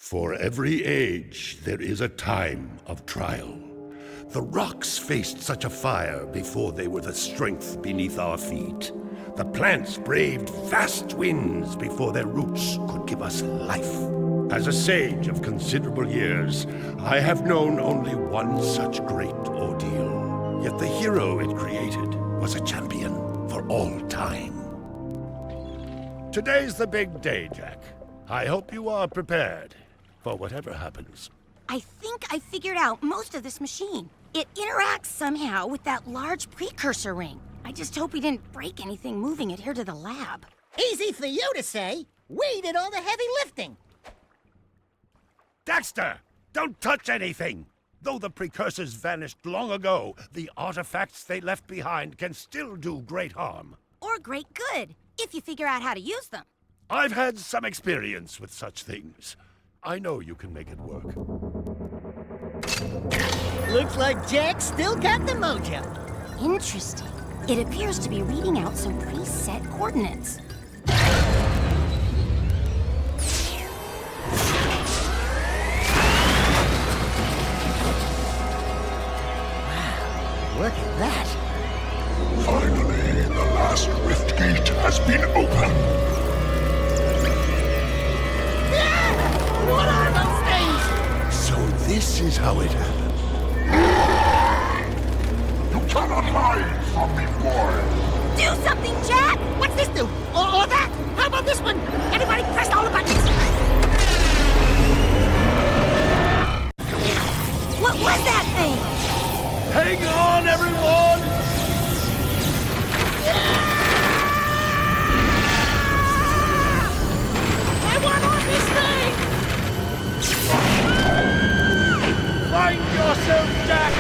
For every age, there is a time of trial. The rocks faced such a fire before they were the strength beneath our feet. The plants braved vast winds before their roots could give us life. As a sage of considerable years, I have known only one such great ordeal. Yet the hero it created was a champion for all time. Today's the big day, Jak. I hope you are prepared for whatever happens. I think I figured out most of this machine. It interacts somehow with that large precursor ring. I just hope we didn't break anything moving it here to the lab. Easy for you to say. We did all the heavy lifting. Daxter! Don't touch anything! Though the precursors vanished long ago, the artifacts they left behind can still do great harm. Or great good, if you figure out how to use them. I've had some experience with such things. I know you can make it work. Looks like Jak still got the mojo. Interesting. It appears to be reading out some preset coordinates. Wow, look at that. Finally, the last rift gate has been opened. What are those things? So this is how it happened. You cannot hide from me, boy. Do something, Jak! What's this do? Or that? How about this one? Everybody press all the buttons. What was that thing? Hang on, everyone! I want on this thing! Find yourself, Jak!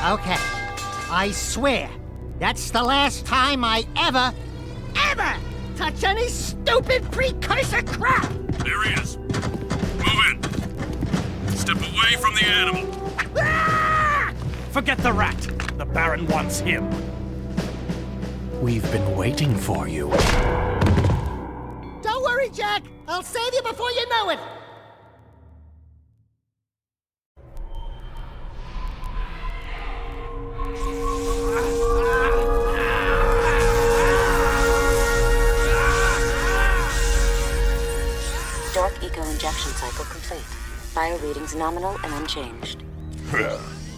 Okay, I swear, that's the last time I ever touch any stupid precursor crap! There he is. Move in. Step away from the animal. Ah! Forget the rat. The Baron wants him. We've been waiting for you. Don't worry, Jak. I'll save you before you know it. Dark Eco injection cycle complete. Bio readings nominal and unchanged.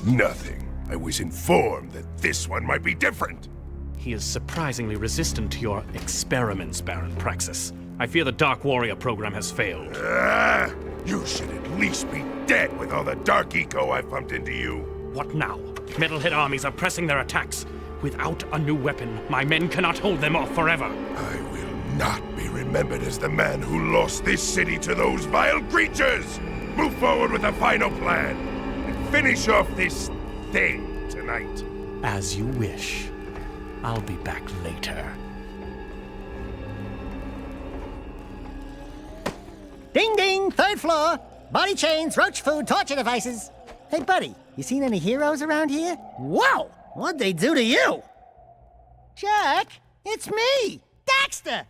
Nothing. I was informed that this one might be different. He is surprisingly resistant to your experiments, Baron Praxis. I fear the Dark Warrior program has failed. You should at least be dead with all the dark eco I pumped into you. What now? Metalhead armies are pressing their attacks. Without a new weapon, my men cannot hold them off forever. I will not be remembered as the man who lost this city to those vile creatures! Move forward with a final plan, and finish off this thing tonight. As you wish. I'll be back later. Ding ding, third floor. Body chains, roach food, torture devices. Hey buddy, you seen any heroes around here? Whoa, what'd they do to you? Jak, it's me, Daxter.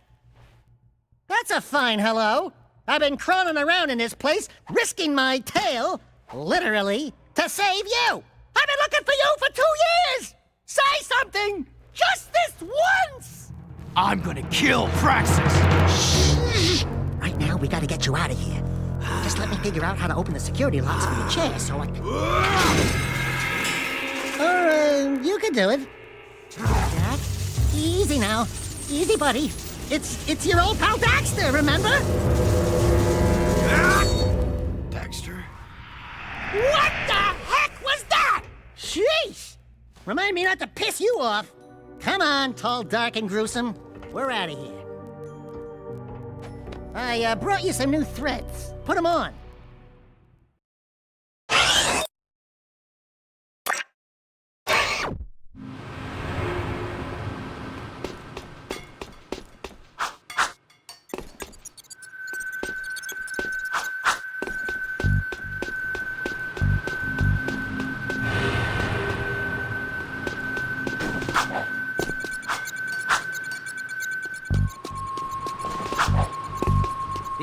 That's a fine hello. I've been crawling around in this place, risking my tail, literally, to save you. I've been looking for you for 2 years. Say something, just this once. I'm gonna kill Praxis! Shh. Right now, we gotta get you out of here. Just let me figure out how to open the security locks for your chair so I can... Or, you can do it. Jak, easy now. Easy, buddy. It's your old pal Daxter, remember? Daxter? What the heck was that? Sheesh! Remind me not to piss you off. Come on, tall, dark, and gruesome. We're out of here. I brought you some new threads. Put them on.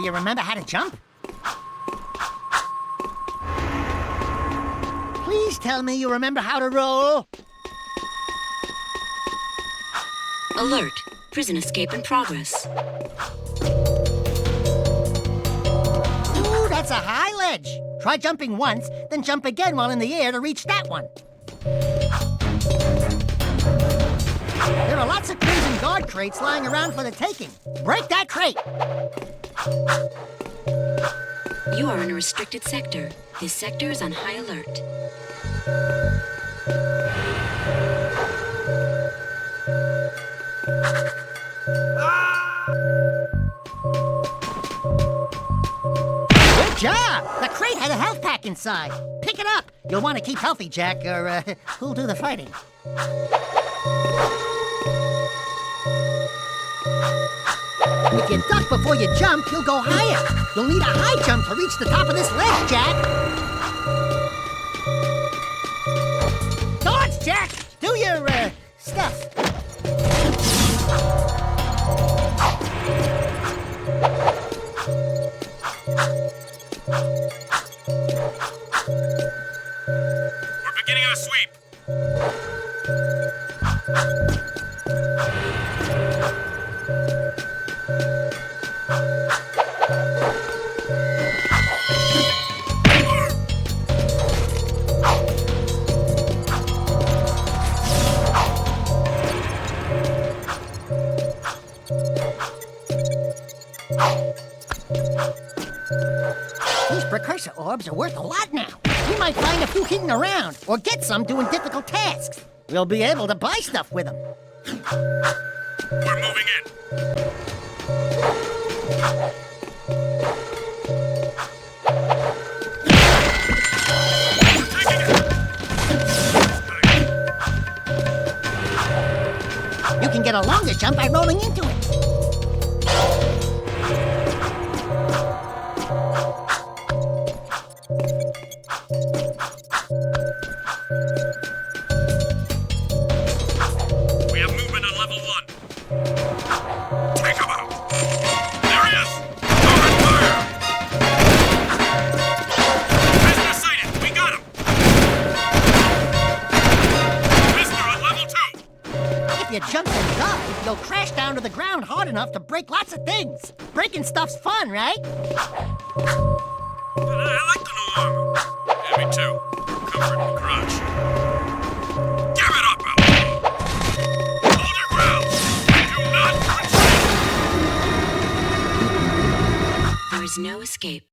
Do you remember how to jump? Please tell me you remember how to roll. Alert. Prison escape in progress. Ooh, that's a high ledge. Try jumping once, then jump again while in the air to reach that one. There are lots of crimson guard crates lying around for the taking. Break that crate. You are in a restricted sector. This sector is on high alert. Good job! The crate had a health pack inside. Pick it up. You'll want to keep healthy, Jak, or who'll do the fighting? If you duck before you jump, you'll go higher. You'll need a high jump to reach the top of this ledge, Jak. Dodge, Jak! Do your, stuff. We're beginning our sweep. These precursor orbs are worth a lot now. We might find a few hidden around, or get some doing difficult tasks. We'll be able to buy stuff with them. We're moving in. You can get a longer jump by rolling into it. We have movement on level 1. Take him out. There he is. Open fire. Prisoner sighted. We got him. Prisoner on level 2. If you jump and dive, you'll crash down to the ground hard enough to break lots of things. Breaking stuff's fun, right? I like the new armor. Yeah, me too. Comfort and crunch. Give it up, Al. Hold your ground. Do not retreat. There is no escape.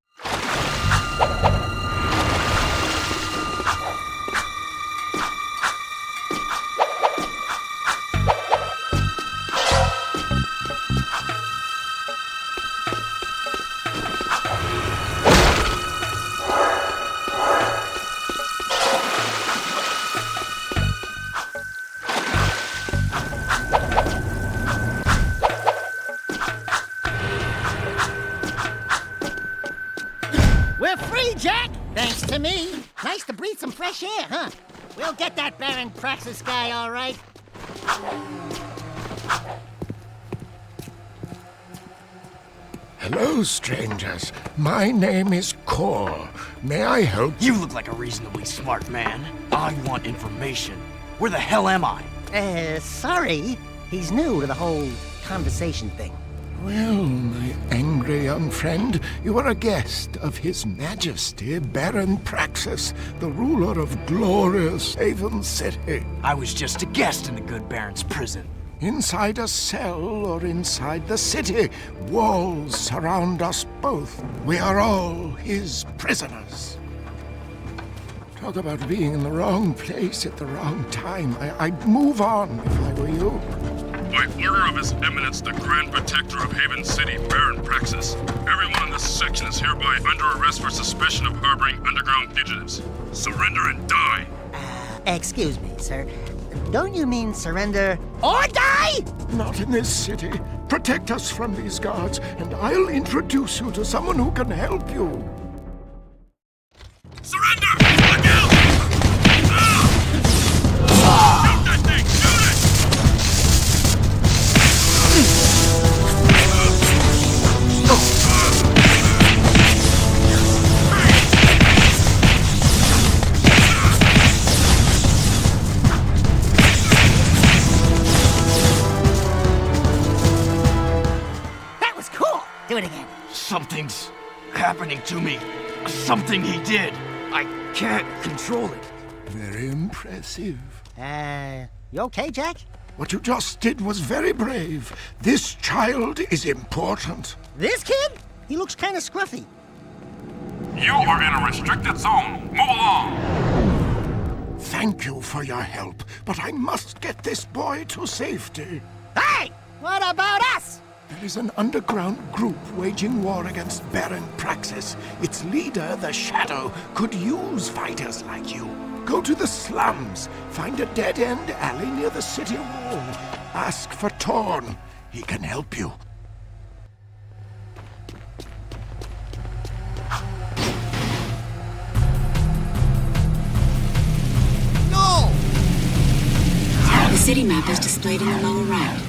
We're free, Jak! Thanks to me. Nice to breathe some fresh air, huh? We'll get that Baron Praxis guy, all right. Hello, strangers. My name is Kor. May I help you? You look like a reasonably smart man. I want information. Where the hell am I? Sorry. He's new to the whole conversation thing. Well, my angry young friend, you are a guest of His Majesty Baron Praxis, the ruler of glorious Haven City. I was just a guest in the good Baron's prison. Inside a cell or inside the city, walls surround us both. We are all his prisoners. Talk about being in the wrong place at the wrong time. I'd move on if I were you. By order of His Eminence, the Grand Protector of Haven City, Baron Praxis, everyone in this section is hereby under arrest for suspicion of harboring underground fugitives. Surrender and die! Excuse me, sir. Don't you mean surrender or die? Not in this city. Protect us from these guards, and I'll introduce you to someone who can help you. Surrender! Look out! Shoot that thing! Shoot it! do it again. Something's happening to me. Something he did. I can't control it. Very impressive. You okay, Jak? What you just did was very brave. This child is important. This kid? He looks kind of scruffy. You are in a restricted zone. Move along. Thank you for your help, but I must get this boy to safety. Hey! What about us? There is an underground group waging war against Baron Praxis. Its leader, the Shadow, could use fighters like you. Go to the slums, find a dead-end alley near the city wall. Ask for Torn. He can help you. No! The city map is displayed in the lower right.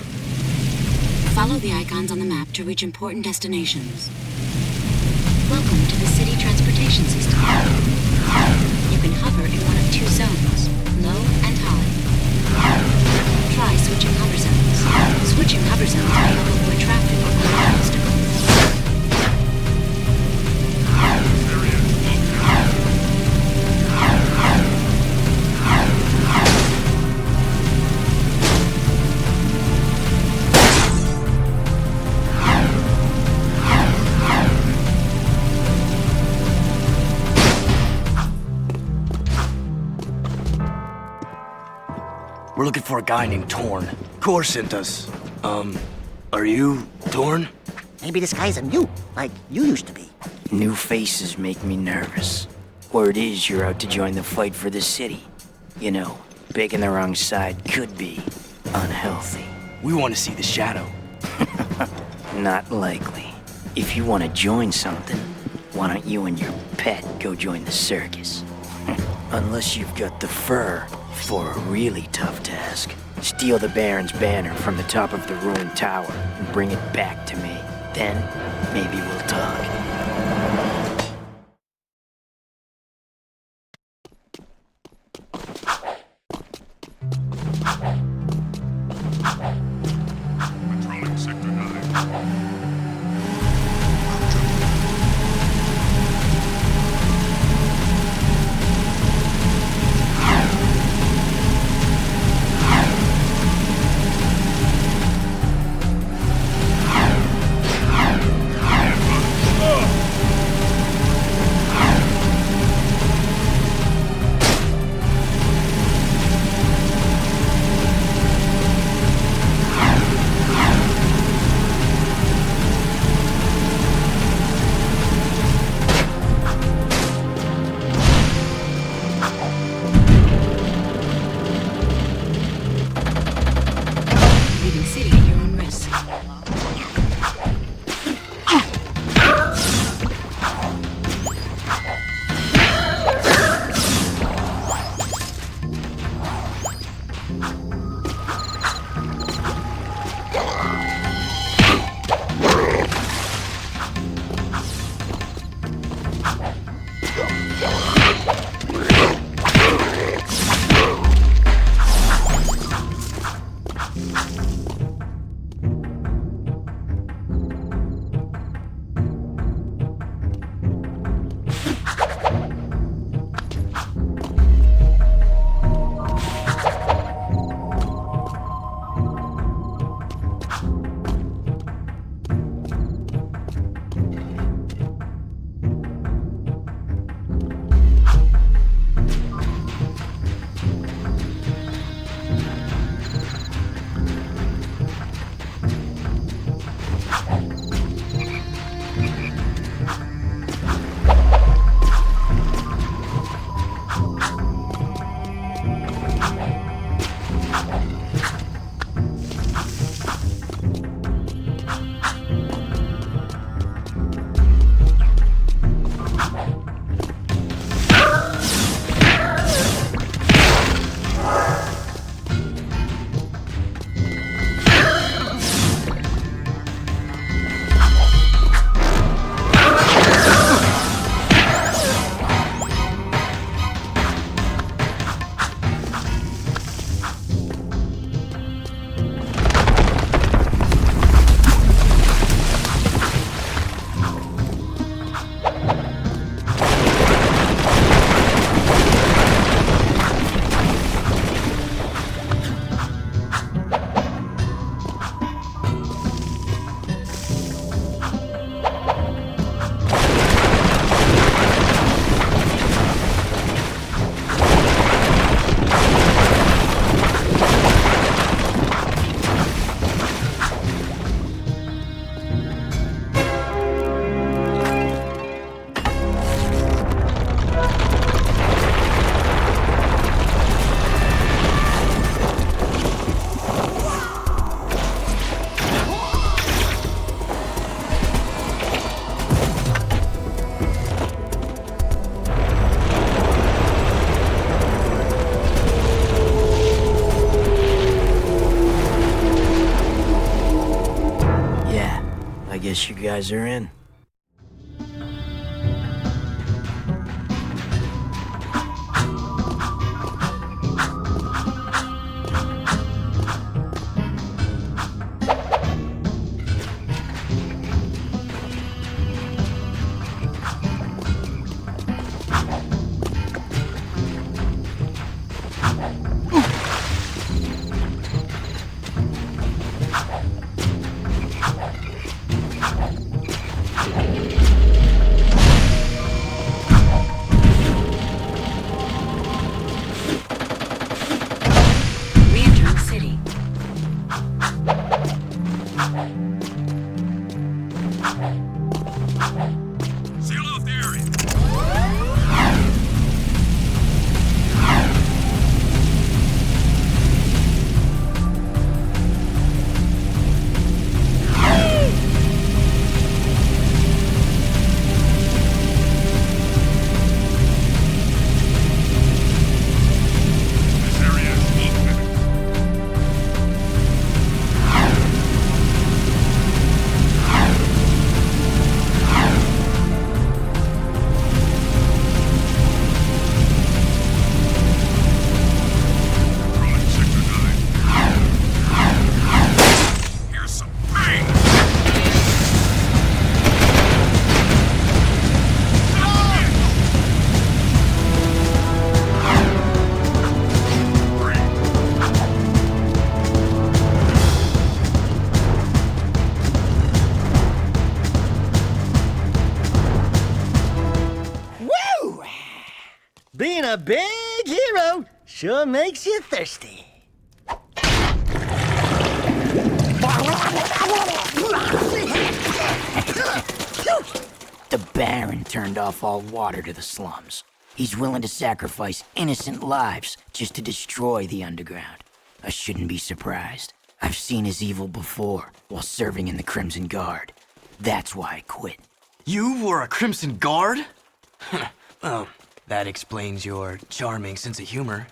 Follow the icons on the map to reach important destinations. Welcome to the city transportation system. You can hover in one of two zones, low and high. Try switching hover zones. Switching hover zones may avoid traffic or obstacles. We're looking for a guy named Torn. Core sent us. Are you Torn? Maybe this guy's a mute, like you used to be. New faces make me nervous. Word is you're out to join the fight for the city. You know, picking the wrong side could be unhealthy. We want to see the Shadow. Not likely. If you want to join something, why don't you and your pet go join the circus? Unless you've got the fur for a really tough task. Steal the Baron's banner from the top of the ruined tower and bring it back to me. Then, maybe we'll talk. Patrolling Sector 9. Leaving city at your own risk. guess you guys are in. Re-entering the city. Seal off the area. This area is off limits. We're on Sector 9. Here's some pain! Woo! Being a big hero sure makes you thirsty. The Baron turned off all water to the slums. He's willing to sacrifice innocent lives just to destroy the underground. I shouldn't be surprised. I've seen his evil before while serving in the Crimson Guard. That's why I quit. You were a Crimson Guard? Well, that explains your charming sense of humor.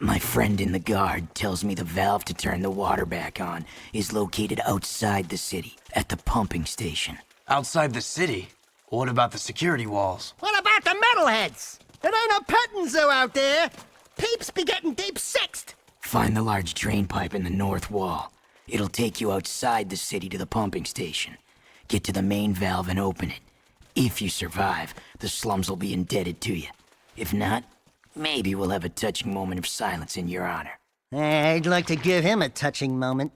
My friend in the Guard tells me the valve to turn the water back on is located outside the city, at the pumping station. Outside the city? What about the security walls? What about the metalheads? There ain't no petting zoo out there. Peeps be getting deep sixed. Find the large drain pipe in the north wall. It'll take you outside the city to the pumping station. Get to the main valve and open it. If you survive, the slums will be indebted to you. If not, maybe we'll have a touching moment of silence in your honor. I'd like to give him a touching moment.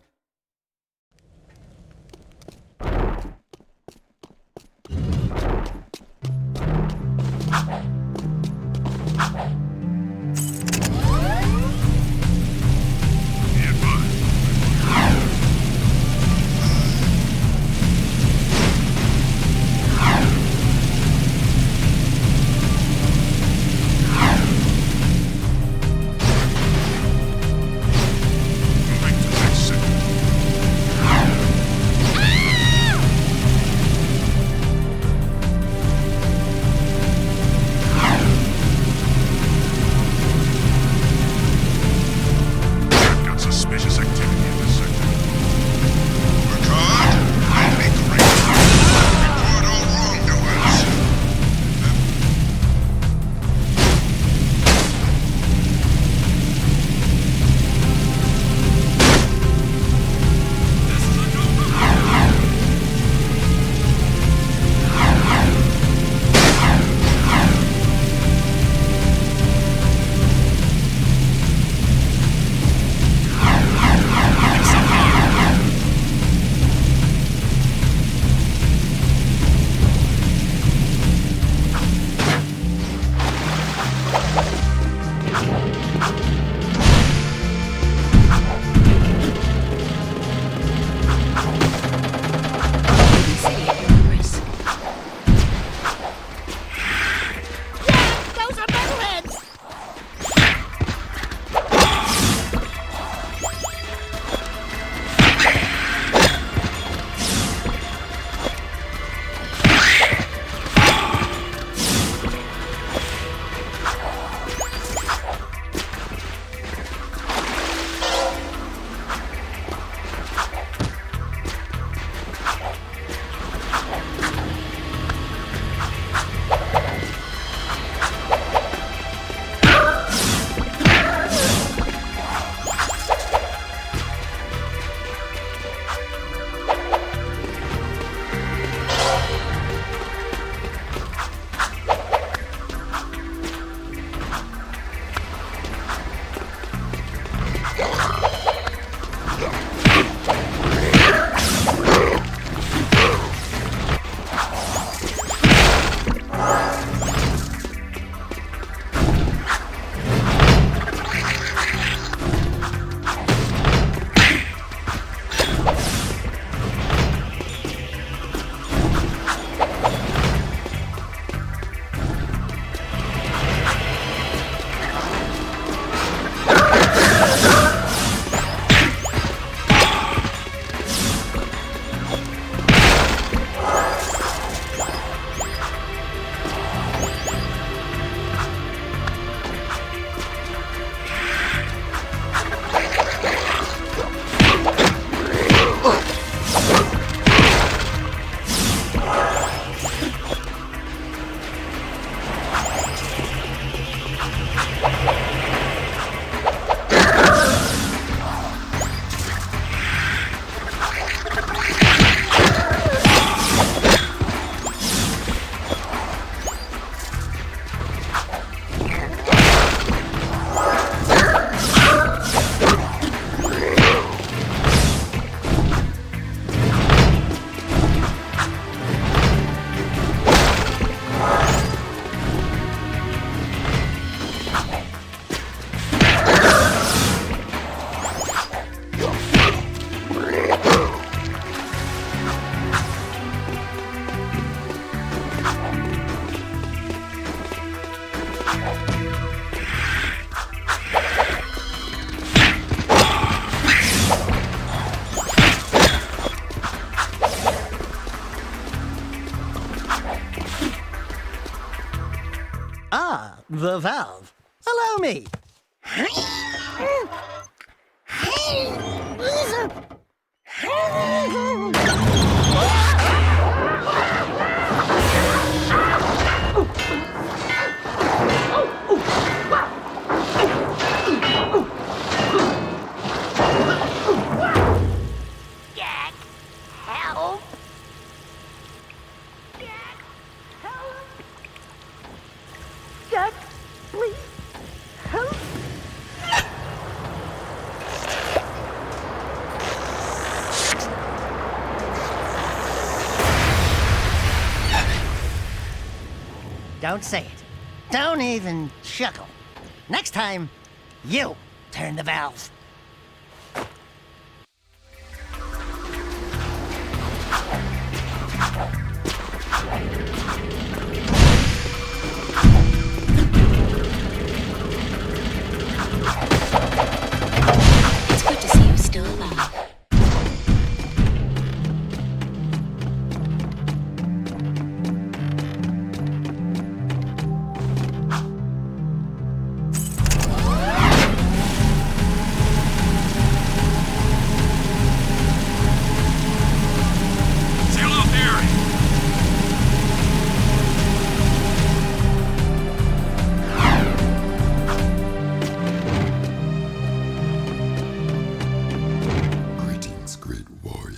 Be advised. Moving to next sector. the valve. Allow me. Jak, help! Jak, please, help! Don't say it. Don't even chuckle. Next time, you turn the valve. It's good to see you still alive. Seal off the area. Greetings, great warrior.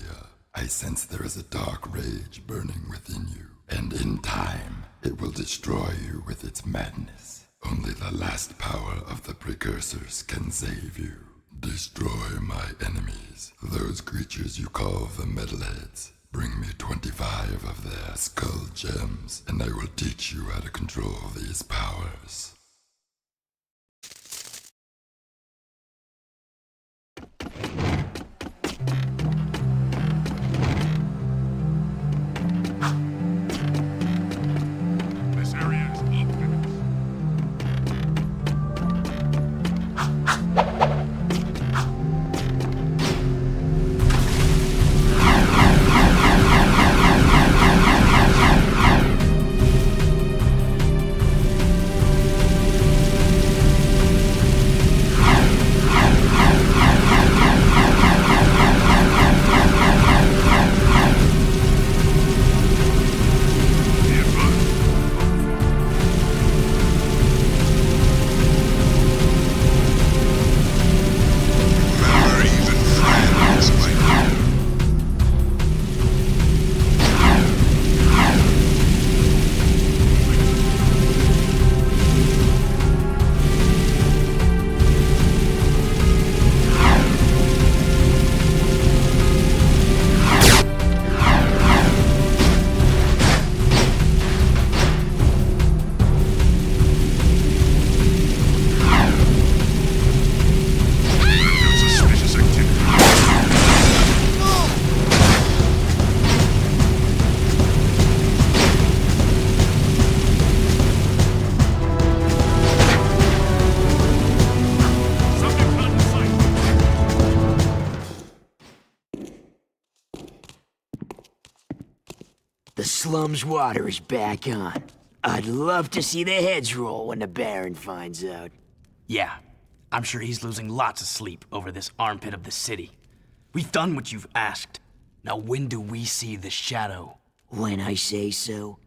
I sense there is a dark rage burning within you, and in time, it will destroy you with its madness. Only the last power of the precursors can save you. Destroy my enemies, those creatures you call the metalheads. Bring me 25 of their skull gems, and I will teach you how to control these powers. This area is off limits. Remember, even friends might Suspicious activity. Something caught in sight. The slum's water is back on. I'd love to see their heads roll when the Baron finds out. Yeah, I'm sure he's losing lots of sleep over this armpit of the city. We've done what you've asked. Now when do we see the shadow? When I say so,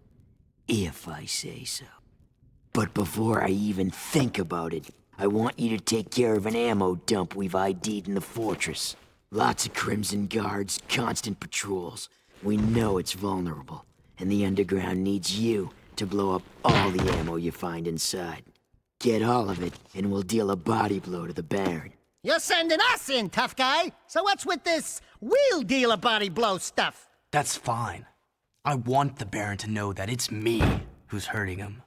if I say so. But before I even think about it, I want you to take care of an ammo dump we've ID'd in the fortress. Lots of Crimson Guards, constant patrols. We know it's vulnerable, and the underground needs you to blow up all the ammo you find inside. Get all of it, and we'll deal a body blow to the Baron. You're sending us in, tough guy. So what's with this wheel dealer body blow stuff? That's fine. I want the Baron to know that it's me who's hurting him.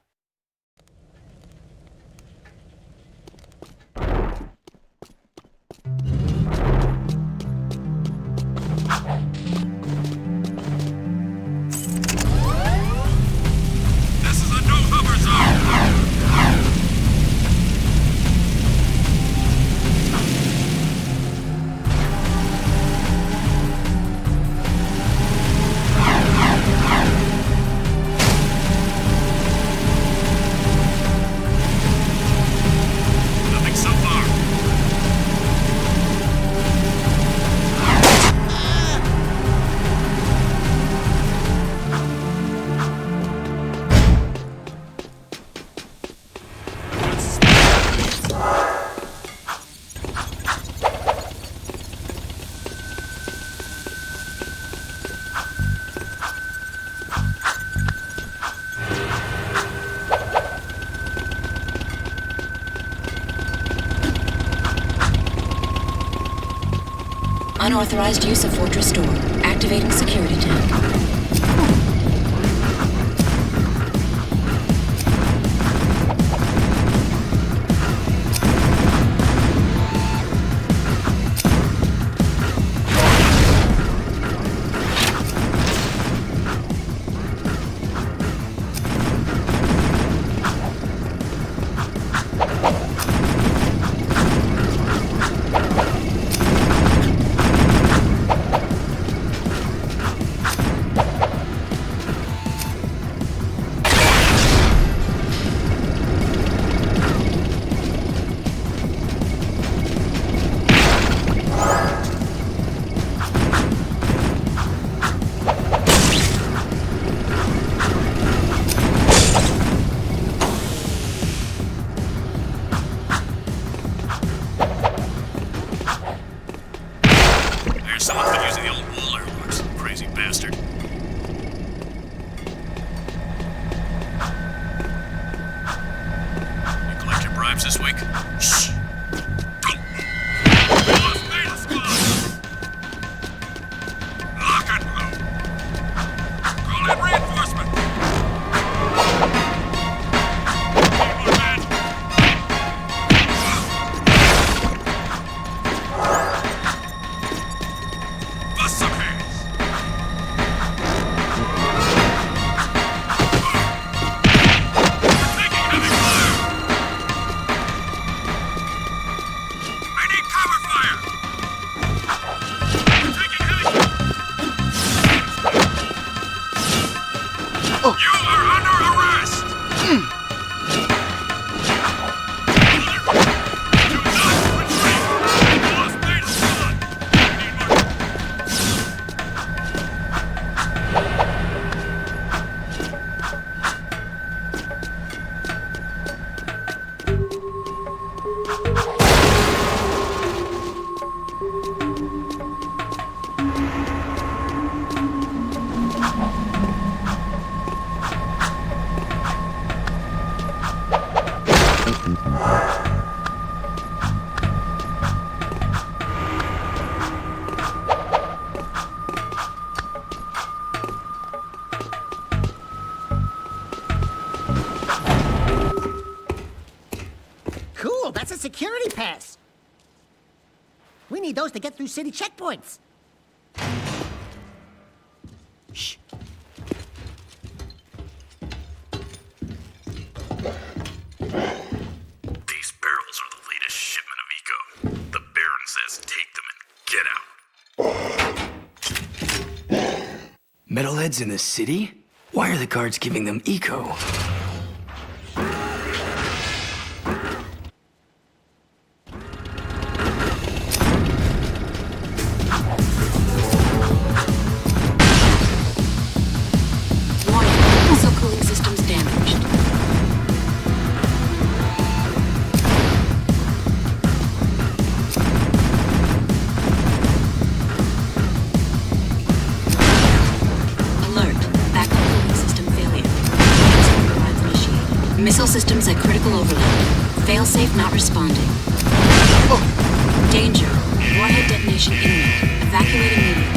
This is a no-hover zone. Unauthorized use of Fortress Door. Activating security tank. Someone's been using the old wall airlocks. Crazy bastard. You collect your bribes this week? Shh! Don't move! Lost Beta Squad! Lock and load! Call in reinforcement! Need more men! Bust some hands! We're taking heavy fire! I need cover fire! We're taking heavy You are under arrest! Do not retreat! Lost Beta Squad! Need more Cool, that's a security pass. We need those to get through city checkpoints. Shh. These barrels are the latest shipment of eco. The Baron says take them and get out. Metalheads in the city? Why are the guards giving them eco? Warning, missile cooling systems damaged. Alert, backup cooling system failure. Transfer drive initiated. Missile systems at critical overload. Failsafe not responding. Danger. Warhead detonation imminent. Evacuating immediately.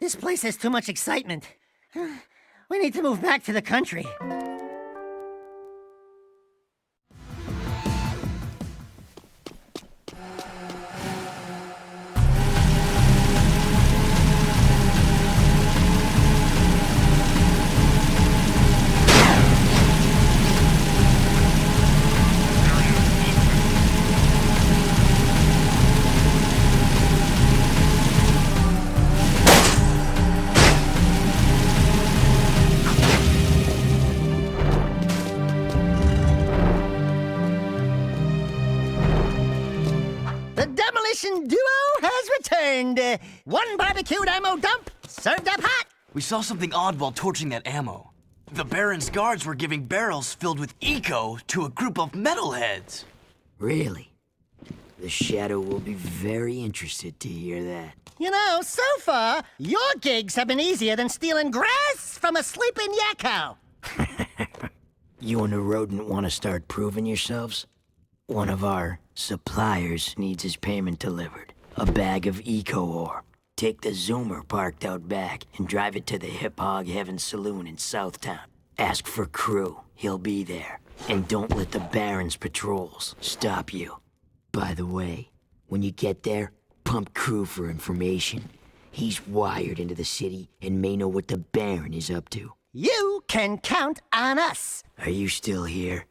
This place has too much excitement. We need to move back to the country. The Demolition Duo has returned! And one barbecued ammo dump served up hot. We saw something odd while torching that ammo. The Baron's guards were giving barrels filled with eco to a group of metalheads. Really? The Shadow will be very interested to hear that. You know, so far, your gigs have been easier than stealing grass from a sleeping yak cow. You and the rodent want to start proving yourselves? One of our suppliers needs his payment delivered. A bag of eco ore. Take the Zoomer parked out back and drive it to the Hip Hog Heaven Saloon in Southtown. Ask for Crew. He'll be there. And don't let the Baron's patrols stop you. By the way, when you get there, pump Crew for information. He's wired into the city and may know what the Baron is up to. You can count on us. Are you still here?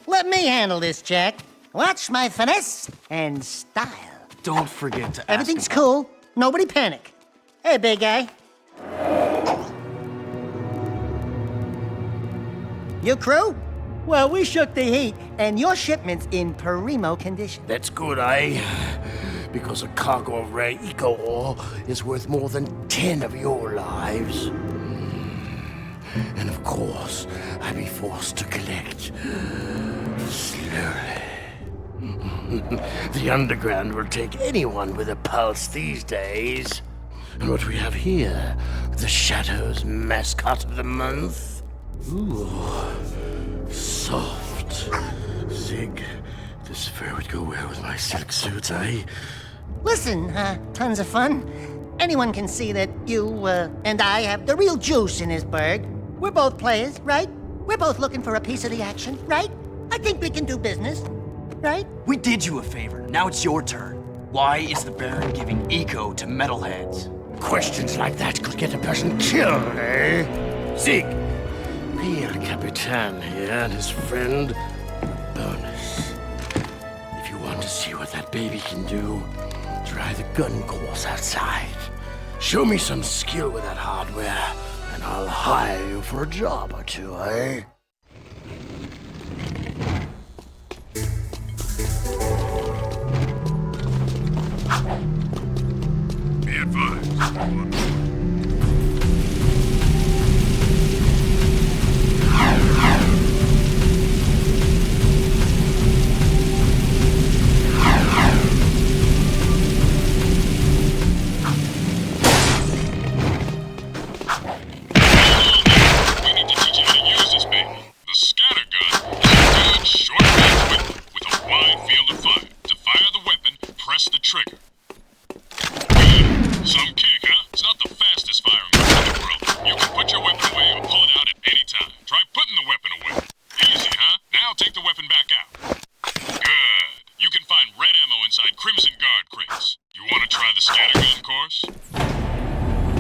Let me handle this, Jak. Watch my finesse and style. Don't forget to ask Everything's him. cool. Nobody panic. Hey, big guy. You crew? Well, we shook the heat, and your shipment's in primo condition. That's good, eh? Because a cargo of rare eco ore is worth more than 10 of your lives. And of course, I'll be forced to collect slowly. The underground will take anyone with a pulse these days. And what we have here, the Shadow's mascot of the month. Ooh, soft. Zig, this fur would go well with my silk suits, eh? Listen, tons of fun. Anyone can see that you, and I have the real juice in this burg. We're both players, right? We're both looking for a piece of the action, right? I think we can do business, right? We did you a favor. Now it's your turn. Why is the Baron giving eco to metalheads? Questions like that could get a person killed, eh? Zig, be El Capitan here and his friend. Bonus. If you want to see what that baby can do, try the gun course outside. Show me some skill with that hardware, and I'll hire you for a job or two, eh? Be advised.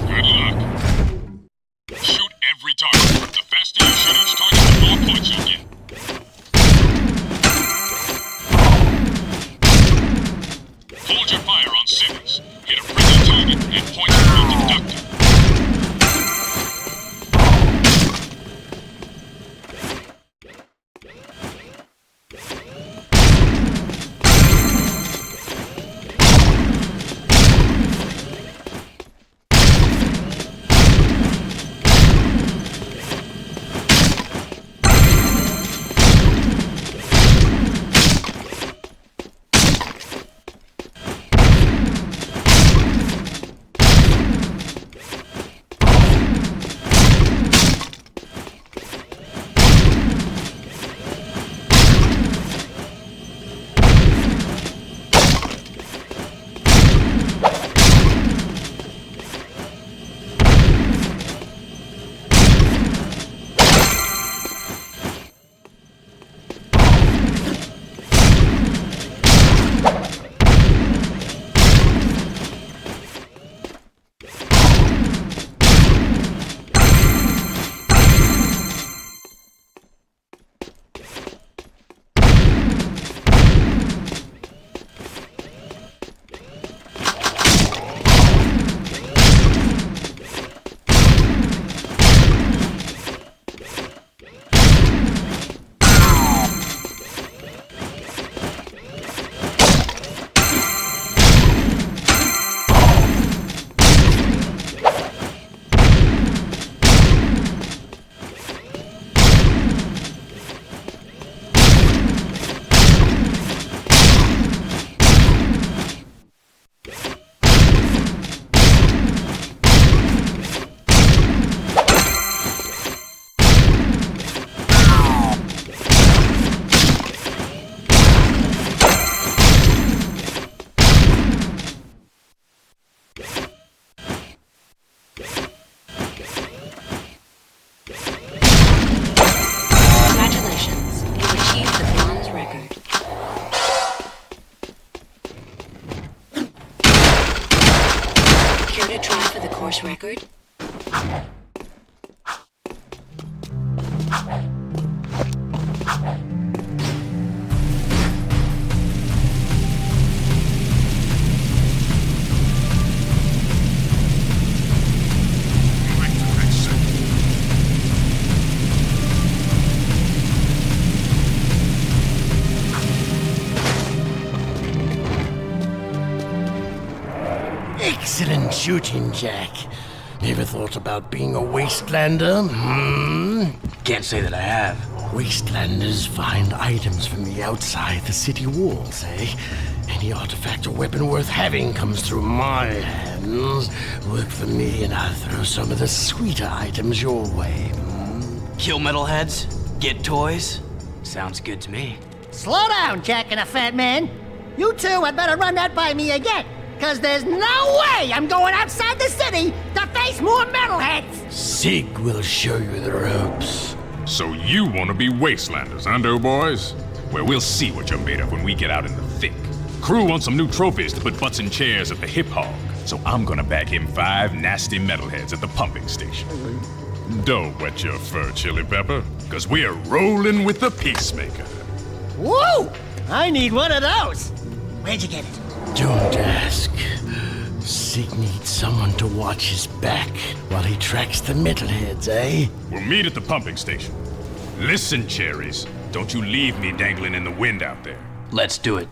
Good luck. Shoot every target. this record? Excellent shooting, Jak. Ever thought about being a wastelander? Can't say that I have. Wastelanders find items from the outside the city walls, eh? Any artifact or weapon worth having comes through my hands. Work for me and I'll throw some of the sweeter items your way. Kill metalheads? Get toys? Sounds good to me. Slow down, Jak and a fat man. You two had better run that by me again. Because there's no way I'm going outside the city to face more metalheads! Sig will show you the ropes. So you want to be wastelanders, huh, doughboys? Well, we'll see what you're made of when we get out in the thick. Crew wants some new trophies to put butts in chairs at the hip hog, so I'm gonna bag him 5 nasty metalheads at the pumping station. Don't wet your fur, Chili Pepper, because we're rolling with the Peacemaker. Woo! I need one of those! Where'd you get it? Don't ask. Sig needs someone to watch his back while he tracks the metalheads, eh? We'll meet at the pumping station. Listen, cherries, don't you leave me dangling in the wind out there. Let's do it.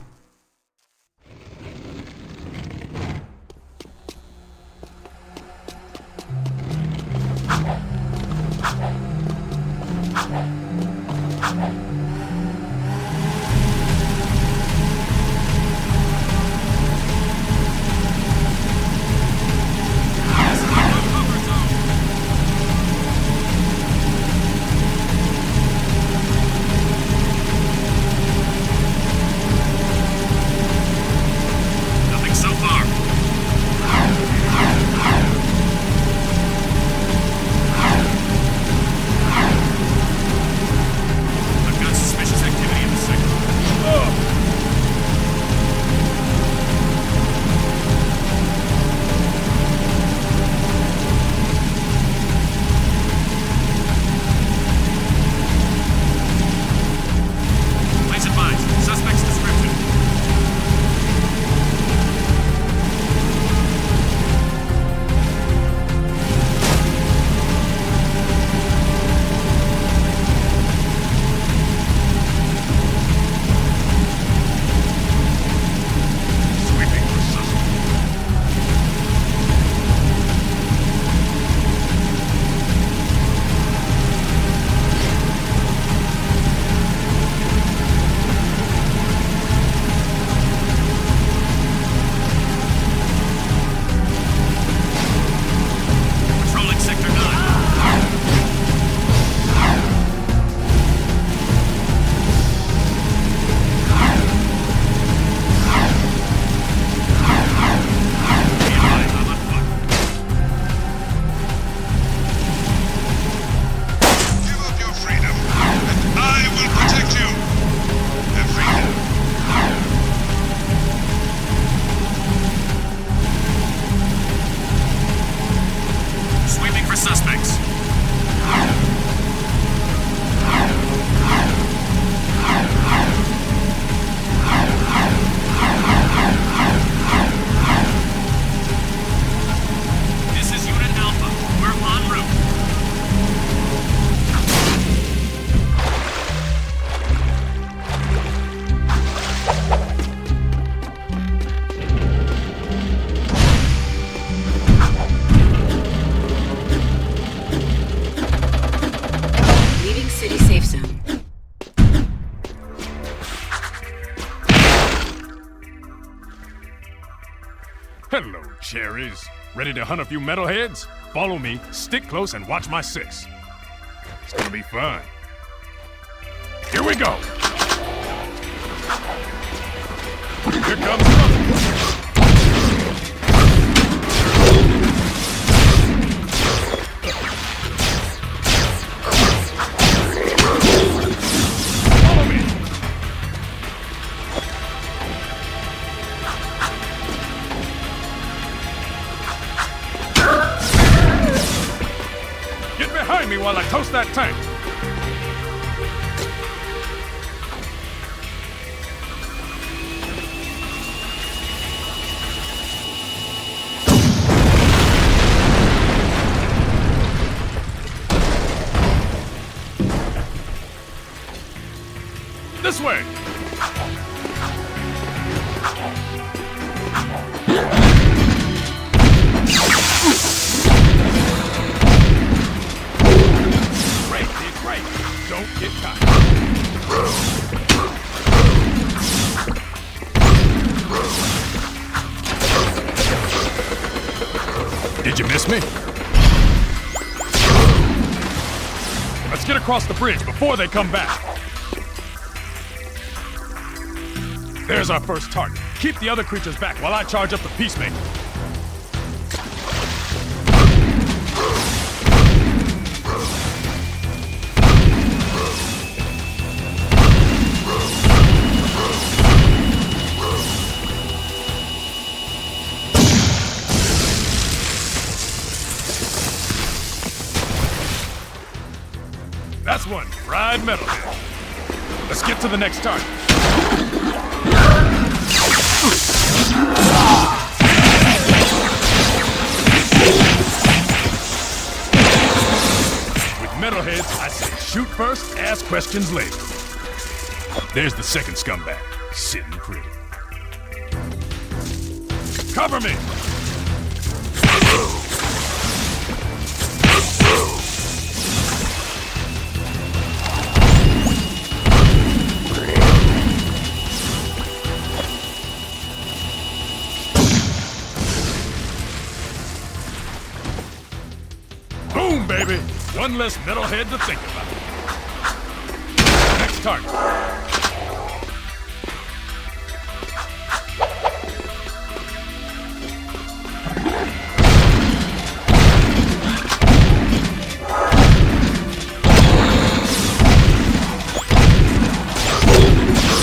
Hello, cherries. Ready to hunt a few metalheads? Follow me, stick close, and watch my 6. It's gonna be fun. Here we go! Here comes trouble! Toast that tank! This way! Great, dude, great! Don't get caught. Did you miss me? Let's get across the bridge before they come back. There's our first target. Keep the other creatures back while I charge up the Peacemaker. That's one fried metalhead. Let's get to the next target. With metalheads, I say shoot first, ask questions later. There's the second scumbag, sitting pretty. Cover me! Boom, baby! One less metalhead to think about. Next target.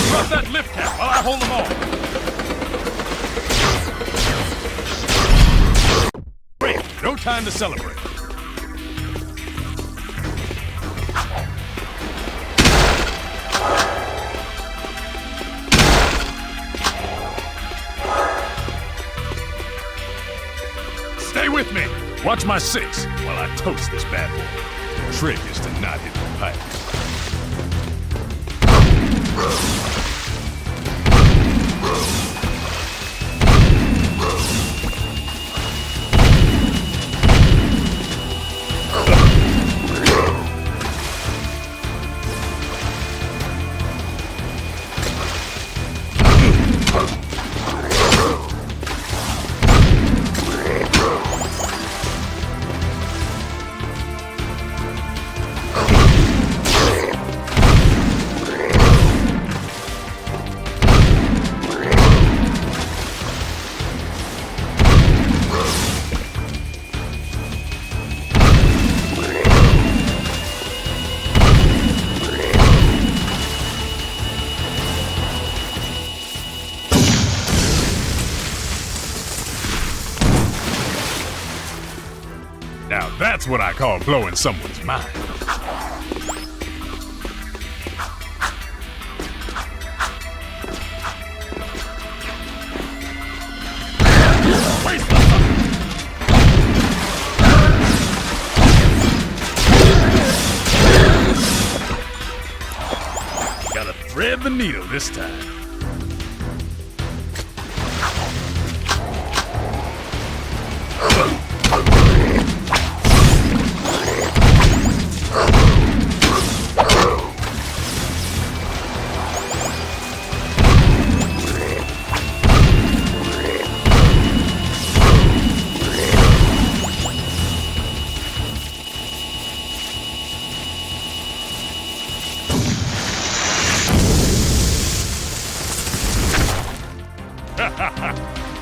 Drop that lift cap while I hold them all. Great, no time to celebrate. Stay with me. Watch my six while I toast this bad boy. The trick is to not hit the pipes. Now that's what I call blowing someone's mind. Waste the sucker. Gotta thread the needle this time.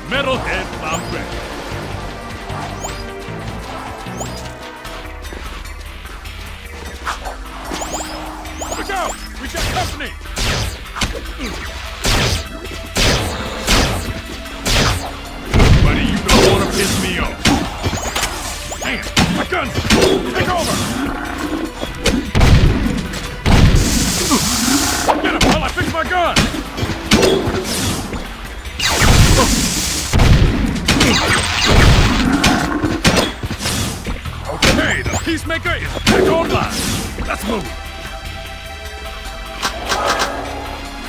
Metalhead, I'm ready. Look out! We got company! Buddy, you don't want to piss me off. Hang it! My gun! Take over!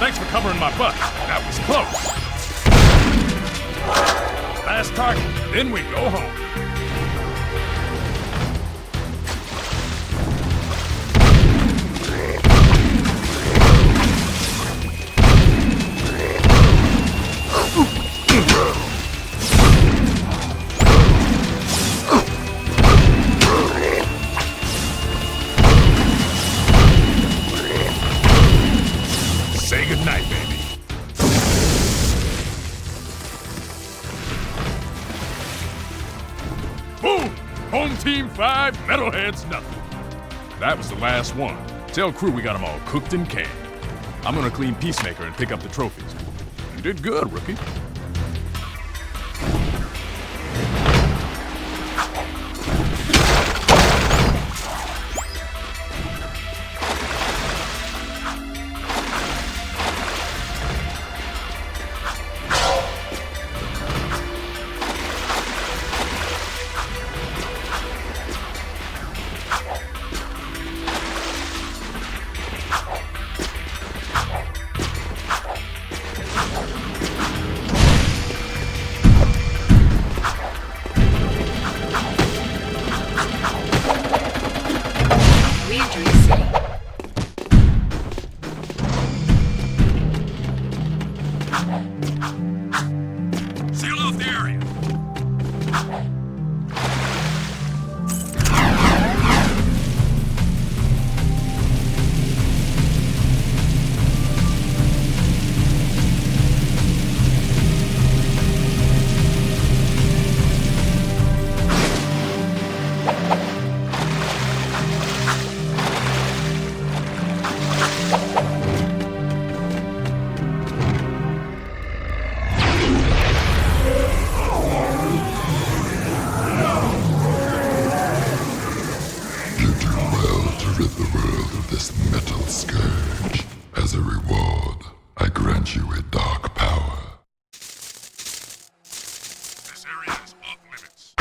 Thanks for covering my butt. That was close. Last target, then we go home. Say goodnight, baby. Boom! Home team 5, metalheads nothing. That was the last one. Tell crew we got them all cooked and canned. I'm gonna clean Peacemaker and pick up the trophies. You did good, rookie. Re-entering the city. Seal off the area. You do well to rid the world of this metal scourge. As a reward, I grant you a dark power. This area is off limits.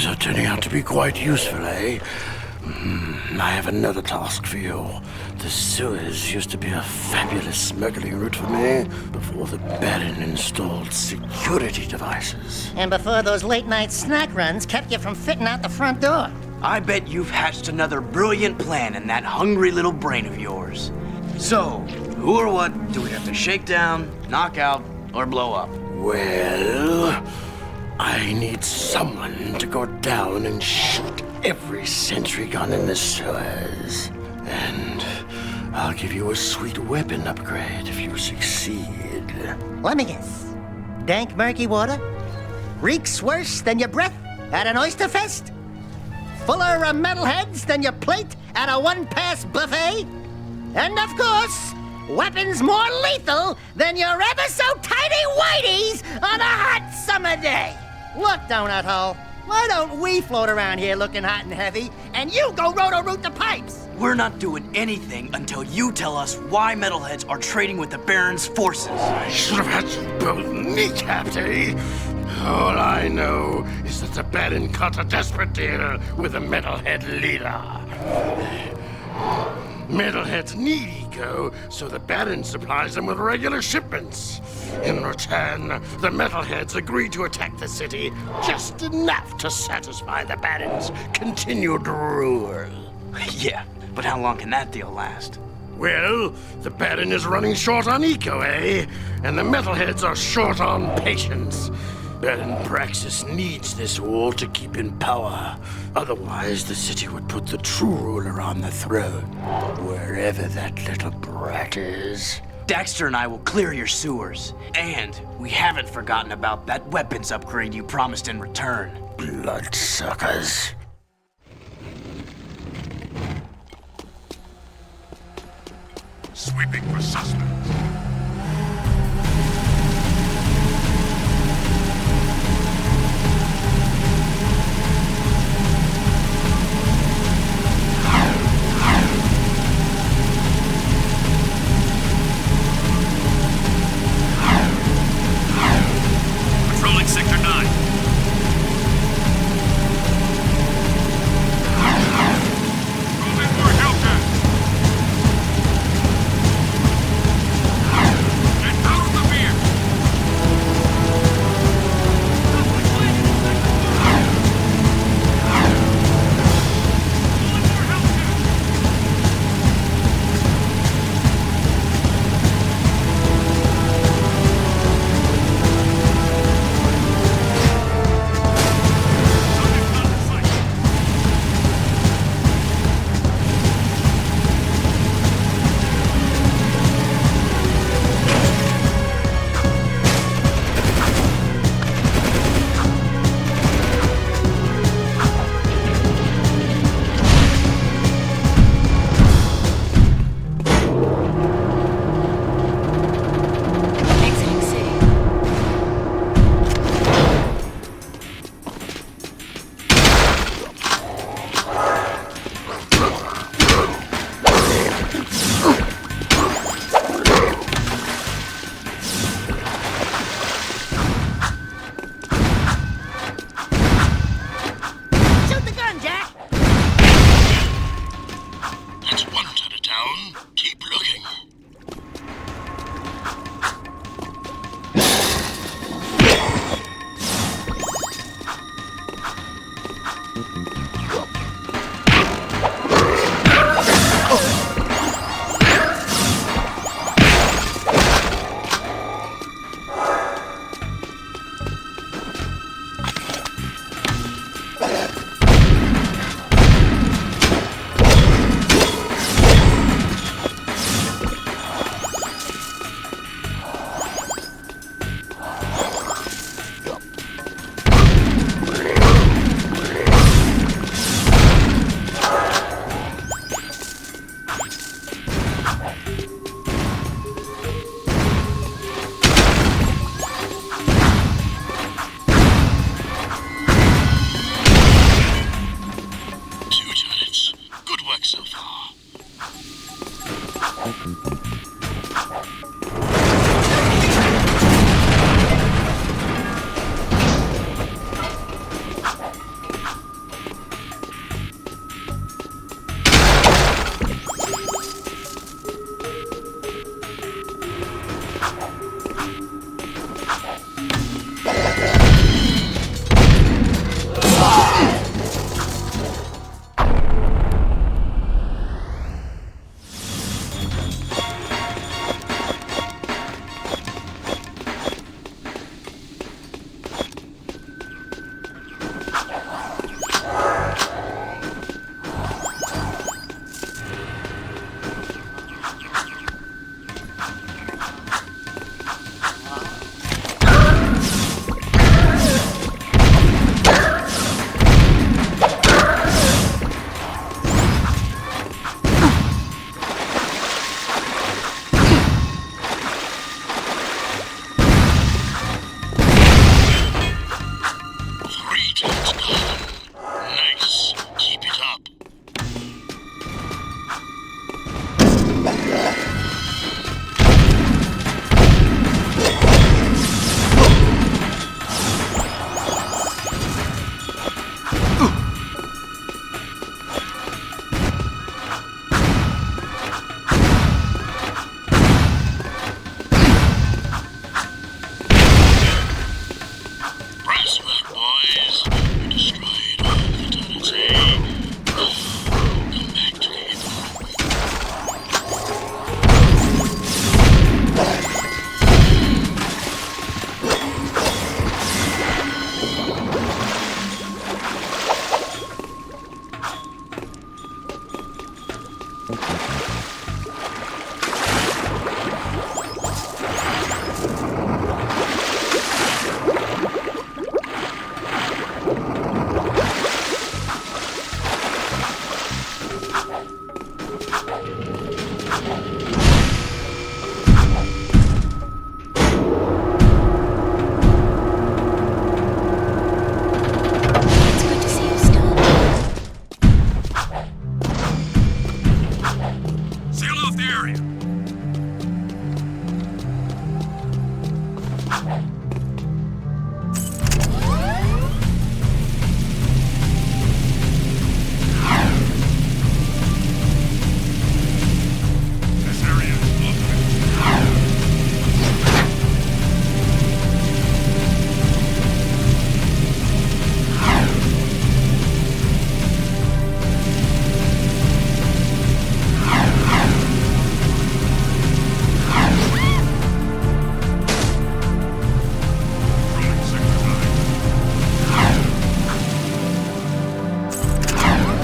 These are turning out to be quite useful, eh? I have another task for you. The sewers used to be a fabulous smuggling route for me before the Baron installed security devices. And before those late-night snack runs kept you from fitting out the front door. I bet you've hatched another brilliant plan in that hungry little brain of yours. So, who or what do we have to shake down, knock out, or blow up? Well, I need someone to go down and shoot every sentry gun in the sewers. And I'll give you a sweet weapon upgrade if you succeed. Let me guess. Dank murky water? Reeks worse than your breath at an oyster fest? Fuller of metalheads than your plate at a one-pass buffet? And of course, weapons more lethal than your ever-so-tiny whiteys on a hot summer day. Look, Donut Hole, why don't we float around here looking hot and heavy, and you go roto-root the pipes? We're not doing anything until you tell us why metalheads are trading with the Baron's forces. I should have had you both kneecapped, eh? All I know is that the Baron cut a desperate deal with the metalhead leader. Metalheads need eco, so the Baron supplies them with regular shipments. In return, the Metalheads agree to attack the city just enough to satisfy the Baron's continued rule. Yeah, but how long can that deal last? Well, the Baron is running short on eco, eh? And the Metalheads are short on patience. Baron Praxis needs this wall to keep in power. Otherwise, the city would put the true ruler on the throne, wherever that little brat is. Daxter and I will clear your sewers. And we haven't forgotten about that weapons upgrade you promised in return. Bloodsuckers. Sweeping for suspects. Patrolling Sector 9. Moving for Hellcat. This area is off limits. Controlling sector 9. Stand by.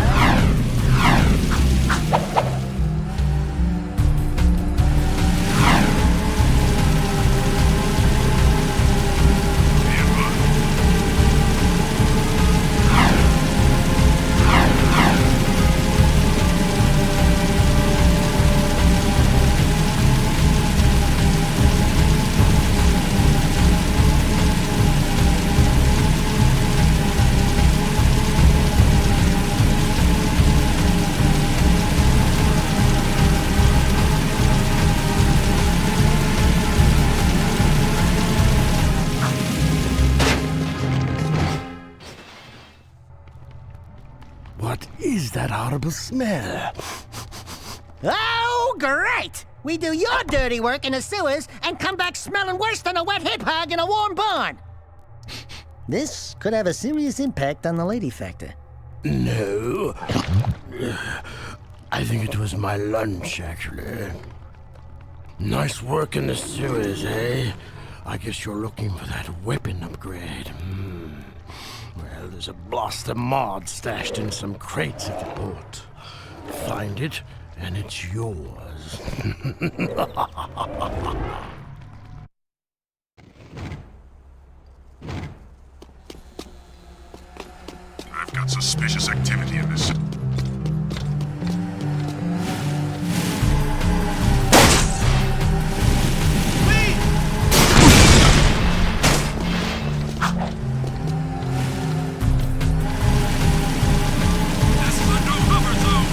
What is that horrible smell? Oh, great! We do your dirty work in the sewers and come back smelling worse than a wet hip hog in a warm barn. This could have a serious impact on the lady factor. No. I think it was my lunch, actually. Nice work in the sewers, eh? I guess you're looking for that weapon upgrade. Well, there's a blaster mod stashed in some crates at the port. Find it, and it's yours. I've got suspicious activity in this. This is a no-hover zone!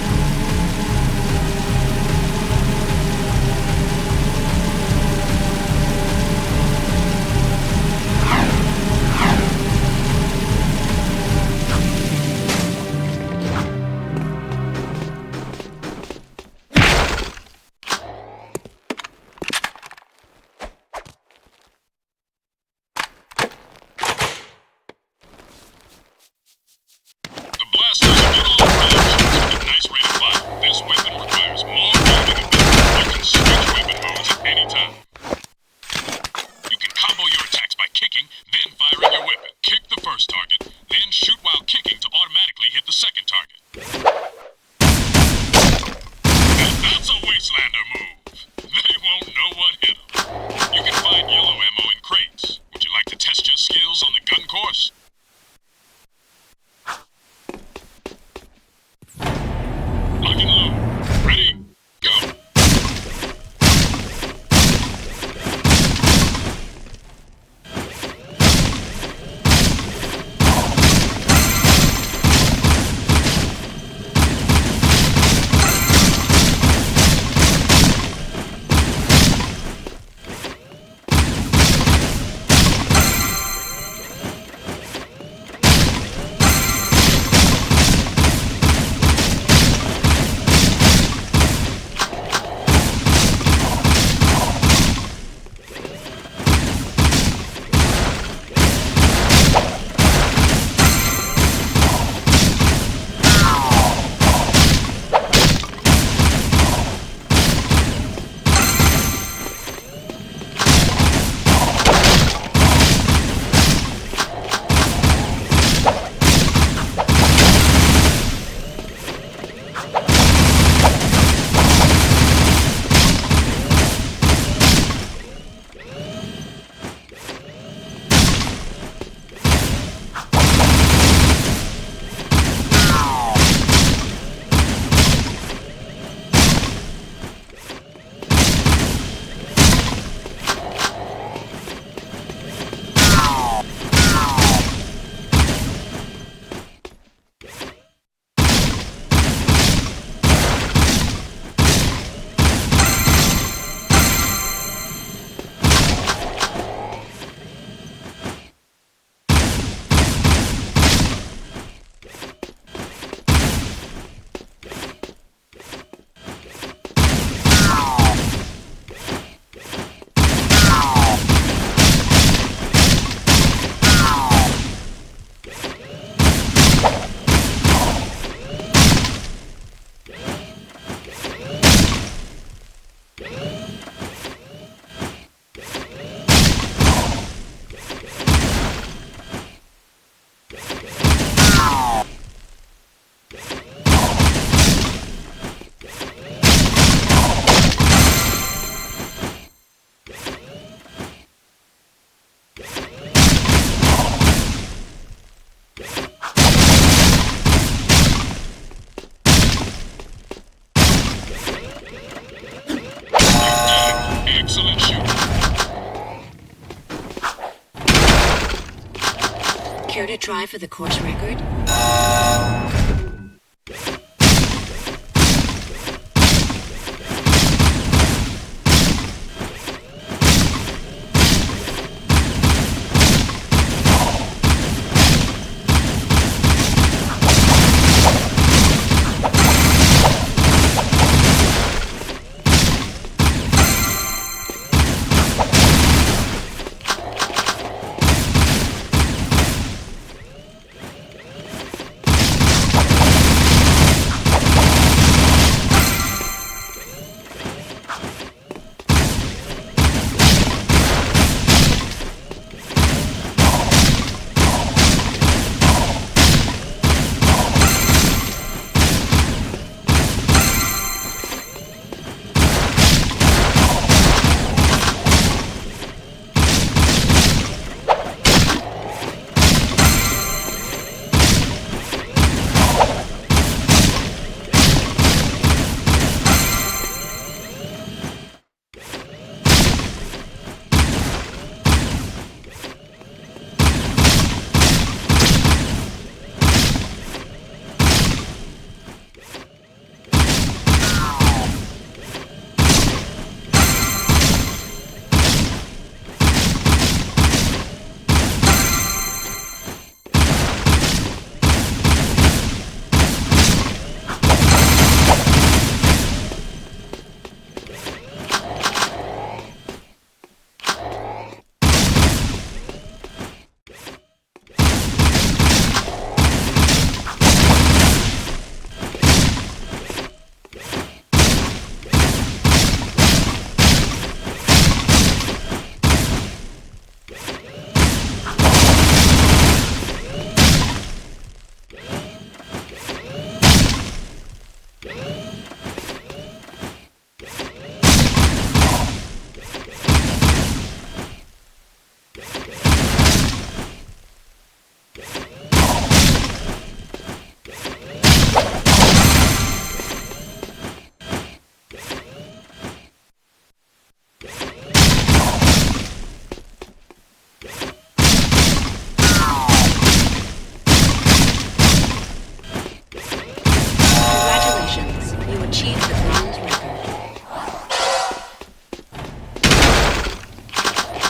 Care to try for the course record?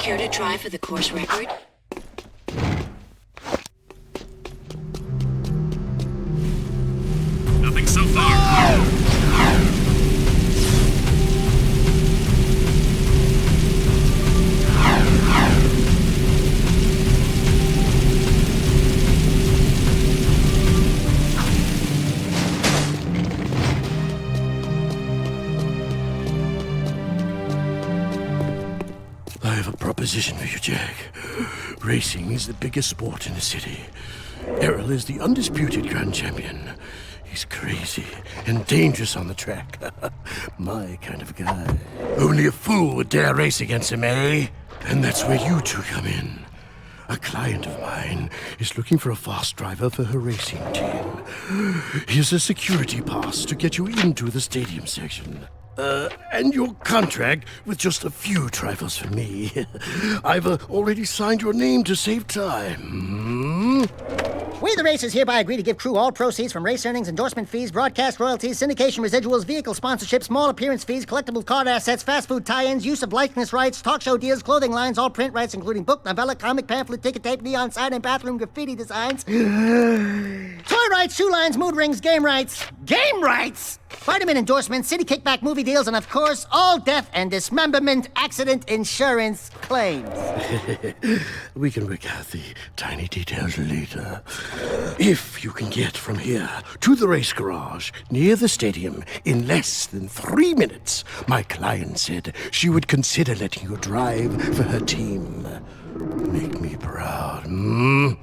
Care to try for the course record? Nothing so far. I have a proposition for you, Jak. Racing is the biggest sport in the city. Errol is the undisputed grand champion. He's crazy and dangerous on the track. My kind of guy. Only a fool would dare race against him, eh? And that's where you two come in. A client of mine is looking for a fast driver for her racing team. Here's a security pass to get you into the stadium section. And your contract with just a few trifles for me. I've already signed your name to save time. We, the racers, hereby agree to give Crew all proceeds from race earnings, endorsement fees, broadcast royalties, syndication residuals, vehicle sponsorships, small appearance fees, collectible card assets, fast food tie-ins, use of likeness rights, talk show deals, clothing lines, all print rights, including book, novella, comic, pamphlet, ticket tape, neon sign, and bathroom graffiti designs. Toy rights, shoe lines, mood rings, game rights. Game rights! Vitamin endorsements, city kickback movie deals, and of course, all death and dismemberment accident insurance claims. We can work out the tiny details later. If you can get from here to the race garage near the stadium in less than 3 minutes, my client said she would consider letting you drive for her team. Make me proud, hmm?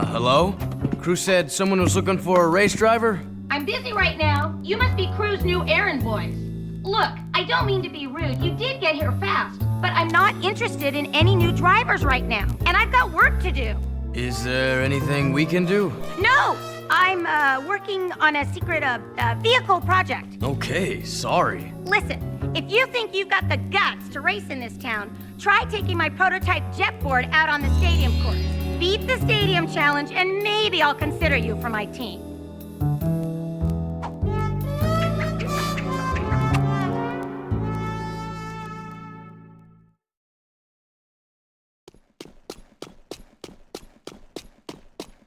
Hello? Crew said someone was looking for a race driver? I'm busy right now. You must be Crew's new errand boys. Look, I don't mean to be rude. You did get here fast. But I'm not interested in any new drivers right now, and I've got work to do. Is there anything we can do? No! I'm working on a secret vehicle project. Okay, sorry. Listen, if you think you've got the guts to race in this town, try taking my prototype jet board out on the stadium course. Beat the stadium challenge, and maybe I'll consider you for my team.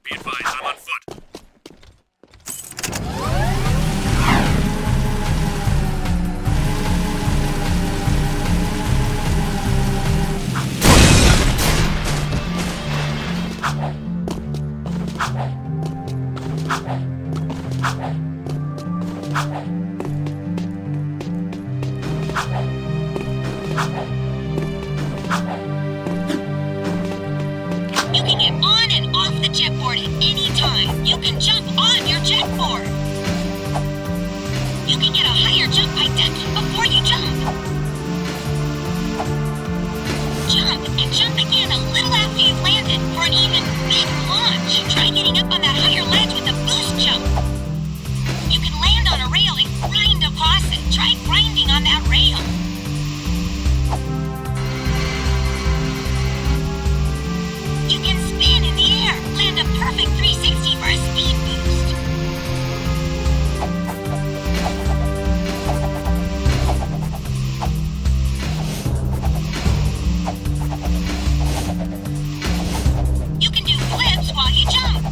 Be advised, I'm on foot. You can get on and off the jetboard at any time. You can jump on your jetboard. You can get a higher jump by ducking before you jump. Jump and jump again a little after you've landed for an even bigger launch. Try getting up on that higher ledge with a boost jump. You can land on a rail and grind across it. Try grinding on that rail. You can spin in the air, land a perfect 360 for a speed boost. You can do flips while you jump.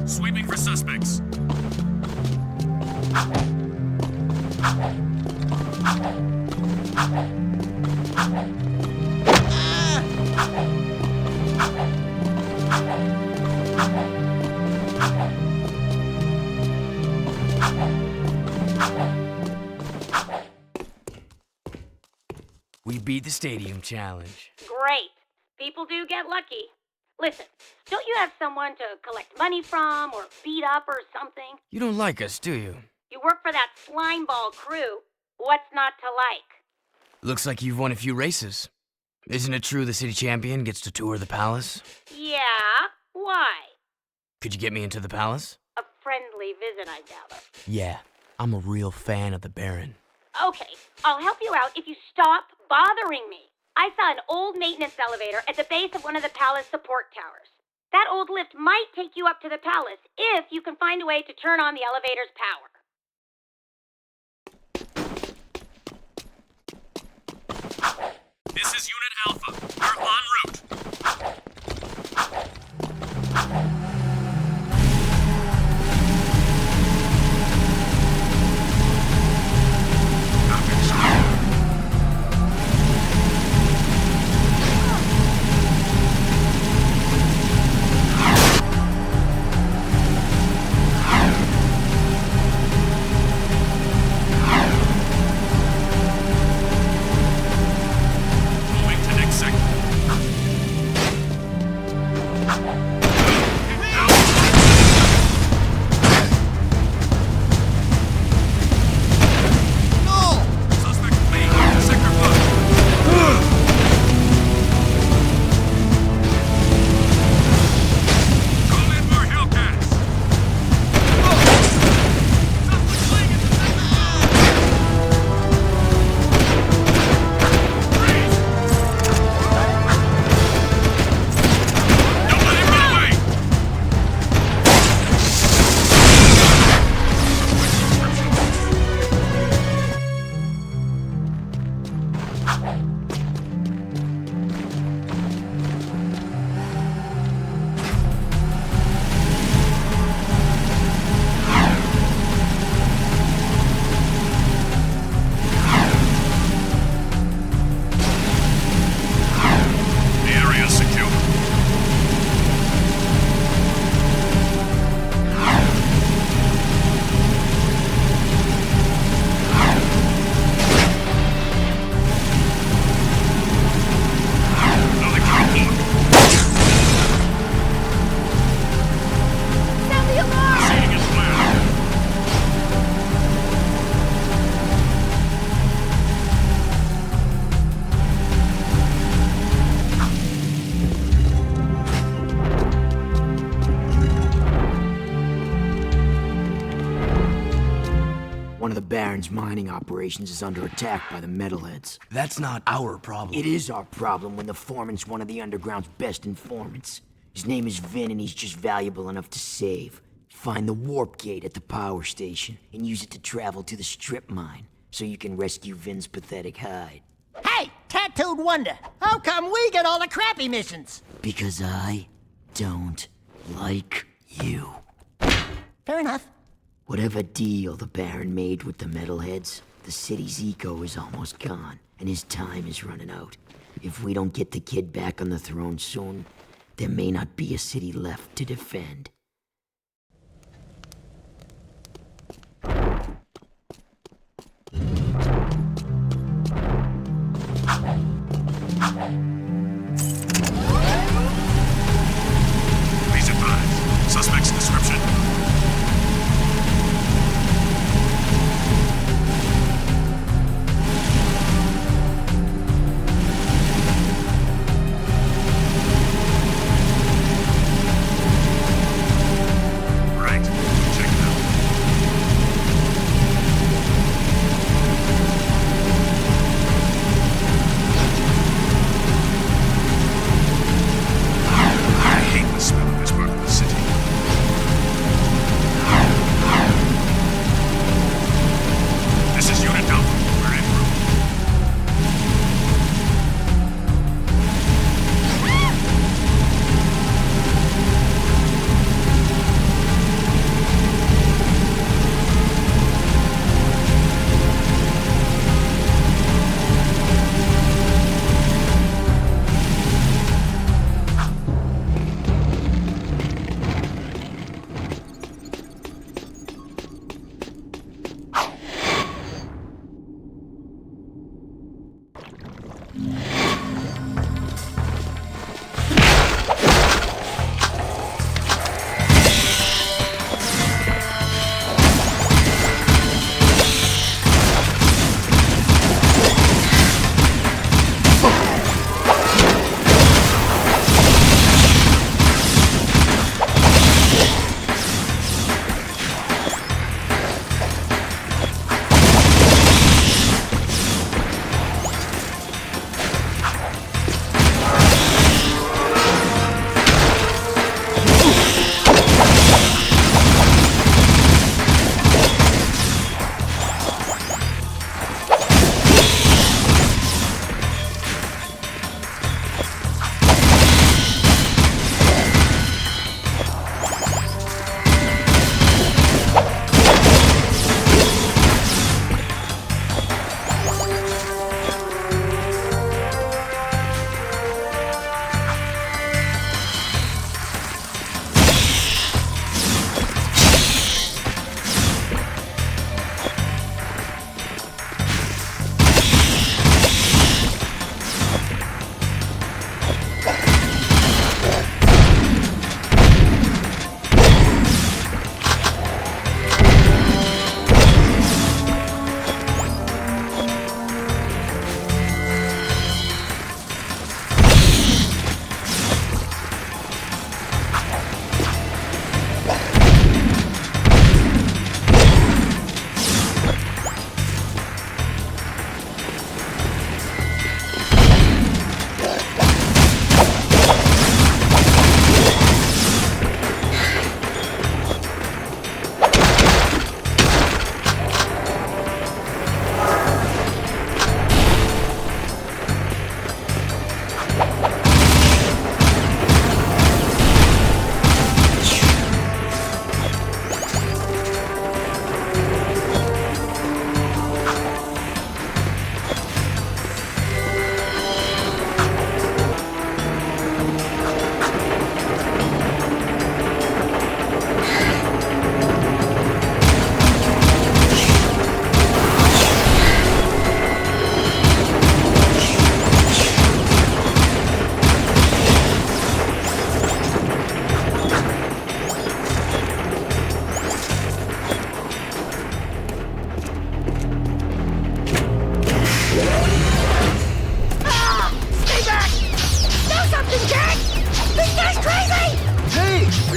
Sweeping for suspects. We beat the stadium challenge. Great. People do get lucky. Listen, don't you have someone to collect money from or beat up or something? You don't like us, do you? You work for that slimeball crew. What's not to like? Looks like you've won a few races. Isn't it true the city champion gets to tour the palace? Yeah? Why? Could you get me into the palace? A friendly visit, I gather. Yeah, I'm a real fan of the Baron. Okay, I'll help you out if you stop bothering me. I saw an old maintenance elevator at the base of one of the palace support towers. That old lift might take you up to the palace if you can find a way to turn on the elevator's power. This is Unit Alpha. We're en route. One of the Baron's mining operations is under attack by the metalheads. That's not our problem. It is our problem when the foreman's one of the underground's best informants. His name is Vin, and he's just valuable enough to save. Find the warp gate at the power station and use it to travel to the strip mine so you can rescue Vin's pathetic hide. Hey, tattooed wonder, how come we get all the crappy missions? Because I don't like you. Fair enough. Whatever deal the Baron made with the metalheads, the city's eco is almost gone, and his time is running out. If we don't get the kid back on the throne soon, there may not be a city left to defend. Please advise. Suspect's description.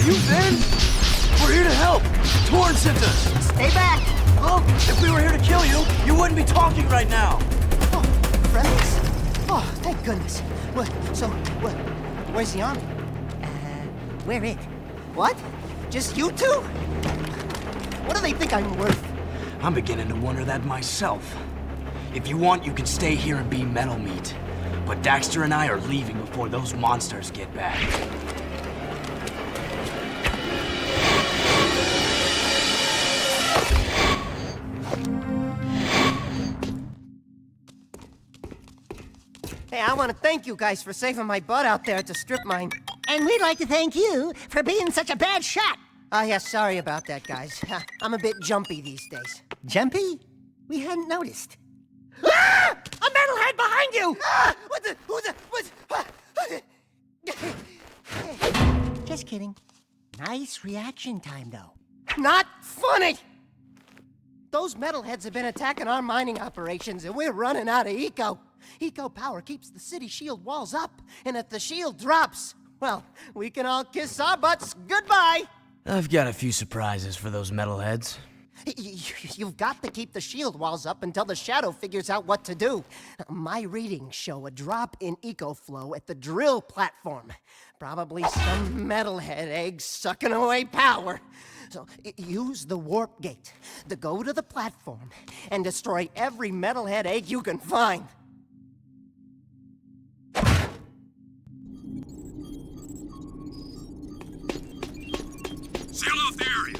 Are you Vin? We're here to help. Torn sent us. Stay back. Look, if we were here to kill you, you wouldn't be talking right now. Oh, friendlies? Oh, thank goodness. Where's the army? Where it? What? Just you two? What do they think I'm worth? I'm beginning to wonder that myself. If you want, you can stay here and be metal meat. But Daxter and I are leaving before those monsters get back. Hey, I want to thank you guys for saving my butt out there at the strip mine. And we'd like to thank you for being such a bad shot. Oh, yeah, sorry about that, guys. I'm a bit jumpy these days. Jumpy? We hadn't noticed. Ah! A metalhead behind you! Ah! Just kidding. Nice reaction time, though. Not funny! Those metalheads have been attacking our mining operations, and we're running out of eco. Eco power keeps the city shield walls up, and if the shield drops, well, we can all kiss our butts goodbye! I've got a few surprises for those metalheads. You've got to keep the shield walls up until the Shadow figures out what to do. My readings show a drop in eco flow at the drill platform. Probably some metalhead egg sucking away power. So use the warp gate to go to the platform and destroy every metalhead egg you can find. Seal off the area.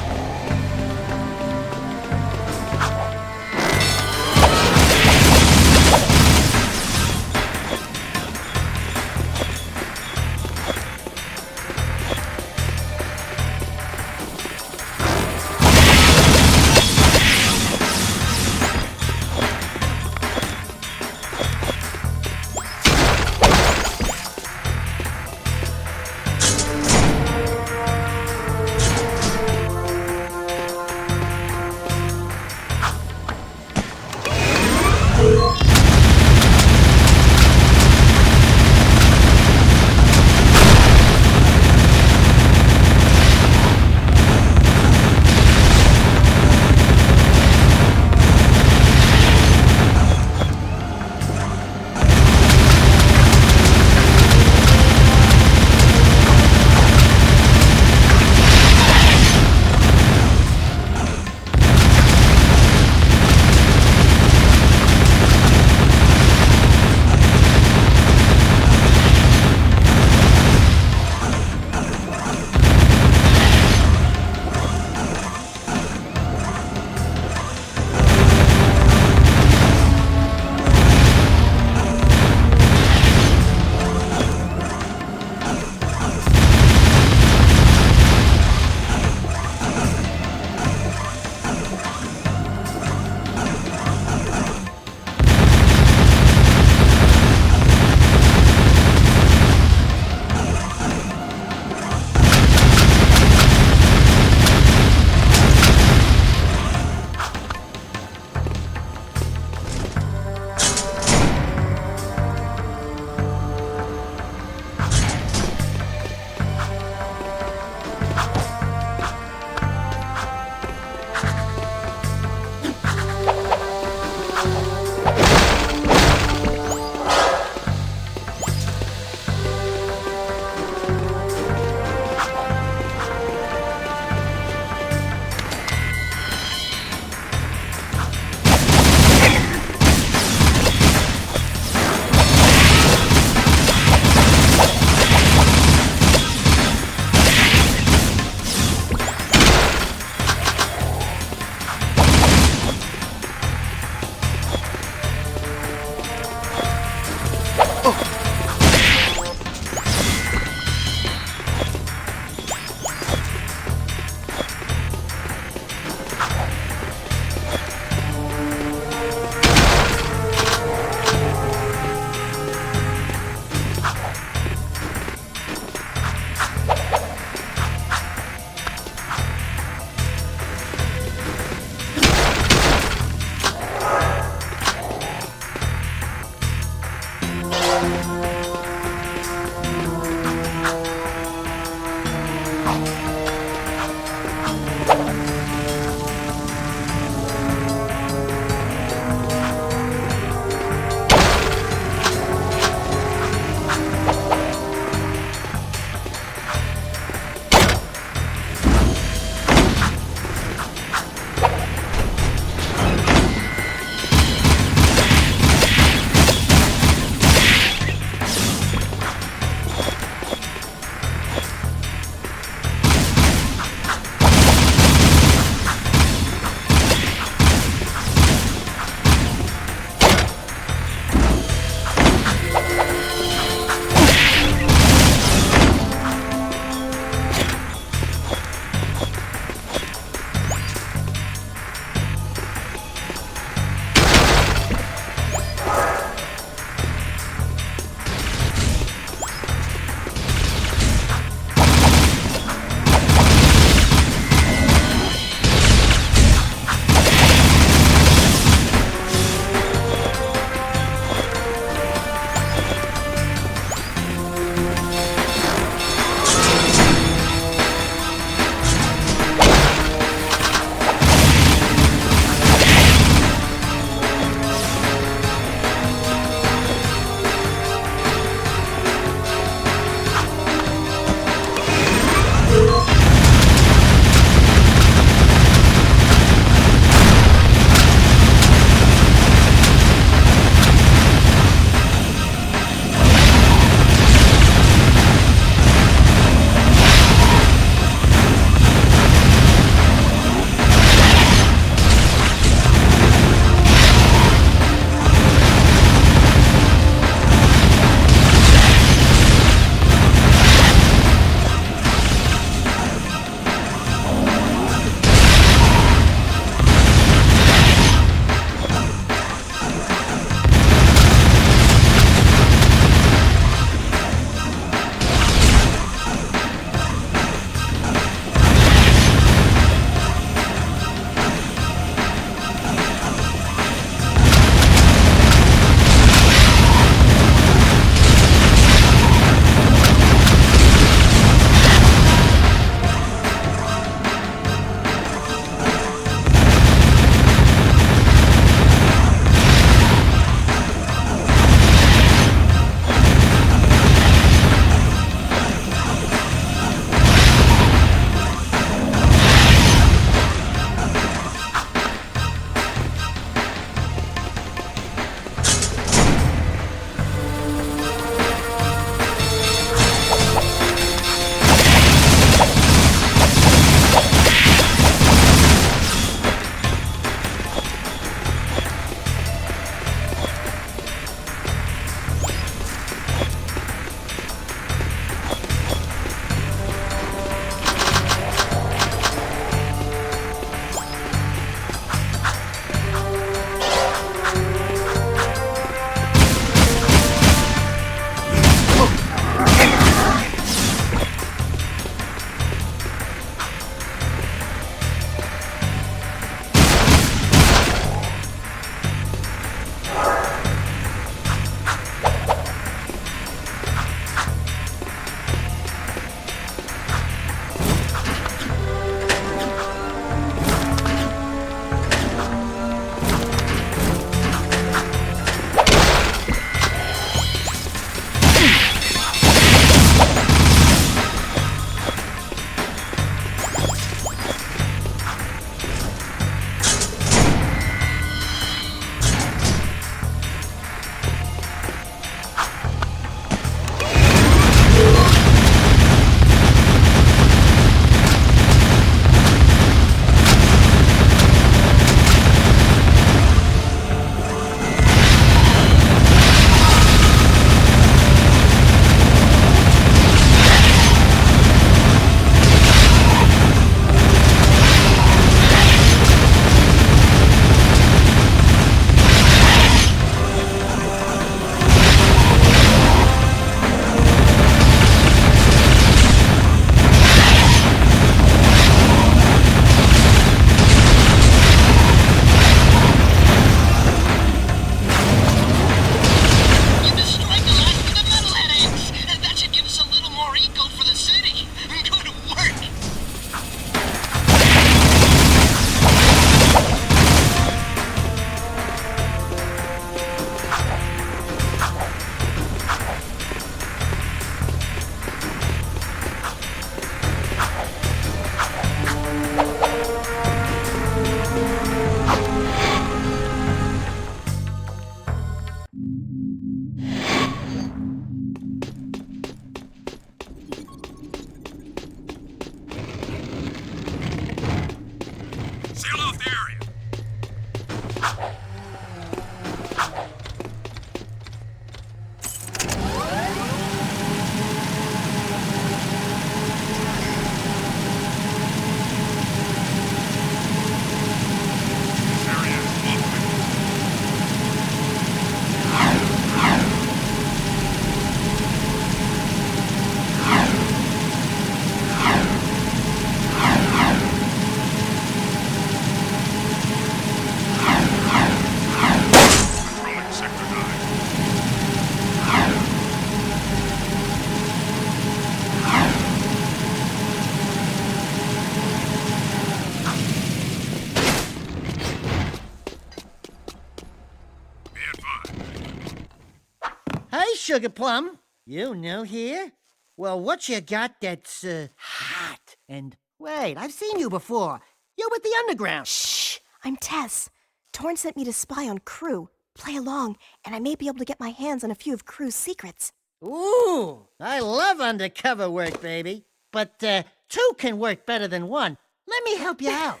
Sugar Plum. You new here? Well, what you got that's, hot? And wait, I've seen you before. You're with the Underground. Shh! I'm Tess. Torn sent me to spy on Crew. Play along, and I may be able to get my hands on a few of Crew's secrets. Ooh, I love undercover work, baby. But, two can work better than one. Let me help you out.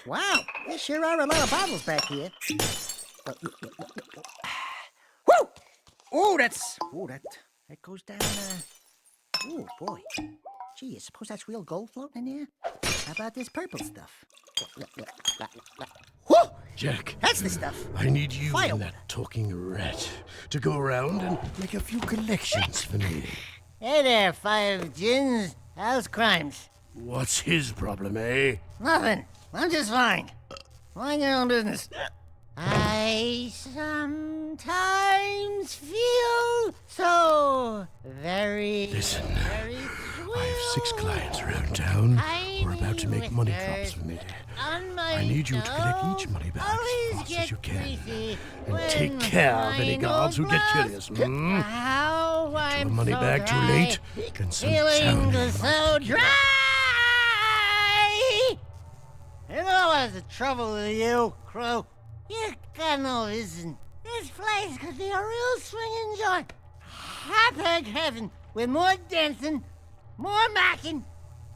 Wow, there sure are a lot of bottles back here. Woo! Ooh, that goes down, ooh, boy. Gee, you suppose that's real gold floating in there? How about this purple stuff? Whoo! Jak, that's the stuff. I need you Fire. and that talking rat to go around and make a few collections for me. Hey there, 5 gins. How's crimes? What's his problem, eh? Nothing. I'm just fine. Mind your own business. I sometimes feel so very... Listen, very I have 6 clients around town who are about to make money drops for me. I need you to collect each money back as fast as you can. And take care of any guards who get curious. How I'm money so back too dry. late, can some Feeling sound so dry. You know what's the trouble with you, Crow? You got no vision. This place could be a real swinging joint. Hot-egg heaven with more dancing, more macking,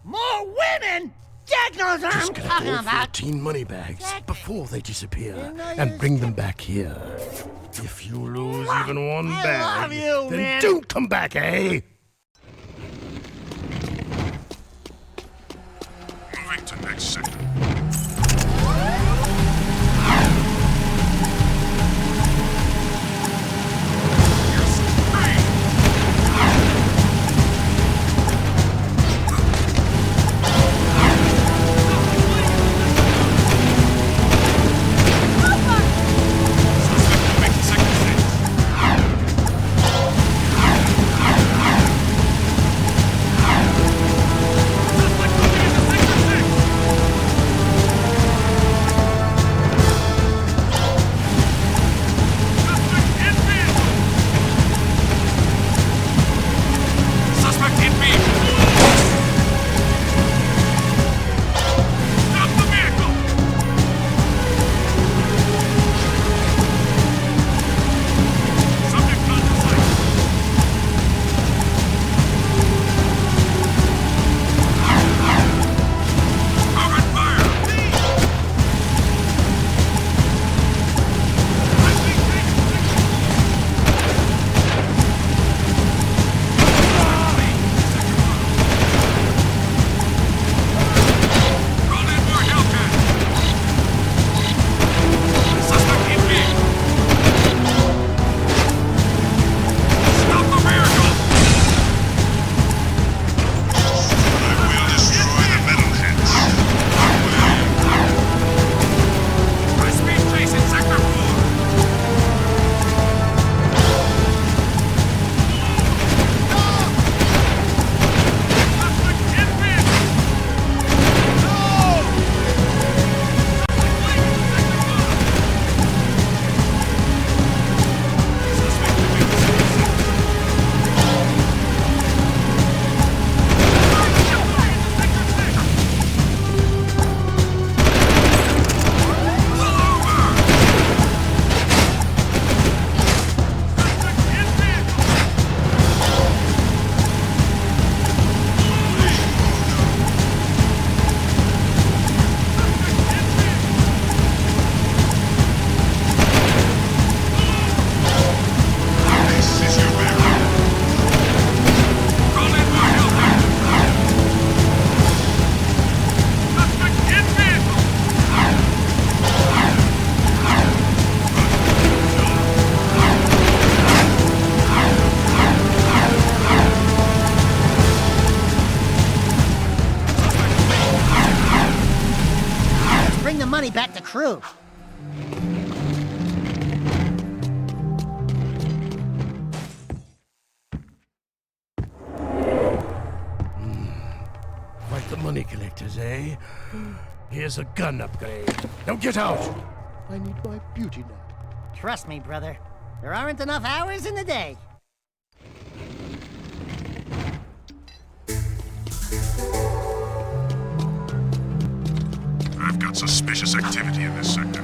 more women. Jak knows what I'm talking all about. 14 money bags before they disappear and bring them back here. If you lose even one bag, love you, then man. don't come back, eh? Moving to next sector. money back to Crew. Quite the money collectors, eh? Here's a gun upgrade. Now get out! I need my beauty nap. Trust me, brother. There aren't enough hours in the day. I've got suspicious activity in this sector.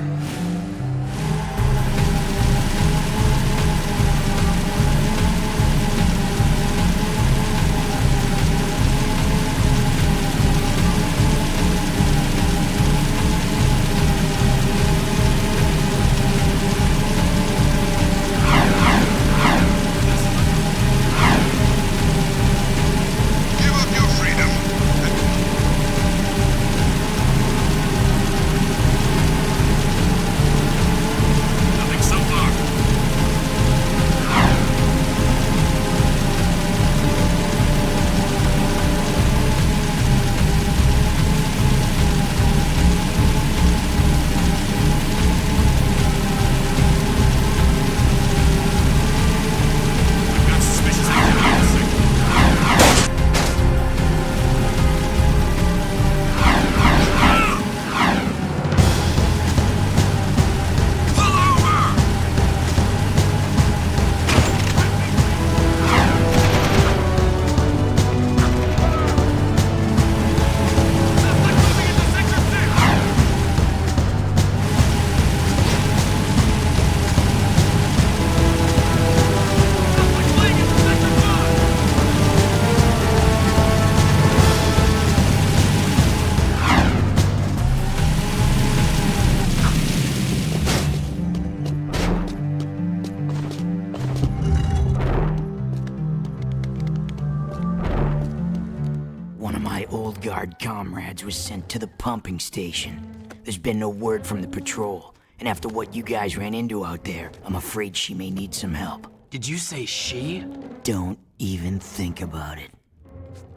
Comrades was sent to the pumping station. There's been no word from the patrol, and after what you guys ran into out there, I'm afraid she may need some help. Did you say she? Don't even think about it.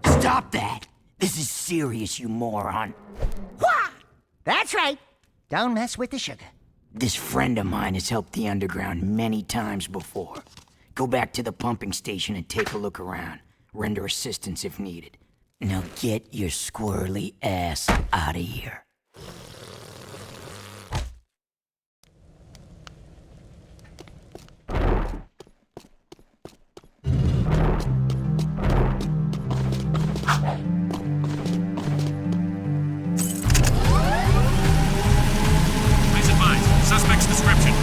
Stop that! This is serious, you moron. Wah! That's right. Don't mess with the sugar. This friend of mine has helped the underground many times before. Go back to the pumping station and take a look around. Render assistance if needed. Now get your squirrely ass out of here. Please advise, suspect's description.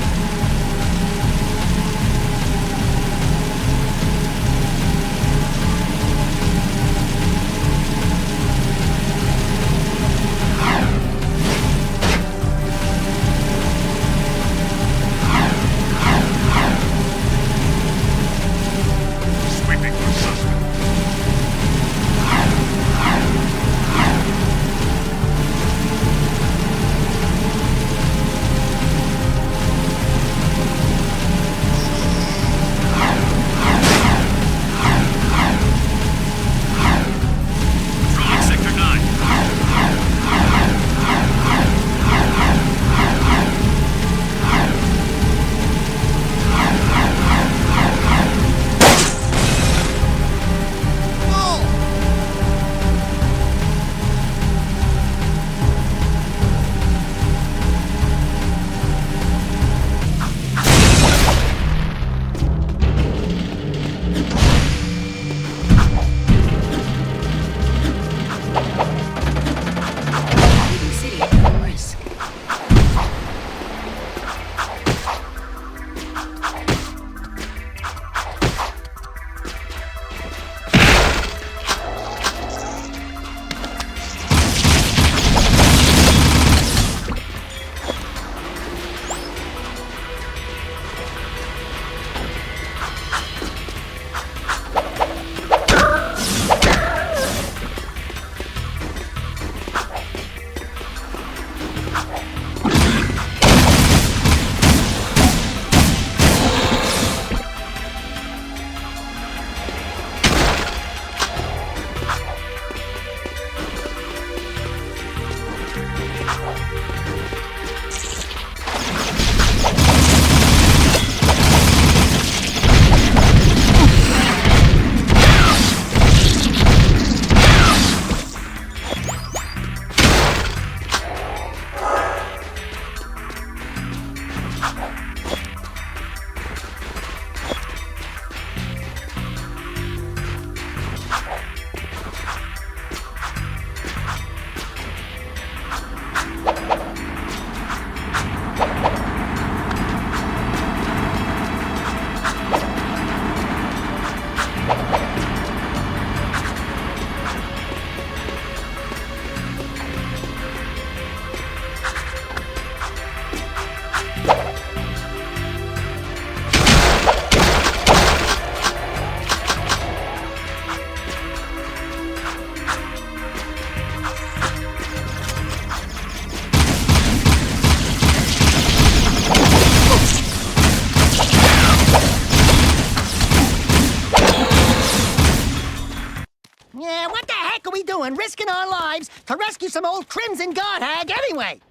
we doing risking our lives to rescue some old Crimson Guard hag anyway?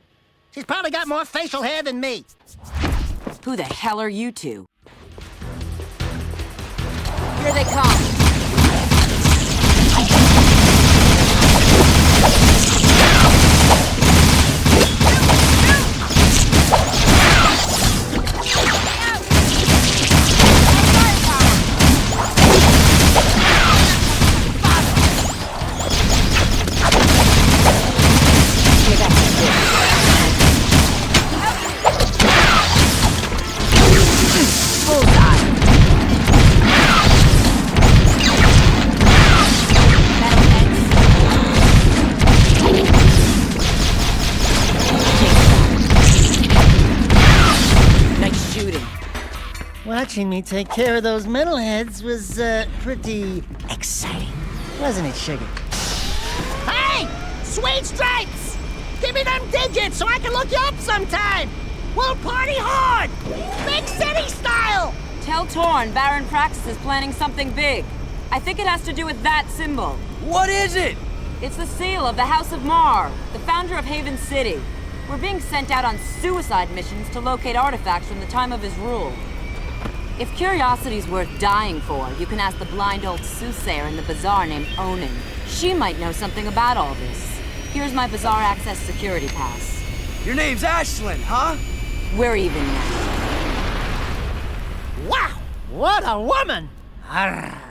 She's probably got more facial hair than me. Who the hell are you two? Here they come! Watching me take care of those metalheads was, pretty exciting. Wasn't it, Sugar? Hey! Sweet Stripes! Give me them digits so I can look you up sometime! We'll party hard! Big city style! Tell Torn Baron Praxis is planning something big. I think it has to do with that symbol. What is it? It's the seal of the House of Mar, the founder of Haven City. We're being sent out on suicide missions to locate artifacts from the time of his rule. If curiosity's worth dying for, you can ask the blind old soothsayer in the bazaar named Onin. She might know something about all this. Here's my bazaar access security pass. Your name's Ashlyn, huh? We're even now. Wow! What a woman! Arrgh.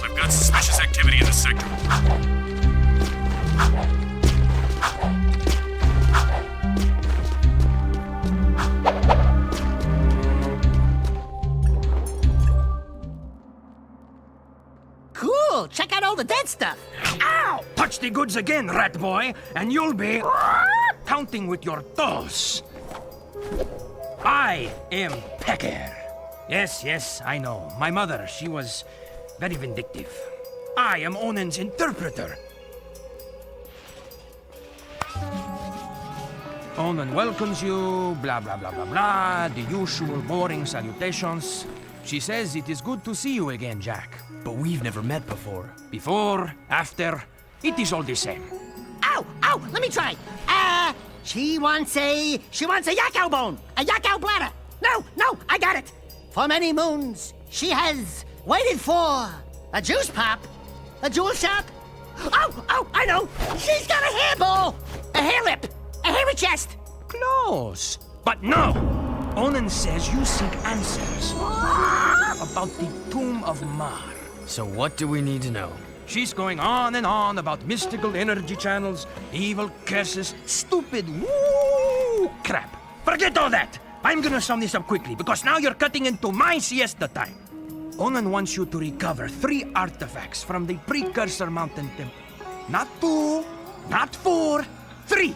I've got suspicious activity in the sector. Cool! Check out all the dead stuff! Ow! Touch the goods again, rat boy, and you'll be counting with your toes. I am Pecker. Yes, I know. My mother, she was very vindictive. I am Onen's interpreter. Onen welcomes you, blah, blah, blah, blah, blah, the usual boring salutations. She says it is good to see you again, Jak. But we've never met before. Before, after, it is all the same. Ow! Ow! Let me try! She wants a yak bone! A yak bladder! No! I got it! For many moons, she has waited for a juice pop, a jewel shop. Oh! I know! She's got a hairball! A hair lip! A hairy chest! Close! But no! Onen says you seek answers about the Tomb of Mar. So what do we need to know? She's going on and on about mystical energy channels, evil curses, stupid woo crap. Forget all that! I'm gonna sum this up quickly, because now you're cutting into my siesta time. Onen wants you to recover 3 artifacts from the Precursor Mountain Temple. Not 2, not 4, 3!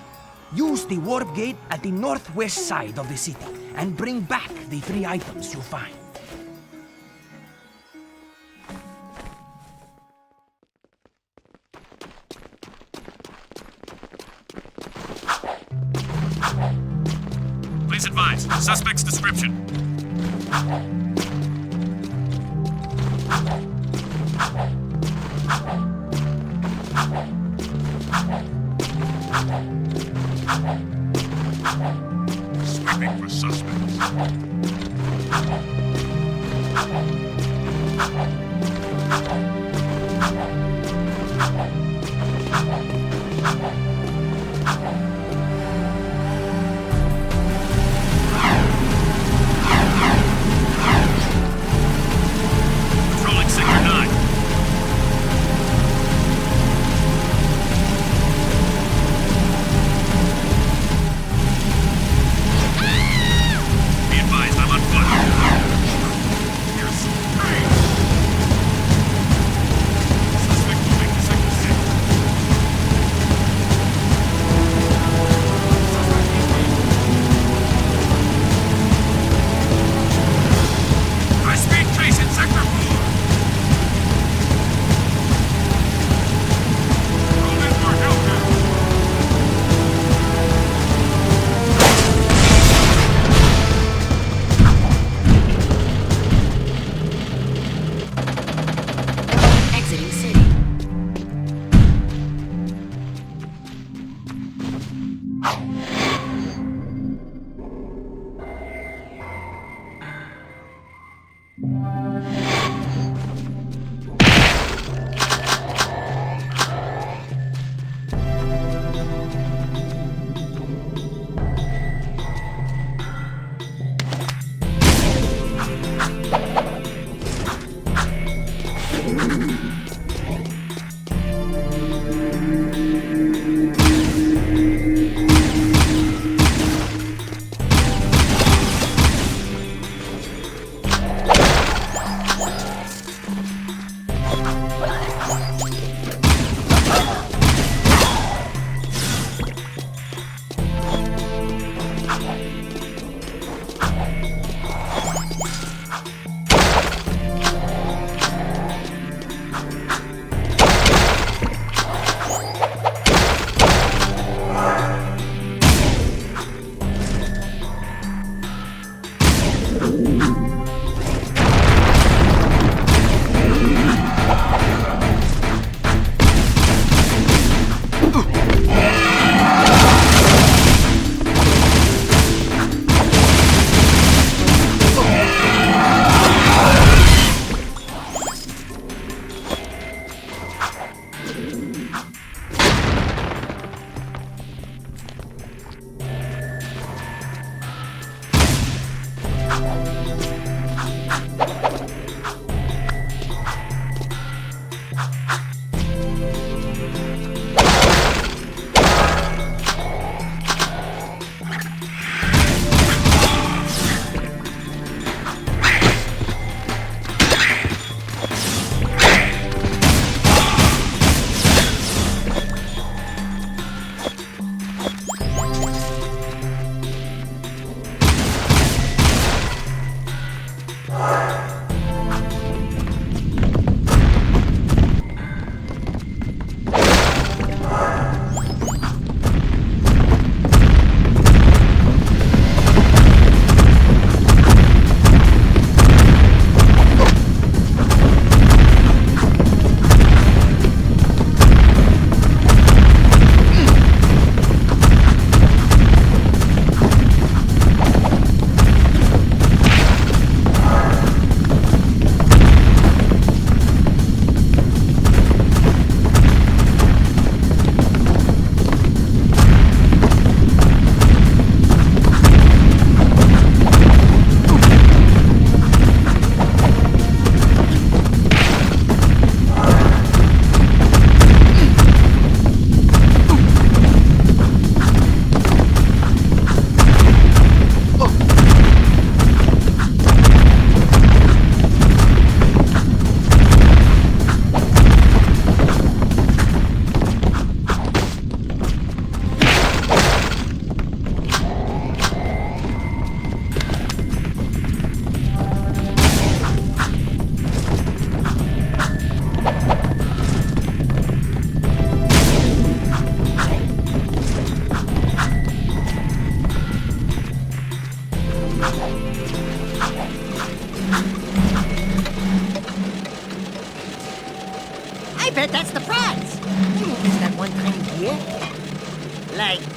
Use the warp gate at the northwest side of the city, and bring back the 3 items you find. Please advise, suspect's description. Sweeping for suspects. Patrolling Sector 9. Be advised, I'm on foot. Here's suspect moving to Sector 6.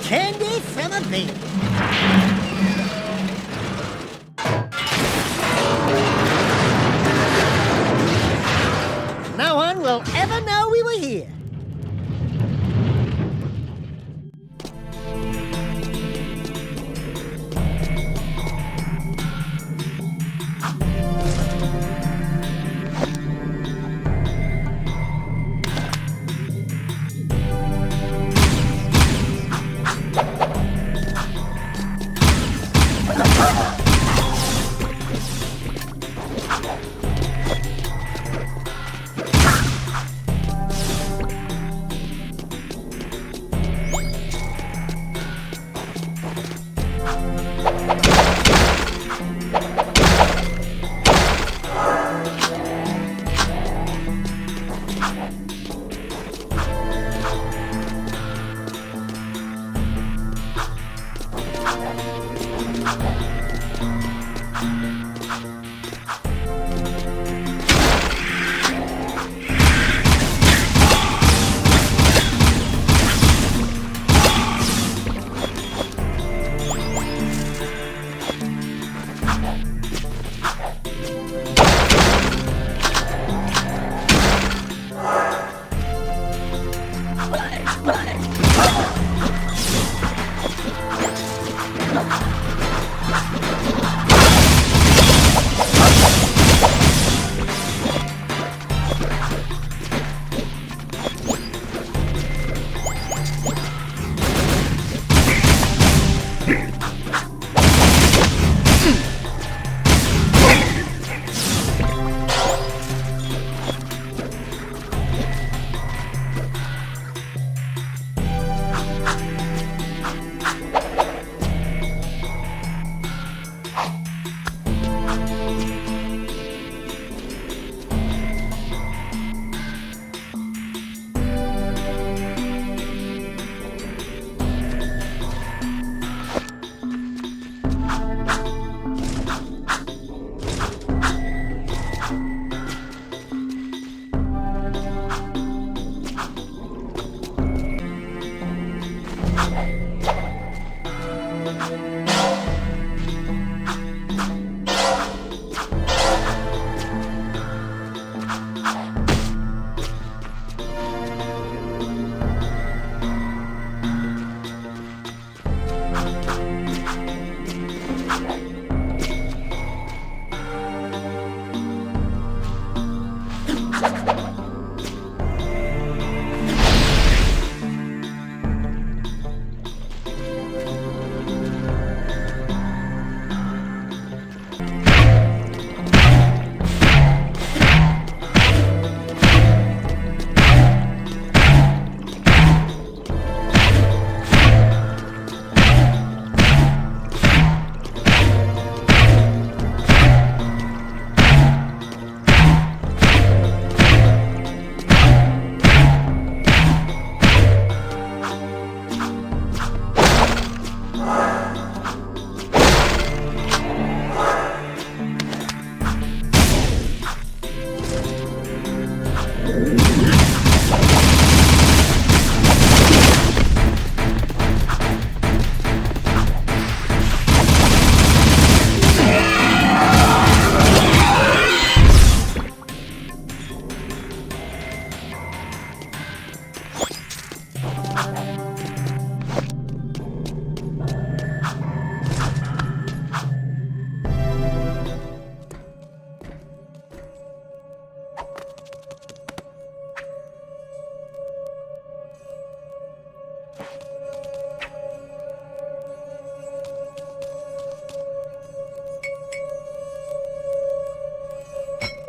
candy from a baby. No one will ever know we were here.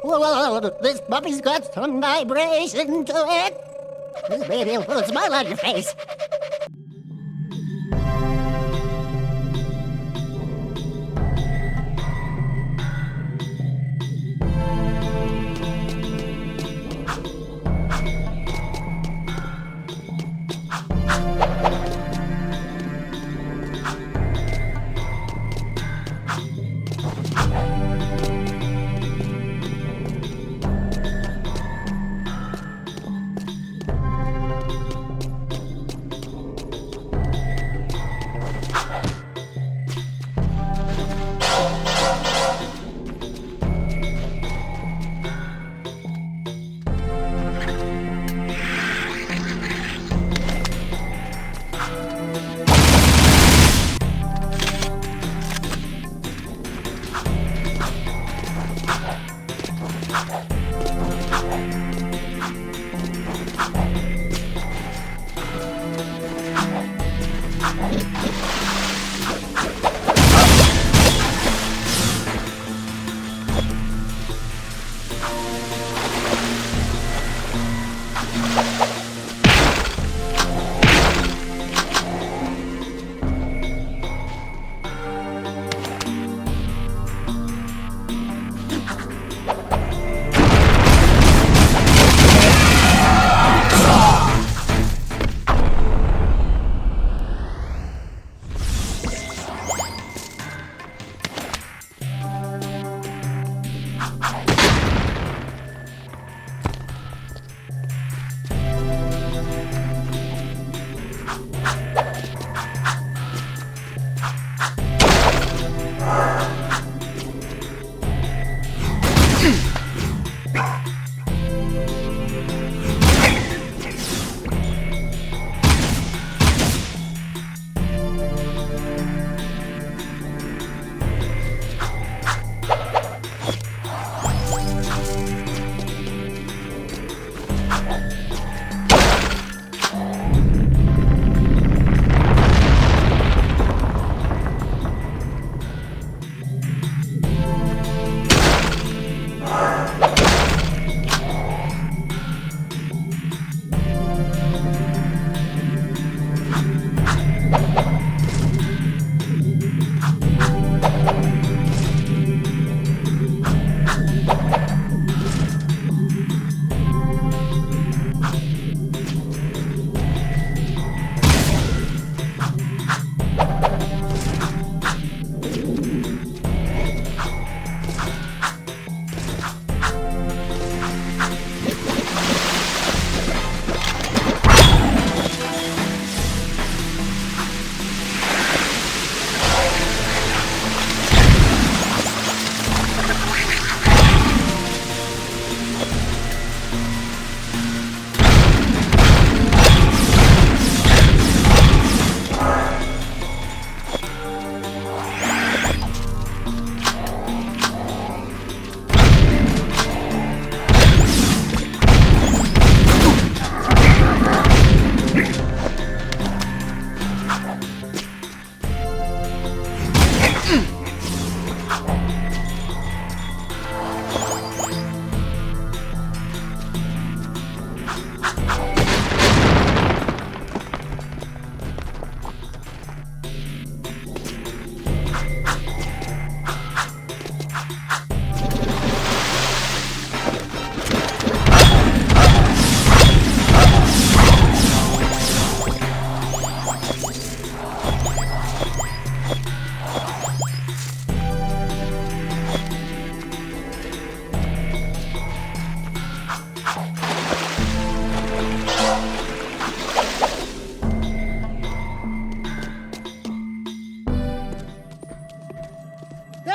Whoa, this puppy's got some vibration to it. This baby will put a smile on your face.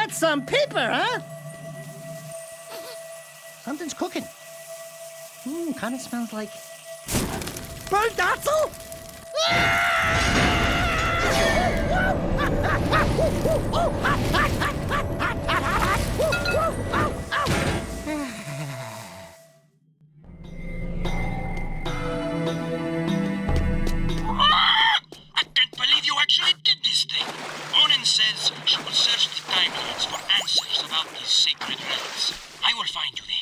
That's some paper, huh? Something's cooking. Kind of smells like... burnt Atzel? I can't believe you actually did this thing. Onin says she will search the timelines for answers about these sacred relics. I will find you then.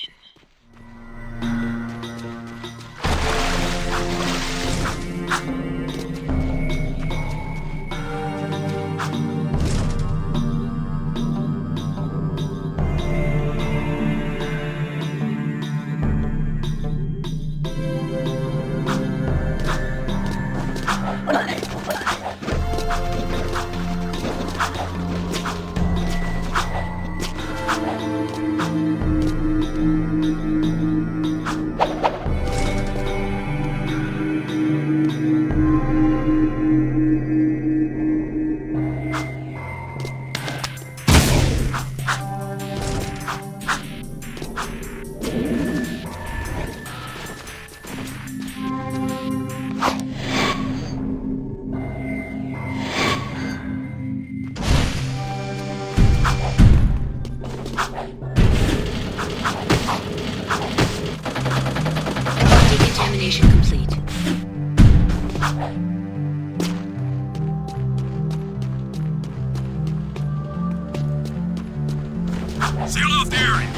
Seal off the area.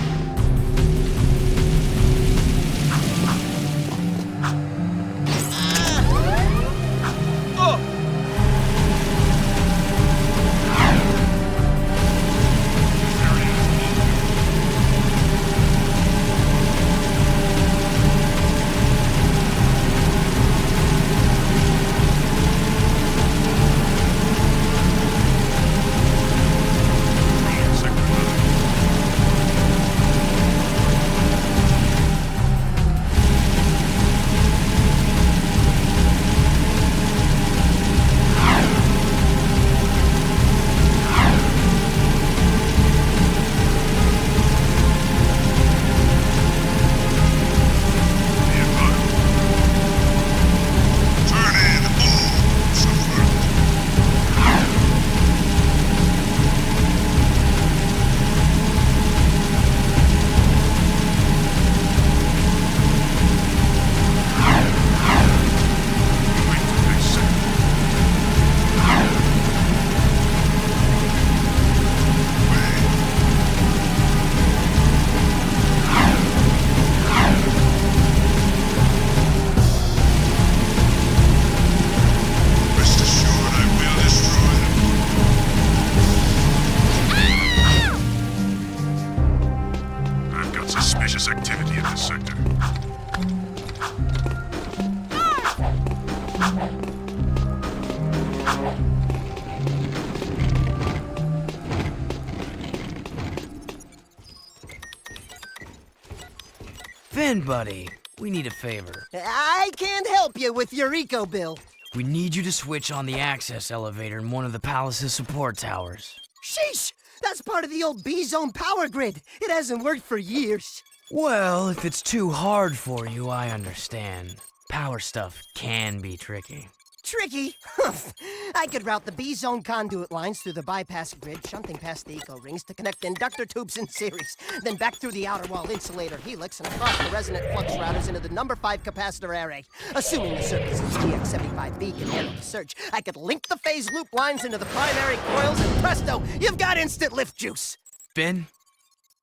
Activity in this sector. Finn, buddy, we need a favor. I can't help you with your eco bill. We need you to switch on the access elevator in one of the palace's support towers. Sheesh! That's part of the old B-Zone power grid. It hasn't worked for years. Well, if it's too hard for you, I understand. Power stuff can be tricky. Tricky? I could route the B-Zone conduit lines through the bypass grid, shunting past the eco rings to connect inductor tubes in series, then back through the outer wall insulator helix and across the resonant flux routers into the number 5 capacitor array. Assuming the circuit's GX75B can handle the surge, I could link the phase loop lines into the primary coils, and presto, you've got instant lift juice. Finn,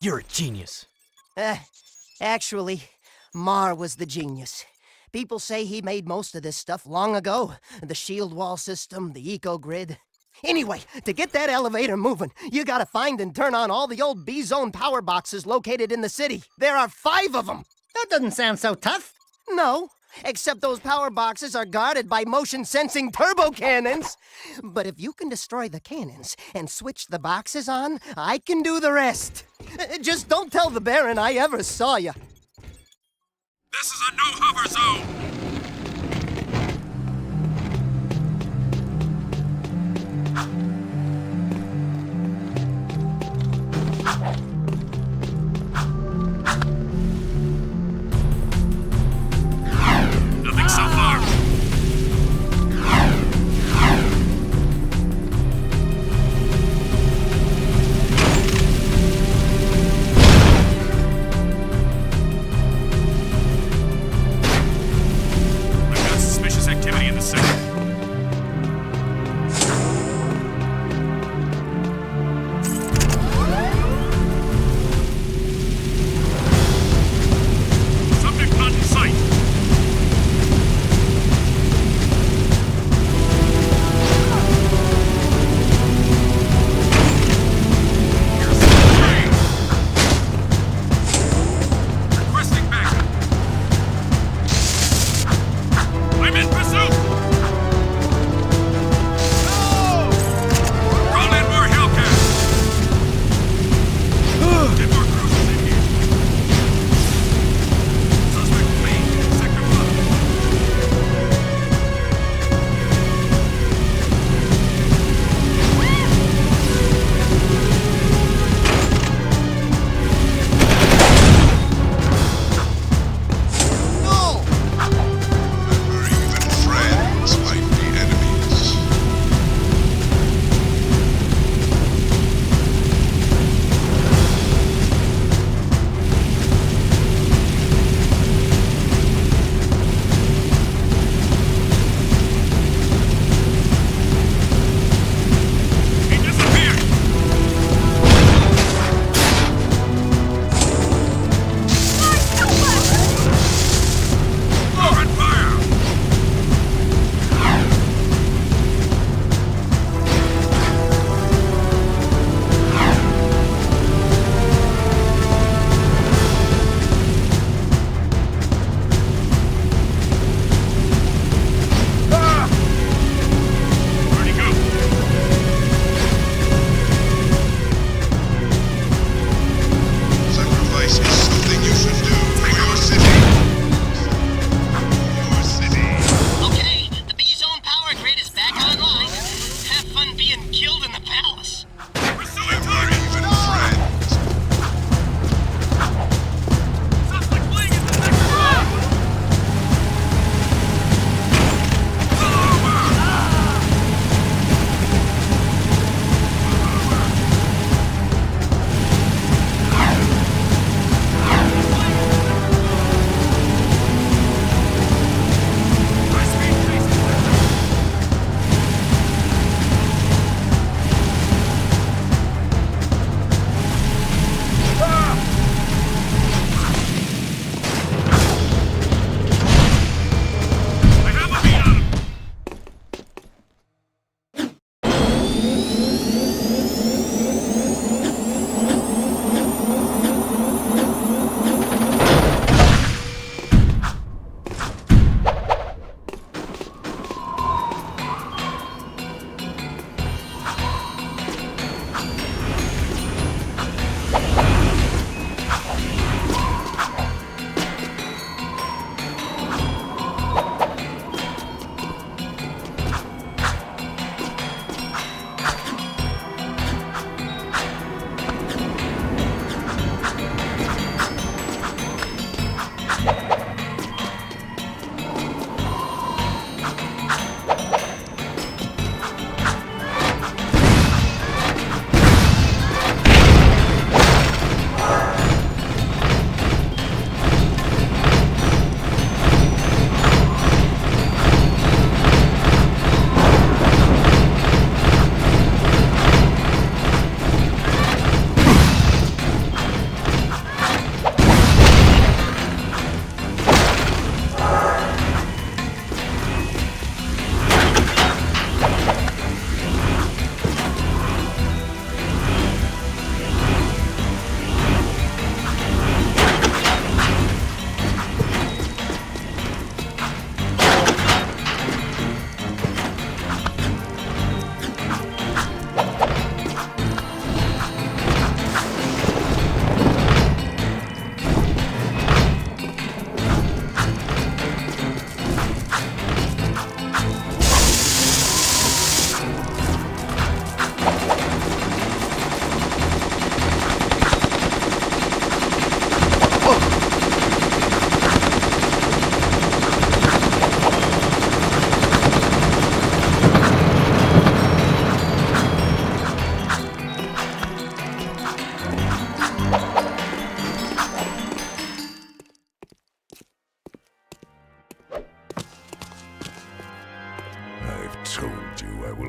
you're a genius. Actually, Mar was the genius. People say he made most of this stuff long ago. The shield wall system, the eco-grid. Anyway, to get that elevator moving, you gotta find and turn on all the old B-Zone power boxes located in the city. There are 5 of them. That doesn't sound so tough. No, except those power boxes are guarded by motion-sensing turbo cannons. But if you can destroy the cannons and switch the boxes on, I can do the rest. Just don't tell the Baron I ever saw you. This is a no-hover zone! Nothing so far.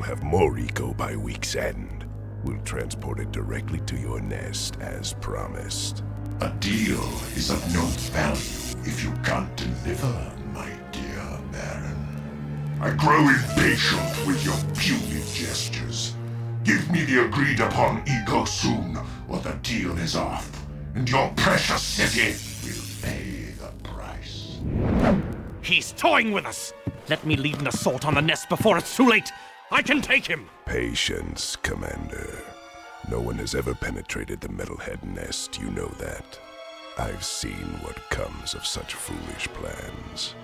have more eco by week's end. We'll transport it directly to your nest, as promised. A deal is of no value if you can't deliver, my dear Baron. I grow impatient with your puny gestures. Give me the agreed-upon eco soon, or the deal is off, and your precious city will pay the price. He's toying with us! Let me lead an assault on the nest before it's too late! I can take him! Patience, Commander. No one has ever penetrated the Metalhead nest, you know that. I've seen what comes of such foolish plans.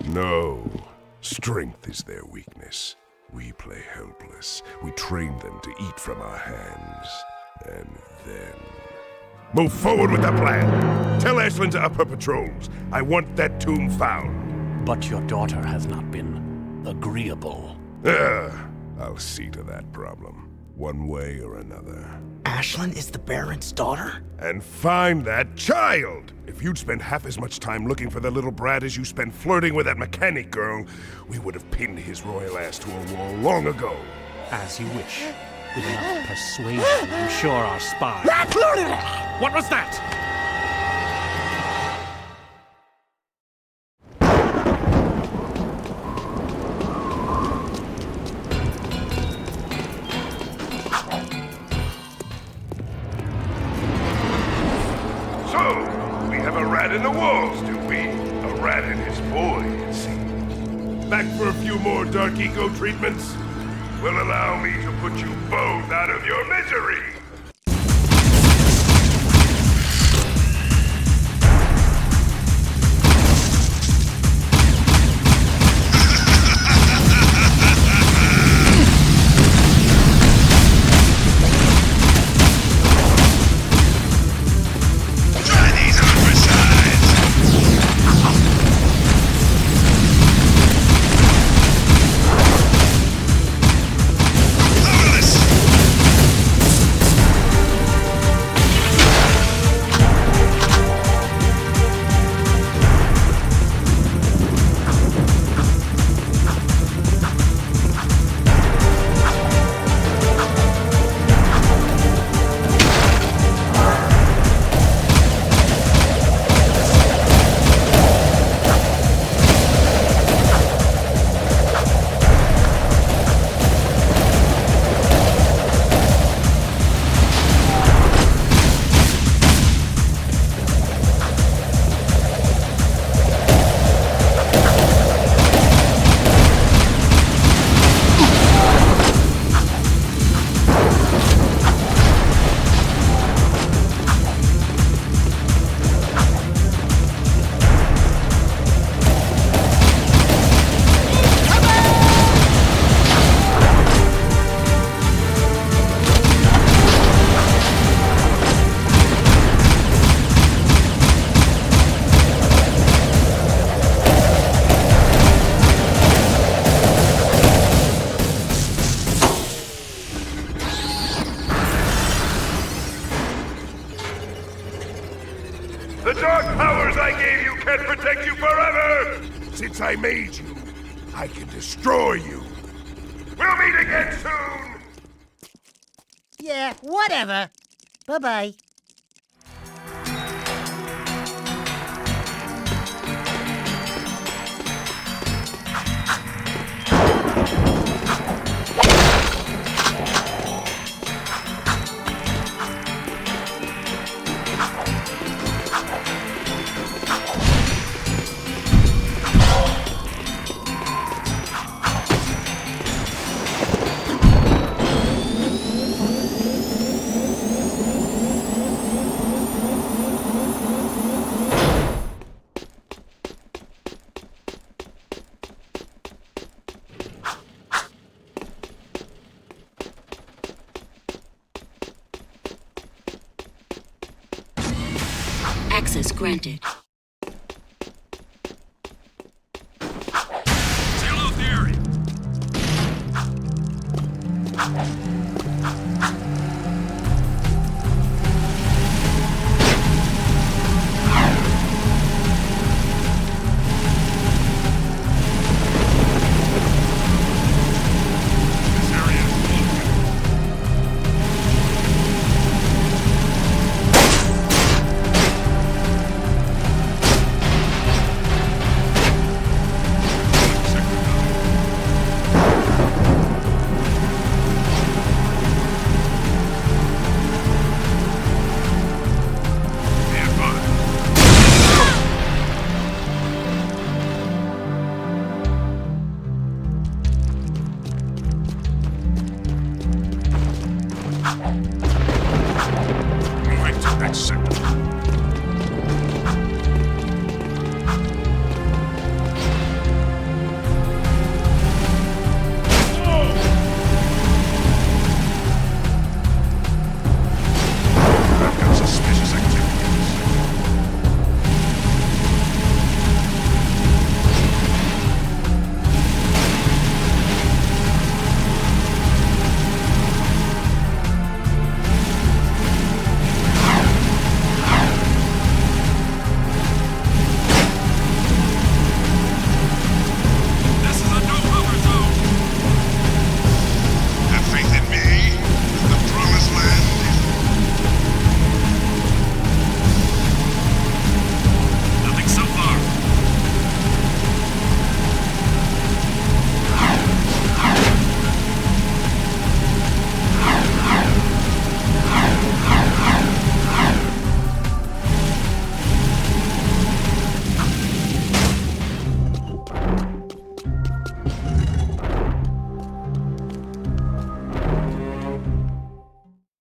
No, strength is their weakness. We play helpless. We train them to eat from our hands. And then... Move forward with the plan! Tell Ashlyn to up her patrols. I want that tomb found. But your daughter has not been agreeable. I'll see to that problem. One way or another. Ashlyn is the Baron's daughter? And find that child! If you'd spent half as much time looking for the little brat as you spent flirting with that mechanic girl, we would have pinned his royal ass to a wall long ago. As you wish. With enough persuasion, I'm sure our spy... What was that? So, we have a rat in the walls, do we? A rat in his boy, it seems. Back for a few more dark eco treatments? Will allow me to put you both out of your misery! The dark powers I gave you can't protect you forever! Since I made you, I can destroy you. We'll meet again soon! Yeah, whatever. Bye-bye. Access granted. Hello there. Moving to next sector. Suspicious activity.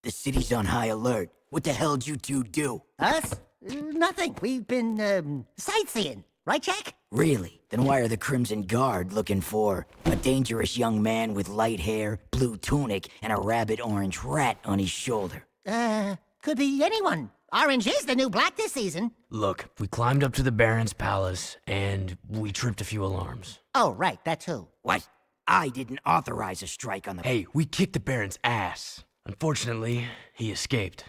The city's on high alert. What the hell'd you two do? Us? Nothing. We've been, sightseeing. Right, Jack? Really? Then why are the Crimson Guard looking for a dangerous young man with light hair, blue tunic, and a rabbit orange rat on his shoulder? Could be anyone. Orange is the new black this season. Look, we climbed up to the Baron's palace, and we tripped a few alarms. Oh, right, that too. What? I didn't authorize a strike on the... Hey, we kicked the Baron's ass. Unfortunately, he escaped.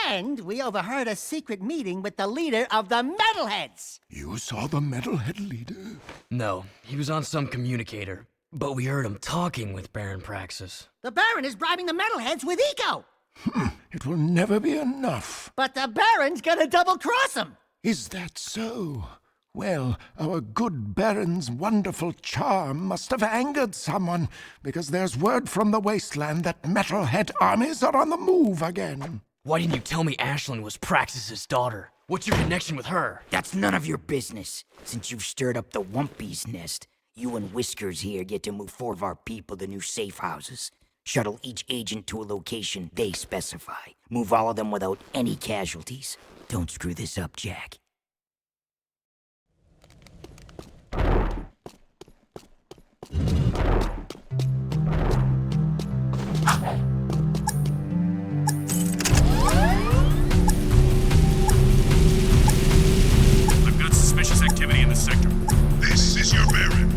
And we overheard a secret meeting with the leader of the Metalheads. You saw the Metalhead leader? No, he was on some communicator, but we heard him talking with Baron Praxis. The Baron is bribing the Metalheads with eco. It will never be enough. But the Baron's gonna double-cross him. Is that so? Well, our good Baron's wonderful charm must have angered someone, because there's word from the wasteland that Metalhead armies are on the move again. Why didn't you tell me Ashlyn was Praxis's daughter? What's your connection with her? That's none of your business. Since you've stirred up the Wumpy's nest, you and Whiskers here get to move 4 of our people to new safe houses. Shuttle each agent to a location they specify. Move all of them without any casualties. Don't screw this up, Jack. I've got suspicious activity in the sector. This is your Baron.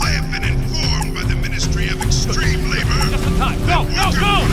I have been informed by the Ministry of Extreme Labor. Just in time. Go, go, go!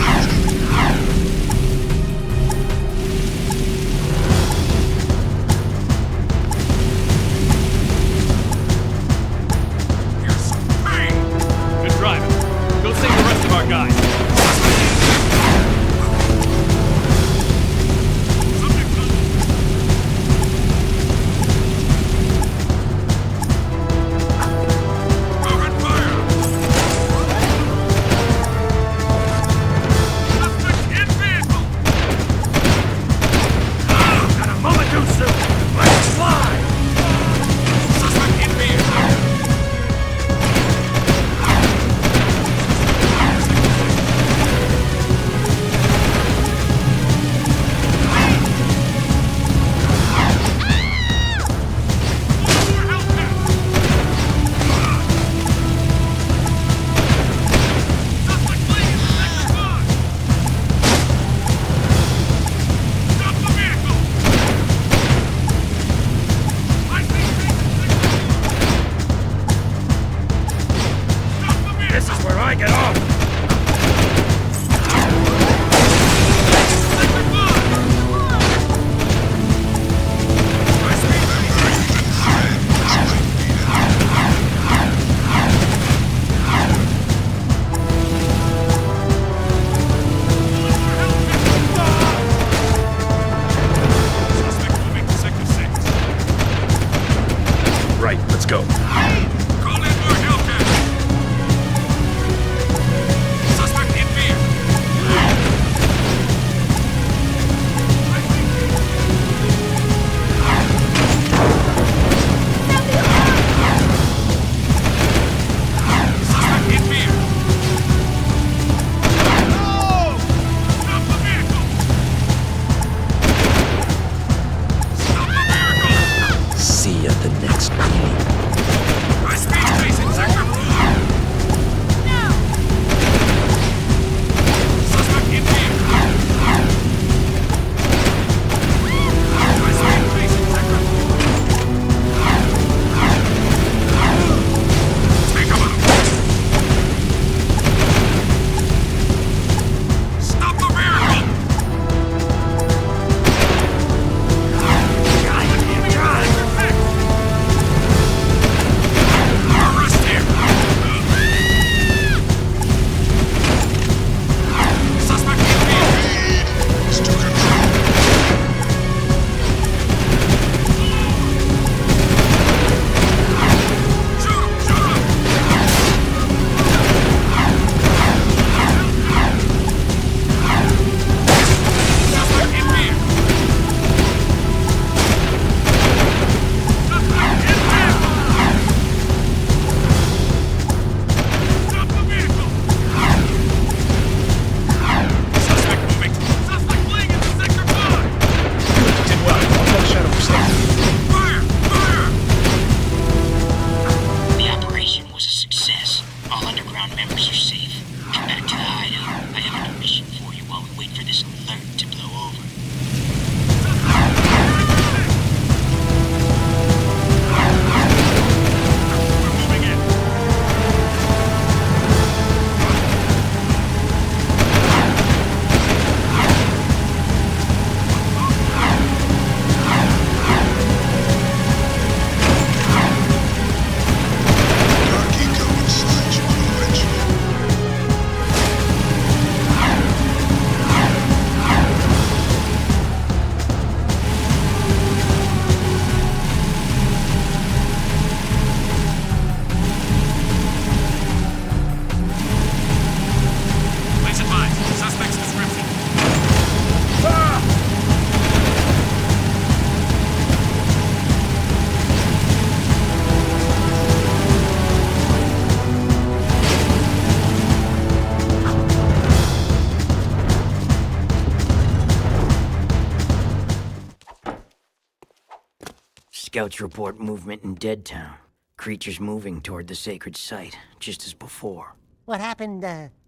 Scouts report movement in Deadtown. Creatures moving toward the sacred site, just as before. What happened,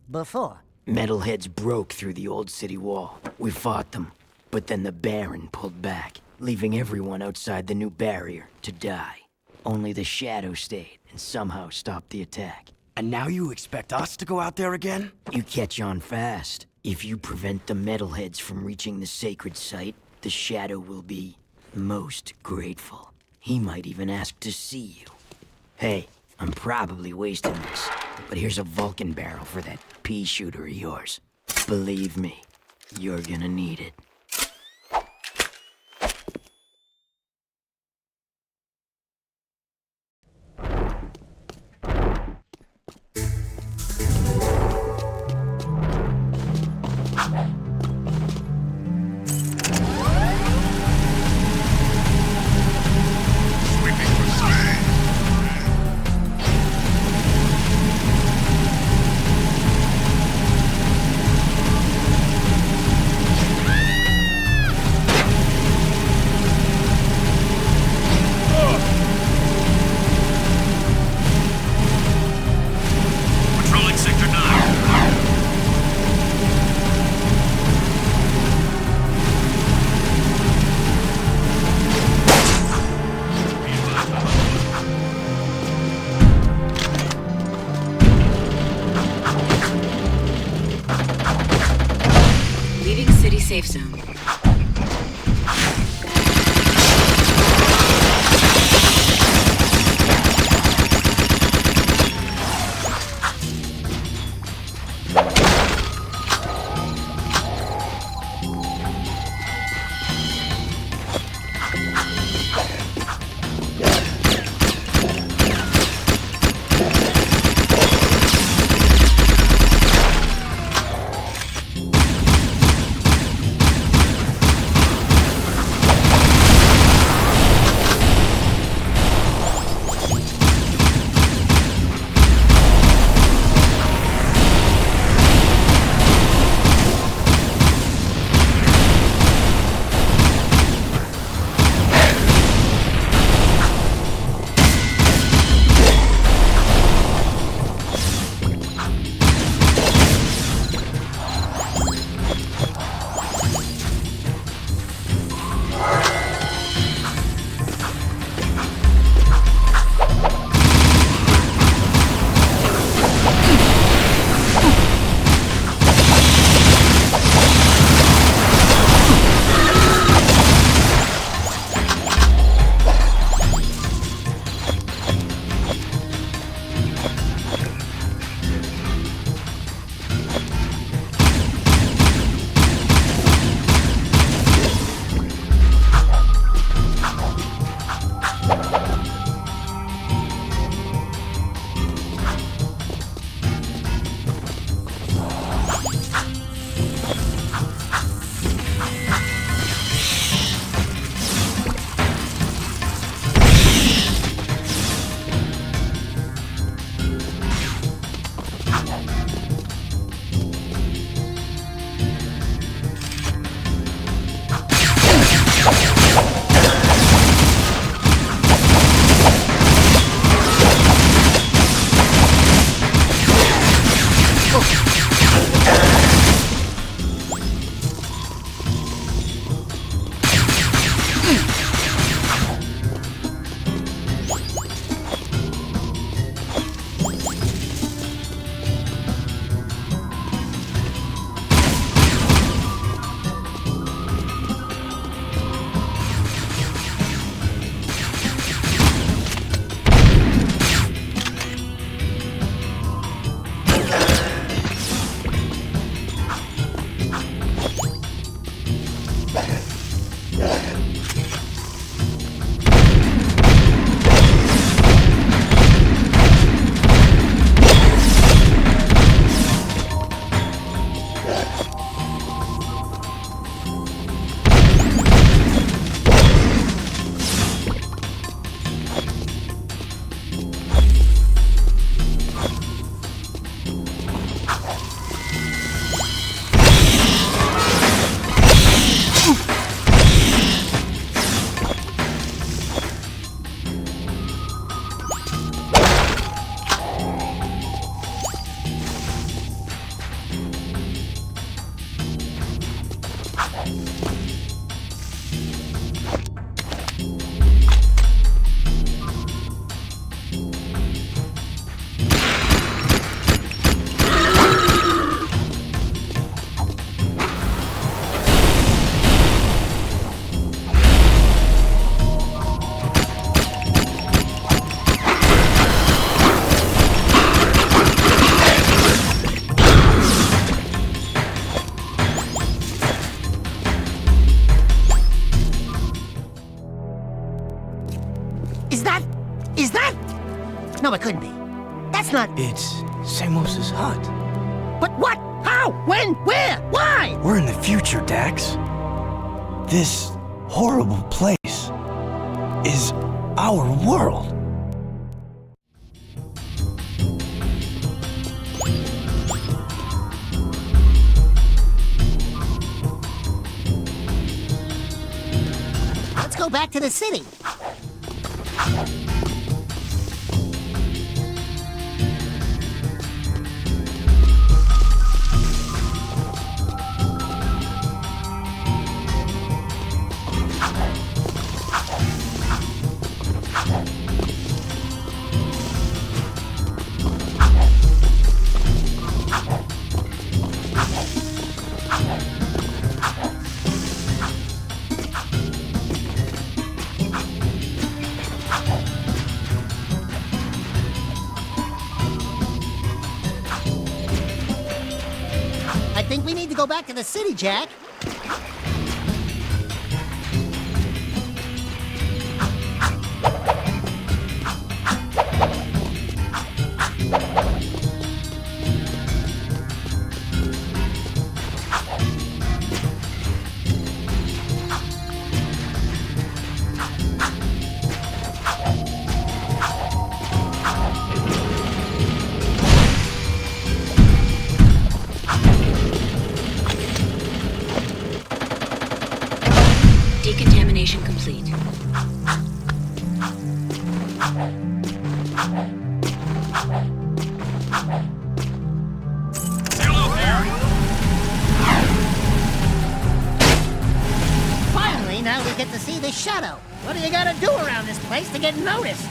before? Metalheads broke through the old city wall. We fought them, but then the Baron pulled back, leaving everyone outside the new barrier to die. Only the Shadow stayed and somehow stopped the attack. And now you expect us to go out there again? You catch on fast. If you prevent the Metalheads from reaching the sacred site, the Shadow will be most grateful. He might even ask to see you. Hey, I'm probably wasting this, but here's a Vulcan barrel for that pea shooter of yours. Believe me, you're gonna need it. Safe zone. No, it couldn't be. That's not... It's Samos's hut. But what? How? When? Where? Why? We're in the future, Dax. This horrible place is our world. Let's go back to the city. I think we need to go back to the city, Jak. Decontamination complete. Finally, now we get to see the shadow. What do you gotta do around this place to get noticed?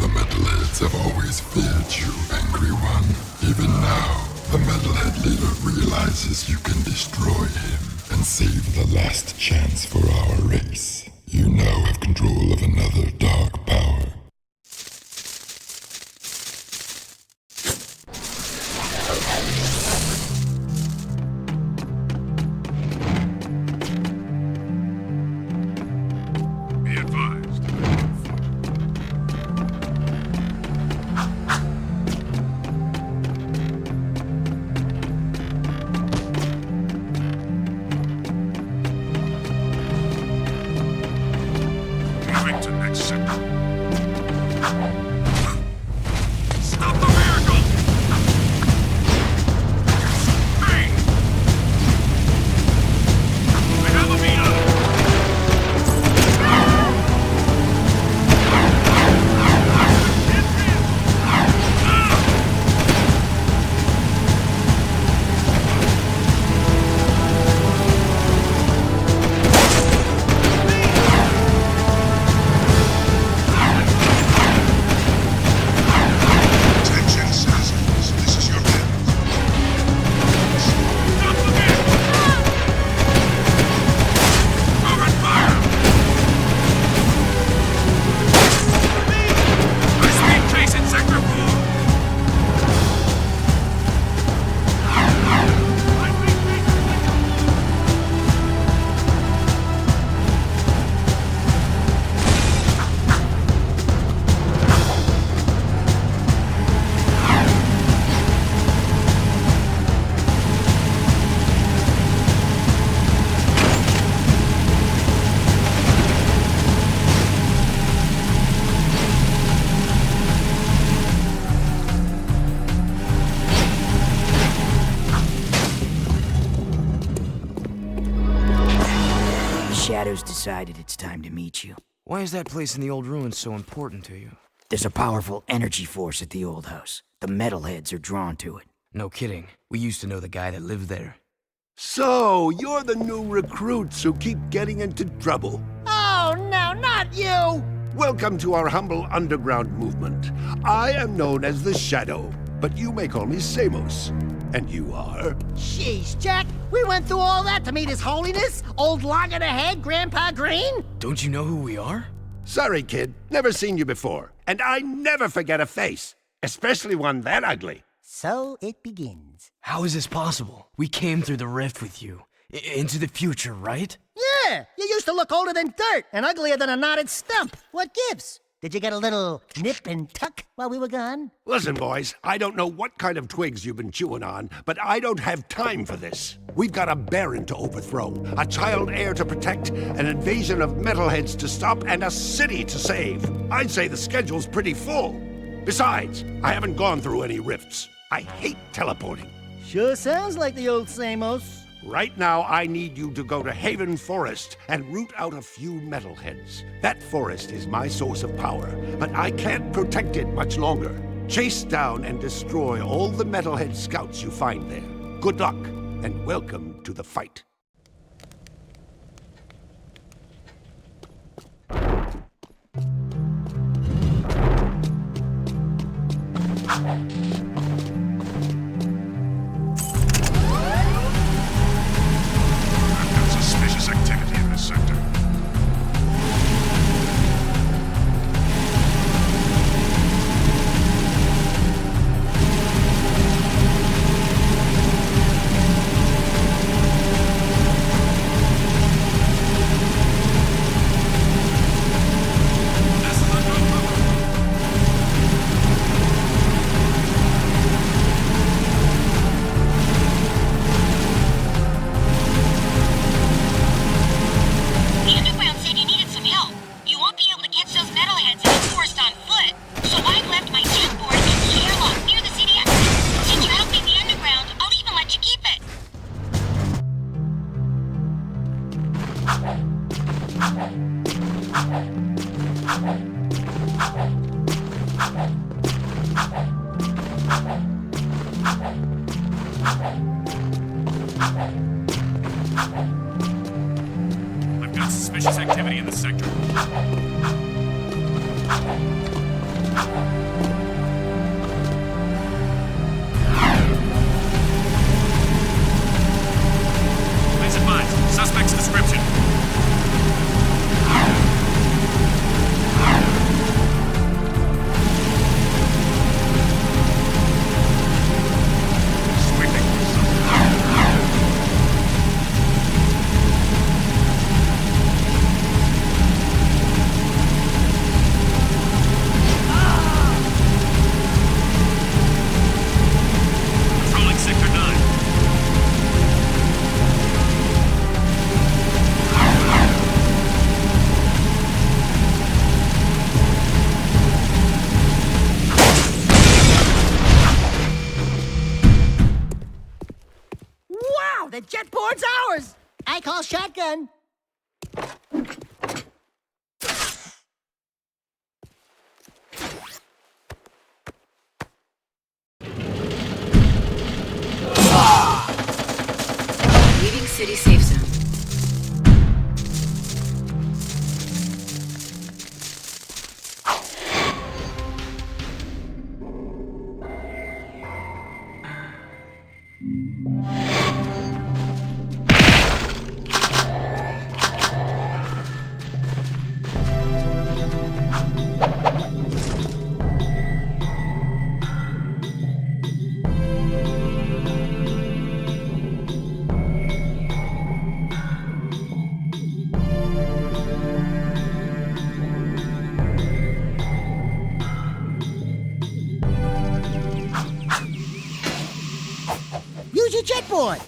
The Metalheads have always feared you, Angry One. Even now, the Metalhead leader realizes you can destroy him and save the last chance for our race. You now have control of another dark power. Be advised. Moving to next sector. Stop the vehicle! Hey! I have a meter! Attention, citizens. This is your man. Stop the vehicle! Open fire! High-speed chase in Sector 4! Shadow's decided it's time to meet you. Why is that place in the old ruins so important to you? There's a powerful energy force at the old house. The Metalheads are drawn to it. No kidding. We used to know the guy that lived there. So, you're the new recruits who keep getting into trouble. Oh, no, not you! Welcome to our humble underground movement. I am known as the Shadow, but you may call me Samos. And you are? Jeez, Jack, we went through all that to meet His Holiness? Old log in the head, Grandpa Green? Don't you know who we are? Sorry, kid. Never seen you before. And I never forget a face, especially one that ugly. So it begins. How is this possible? We came through the rift with you. Into the future, right? Yeah, you used to look older than dirt and uglier than a knotted stump. What gives? Did you get a little nip and tuck while we were gone? Listen, boys, I don't know what kind of twigs you've been chewing on, but I don't have time for this. We've got a baron to overthrow, a child heir to protect, an invasion of metalheads to stop, and a city to save. I'd say the schedule's pretty full. Besides, I haven't gone through any rifts. I hate teleporting. Sure sounds like the old Samos. Right now, I need you to go to Haven Forest and root out a few metalheads. That forest is my source of power, but I can't protect it much longer. Chase down and destroy all the metalhead scouts you find there. Good luck, and welcome to the fight. Suspicious activity in this sector. I've got suspicious activity in the sector. Please advise. Suspect's description. Patrolling Sector 9. Wow, the jetboard's ours! I call shotgun. Leaving city safe zone. Use your jetboard.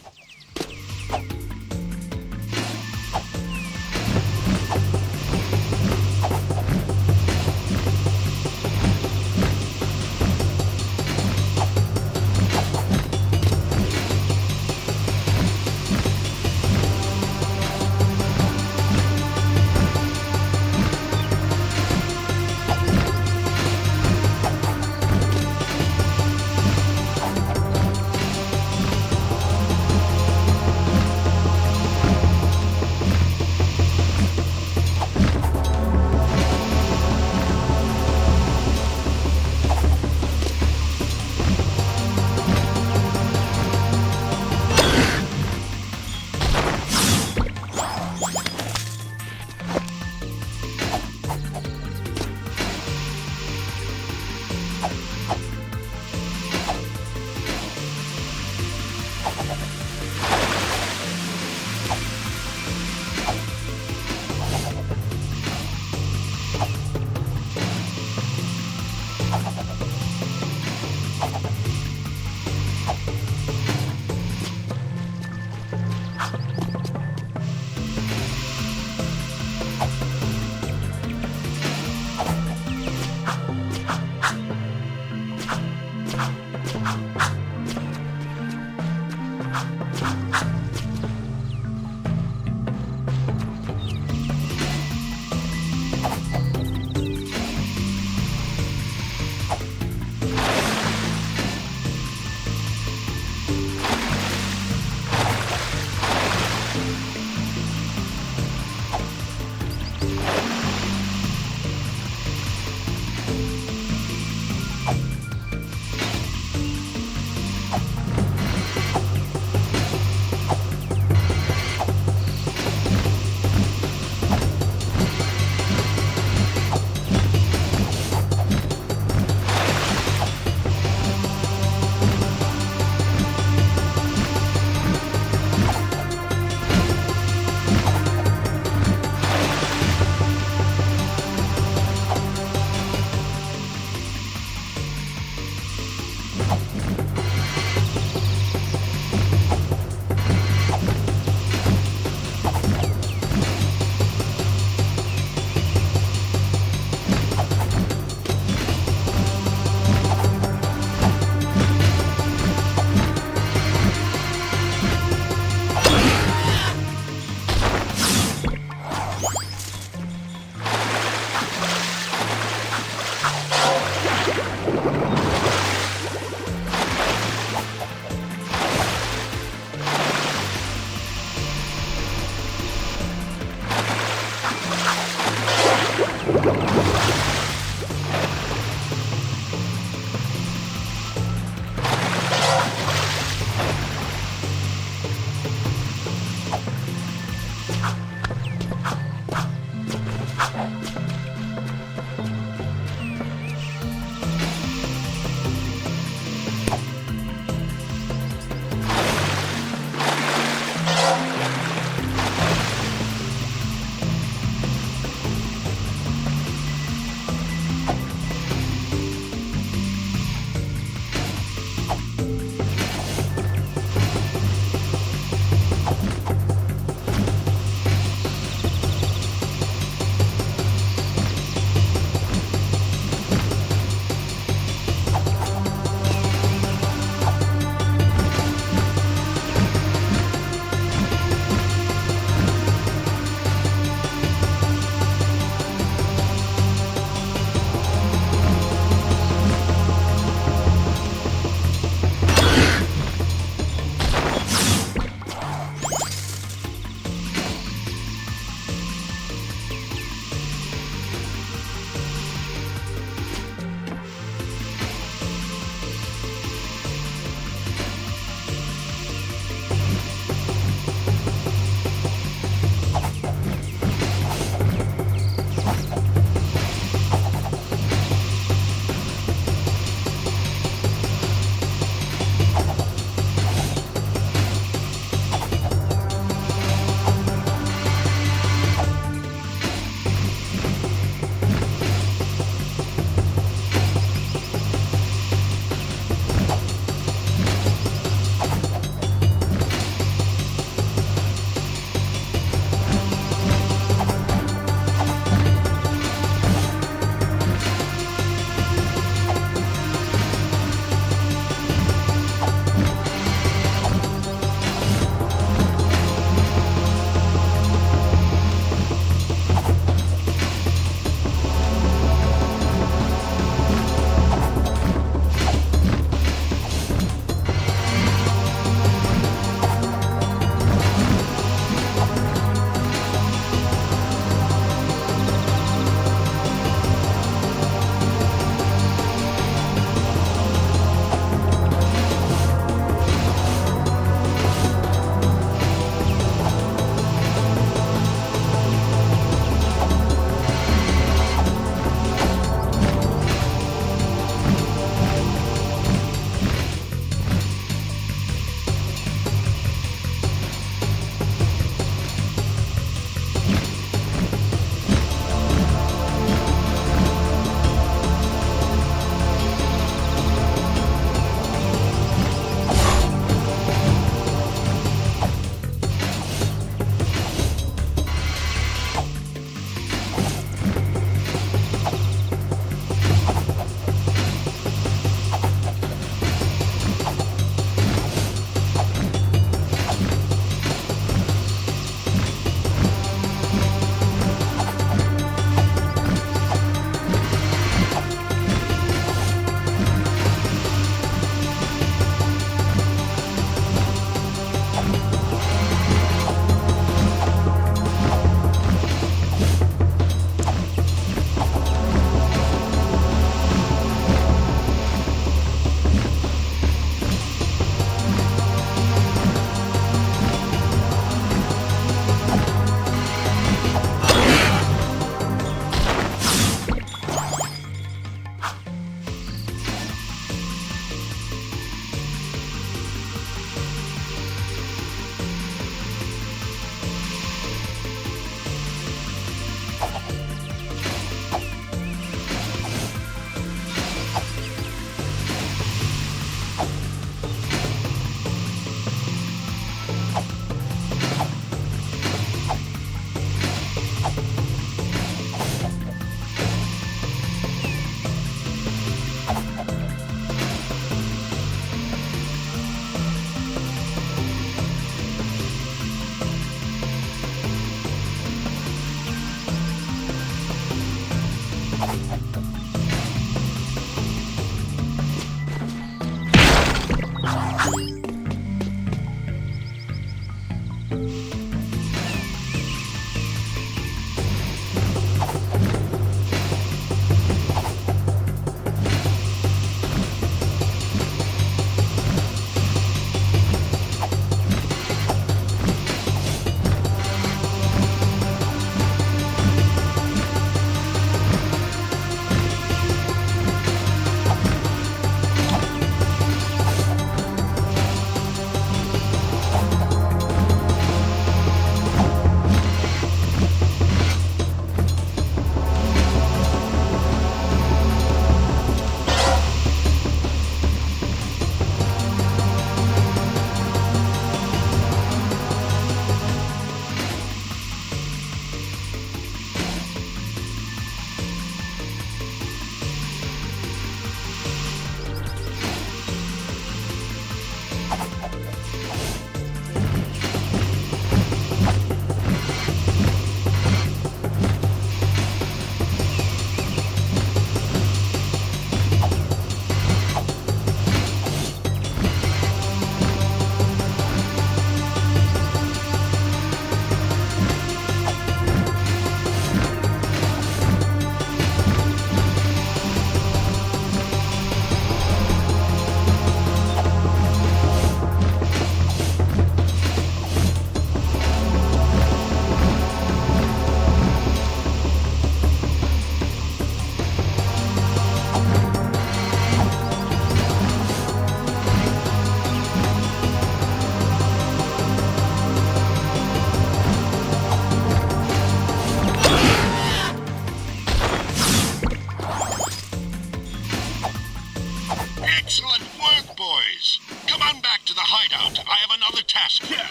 task here.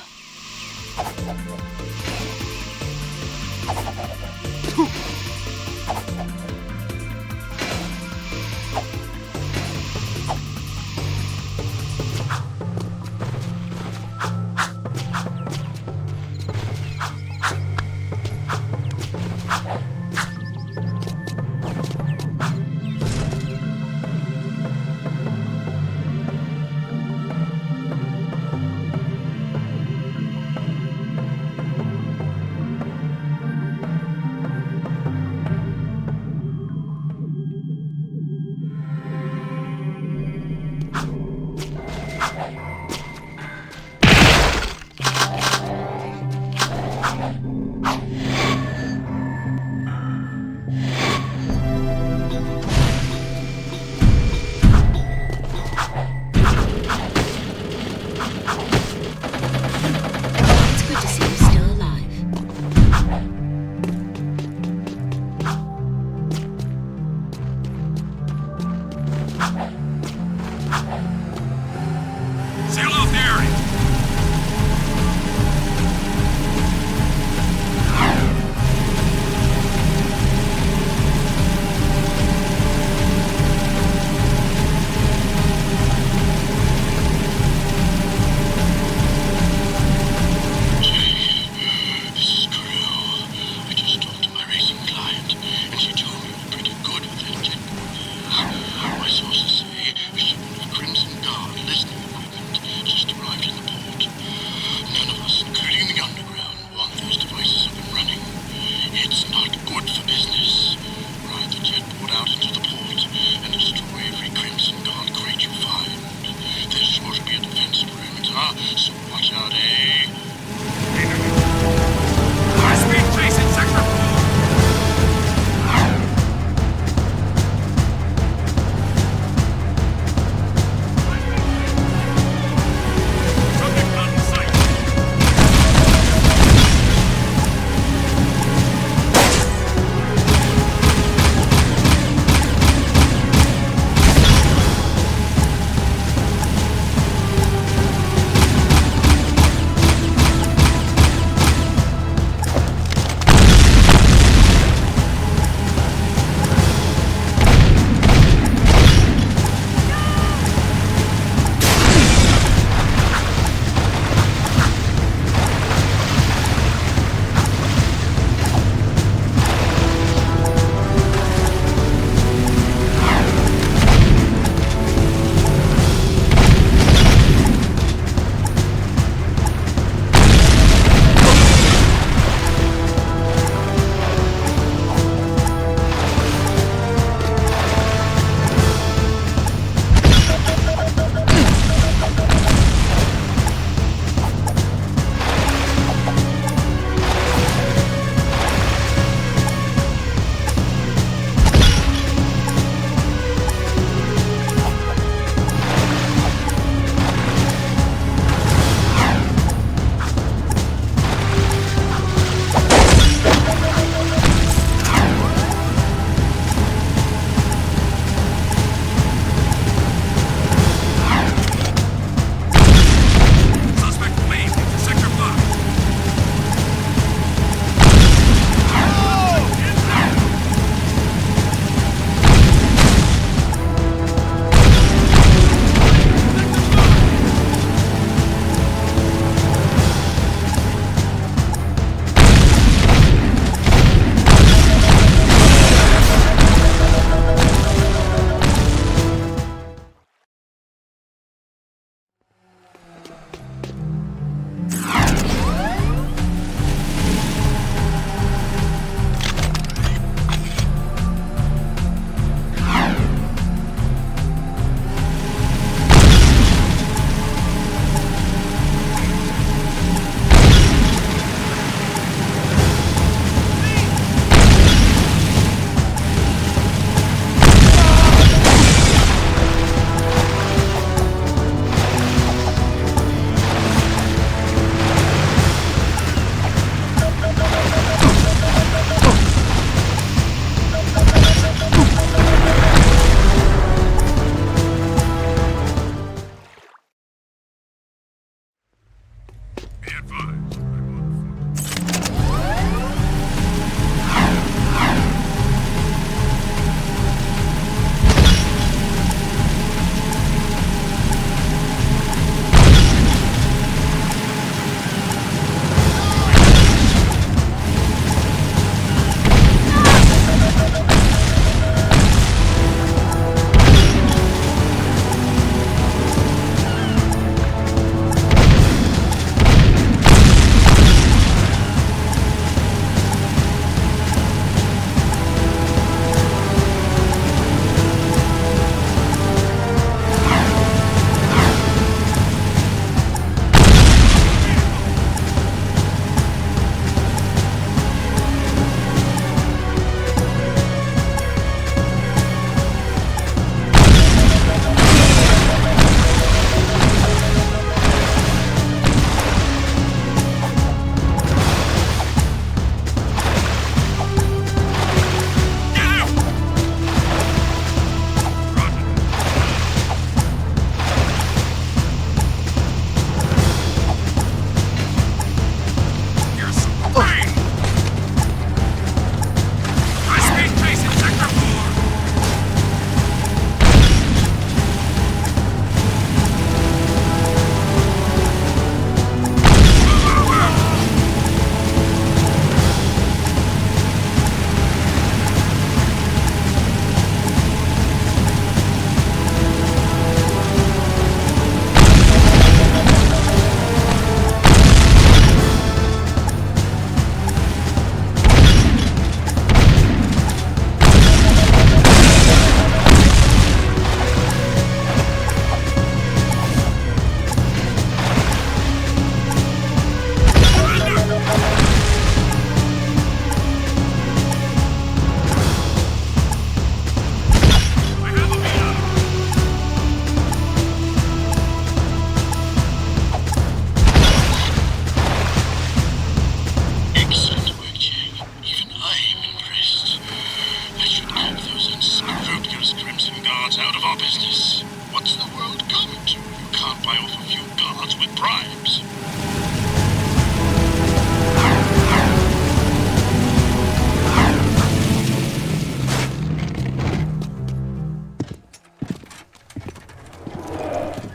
crimes.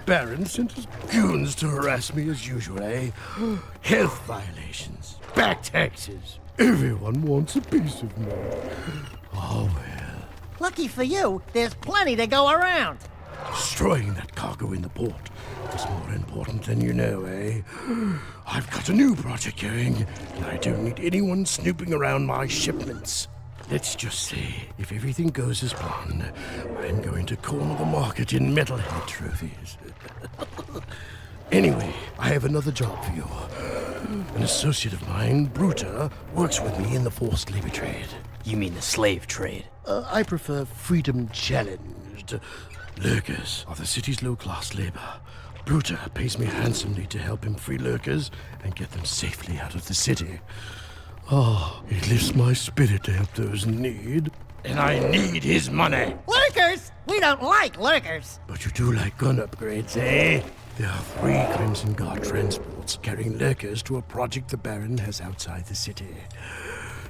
Baron sent his goons to harass me as usual, eh? Health violations, back taxes. Everyone wants a piece of me. Oh well. Lucky for you, there's plenty to go around. Destroying that cargo in the port is more important than you know, eh? I've got a new project going, and I don't need anyone snooping around my shipments. Let's just say, if everything goes as planned, I'm going to corner the market in metalhead trophies. Anyway, I have another job for you. An associate of mine, Bruta, works with me in the forced labor trade. You mean the slave trade? I prefer freedom challenged. Lurkers are the city's low-class labor. Bruta pays me handsomely to help him free lurkers and get them safely out of the city. Oh, it lifts my spirit to help those in need. And I need his money. Lurkers? We don't like lurkers. But you do like gun upgrades, eh? There are 3 Crimson Guard transports carrying lurkers to a project the Baron has outside the city.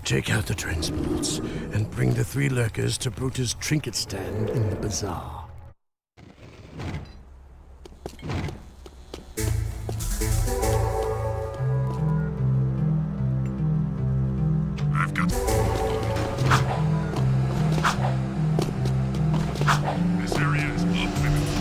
Take out the transports and bring the 3 lurkers to Bruta's trinket stand in the bazaar. I've got... This area is off limits.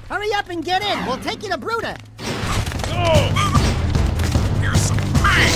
Hurry up and get in. We'll take you to Bruta. Here's some pain!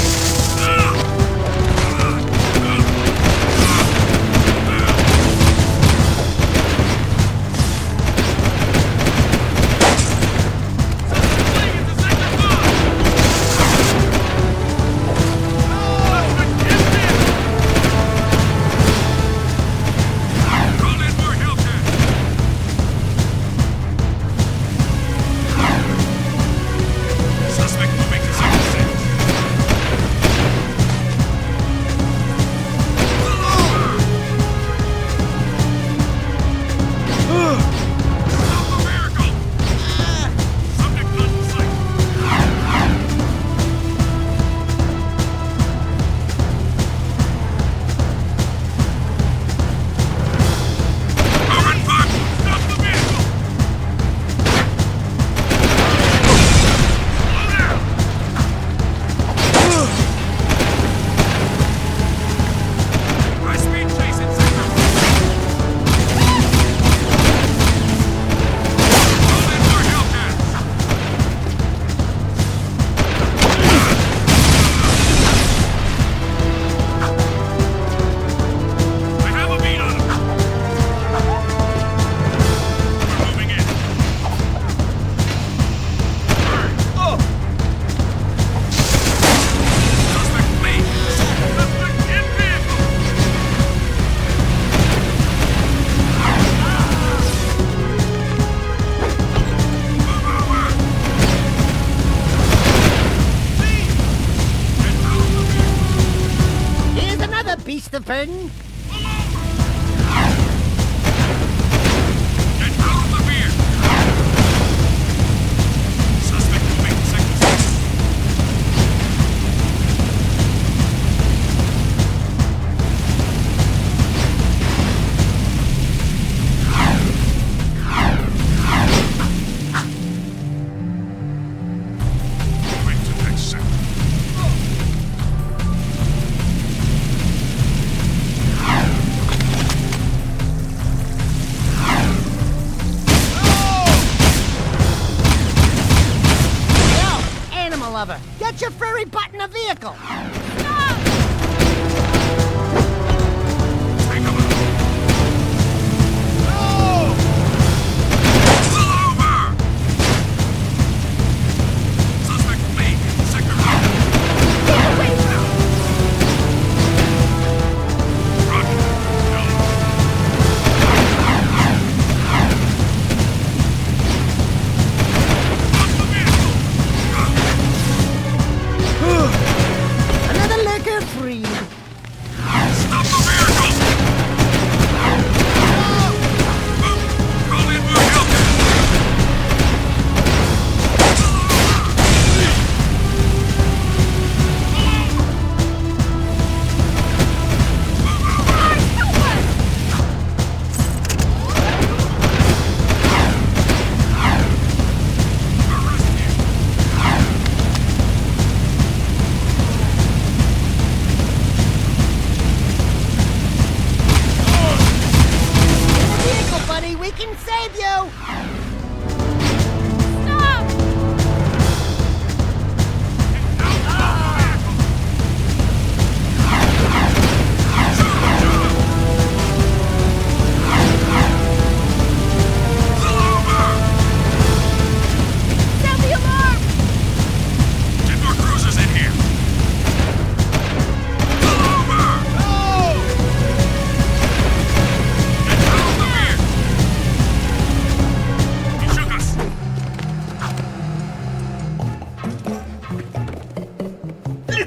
Beast of burden? Lover, get your furry butt in a vehicle!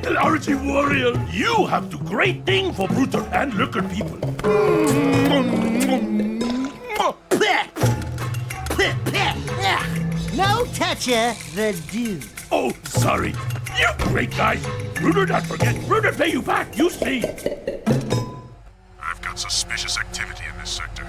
Little Archie warrior, you have do great thing for brutal and lurker people. No toucher, the dude. Oh, sorry. You great guy. Bruder not forget. Bruder pay you back, you see. I've got suspicious activity in this sector.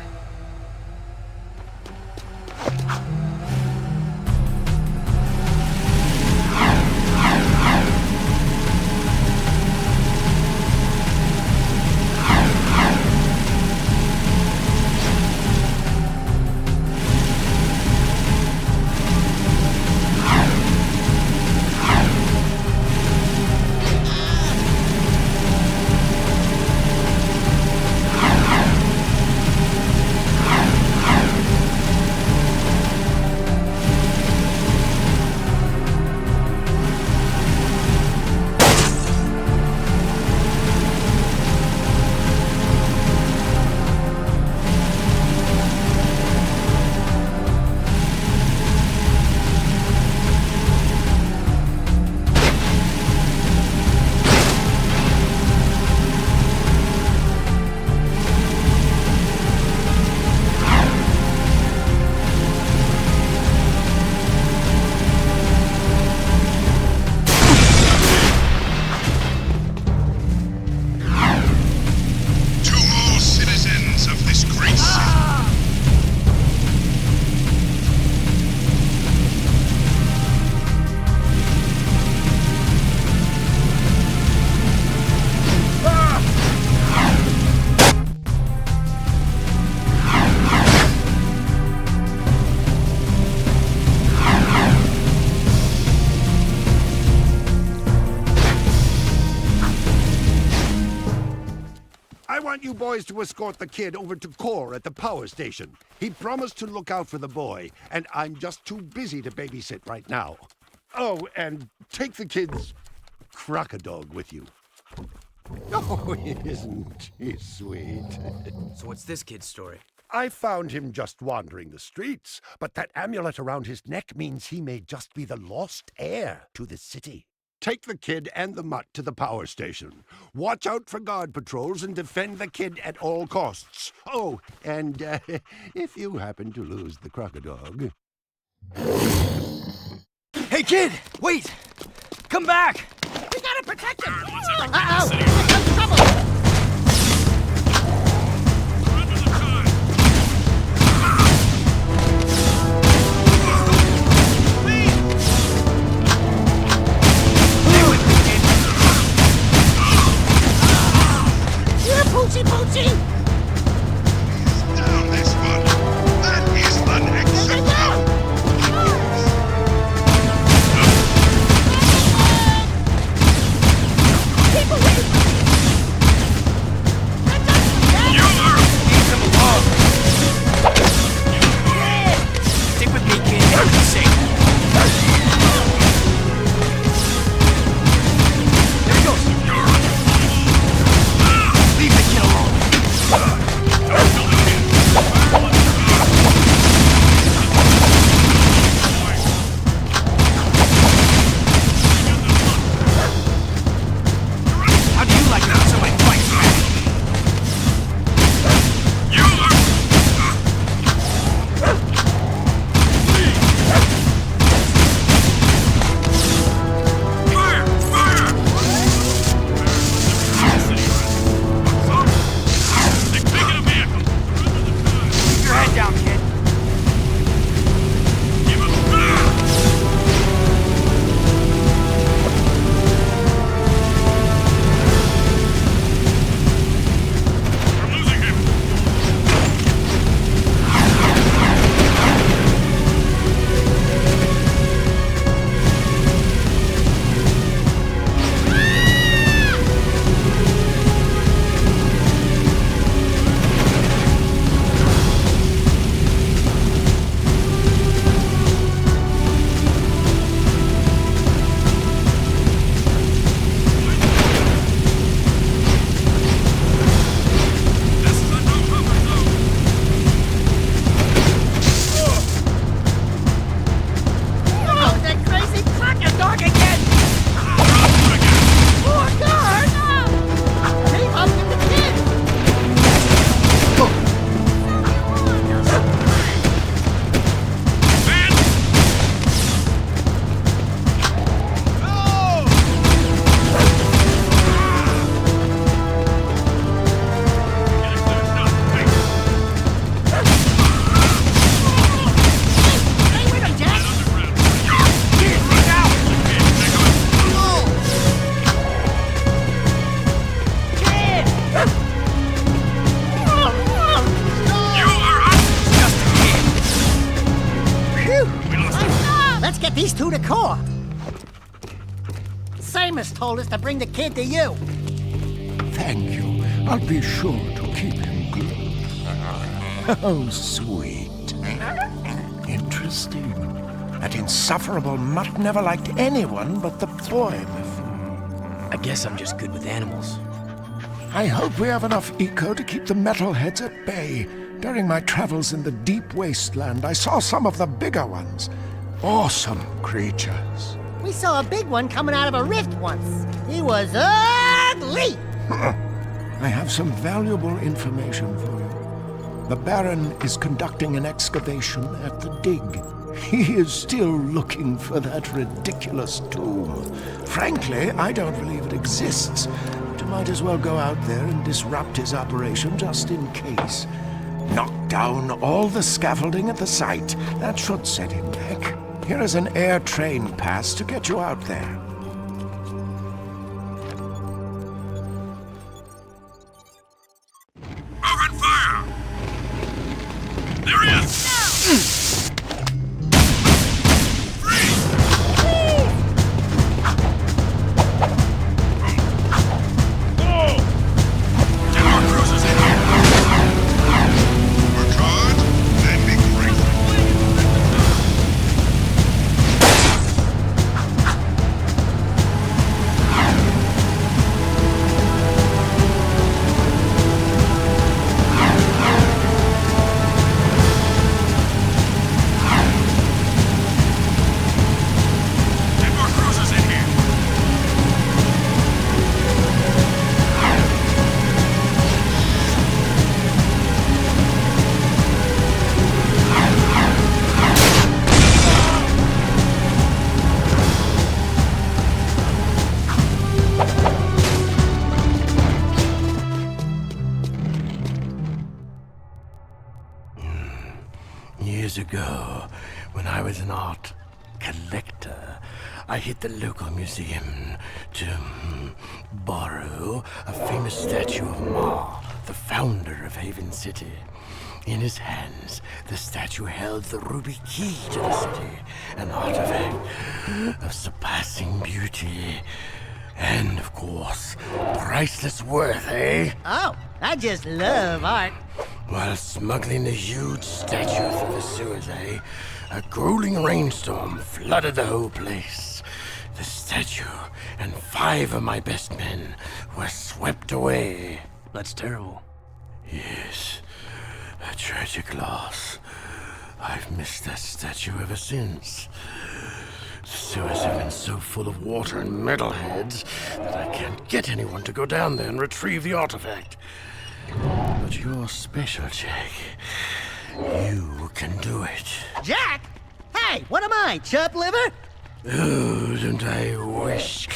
I want you boys to escort the kid over to Core at the power station. He promised to look out for the boy, and I'm just too busy to babysit right now. Oh, and take the kid's crocodile with you. Oh, isn't he sweet? So what's this kid's story? I found him just wandering the streets, but that amulet around his neck means he may just be the lost heir to the city. Take the kid and the mutt to the power station. Watch out for guard patrols and defend the kid at all costs. Oh, and if you happen to lose the crocodile... Hey, kid! Wait! Come back! We gotta protect him! Uh-oh! Here comes trouble! Poochie Poochie! Down this one! That is unacceptable! Keep away! let's get these two to court. Samus told us to bring the kid to you. Thank you. I'll be sure to keep him close. Oh, sweet. Interesting. That insufferable mutt never liked anyone but the boy before. I guess I'm just good with animals. I hope we have enough eco to keep the metalheads at bay. During my travels in the deep wasteland, I saw some of the bigger ones. Awesome creatures. We saw a big one coming out of a rift once. He was ugly! I have some valuable information for you. The Baron is conducting an excavation at the dig. He is still looking for that ridiculous tomb. Frankly, I don't believe it exists. But you might as well go out there and disrupt his operation just in case. Knock down all the scaffolding at the site. That should set him back. Here is an air train pass to get you out there. Open fire! There he is! Years ago, when I was an art collector, I hit the local museum to borrow a famous statue of Ma, the founder of Haven City. In his hands, the statue held the ruby key to the city, an artifact of surpassing beauty. And, of course, priceless worth, eh? Oh, I just love art. While smuggling the huge statue through the sewers, eh? A grueling rainstorm flooded the whole place. The statue and 5 of my best men were swept away. That's terrible. Yes, a tragic loss. I've missed that statue ever since. The sewers have been so full of water and metalheads that I can't get anyone to go down there and retrieve the artifact. But you're special, Jak. You can do it. Jak? Hey, what am I, chub liver? Oh, don't I wish?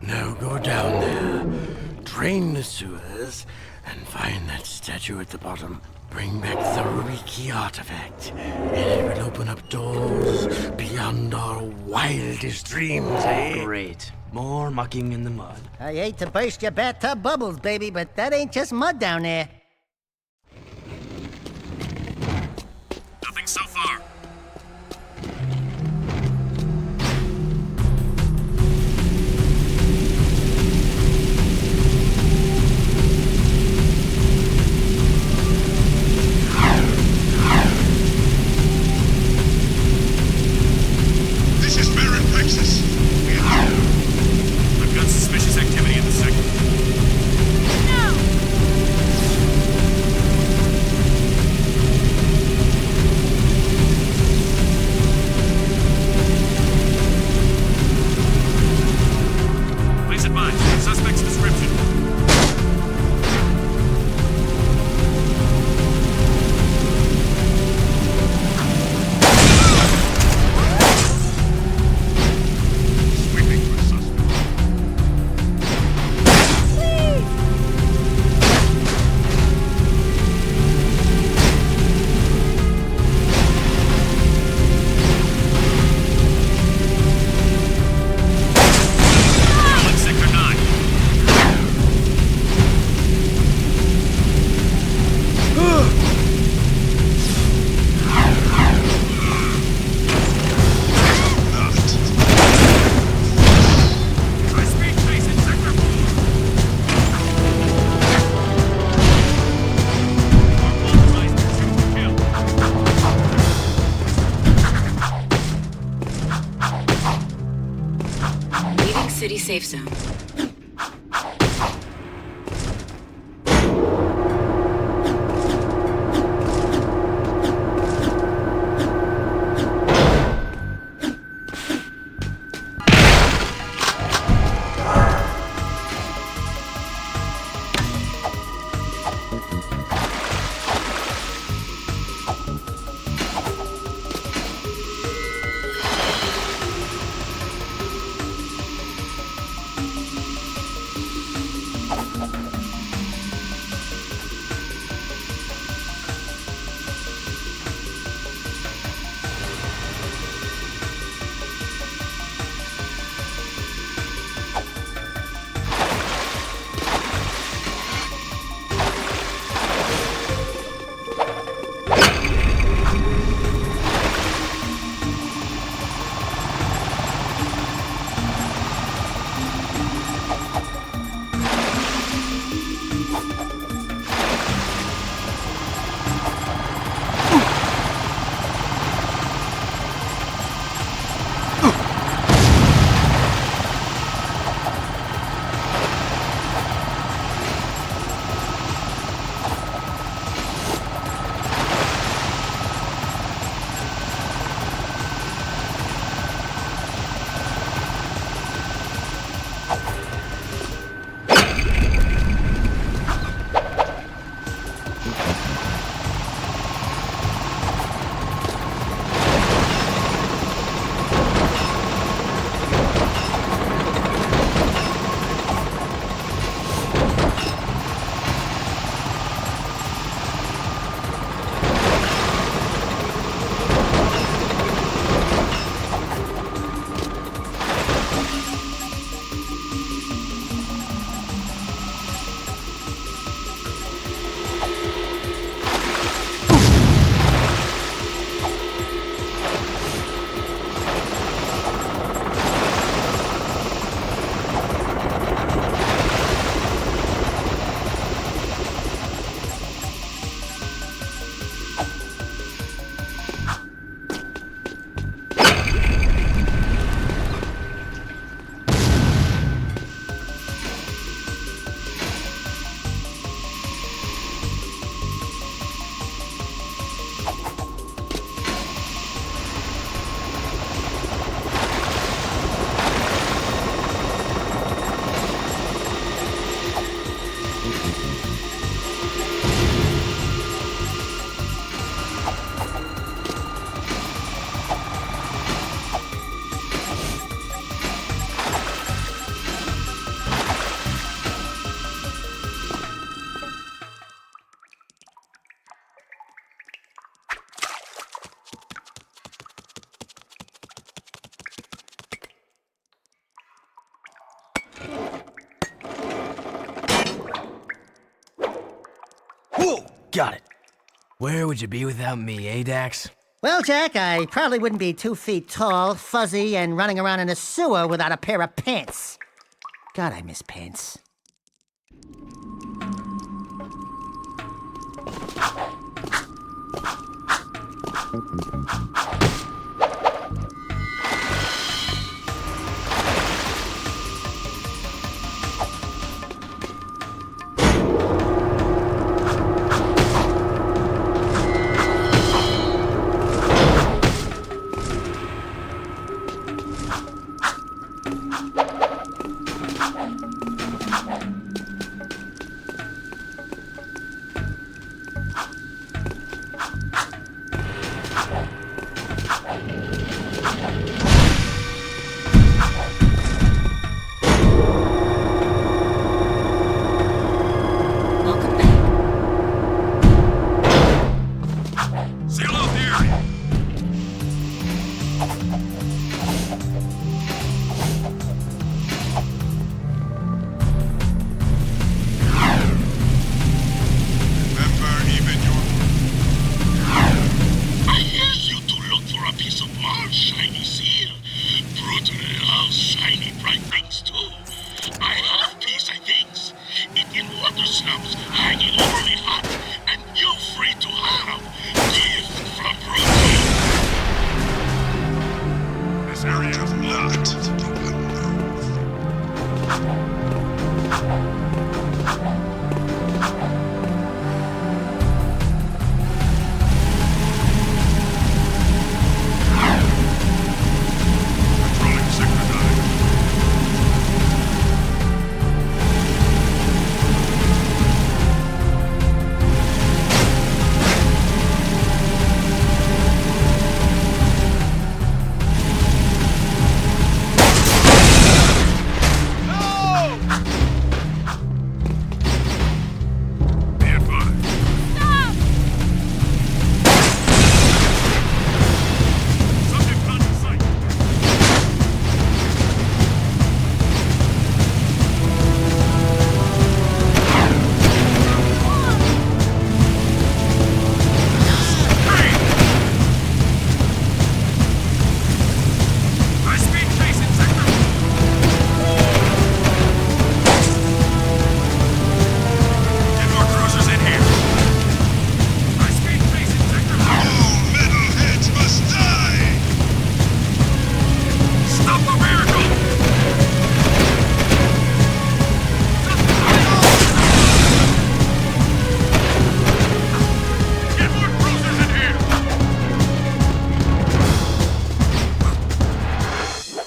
Now go down there, drain the sewers, and find that statue at the bottom. Bring back the ruby key artifact, and it will open up doors beyond our wildest dreams, eh? Great. More mucking in the mud. I hate to burst your bathtub bubbles, baby, but that ain't just mud down there. Nothing so far. This is Baron Praxis. I've got suspicious activity in the sector. Please advise, suspect's description. city safe zone. Got it. Where would you be without me, eh, Dax? Well, Jak, I probably wouldn't be 2 feet tall, fuzzy, and running around in a sewer without a pair of pants. God, I miss pants.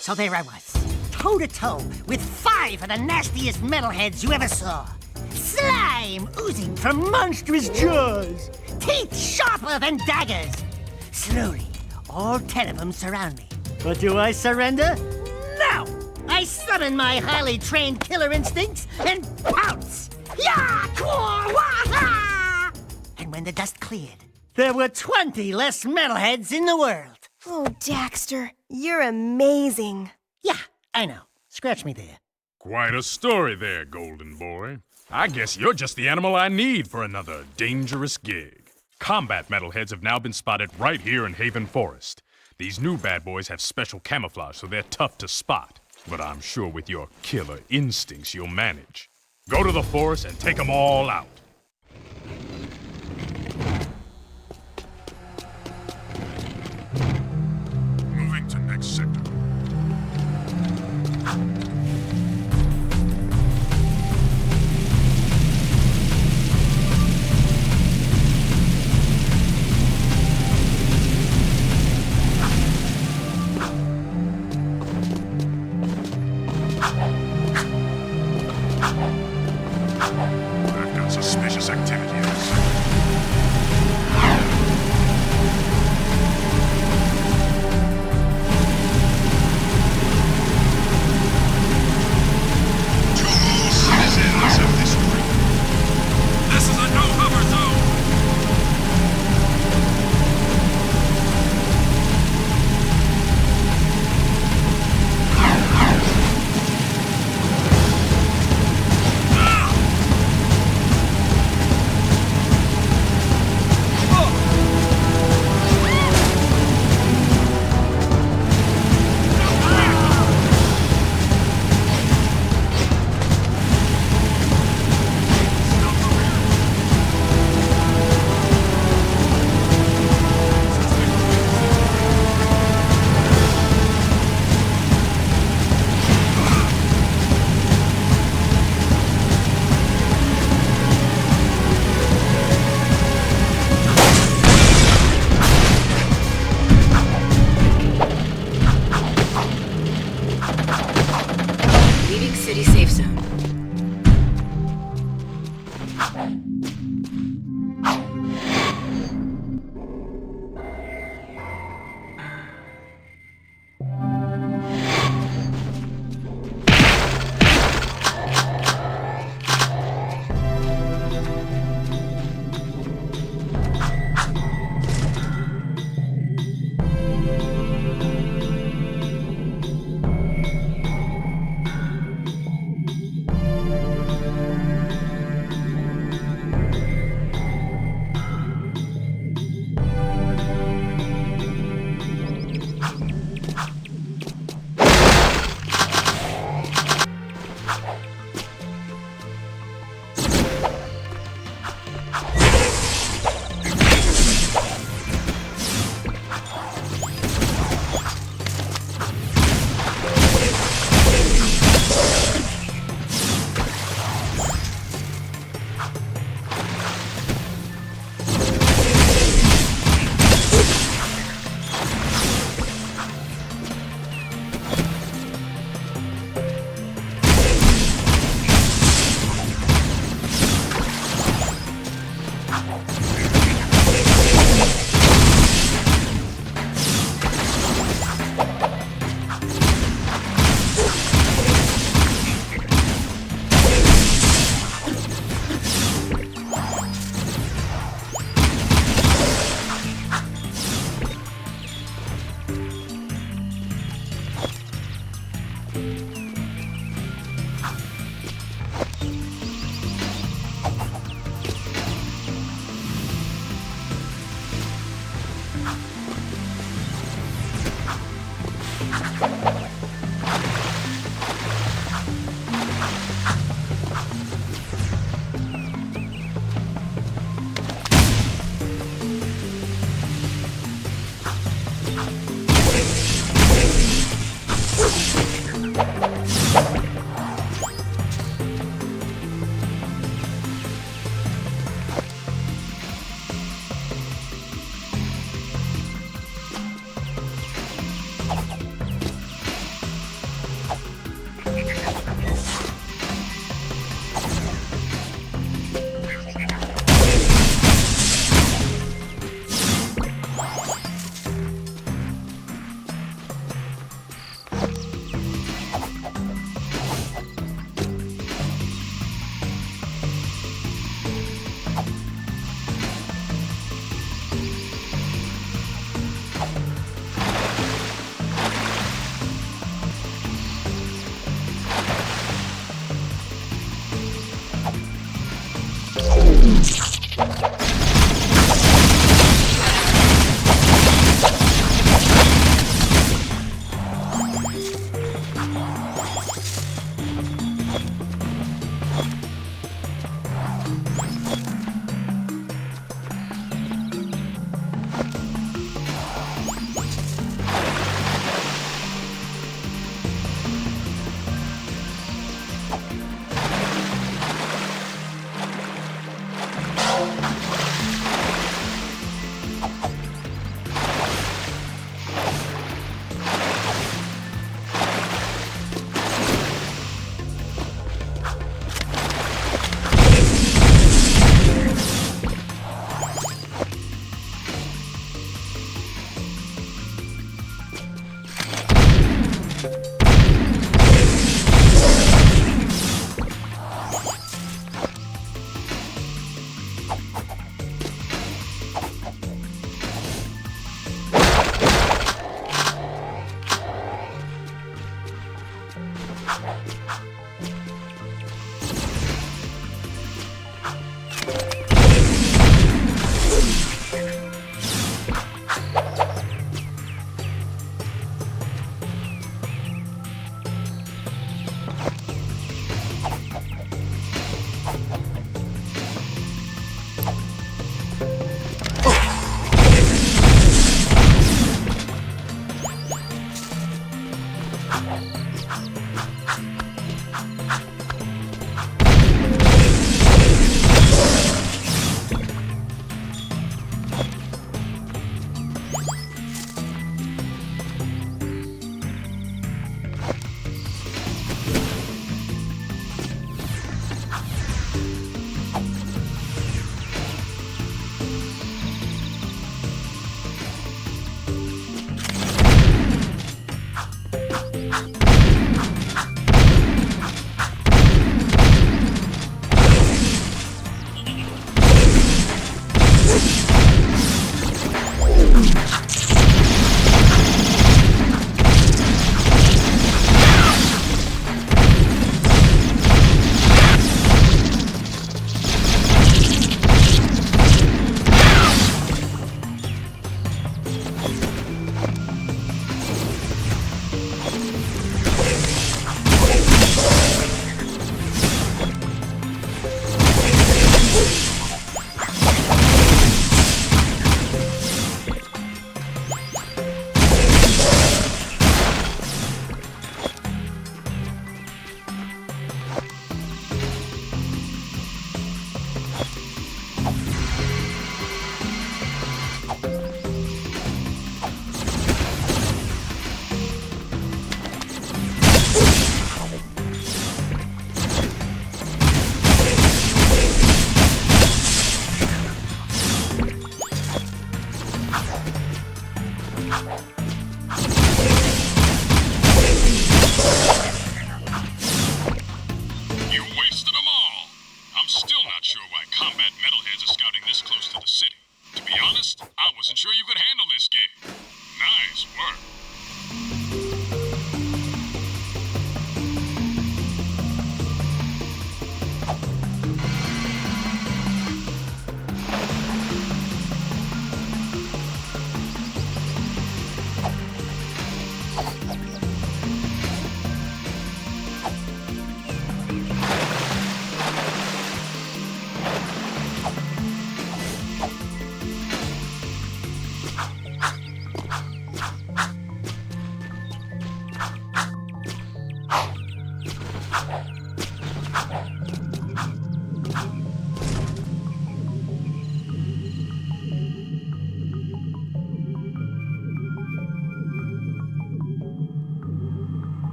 So there I was, toe-to-toe with 5 of the nastiest metalheads you ever saw. Slime oozing from monstrous jaws, teeth sharper than daggers. Slowly, all 10 of them surround me. But do I surrender? No! I summon my highly trained killer instincts and pounce! Ya! Kwa! Wah! And when the dust cleared, there were 20 less metalheads in the world. Oh, Daxter, you're amazing. Yeah, I know. Scratch me there. Quite a story there, Golden Boy. I guess you're just the animal I need for another dangerous gig. Combat metalheads have now been spotted right here in Haven Forest. These new bad boys have special camouflage, so they're tough to spot. But I'm sure with your killer instincts, you'll manage. Go to the forest and take them all out. Moving to next sector. I've got suspicious activity in this sector.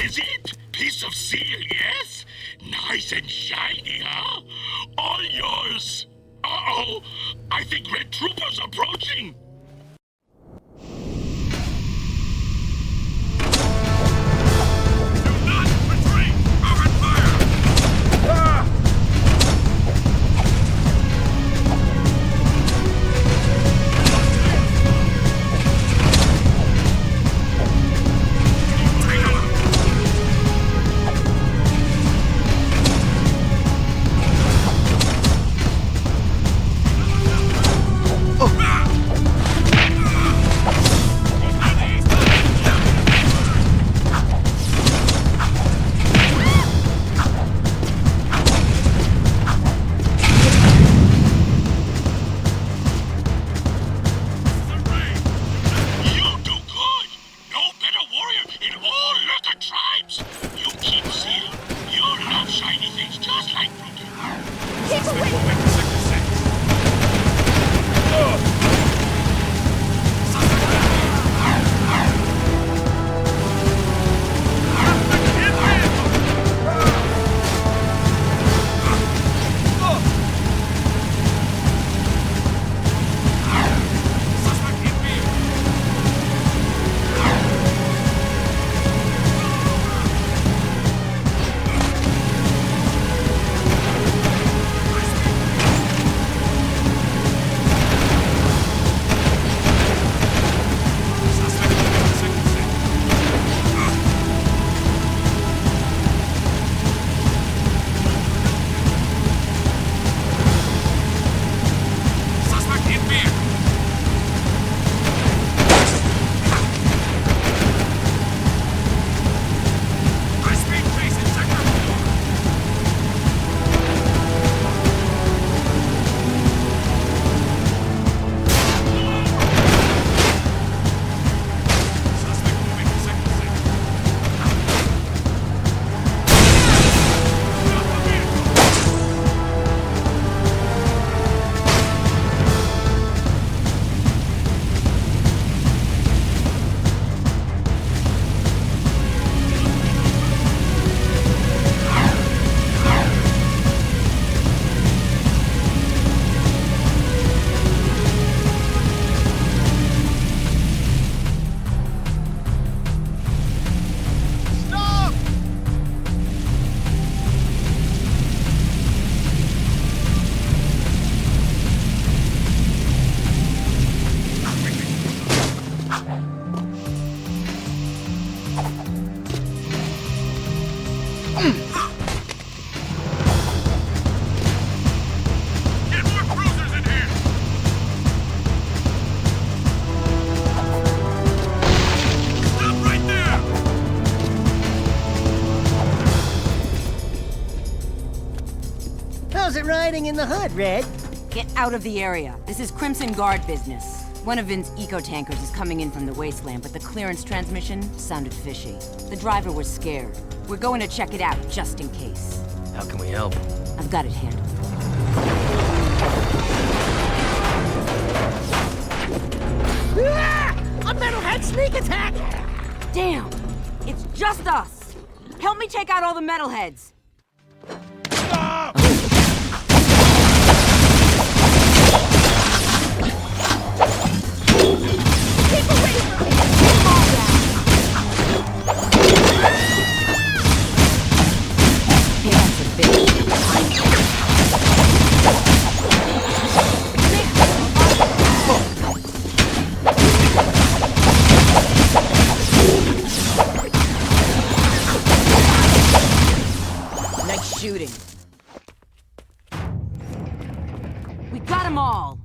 is it? Piece of seal, yes? Nice and shiny, huh? All yours. Uh-oh! I think Red Trooper's approaching! How's it riding in the hood, Red? Get out of the area. This is Crimson Guard business. One of Vin's eco-tankers is coming in from the wasteland, but the clearance transmission sounded fishy. The driver was scared. We're going to check it out, just in case. How can we help? I've got it handled. A metalhead sneak attack! Damn! It's just us! Help me take out all the metalheads! Nice shooting. We got them all!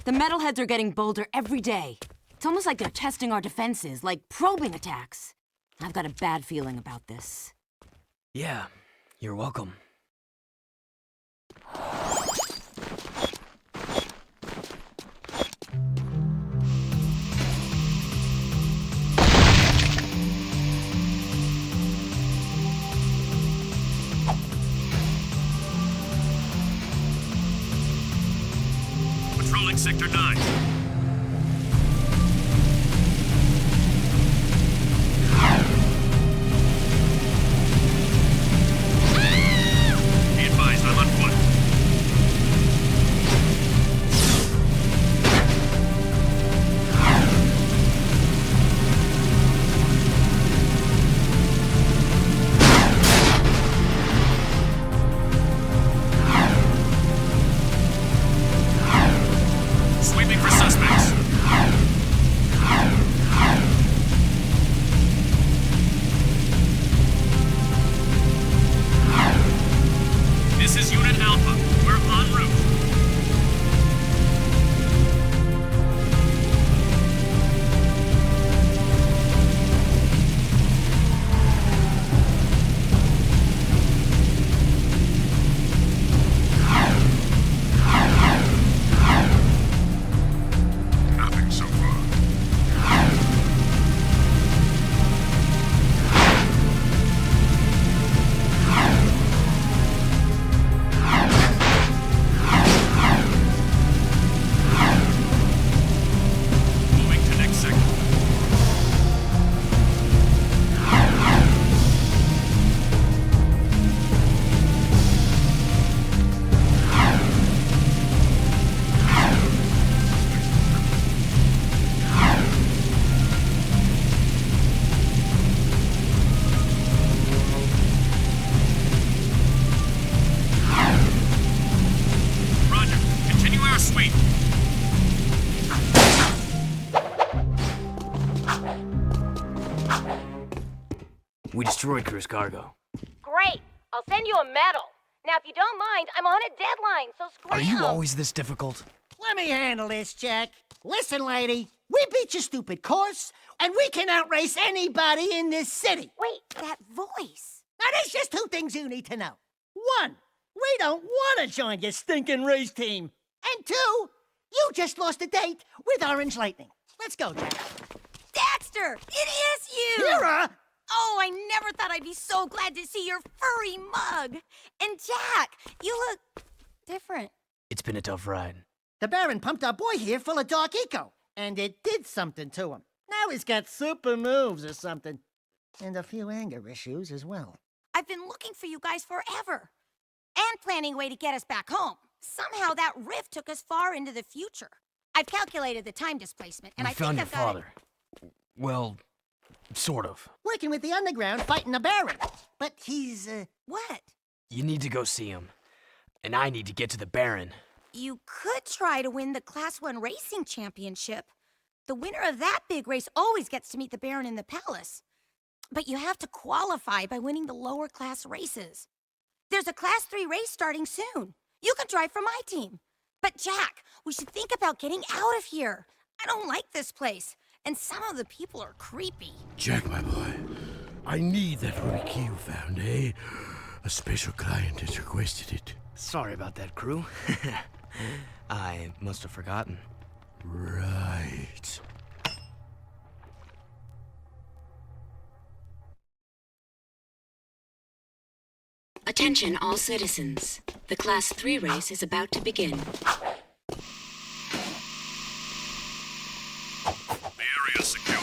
The metalheads are getting bolder every day. It's almost like they're testing our defenses, like probing attacks. I've got a bad feeling about this. Yeah, you're welcome. Patrolling Sector 9. We destroyed Crew's cargo. Great. I'll send you a medal. Now, if you don't mind, I'm on a deadline, so scram. Are you always this difficult? Let me handle this, Jack. Listen, lady, we beat your stupid course, and we can outrace anybody in this city. Wait, that voice. Now, there's just two things you need to know. One, we don't want to join your stinking race team. And two, you just lost a date with Orange Lightning. Let's go, Jack. Daxter! It is you! Kira! Oh, I never thought I'd be so glad to see your furry mug. And Jack, you look different. It's been a tough ride. The Baron pumped our boy here full of dark eco, and it did something to him. Now he's got super moves or something. And a few anger issues as well. I've been looking for you guys forever. And planning a way to get us back home. Somehow that rift took us far into the future. I've calculated the time displacement, and I found think your I've father. Well, sort of. Working with the Underground, fighting the Baron. But he's, What? You need to go see him. And I need to get to the Baron. You could try to win the Class 1 Racing Championship. The winner of that big race always gets to meet the Baron in the palace. But you have to qualify by winning the lower class races. There's a Class 3 race starting soon. You can drive for my team. But Jack, we should think about getting out of here. I don't like this place, and some of the people are creepy. Jak, my boy, I need that rare key you found, eh? A special client has requested it. Sorry about that, Crew. I must have forgotten. Right. Attention all citizens. The Class 3 race is about to begin. The area is secure.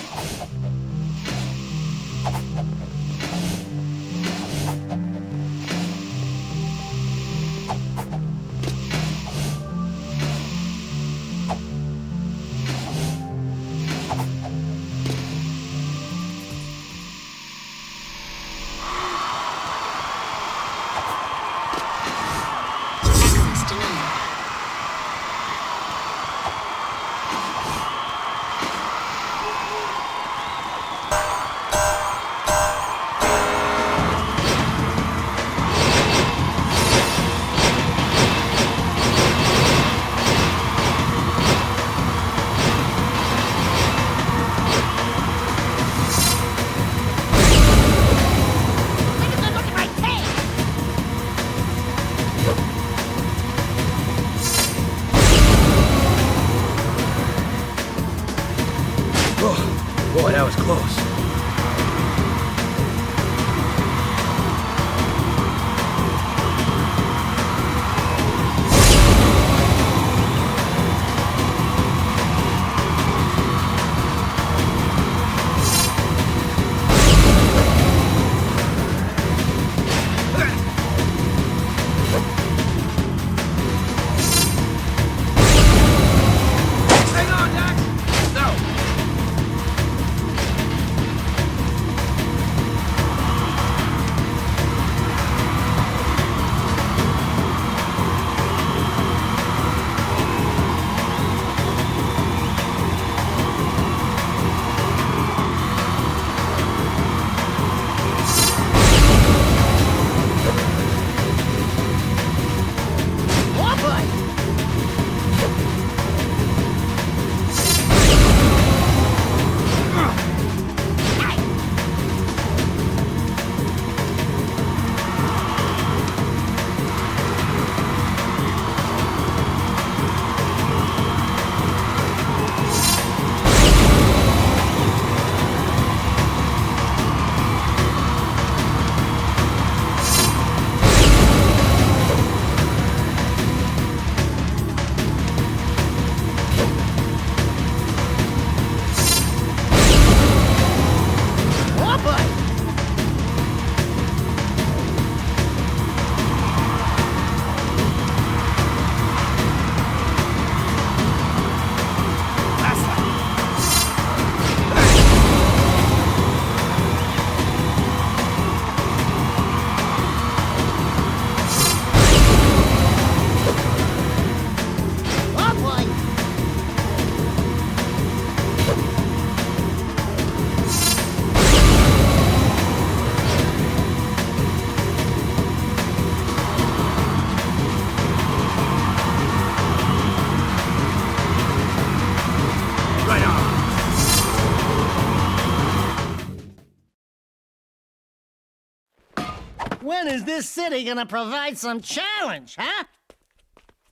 When is this city gonna provide some challenge, huh?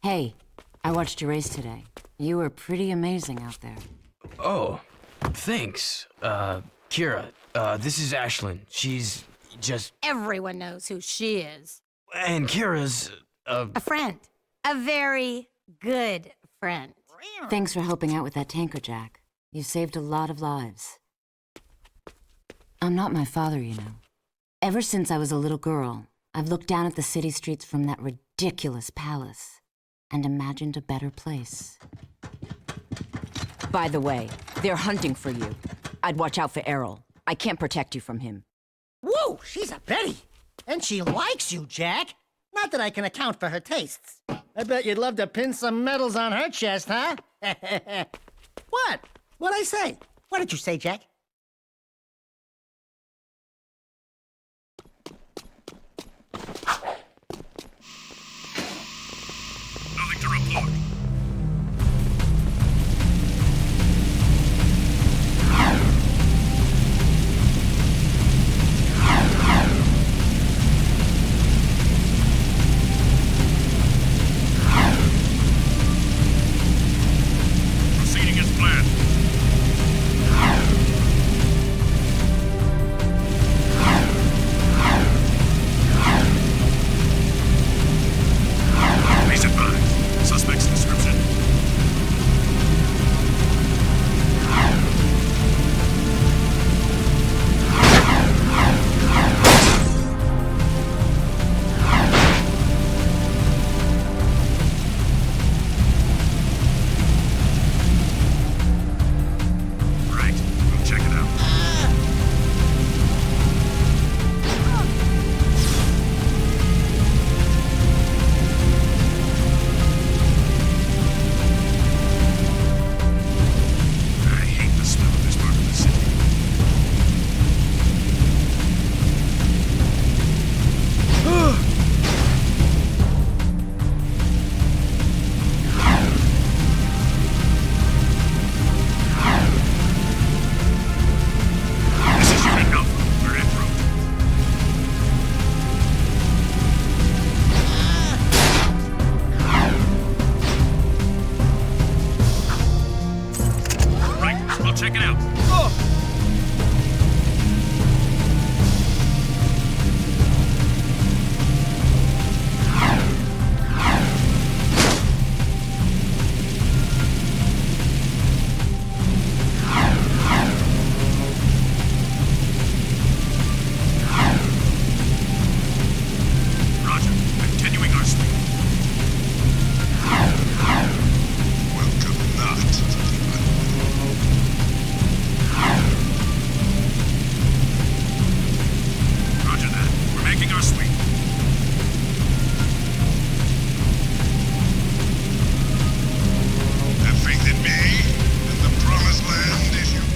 Hey, I watched your race today. You were pretty amazing out there. Oh, thanks. Kira, this is Ashlyn. She's just... Everyone knows who she is. And Kira's, A friend. A very good friend. Thanks for helping out with that tanker, Jak. You saved a lot of lives. I'm not my father, you know. Ever since I was a little girl, I've looked down at the city streets from that ridiculous palace and imagined a better place. By the way, they're hunting for you. I'd watch out for Errol. I can't protect you from him. Whoa, she's a Betty. And she likes you, Jak. Not that I can account for her tastes. I bet you'd love to pin some medals on her chest, huh? What? What'd I say? What did you say, Jak? Nothing to report. Proceeding as planned. Please advise. Suspect's description. Right, we'll check it out. I hate the smell of this part of the city. This is Unit Alpha. We're en route. Right, I'll check it out. Roger, continuing our sweep. Welcome not. Roger that. We're making our sweep. Have faith in me, and the promised land is yours.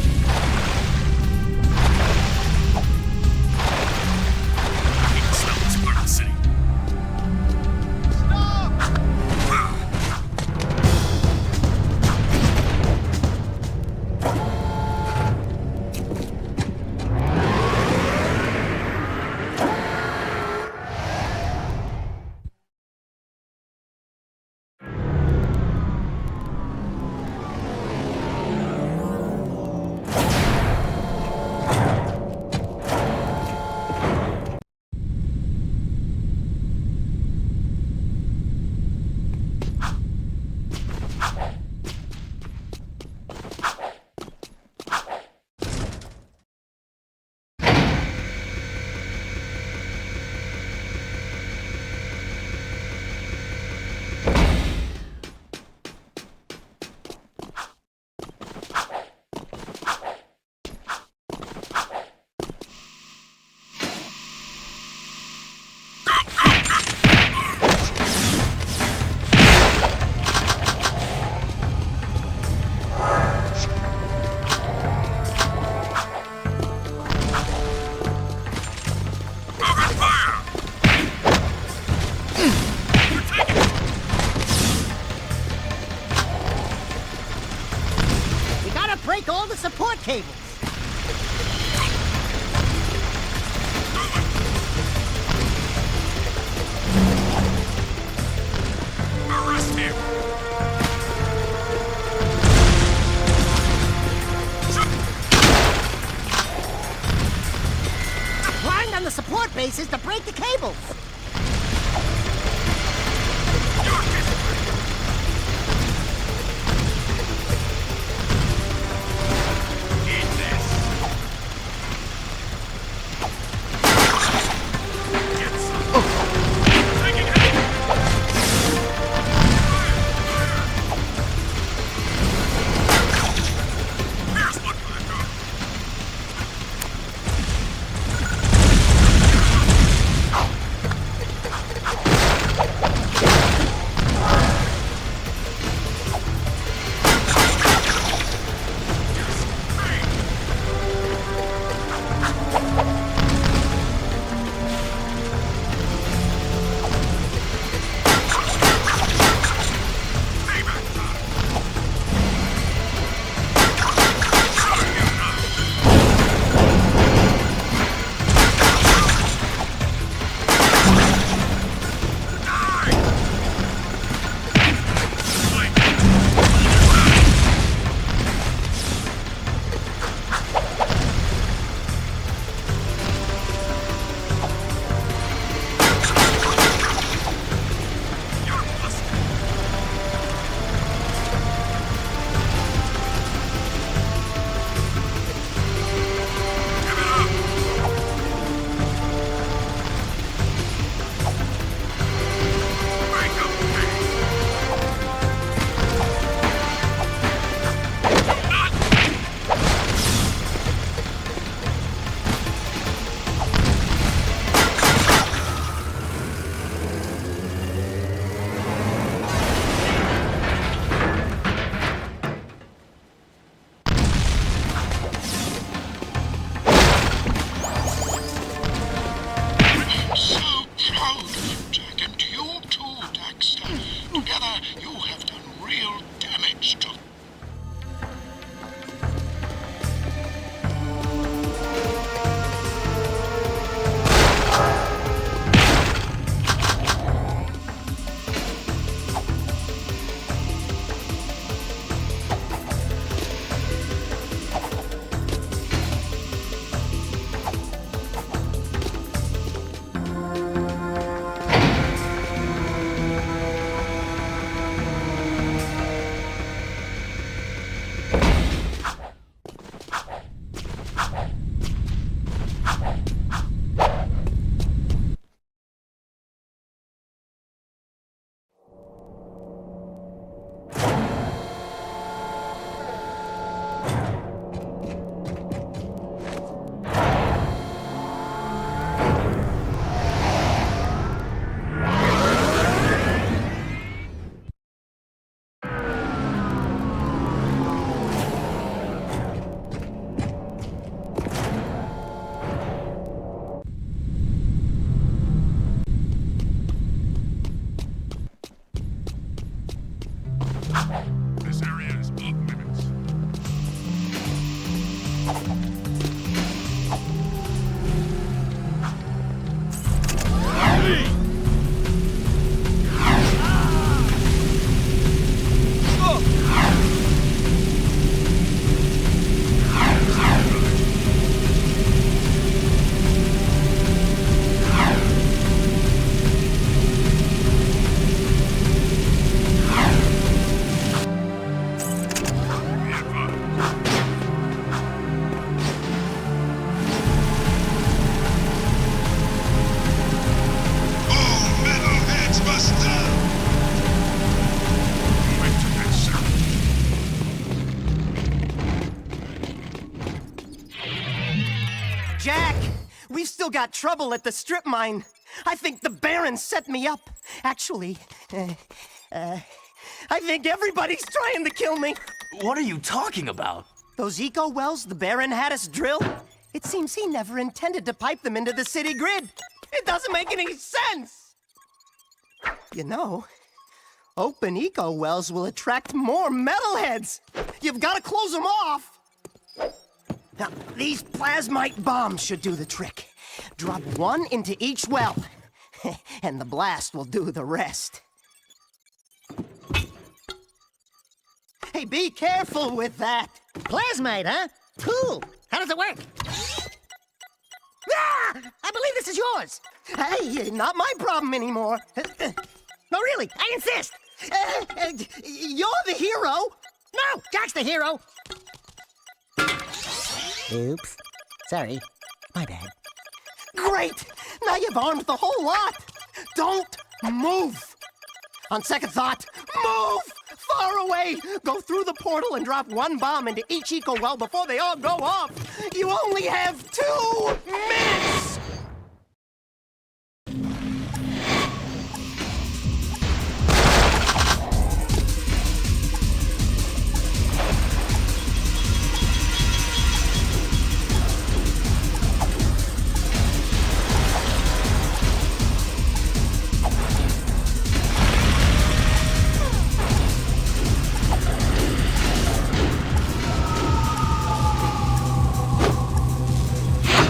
I can smell this part of the city. support bases to break the cables. So proud of you, Jak, and you too, Daxter. Together, you have done real damage to... This area is off limits. Jak, we've still got trouble at the strip mine. I think the Baron set me up. Actually, I think everybody's trying to kill me. What are you talking about? Those eco wells the Baron had us drill? It seems he never intended to pipe them into the city grid. It doesn't make any sense. You know, open eco wells will attract more metalheads. You've got to close them off. Now, these plasmite bombs should do the trick. Drop one into each well, and the blast will do the rest. Hey, be careful with that. Plasmite, huh? Cool. How does it work? Ah! I believe this is yours. Hey, not my problem anymore. No, really, I insist. You're the hero. No, Jack's the hero. Oops. Sorry. My bad. Great! Now you've armed the whole lot. Don't move. On second thought, move far away. Go through the portal and drop one bomb into each eco well before they all go off. You only have 2 minutes.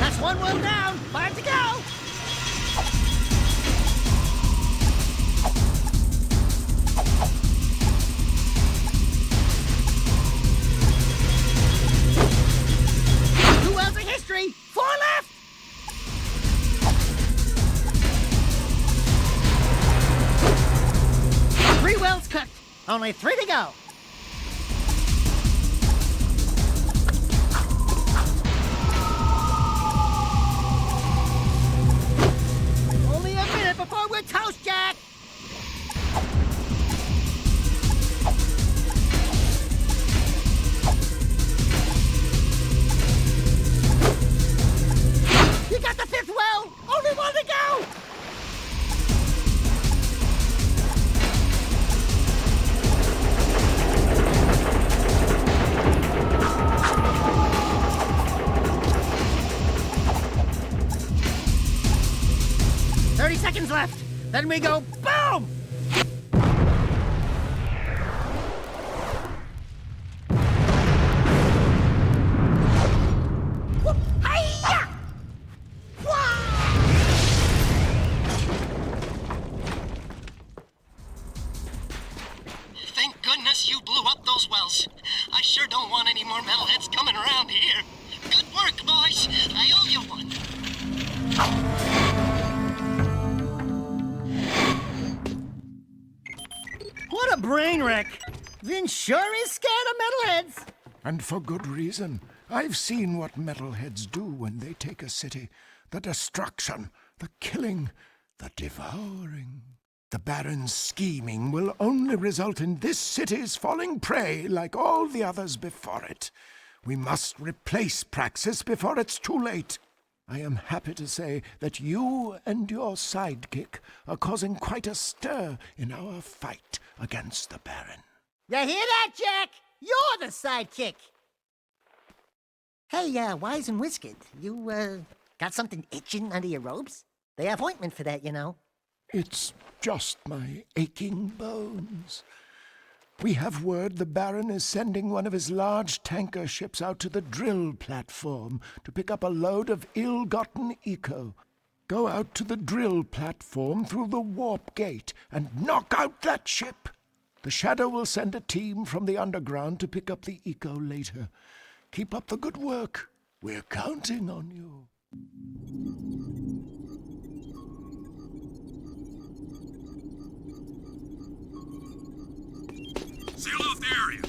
That's one well down. 5 to go. Two wells of history. 4 left. Three wells cooked. Only 3 to go. Only a minute before we're toast, Jack! You got the 5th well! Only 1 to go! Seconds left. Then we go boom! Hi-ya! Thank goodness you blew up those wells. I sure don't want any more metalheads coming around here. Good work, boys. I owe you one. What a brain wreck! Vin sure is scared of metalheads. And for good reason. I've seen what metalheads do when they take a city. The destruction, the killing, the devouring. The Baron's scheming will only result in this city's falling prey like all the others before it. We must replace Praxis before it's too late. I am happy to say that you and your sidekick are causing quite a stir in our fight against the Baron. You hear that, Jack? You're the sidekick. Hey, Wise and Whiskered, you, got something itching under your robes? They have ointment for that, you know. It's just my aching bones. We have word the Baron is sending one of his large tanker ships out to the drill platform to pick up a load of ill-gotten eco. Go out to the drill platform through the warp gate and knock out that ship. The Shadow will send a team from the underground to pick up the eco later. Keep up the good work. We're counting on you. Seal off the area.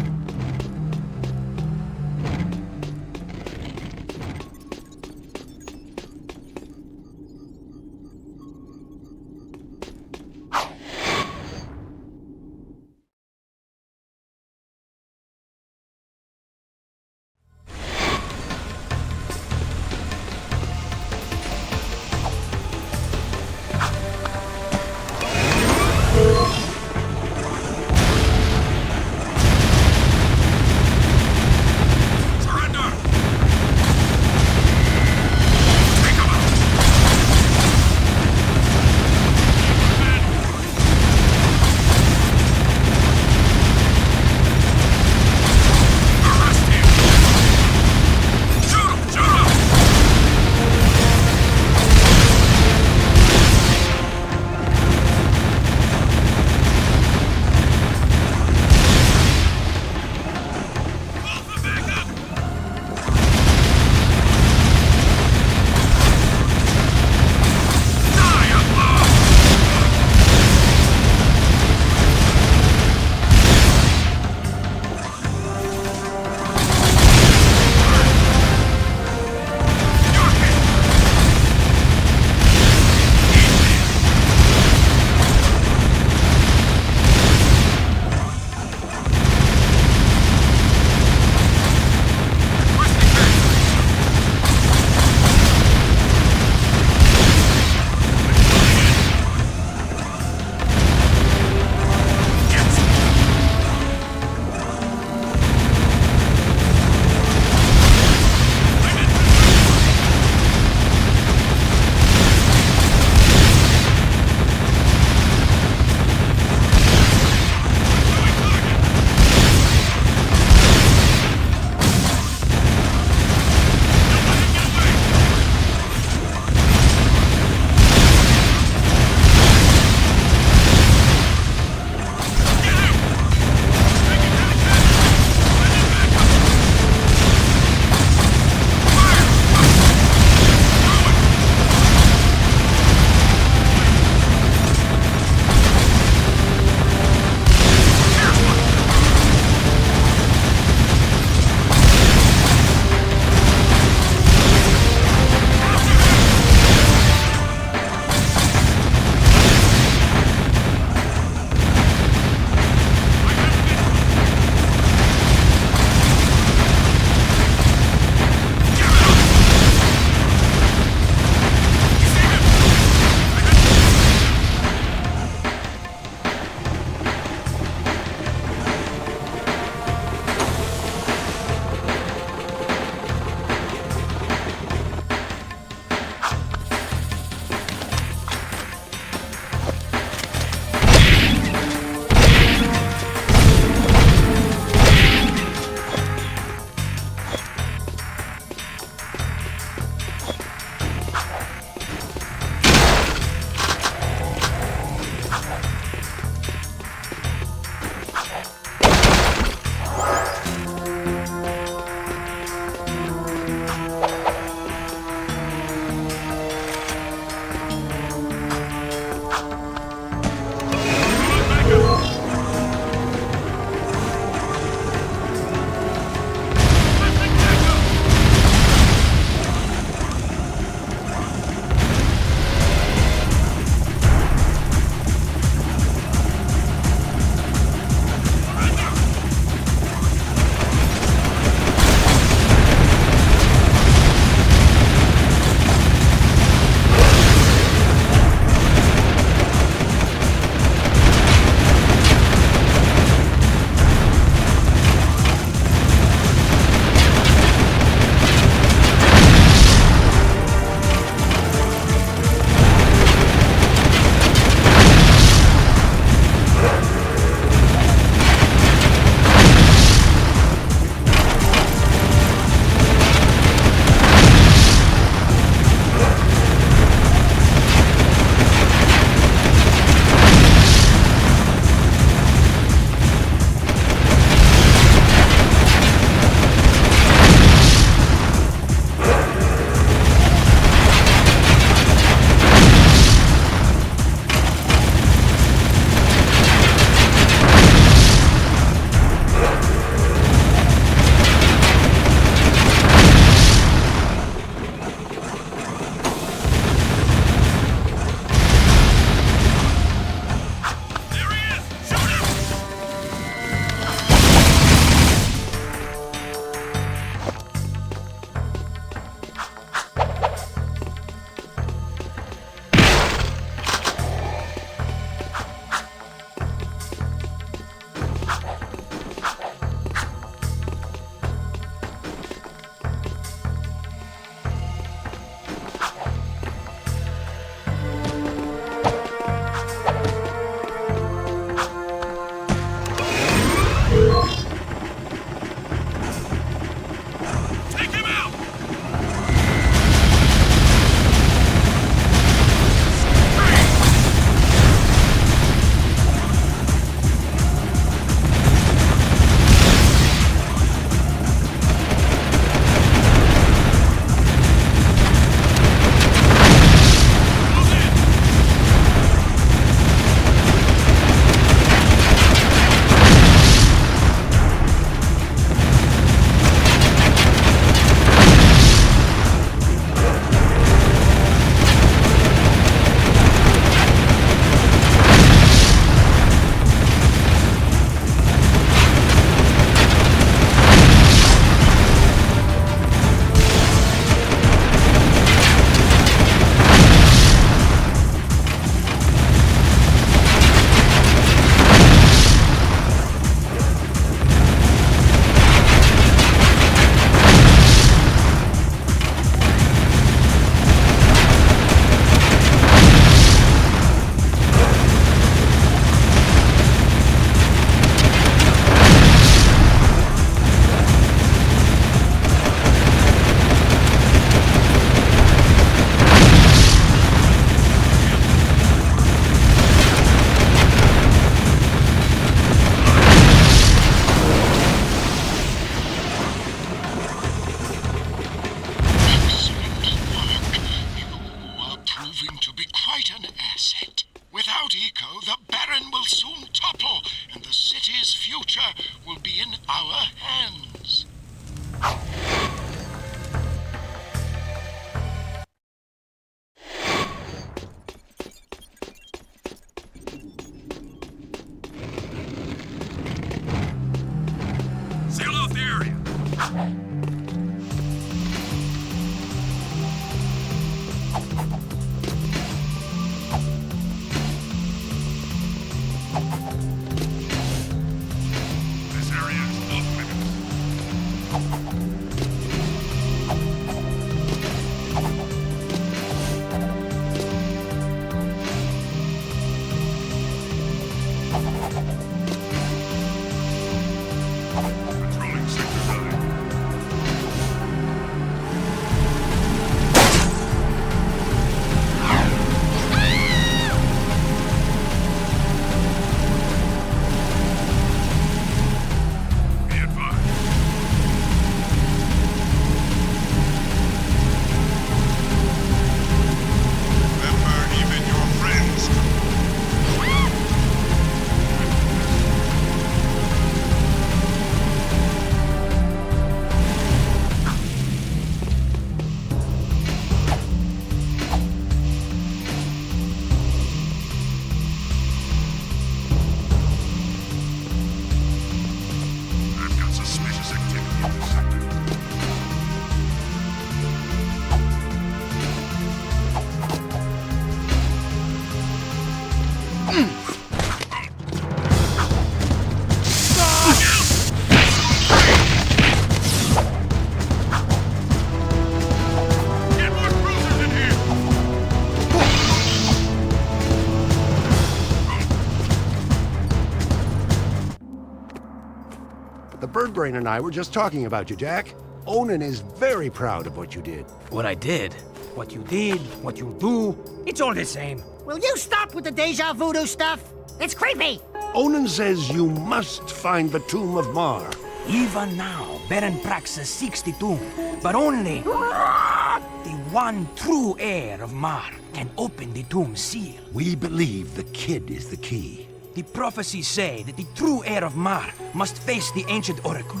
Brain and I were just talking about you, Jak. Onan is very proud of what you did. What I did? What you did, what you do, it's all the same. Will you stop with the deja voodoo stuff? It's creepy! Onan says you must find the Tomb of Mar. Even now, Baron Praxis seeks the tomb, but only the one true heir of Mar can open the tomb seal. We believe the kid is the key. The prophecies say that the true heir of Mar must face the ancient oracle.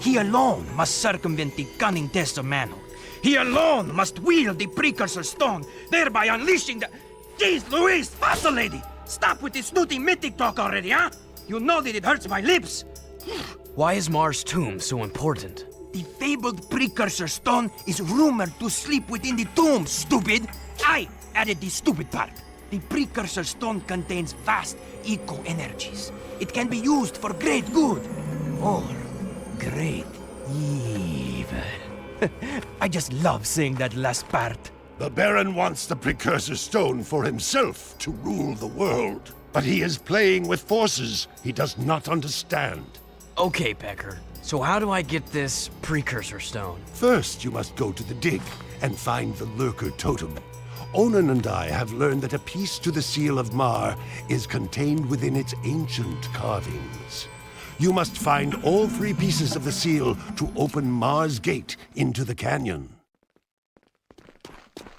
He alone must circumvent the cunning tests of manhood. He alone must wield the precursor stone, thereby unleashing the... Jeez Louise, fossil lady! Stop with this snooty mythic talk already, huh? You know that it hurts my lips. Why is Mar's tomb so important? The fabled precursor stone is rumored to sleep within the tomb, stupid! I added the stupid part. The precursor stone contains vast eco-energies. It can be used for great good, or great evil. I just love saying that last part. The Baron wants the precursor stone for himself to rule the world. But he is playing with forces he does not understand. Okay, Pecker. So how do I get this precursor stone? First, you must go to the dig and find the Lurker Totem. Onan and I have learned that a piece to the Seal of Mar is contained within its ancient carvings. You must find all 3 pieces of the seal to open Mar's gate into the canyon.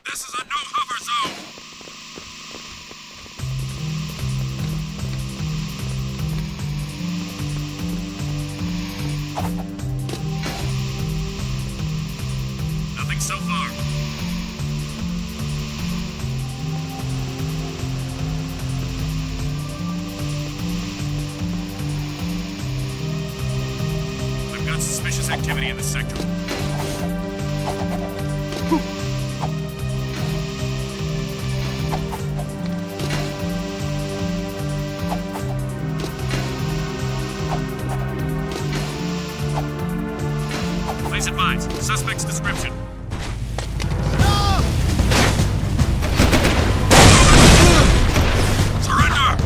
This is a no-hover zone! Nothing so far. I've got suspicious activity in the sector. Please advise. Suspect's description. Surrender!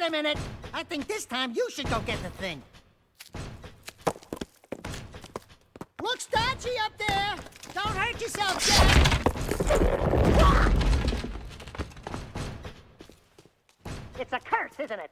a minute. I think this time you should go get the thing. Looks dodgy up there. Don't hurt yourself, Jack. It's a curse, isn't it?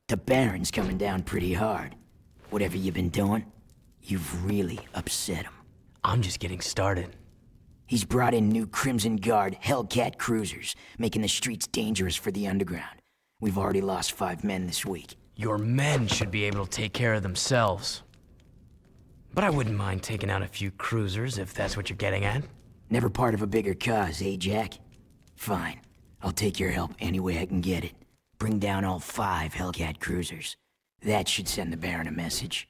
The Baron's coming down pretty hard. Whatever you've been doing, you've really upset him. I'm just getting started. He's brought in new Crimson Guard Hellcat cruisers, making the streets dangerous for the underground. We've already lost 5 men this week. Your men should be able to take care of themselves. But I wouldn't mind taking out a few cruisers if that's what you're getting at. Never part of a bigger cause, eh, Jack? Fine. I'll take your help any way I can get it. Bring down all 5 Hellcat cruisers. That should send the Baron a message.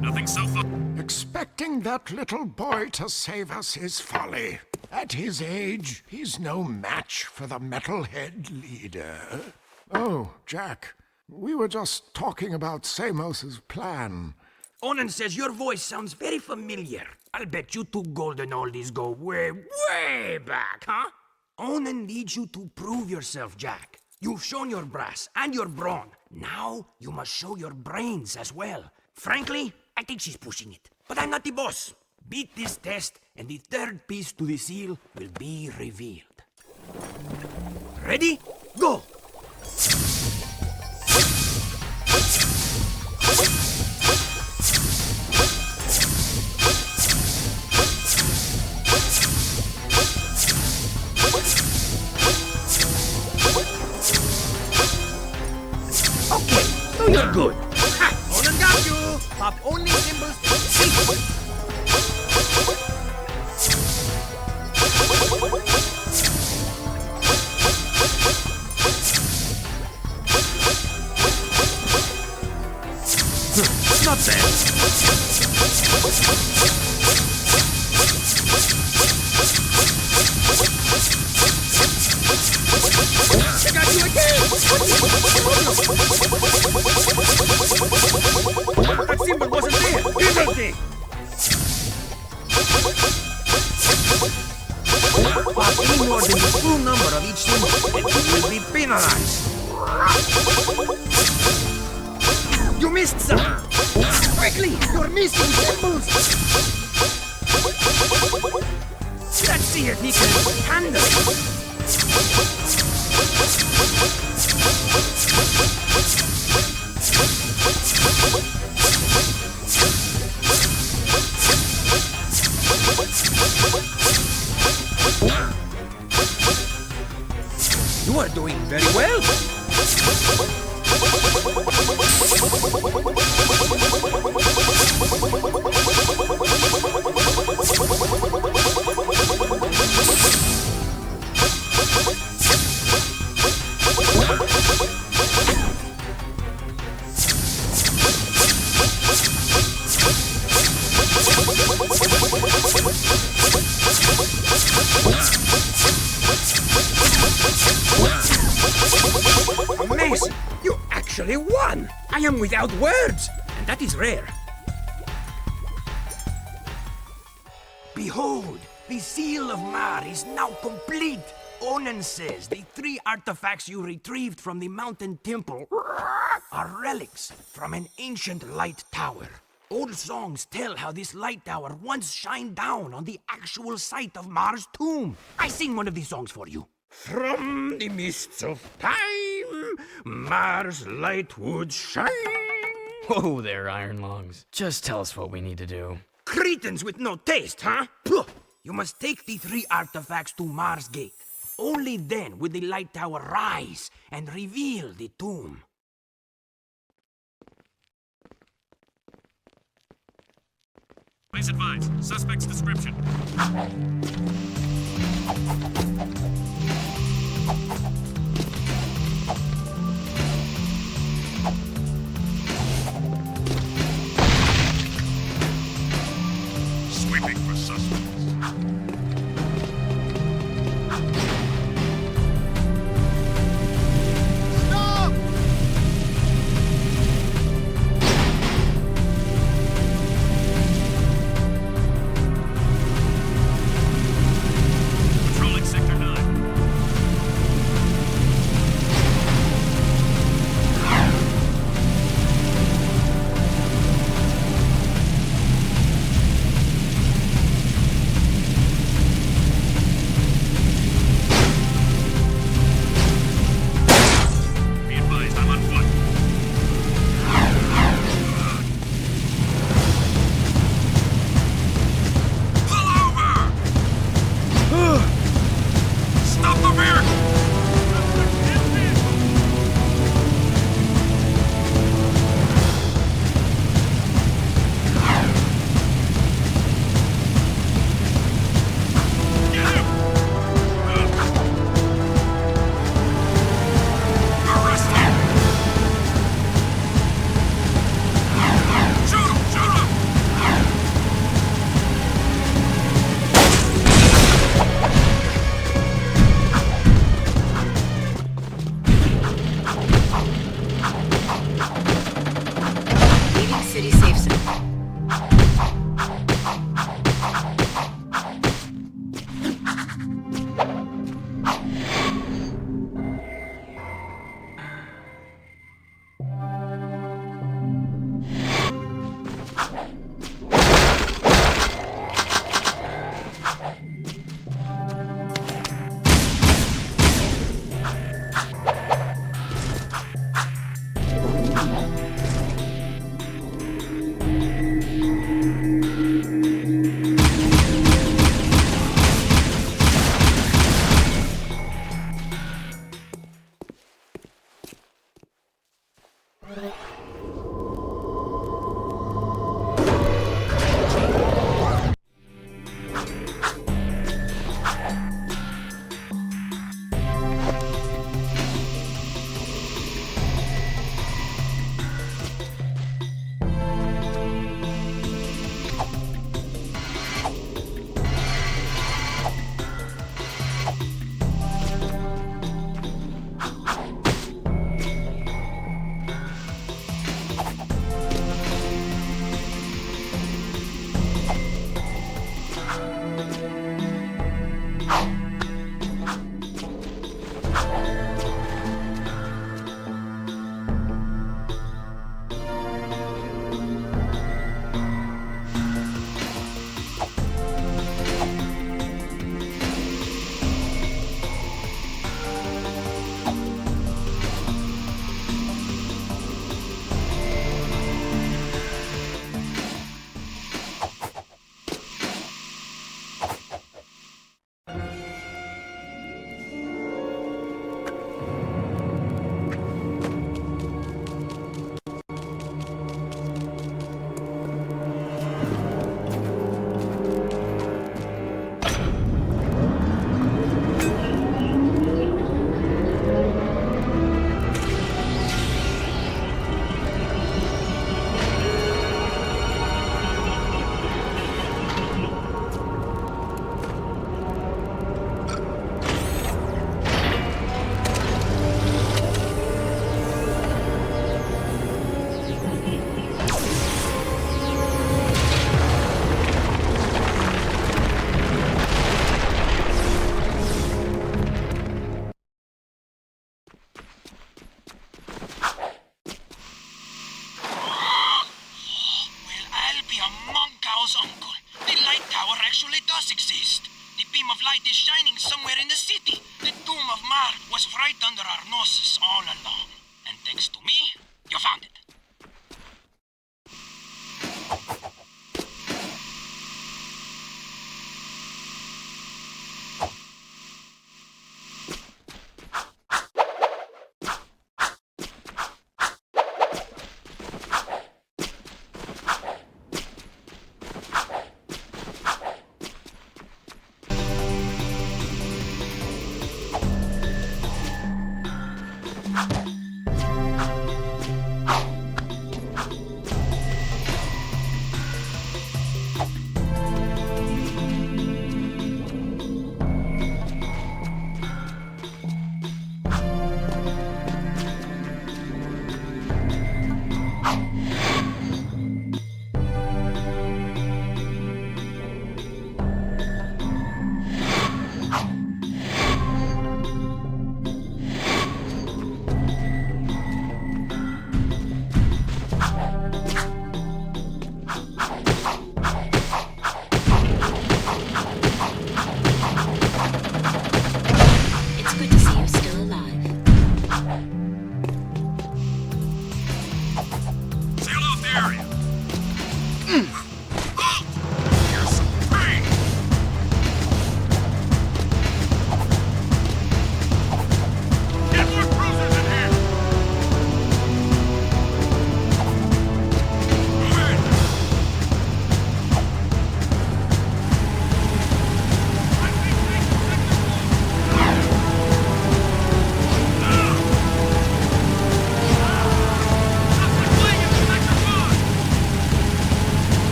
Nothing so far. Expecting that little boy to save us is folly. At his age, he's no match for the metalhead leader. Oh, Jak, we were just talking about Samos's plan. Onan says your voice sounds very familiar. I'll bet you two golden oldies go way, way back, huh? Onan needs you to prove yourself, Jak. You've shown your brass and your brawn. Now you must show your brains as well. Frankly, I think she's pushing it. But I'm not the boss. Beat this test, and the third piece to the seal will be revealed. Ready? Go! Okay, so you're good. Ha! Onan got you! Pop only symbols to see. Not bad. I got you again! That symbol wasn't there! Penalty! Pop any more than the full number of each symbol, and you will be penalized. You missed some! Quickly! You're missing symbols! Let's see if he can handle it. You are doing very well. Amazing! You actually won! I am without words, and that is rare. Behold, the seal of Mar is now complete. Onan says the 3 artifacts you retrieved from the mountain temple are relics from an ancient light tower. Old songs tell how this light tower once shined down on the actual site of Mar's tomb. I sing one of these songs for you. From the mists of time, Mars light would shine. Whoa there, Iron Lungs. Just tell us what we need to do. Cretins with no taste, huh? Puh. You must take the 3 artifacts to Mars Gate. Only then will the light tower rise and reveal the tomb. Please advise. Suspect's description. Sweeping for suspects. Stop! Patrolling Sector 9. light is shining somewhere in the city. The tomb of Mar was right under our noses all along. And thanks to me, you found it.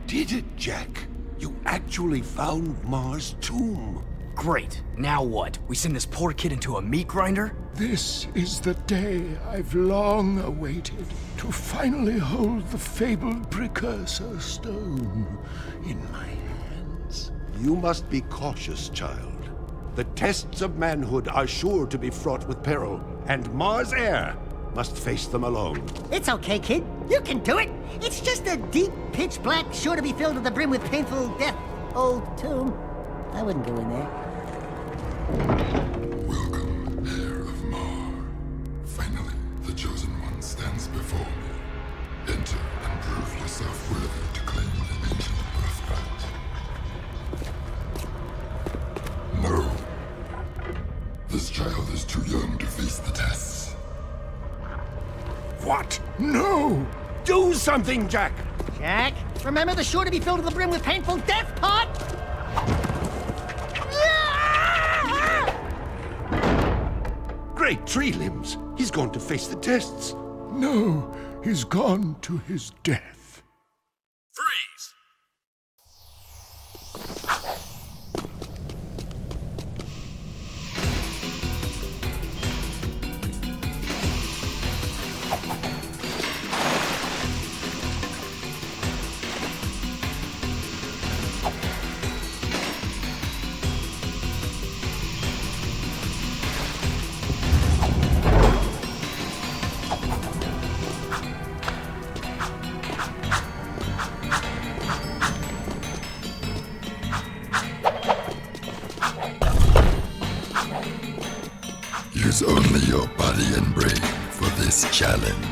Did it, Jak? You actually found Mars' tomb. Great. Now what? We send this poor kid into a meat grinder? This is the day I've long awaited, to finally hold the fabled precursor stone in my hands. You must be cautious, child. The tests of manhood are sure to be fraught with peril, and Mars Air must face them alone. It's okay, kid. You can do it. It's just a deep, pitch black, sure to be filled to the brim with painful death old tomb. I wouldn't go in there. Welcome, heir of Mar. Finally, the chosen one stands before me. Enter and prove yourself worthy to claim the ancient birthright. No. This child is too young to face the tests. What? No! Do something, Jak! Jak, remember the sure to be filled to the brim with painful death part? Great tree limbs! He's going to face the tests. No, he's gone to his death. Freeze! Use only your body and brain for this challenge.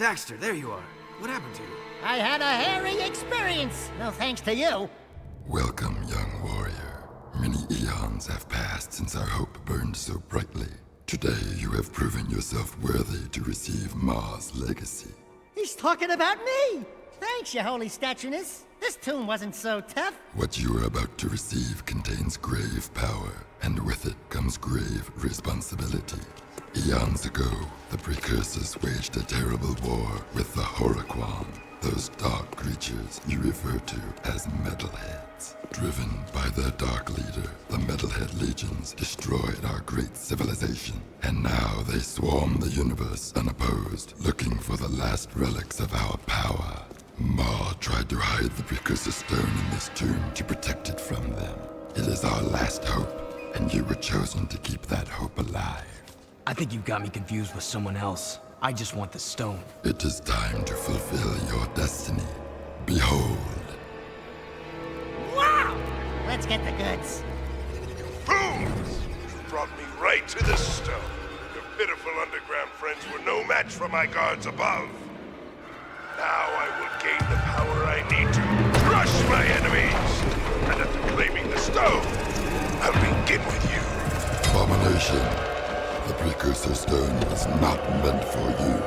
Daxter, there you are. What happened to you? I had a hairy experience. No thanks to you. Welcome, young warrior. Many eons have passed since our hope burned so brightly. Today you have proven yourself worthy to receive Ma's legacy. He's talking about me. Thanks, your holy statueness. This tomb wasn't so tough. What you are about to receive contains grave power, and with it comes grave responsibility. Eons ago, the Precursors waged a terrible war with the Horrorquan, those dark creatures you refer to as Metalheads. Driven by their dark leader, the Metalhead legions destroyed our great civilization, and now they swarm the universe unopposed, looking for the last relics of our power. Ma tried to hide the Precursor Stone in this tomb to protect it from them. It is our last hope, and you were chosen to keep that hope alive. I think you got me confused with someone else. I just want the stone. It is time to fulfill your destiny. Behold. Wow! Let's get the goods. Fools! You brought me right to the stone. Your pitiful underground friends were no match for my guards above. Now I will gain the power I need to crush my enemies. And after claiming the stone, I'll begin with you. Abomination. The Precursor Stone was not meant for you.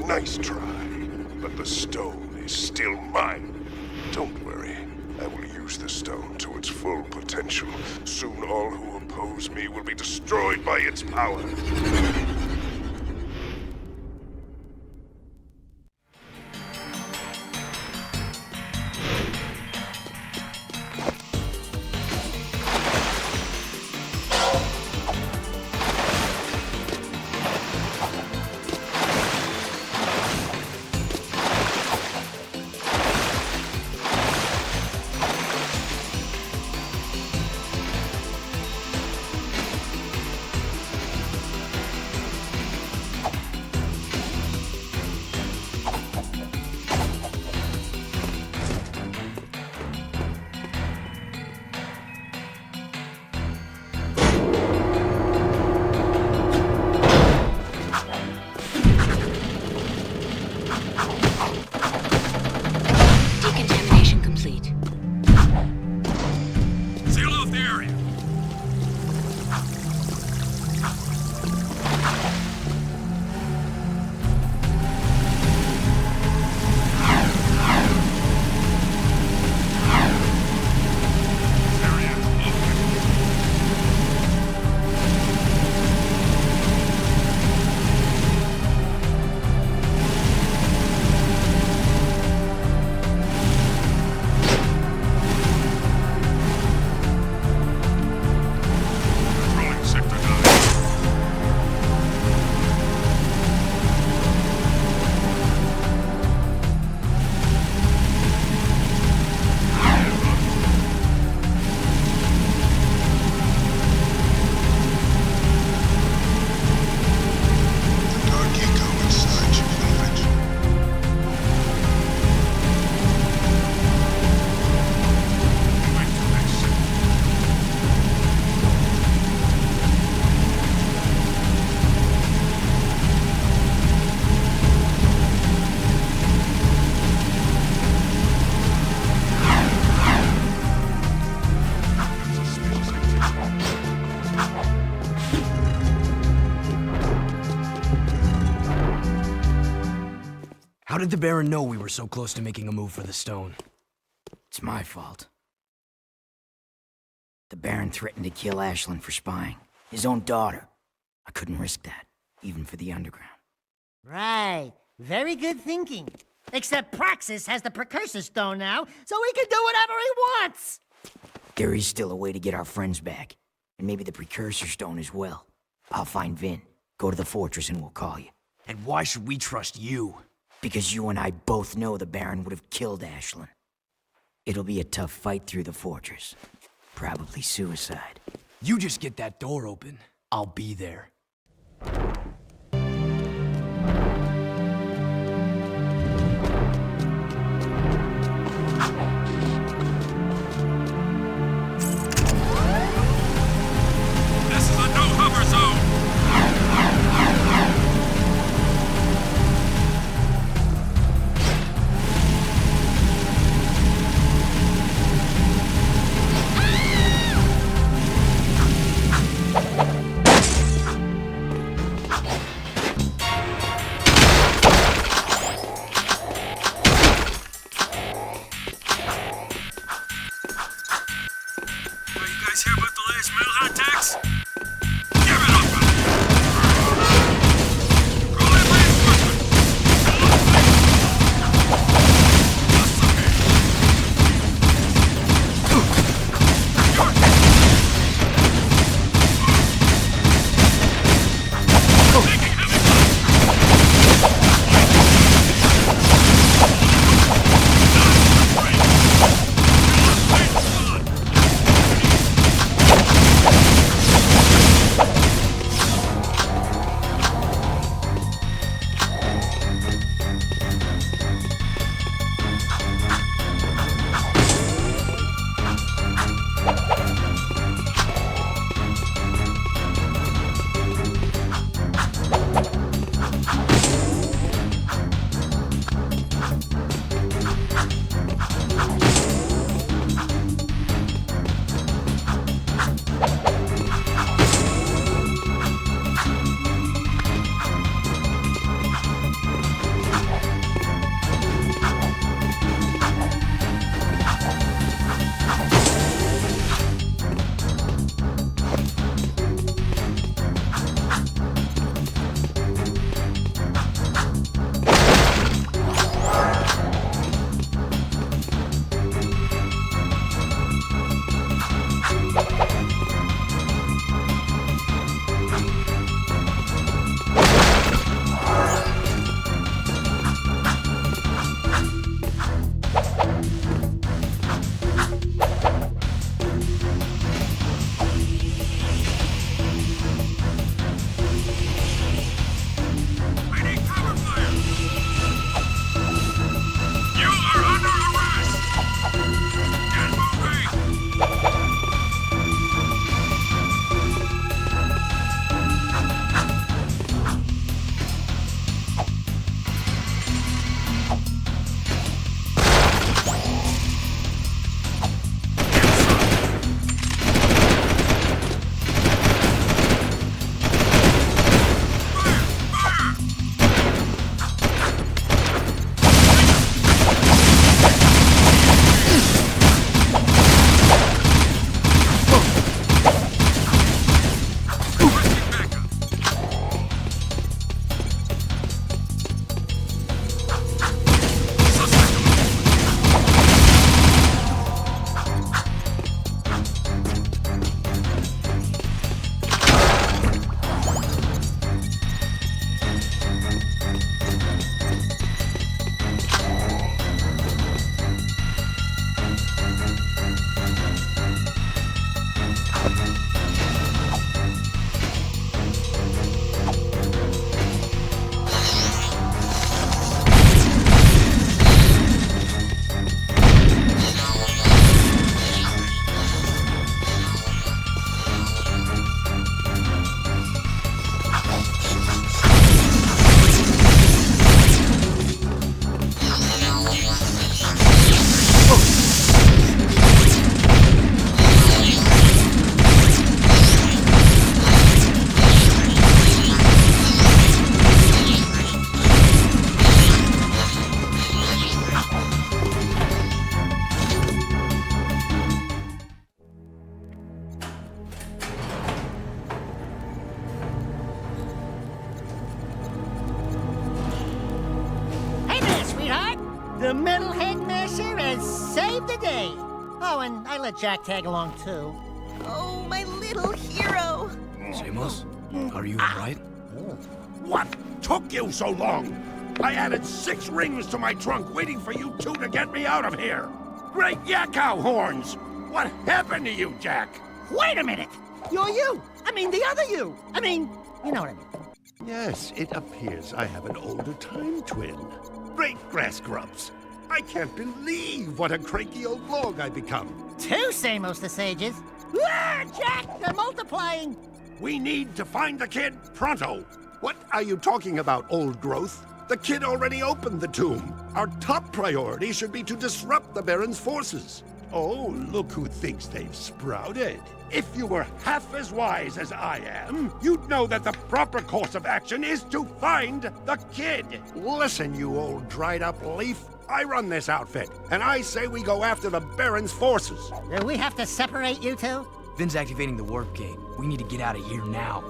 Nice try, but the stone is still mine. Don't worry, I will use the stone to its full potential. Soon all who oppose oppose me will be destroyed by its power. Decontamination complete. Seal off the area. How did the Baron know we were so close to making a move for the stone? It's my fault. The Baron threatened to kill Ashlyn for spying. His own daughter. I couldn't risk that, even for the underground. Right. Very good thinking. Except Praxis has the Precursor Stone now, so he can do whatever he wants! There is still a way to get our friends back. And maybe the Precursor Stone as well. I'll find Vin. Go to the fortress and we'll call you. And why should we trust you? Because you and I both know the Baron would have killed Ashlyn. It'll be a tough fight through the fortress. Probably suicide. You just get that door open. I'll be there. This is a no-hover zone! The Metal Headmaster has saved the day. Oh, and I let Jak tag along, too. Oh, my little hero. Samos, are you alright? What took you so long? I added 6 rings to my trunk waiting for you two to get me out of here. Great yakkow horns! What happened to you, Jak? Wait a minute! You're you! I mean, the other you! I mean, you know what I mean. Yes, it appears I have an older time twin. Great grass grubs. I can't believe what a cranky old log I've become. 2 Samos the Sages. Ah, Jak, they're multiplying! We need to find the kid pronto. What are you talking about, old growth? The kid already opened the tomb. Our top priority should be to disrupt the Baron's forces. Oh, look who thinks they've sprouted. If you were half as wise as I am, you'd know that the proper course of action is to find the kid. Listen, you old dried-up leaf. I run this outfit, and I say we go after the Baron's forces. Do we have to separate you two? Vin's activating the warp gate. We need to get out of here now.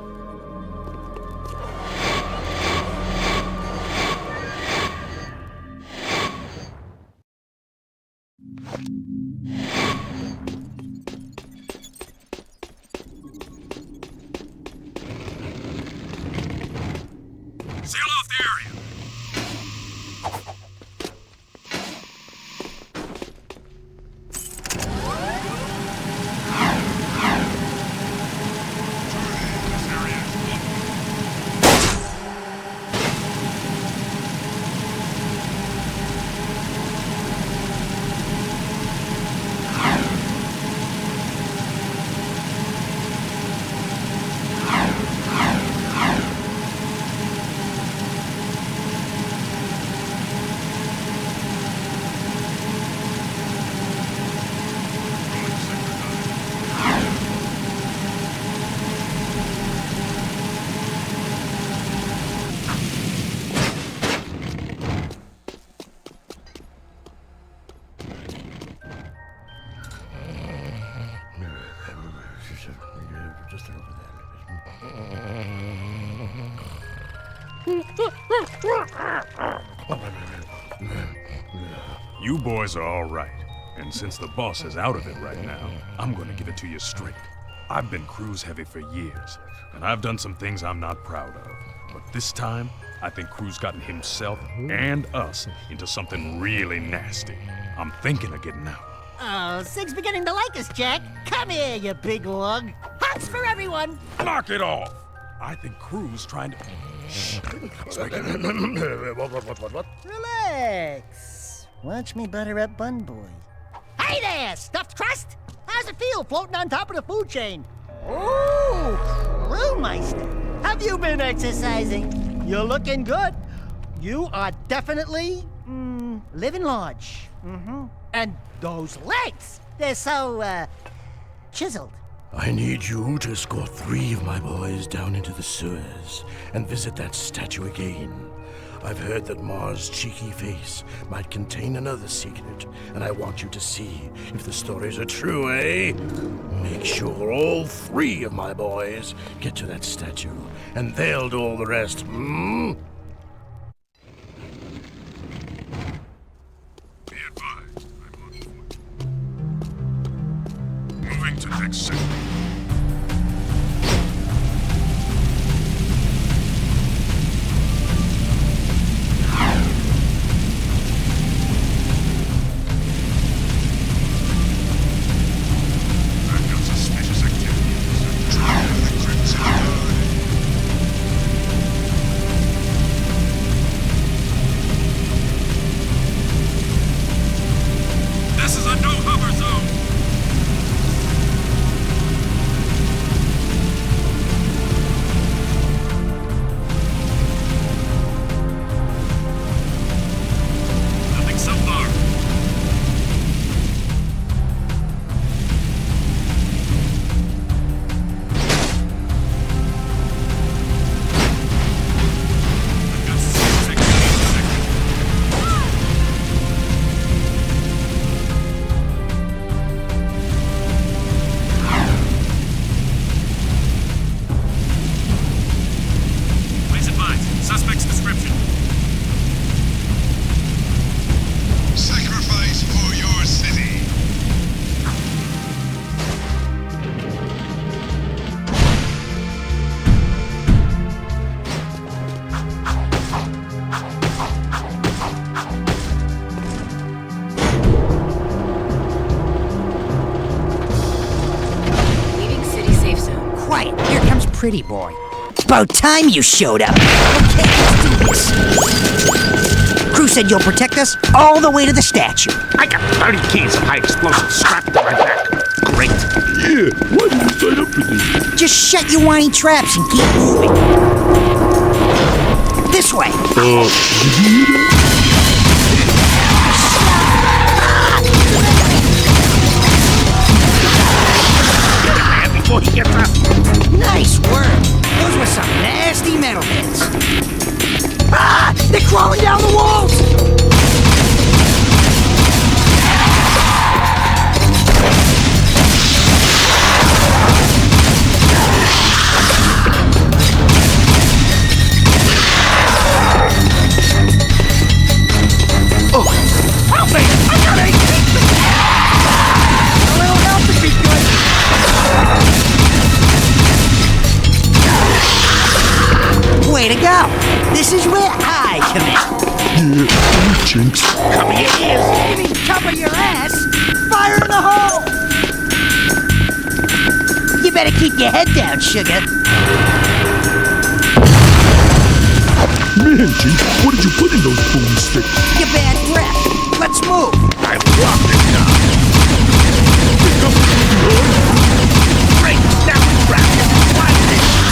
Seal off the area. You boys are all right. And since the boss is out of it right now, I'm gonna give it to you straight. I've been cruise heavy for years, and I've done some things I'm not proud of. But this time, I think Crew's gotten himself and us into something really nasty. I'm thinking of getting out. Oh, Sig's beginning to like us, Jak. Come here, you big log. Hugs for everyone. Knock it off! I think Crew's trying to... Shh. What? Relax. Watch me butter up Bun Boy. Hey there, stuffed crust! How's it feel floating on top of the food chain? Ooh, Crewmeister. Have you been exercising? You're looking good. You are definitely, living large. And those legs, they're so, chiseled. I need you to escort 3 of my boys down into the sewers and visit that statue again. I've heard that Mars' cheeky face might contain another secret, and I want you to see if the stories are true, eh? Make sure all 3 of my boys get to that statue, and they'll do all the rest, Be advised, I'm on foot. Moving to next sector. This is a no-hover zone! pretty boy. About time you showed up. Okay, let's do this. Crew said you'll protect us all the way to the statue. I got 30 keys of high explosive strapped to my back. Great. Yeah, why did you sign up for this? Just shut your whiny traps and keep moving. This way. Did you hear that? Get him, man, before he gets up. Nice work. Those were some nasty metalheads. Ah! They're crawling down the walls! Oh! Help me! I got it! A little help would be good. Way to go! This is where I come in. Yeah, Jinx. Cover your ears! You mean cover your ass? Fire in the hole! You better keep your head down, sugar. Man, Jinx, what did you put in those boomsticks? Your bad breath. Let's move. I love this guy! Pick up the break down the trap!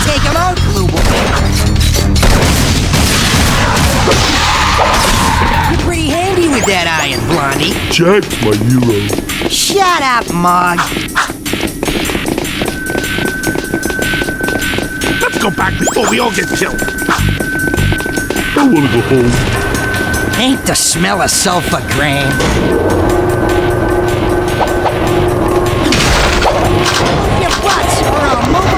Take him out, Blue Boy. You're pretty handy with that iron, Blondie. Jack's my hero. Shut up, Mog. Let's go back before we all get killed! I wanna go home. Ain't the smell of sulfur grand? Your butts, or I'll move 'em.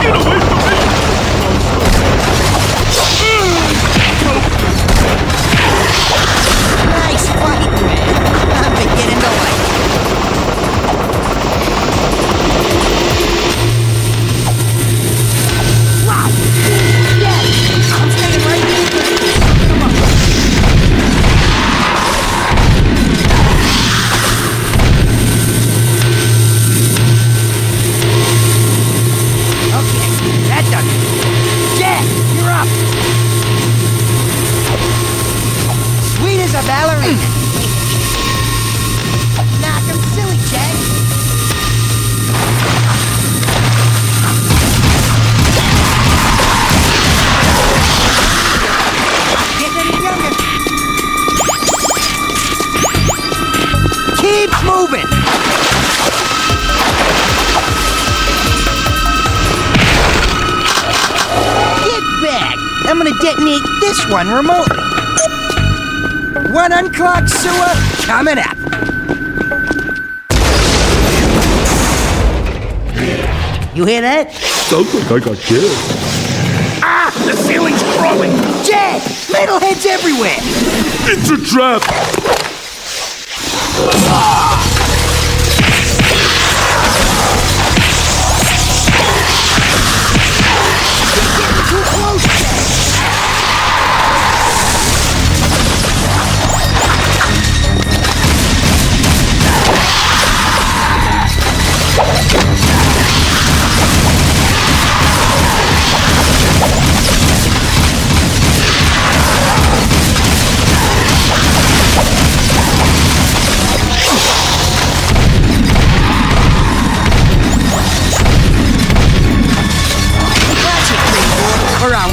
Get away from me! Nice fight, Red. I'm beginning to like it. Wow! Yeah! I'm staying right here. Come on. Okay, that does it. Jack, you're up. Sweet as a ballerina. Knock him silly, Jack. Getting any younger. Keep moving. Get back. I'm gonna detonate this one remotely. One unclogged sewer coming up. You hear that? Sounds like I got killed. Ah! The ceiling's crawling! Jack! Metalheads everywhere! It's a trap! Too close, Jack! Or I'll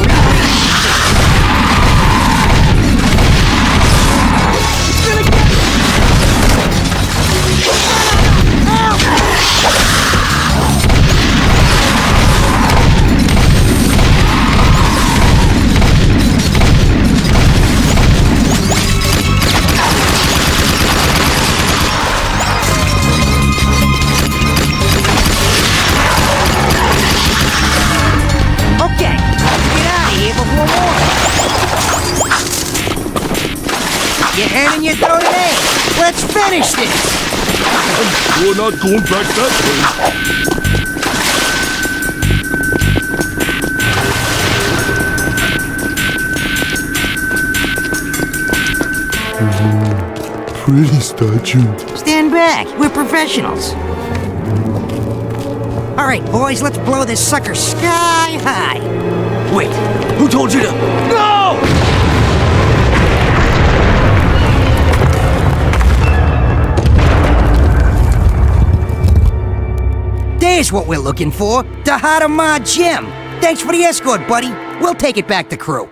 Okay, get out of here before morning. You're earning your throw today. Let's finish this. We're not going back that way. pretty statue. Stand back. We're professionals. All right, boys, let's blow this sucker sky high. Wait, who told you to... No! There's what we're looking for. The Hadamar Gem. Thanks for the escort, buddy. We'll take it back to crew.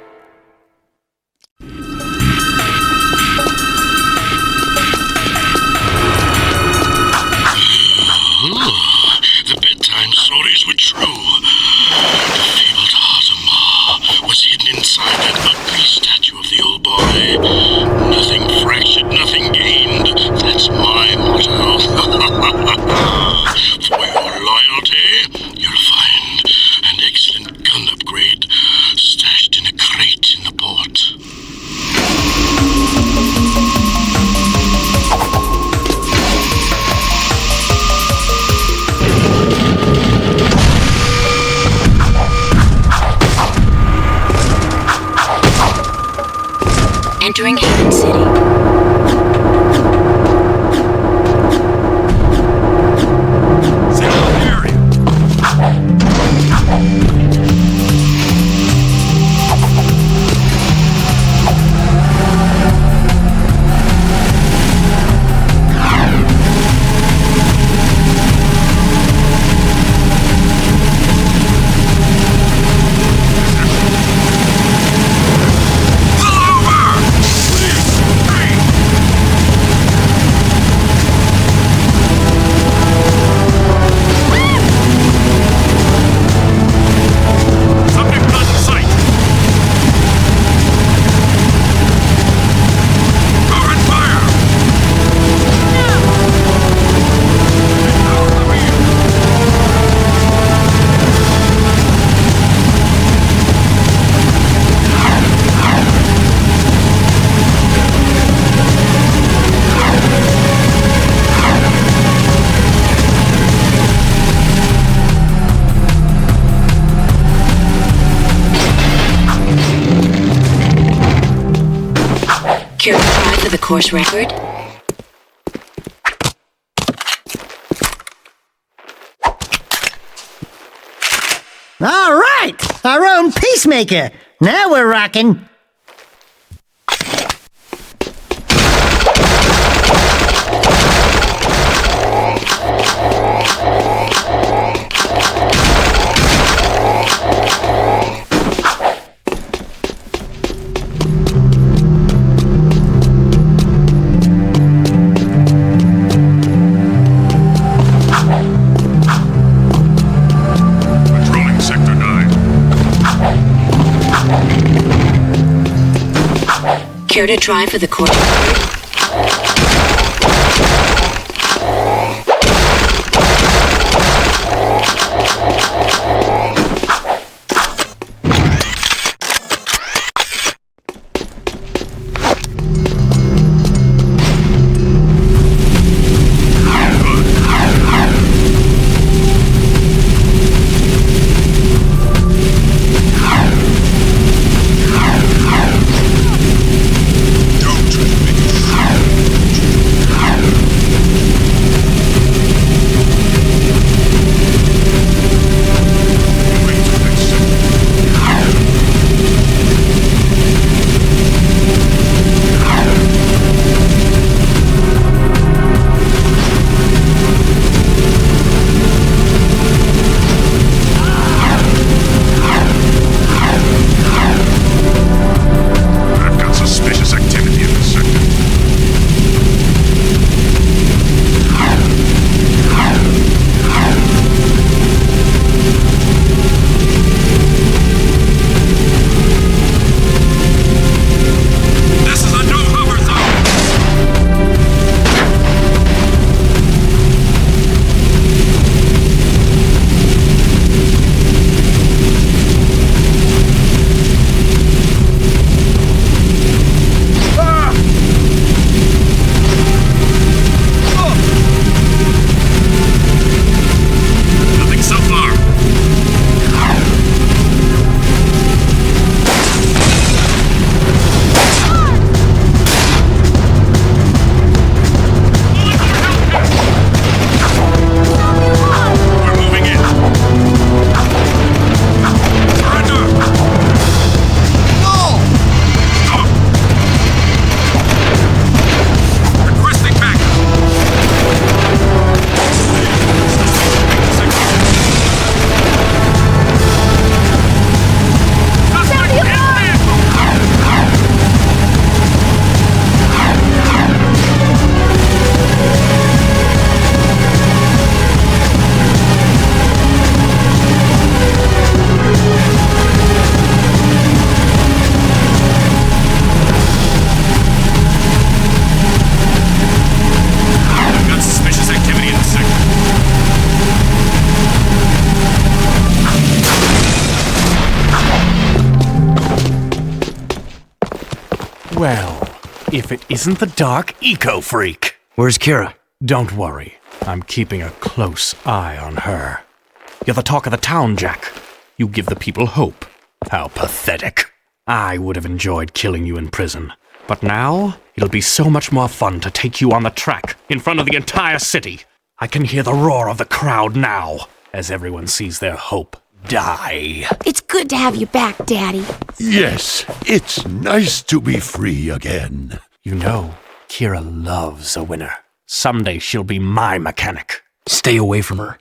The bedtime stories were true. The fabled Hadamar was hidden inside that ugly statue of the old boy. Nothing fractured, nothing gained. That's my motto. For your loyalty, you'll find an excellent gun upgrade stashed in a crate in the port. Entering Haven City. Care to try for the course record? All right! Our own peacemaker! Now we're rocking! Care to try for the course record? Don't try to make it Well, if it isn't the Dark Eco Freak. Where's Kira? Don't worry. I'm keeping a close eye on her. You're the talk of the town, Jak. You give the people hope. How pathetic. I would have enjoyed killing you in prison. But now, it'll be so much more fun to take you on the track, in front of the entire city. I can hear the roar of the crowd now, as everyone sees their hope die. It's good to have you back, Daddy. Yes, it's nice to be free again. You know, Kira loves a winner. Someday she'll be my mechanic. Stay away from her.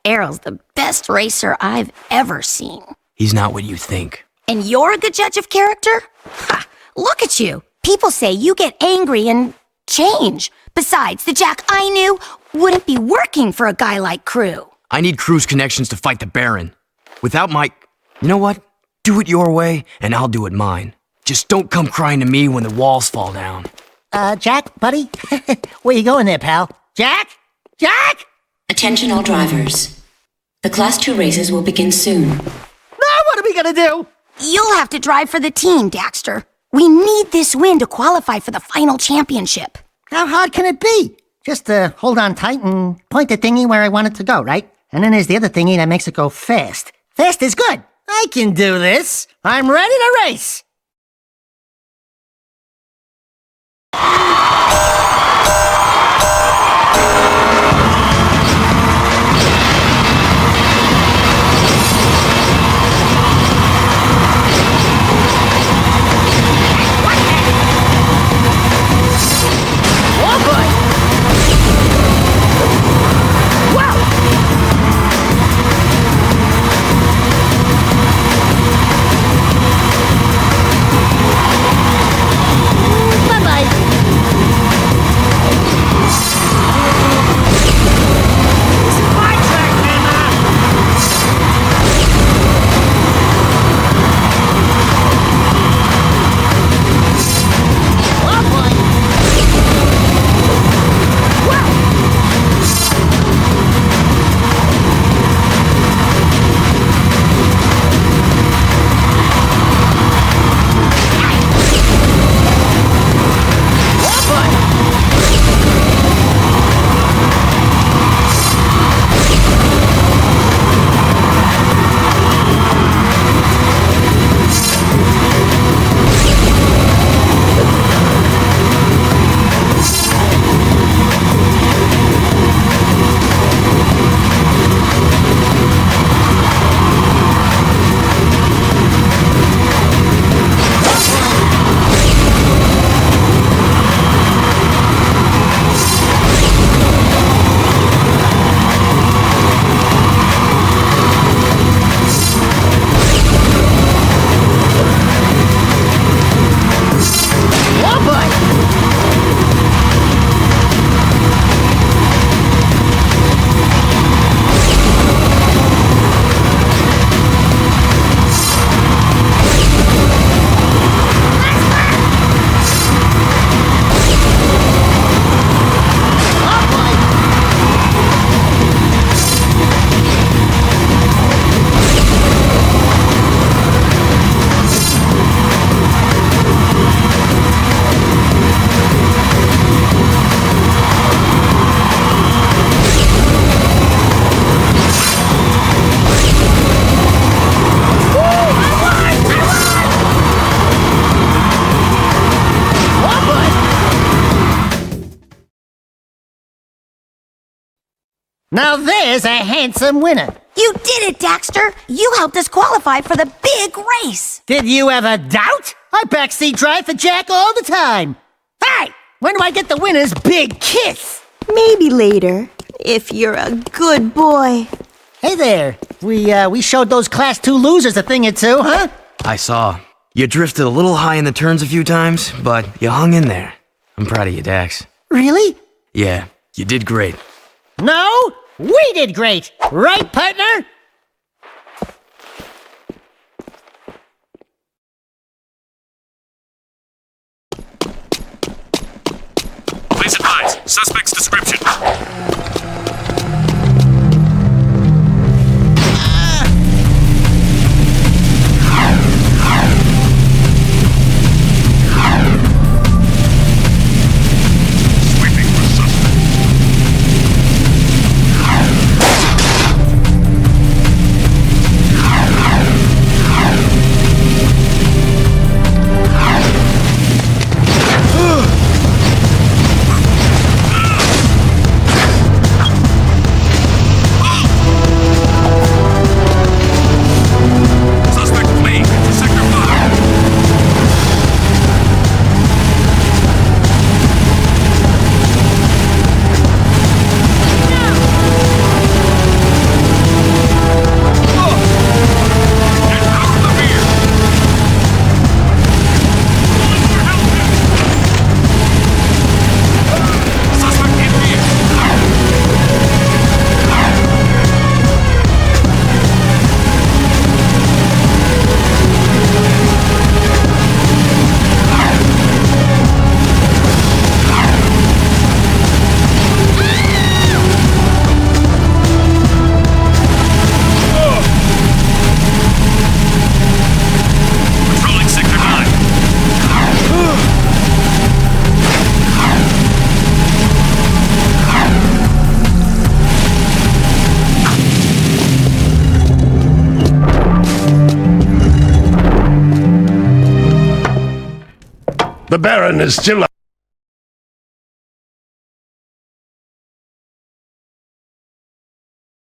Errol's the best racer I've ever seen. He's not what you think. And you're a good judge of character? Ha! Look at you. People say you get angry and change. Besides, the Jak I knew wouldn't be working for a guy like Crew. I need Crew's connections to fight the Baron. Without my... You know what? Do it your way, and I'll do it mine. Just don't come crying to me when the walls fall down. Jak, buddy? Where you going there, pal? Jak? Jak? Attention all drivers. The Class 2 races will begin soon. Now what are we gonna do? You'll have to drive for the team, Daxter. We need this win to qualify for the final championship. How hard can it be? Just hold on tight and point the thingy where I want it to go, right? And then there's the other thingy that makes it go fast. Fast is good. I can do this. I'm ready to race. Now there's a handsome winner. You did it, Daxter! You helped us qualify for the big race! Did you ever doubt? I backseat drive for Jak all the time. Hey! When do I get the winner's big kiss? Maybe later, if you're a good boy. Hey there. We showed those Class 2 losers a thing or two, huh? I saw. You drifted a little high in the turns a few times, but you hung in there. I'm proud of you, Dax. Really? Yeah, you did great. No, we did great. Right, partner? Please advise. Suspect's description. The Baron is still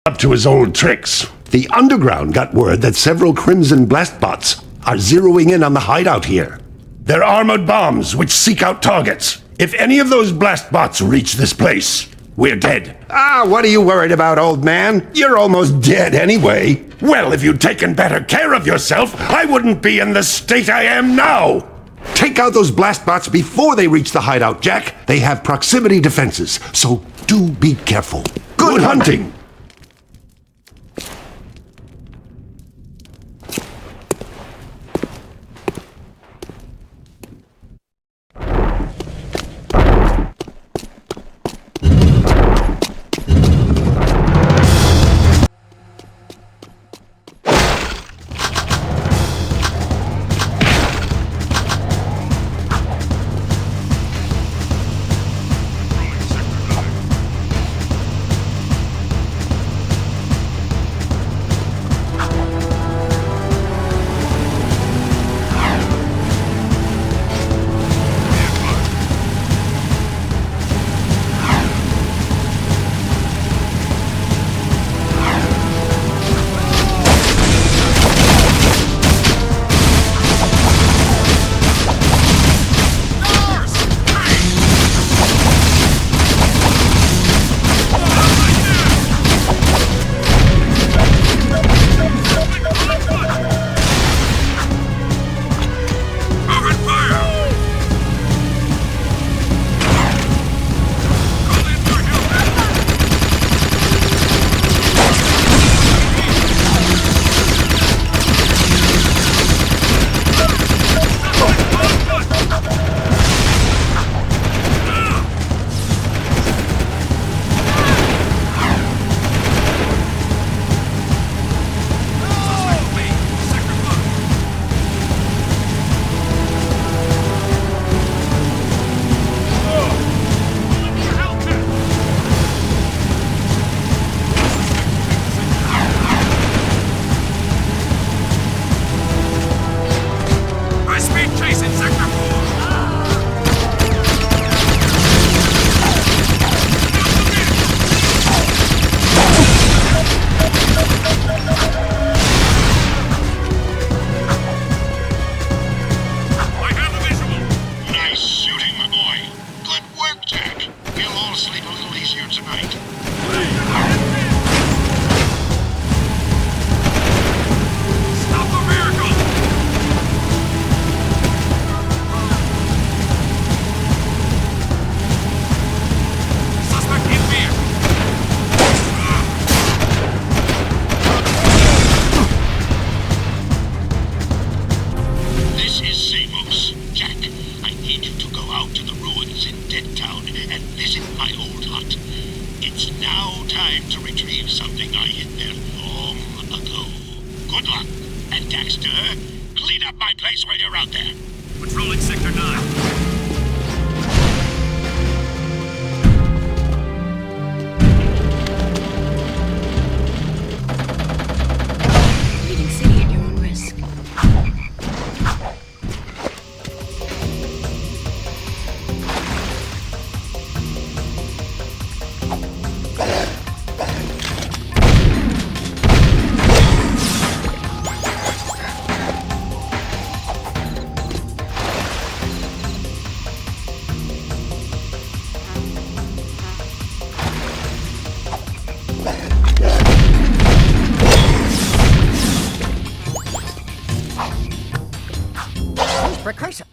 up to his old tricks. The Underground got word that several Crimson Blast bots are zeroing in on the hideout here. They're armored bombs which seek out targets. If any of those blast bots reach this place, we're dead. Ah, what are you worried about, old man? You're almost dead anyway. Well, if you'd taken better care of yourself, I wouldn't be in the state I am now. Take out those blast bots before they reach the hideout, Jak. They have proximity defenses, so do be careful. Good hunting! Good luck. And Daxter, clean up my place while you're out there. Patrolling Sector 9. Precursor.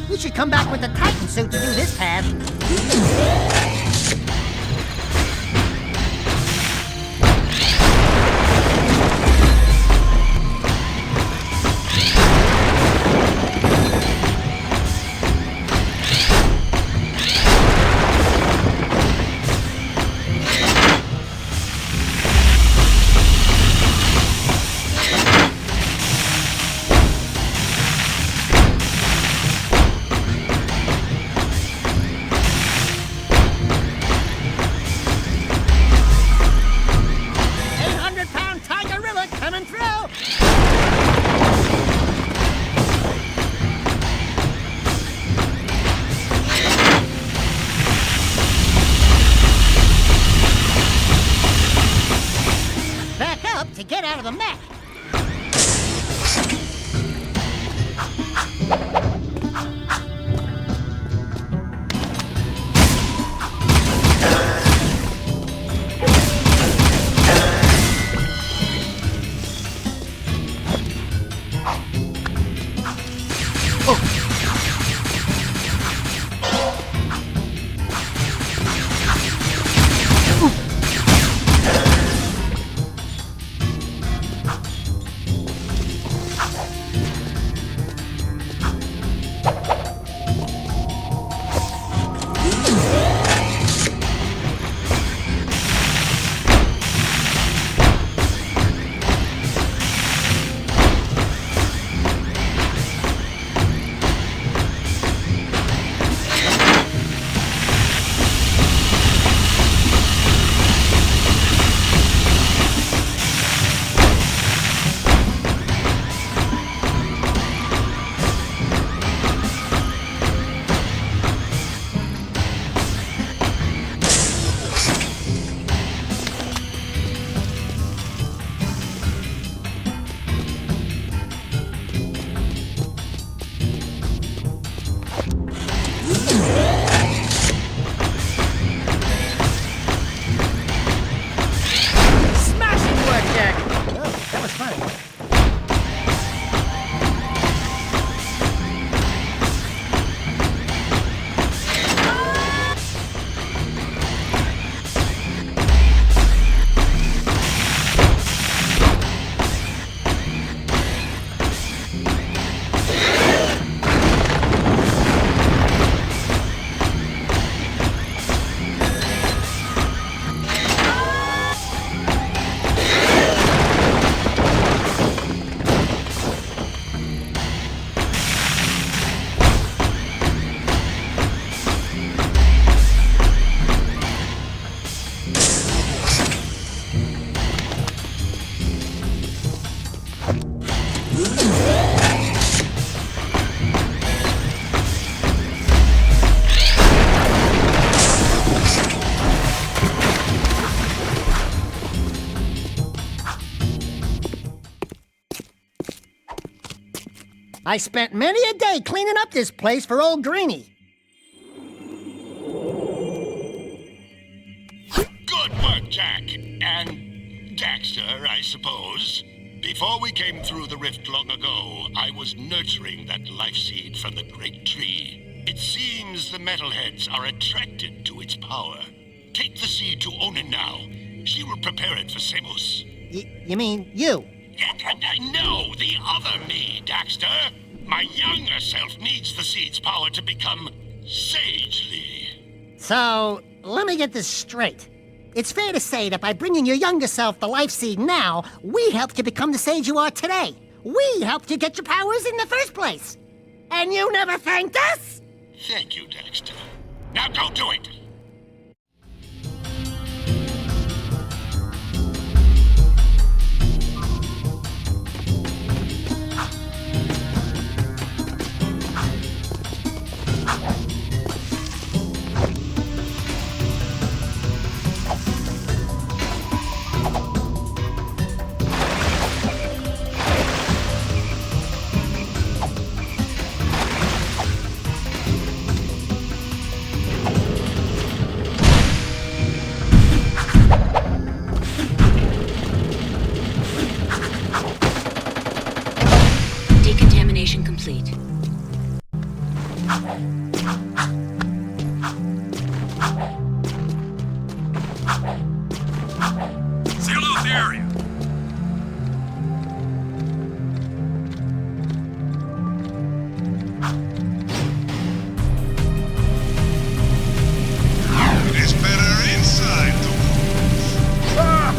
You should come back with the Titan suit to do this path. I spent many a day cleaning up this place for old Greenie. Good work, Jak. And Daxter, I suppose. Before we came through the rift long ago, I was nurturing that life seed from the great tree. It seems the metalheads are attracted to its power. Take the seed to Onin now. She will prepare it for Seamus. You mean you? No, the other me, Daxter. My younger self needs the seed's power to become sagely. So, let me get this straight. It's fair to say that by bringing your younger self the life seed now, we helped you become the sage you are today. We helped you get your powers in the first place. And you never thanked us? Thank you, Daxter. Now go do it! Decontamination complete. Seal off the area. It is better inside the walls.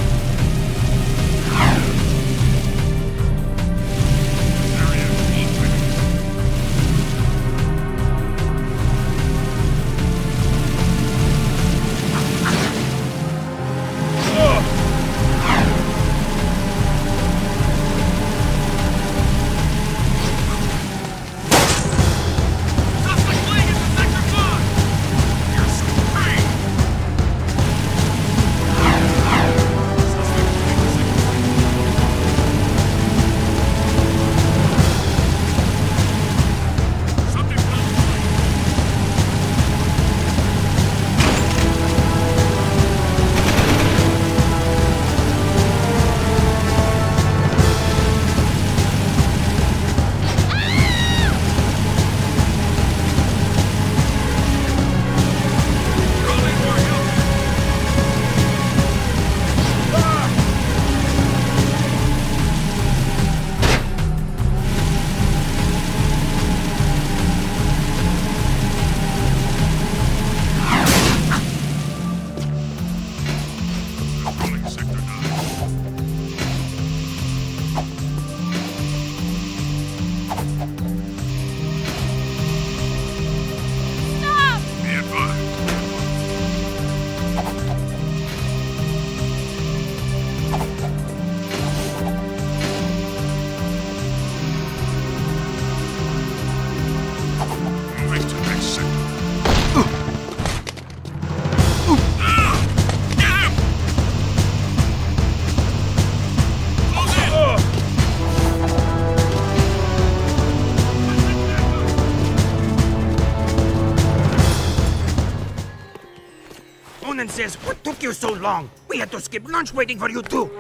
Says, what took you so long? We had to skip lunch waiting for you too.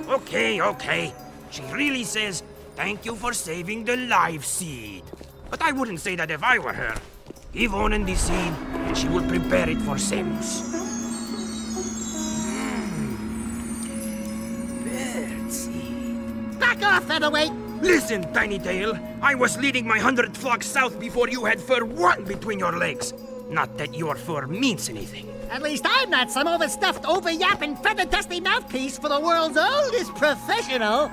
Okay. She really says, thank you for saving the live seed. But I wouldn't say that if I were her. Give Onan the seed, and she will prepare it for Samus. Birdseed. Back off, featherweight! Listen, Tiny Tail. I was leading my 100 flocks south before you had fur one between your legs. Not that your fur means anything. At least I'm not some overstuffed, over-yapping, feather-dusty mouthpiece for the world's oldest professional.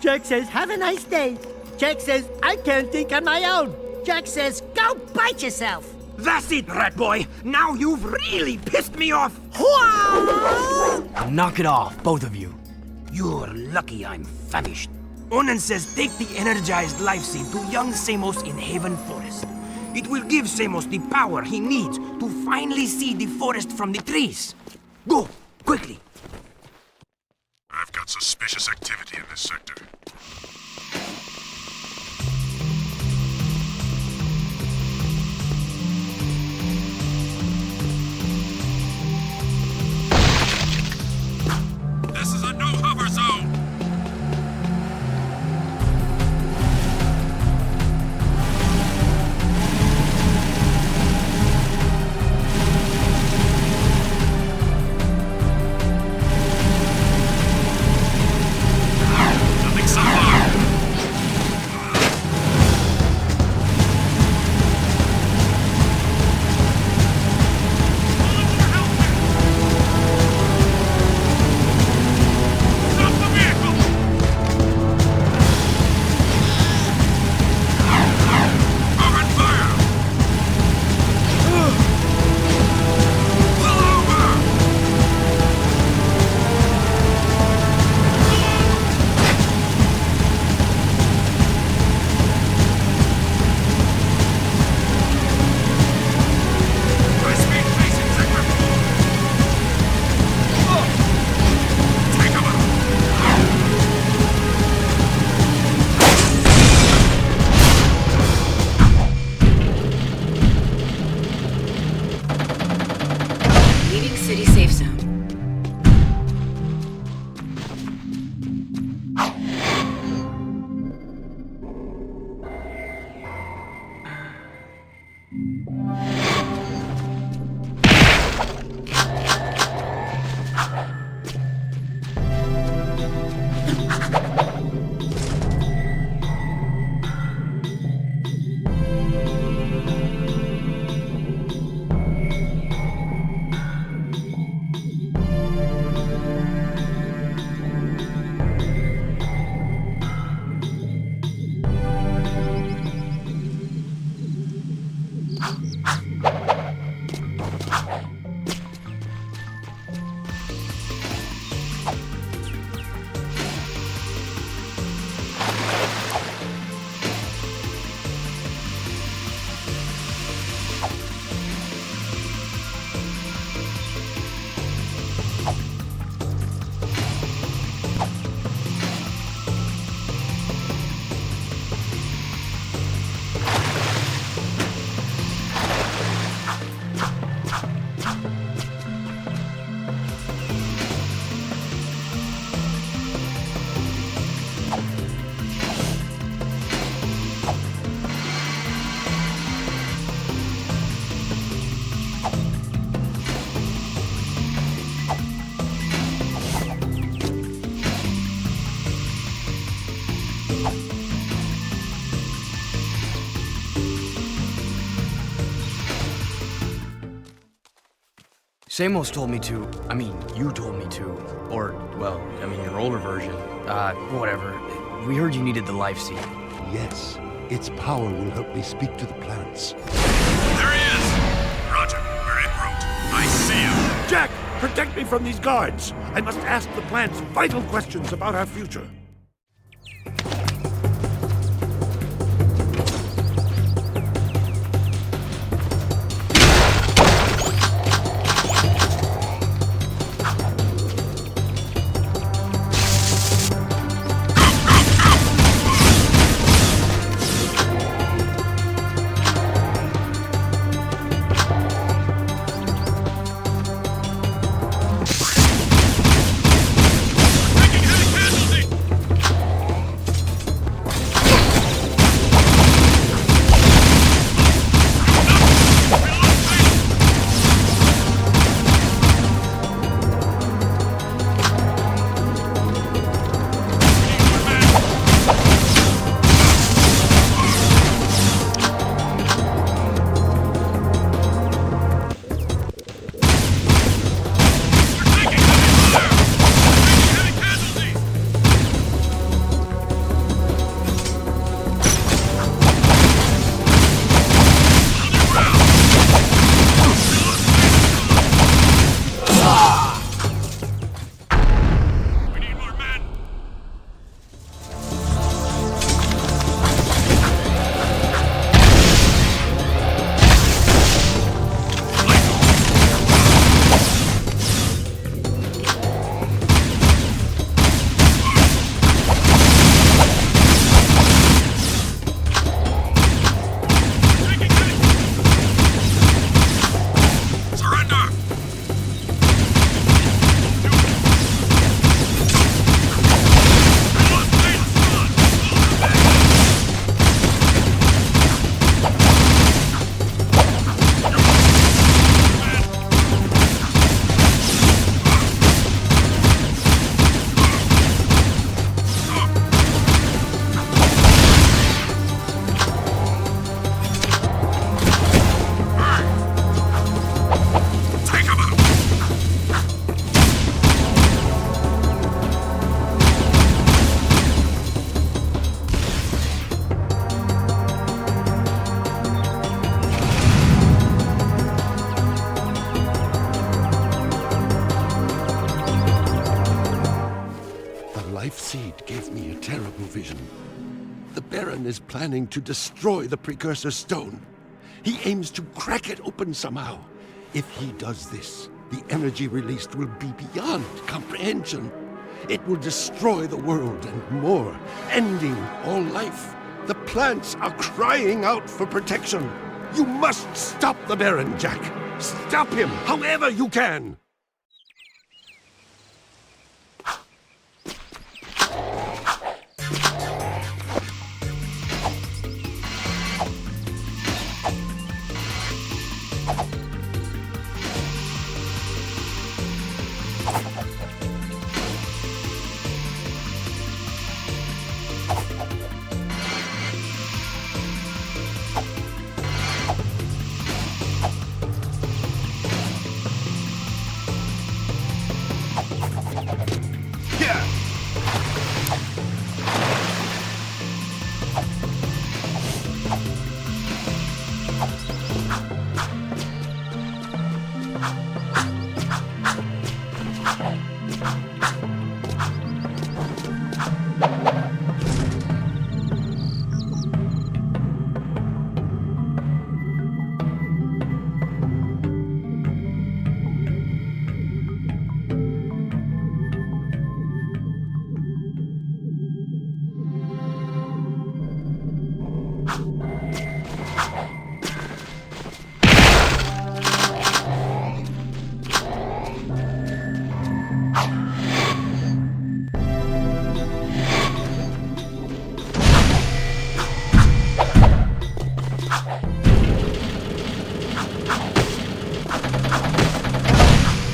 Jak says, have a nice day. Jak says, I can't think on my own. Jak says, go bite yourself. That's it, rat boy. Now you've really pissed me off. Knock it off, both of you. You're lucky I'm famished. Onan says take the energized life seed to young Samos in Haven Forest. It will give Samos the power he needs to finally see the forest from the trees. Go, quickly. I've got suspicious activity in this sector. This is a no-hover zone! Nothing so far! Leaving city safe zone. Samos told me to. I mean, you told me to. Or, well, I mean, your older version. Whatever. We heard you needed the life seed. Yes, its power will help me speak to the plants. There he is! Roger, we're en route. I see him. Jak, protect me from these guards. I must ask the plants vital questions about our future. Taking heavy casualties! me a terrible vision. The Baron is planning to destroy the Precursor Stone. He aims to crack it open somehow. If he does this, the energy released will be beyond comprehension. It will destroy the world and more, ending all life. The plants are crying out for protection. You must stop the Baron, Jak. Stop him, however you can.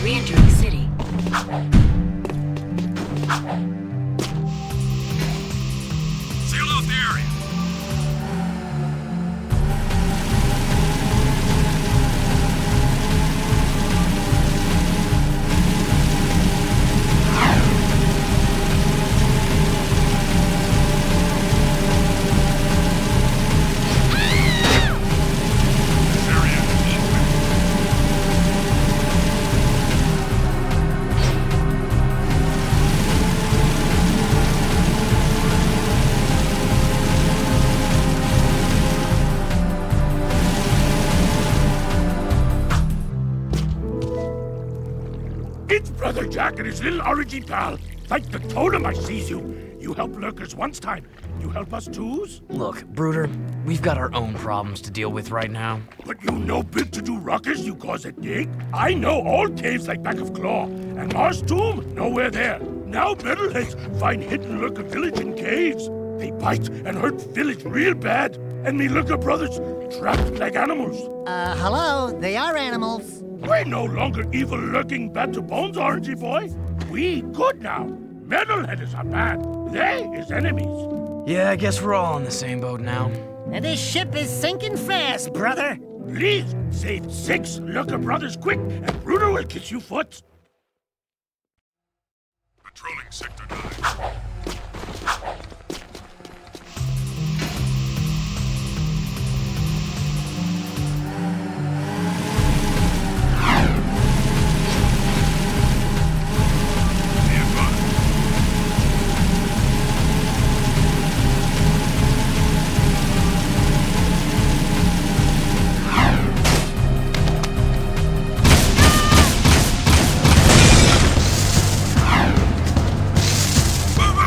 Re-entering the city. Seal off the area. It's Brother Jak and his little orangey pal. Thank the totem I sees you. You helped lurkers once time. You help us twos? Look, Brooder, we've got our own problems to deal with right now. But you no big to do ruckus you cause it dig? I know all caves like back of Claw. And Mars Tomb, nowhere there. Now metalheads find hidden lurker village in caves. They bite and hurt village real bad. And me lurker brothers trapped like animals. Hello, they are animals. We're no longer evil lurking bad to bones, orangey boy. We good now. Metalheads are bad. They is enemies. Yeah, I guess we're all on the same boat now. And this ship is sinking fast, brother. Please, save 6 lurker brothers quick, and Bruder will kiss you foot. Patrolling Sector 9. Move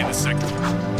in the sector.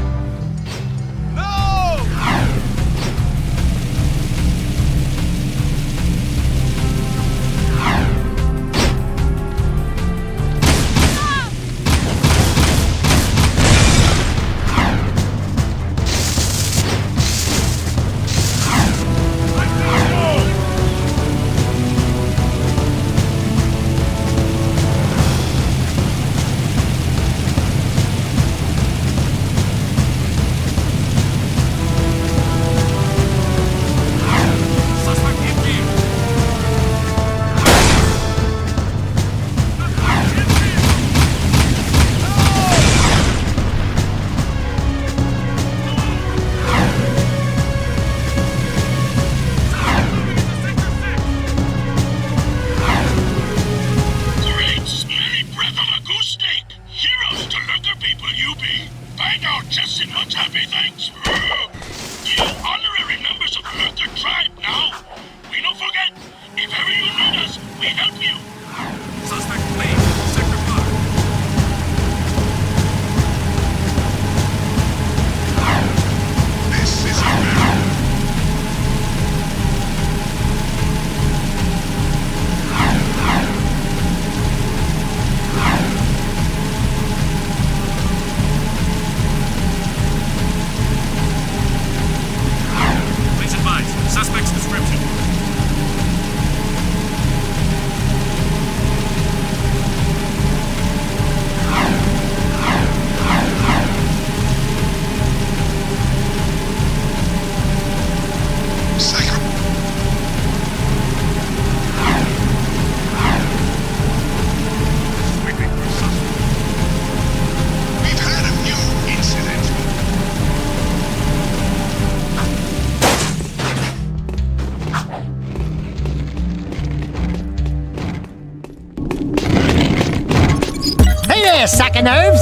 Sack of nerves.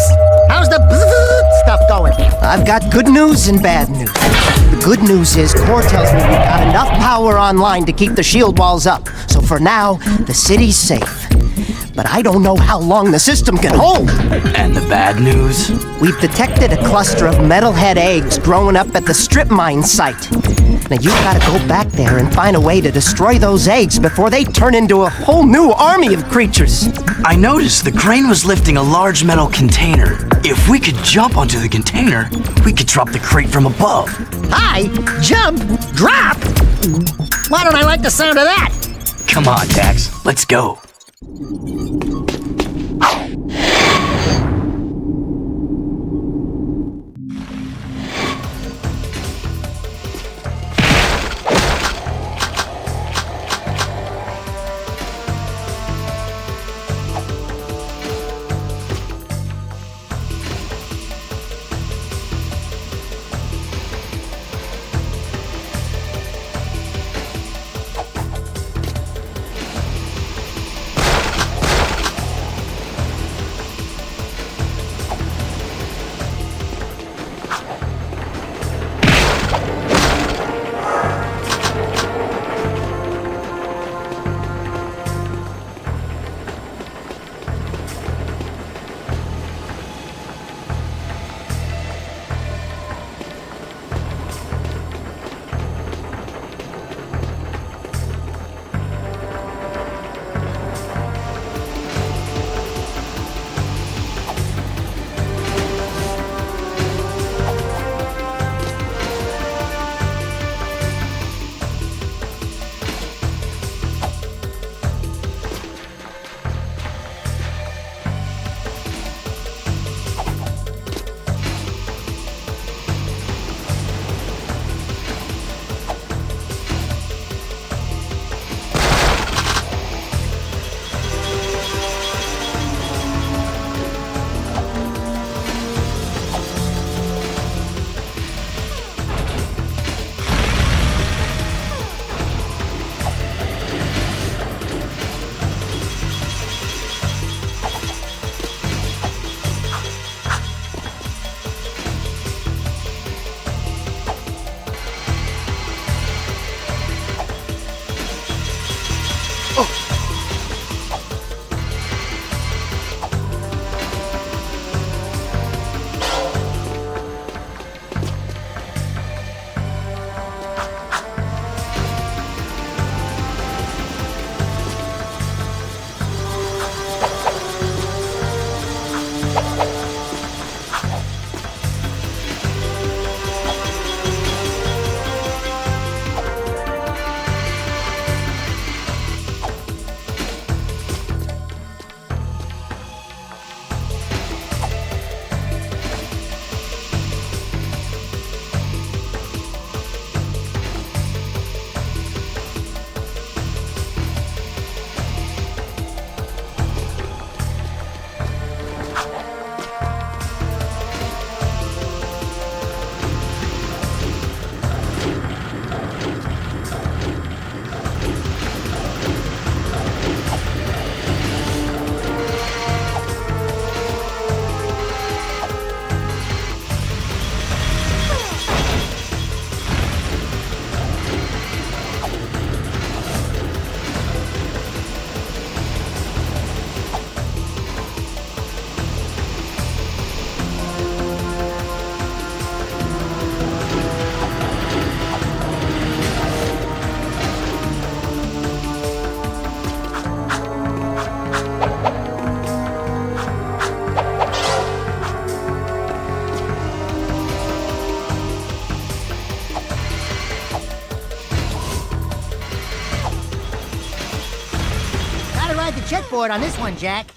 How's the stuff going? I've got good news and bad news. The good news is Core tells me we've got enough power online to keep the shield walls up. So for now, the city's safe. But I don't know how long the system can hold. And the bad news? We've detected a cluster of metalhead eggs growing up at the strip mine site. Now you've got to go back there and find a way to destroy those eggs before they turn into a whole new army of creatures. I noticed the crane was lifting a large metal container. If we could jump onto the container, we could drop the crate from above. Hi, jump, drop. Why don't I like the sound of that? Come on, Dax, let's go. gotta ride the jetboard on this one, Jak.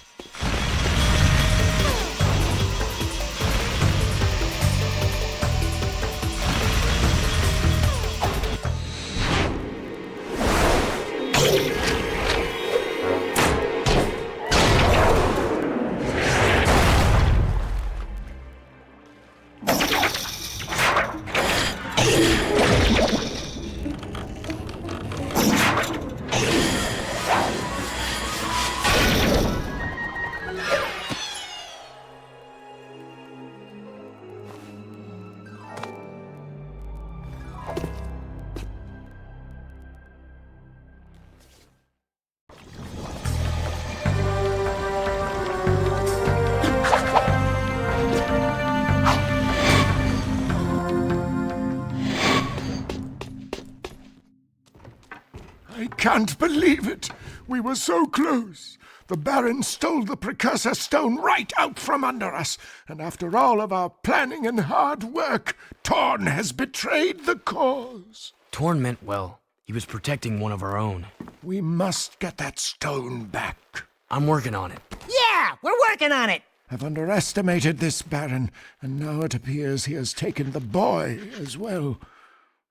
I can't believe it. We were so close. The Baron stole the precursor stone right out from under us. And after all of our planning and hard work, Torn has betrayed the cause. Torn meant well. He was protecting one of our own. We must get that stone back. I'm working on it. Yeah, we're working on it. I've underestimated this Baron, and now it appears he has taken the boy as well.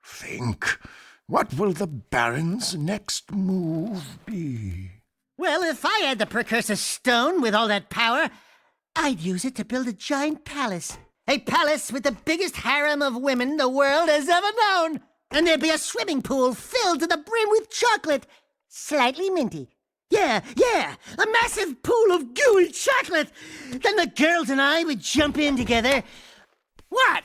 Think. What will the Baron's next move be? Well, if I had the precursor stone with all that power, I'd use it to build a giant palace. A palace with the biggest harem of women the world has ever known. And there'd be a swimming pool filled to the brim with chocolate. Slightly minty. Yeah, a massive pool of gooey chocolate. Then the girls and I would jump in together. What?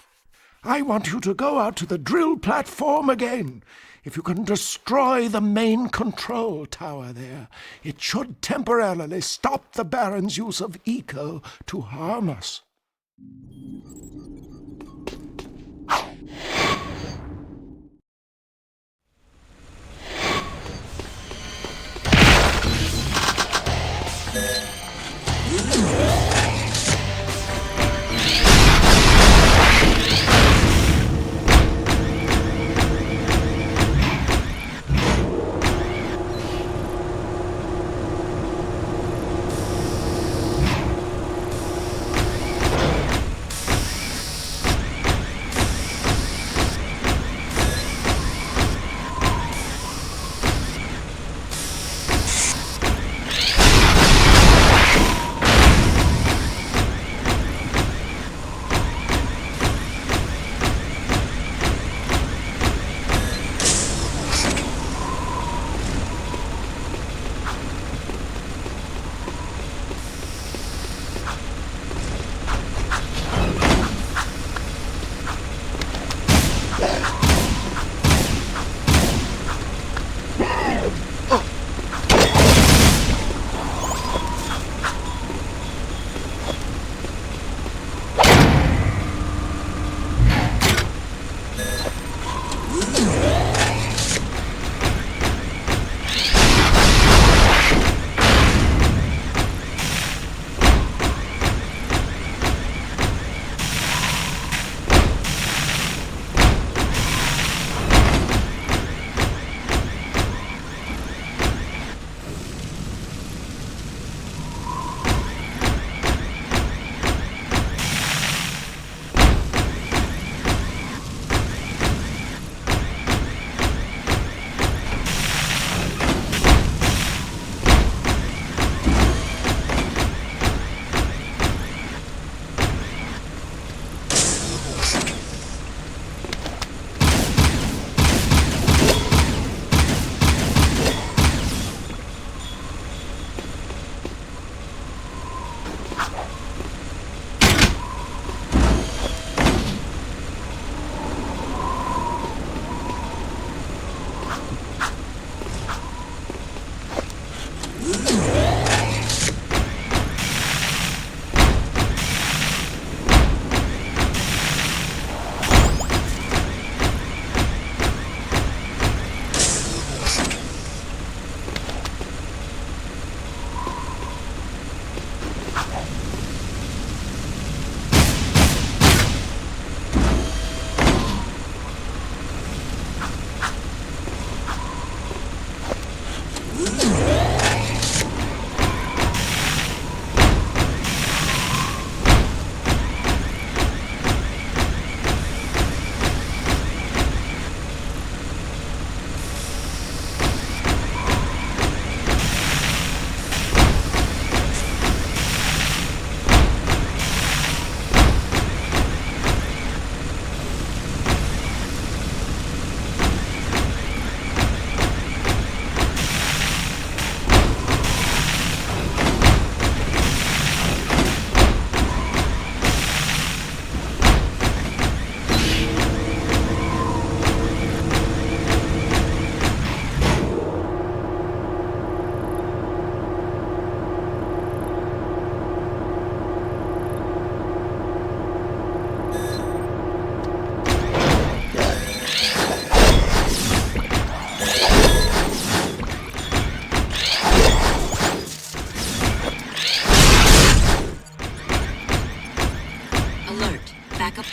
I want you to go out to the drill platform again. If you can destroy the main control tower there, it should temporarily stop the Baron's use of eco to harm us.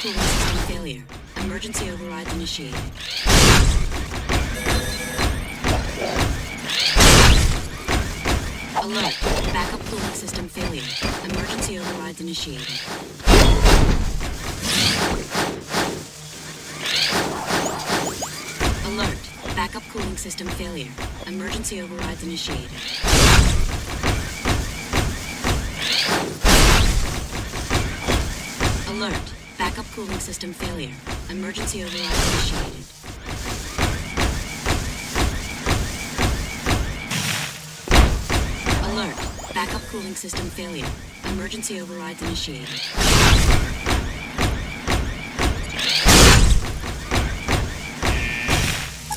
cooling system failure. Emergency overrides initiated. Alert. Backup cooling system failure. Emergency overrides initiated. Alert. Backup cooling system failure. Emergency overrides initiated. Alert. Backup cooling system failure. Emergency override initiated. Alert. Backup cooling system failure. Emergency overrides initiated.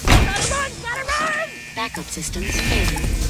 Gotta run! Gotta run! Backup systems failing.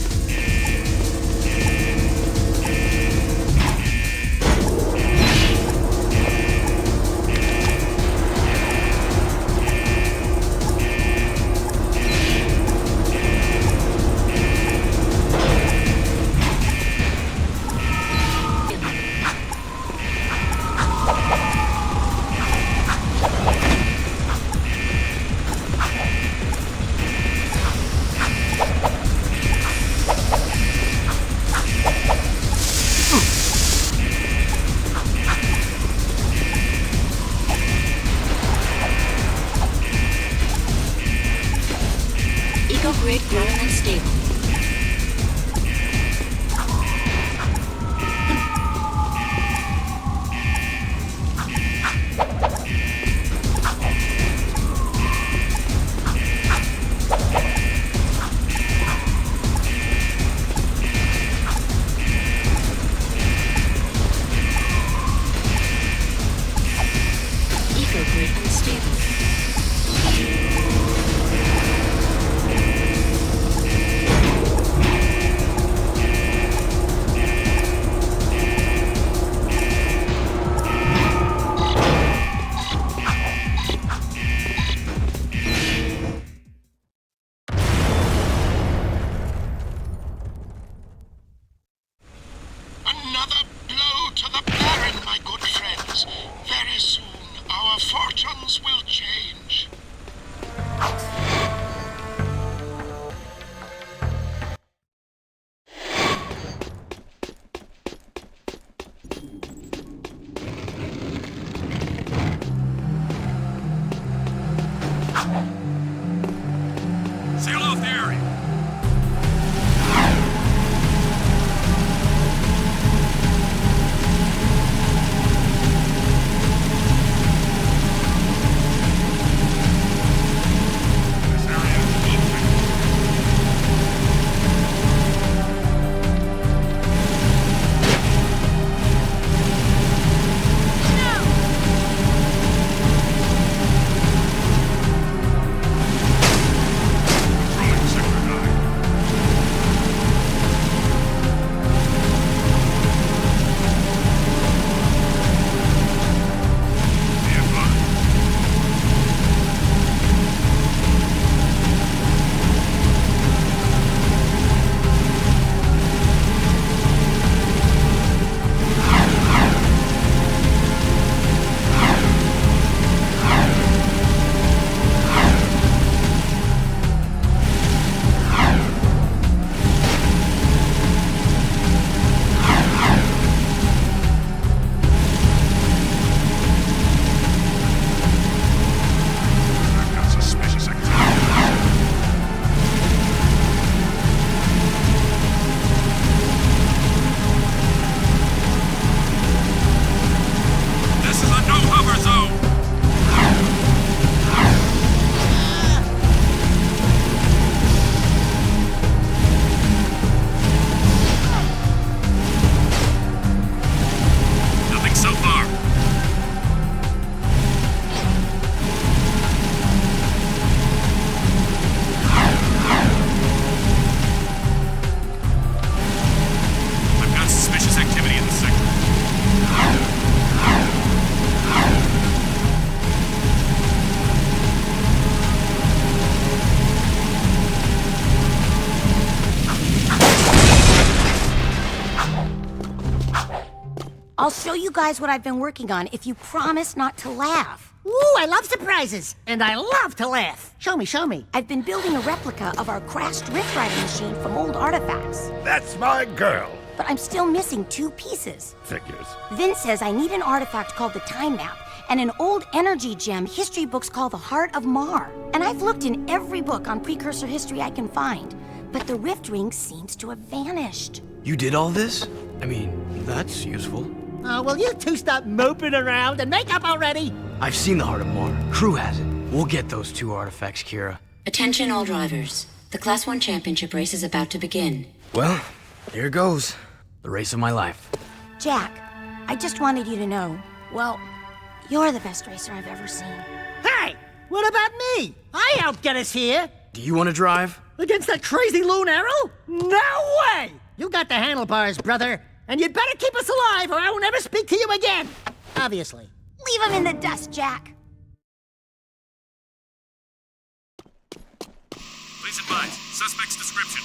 I'll show you guys what I've been working on if you promise not to laugh. Ooh, I love surprises, and I love to laugh. Show me, show me. I've been building a replica of our crashed rift riding machine from old artifacts. That's my girl. But I'm still missing 2 pieces. Figures. Vince says I need an artifact called the Time Map and an old energy gem history books called the Heart of Mar. And I've looked in every book on precursor history I can find, but the rift ring seems to have vanished. You did all this? I mean, that's useful. Oh, will you two stop moping around and make up already? I've seen the Heart of Mar. Crew has it. We'll get those 2 artifacts, Kira. Attention all drivers. The Class 1 championship race is about to begin. Well, here goes. The race of my life. Jak, I just wanted you to know, well, you're the best racer I've ever seen. Hey, what about me? I helped get us here. Do you want to drive? Against that crazy loon arrow? No way! You got the handlebars, brother. And you'd better keep us alive or I will never speak to you again. Obviously. Leave him in the dust, Jak. Please advise. Suspect's description.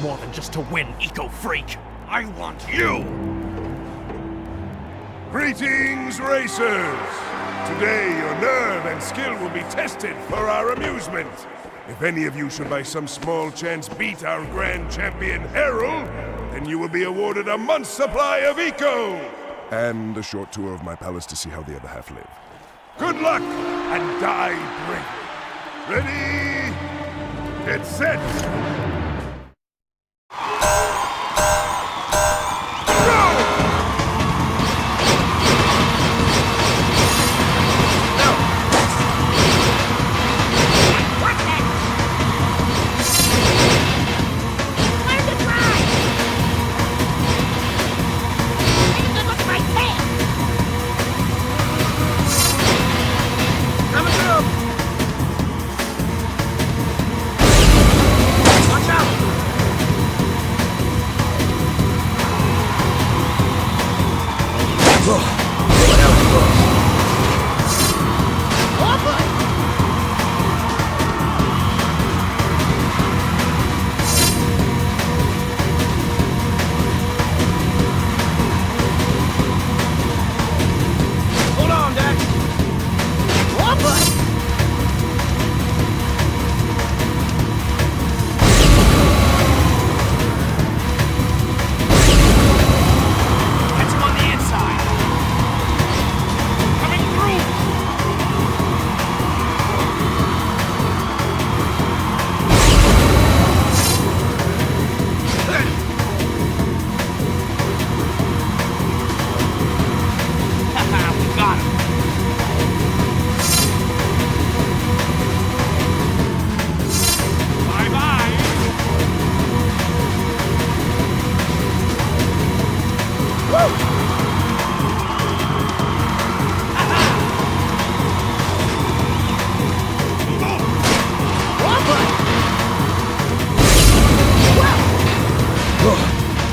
More than just to win, eco-freak. I want you! Greetings, racers! Today, your nerve and skill will be tested for our amusement. If any of you should by some small chance beat our grand champion, Harold, then you will be awarded a month's supply of eco! And a short tour of my palace to see how the other half live. Good luck, and die bravely. Ready? Get set!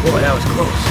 Boy, that was close.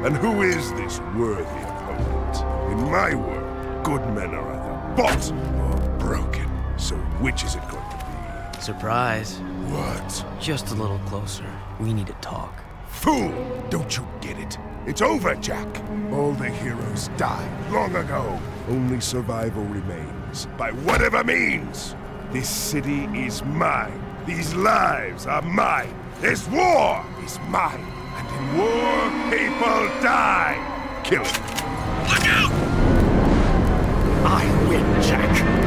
And who is this worthy opponent? In my world, good men are either bought or broken. So which is it going to be? Surprise. What? Just a little closer. We need to talk. Fool! Don't you get it? It's over, Jak. All the heroes died long ago. Only survival remains, by whatever means. This city is mine. These lives are mine. This war is mine. And in war, people die. Kill it. Look out! I win, Jak.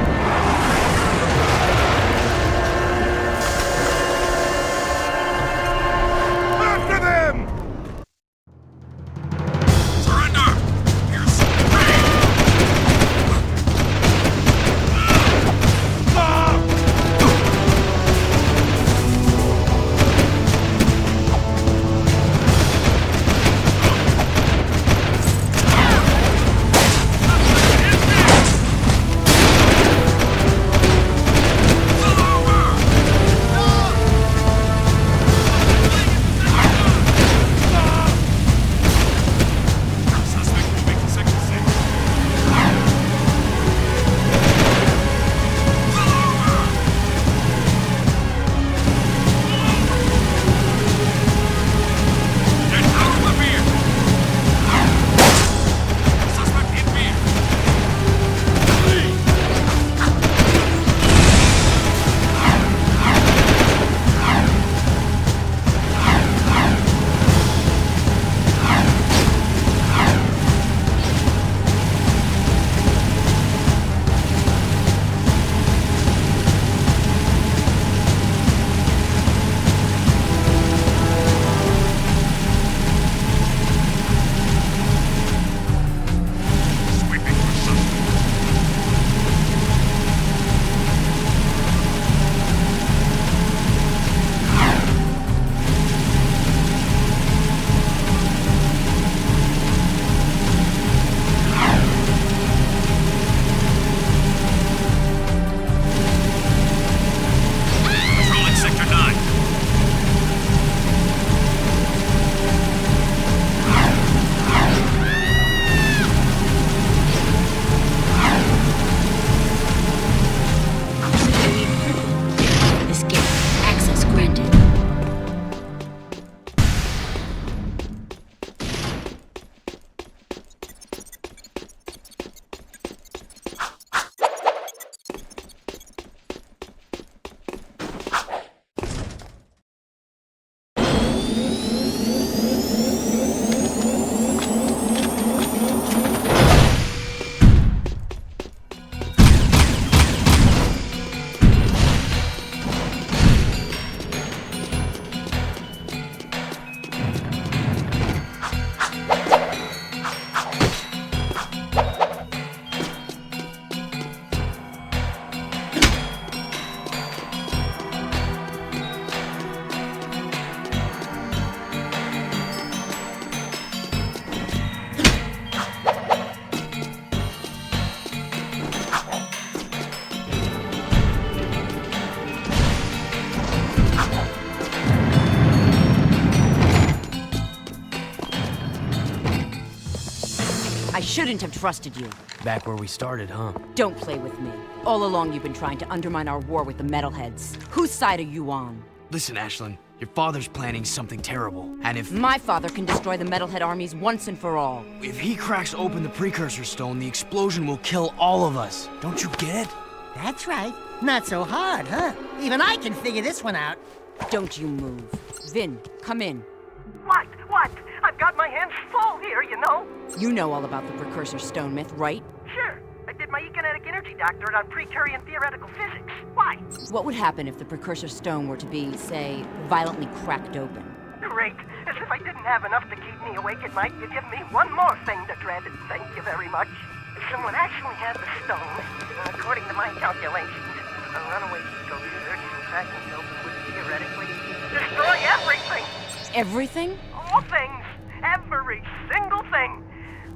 I shouldn't have trusted you. Back where we started, huh? Don't play with me. All along you've been trying to undermine our war with the metalheads. Whose side are you on? Listen, Ashlyn, your father's planning something terrible, and if... My father can destroy the metalhead armies once and for all. If he cracks open the precursor stone, the explosion will kill all of us. Don't you get it? That's right. Not so hard, huh? Even I can figure this one out. Don't you move. Vin, come in. What? I've got my hands full here, you know. You know all about the precursor stone myth, right? Sure. I did my economic energy doctorate on Precurian theoretical physics. Why? What would happen if the precursor stone were to be, say, violently cracked open? Great. As if I didn't have enough to keep me awake at night, you give me one more thing to dread. Thank you very much. If someone actually had the stone, according to my calculations, a runaway eco-surge and cracking it open would theoretically destroy everything. Everything? All things. Every single thing.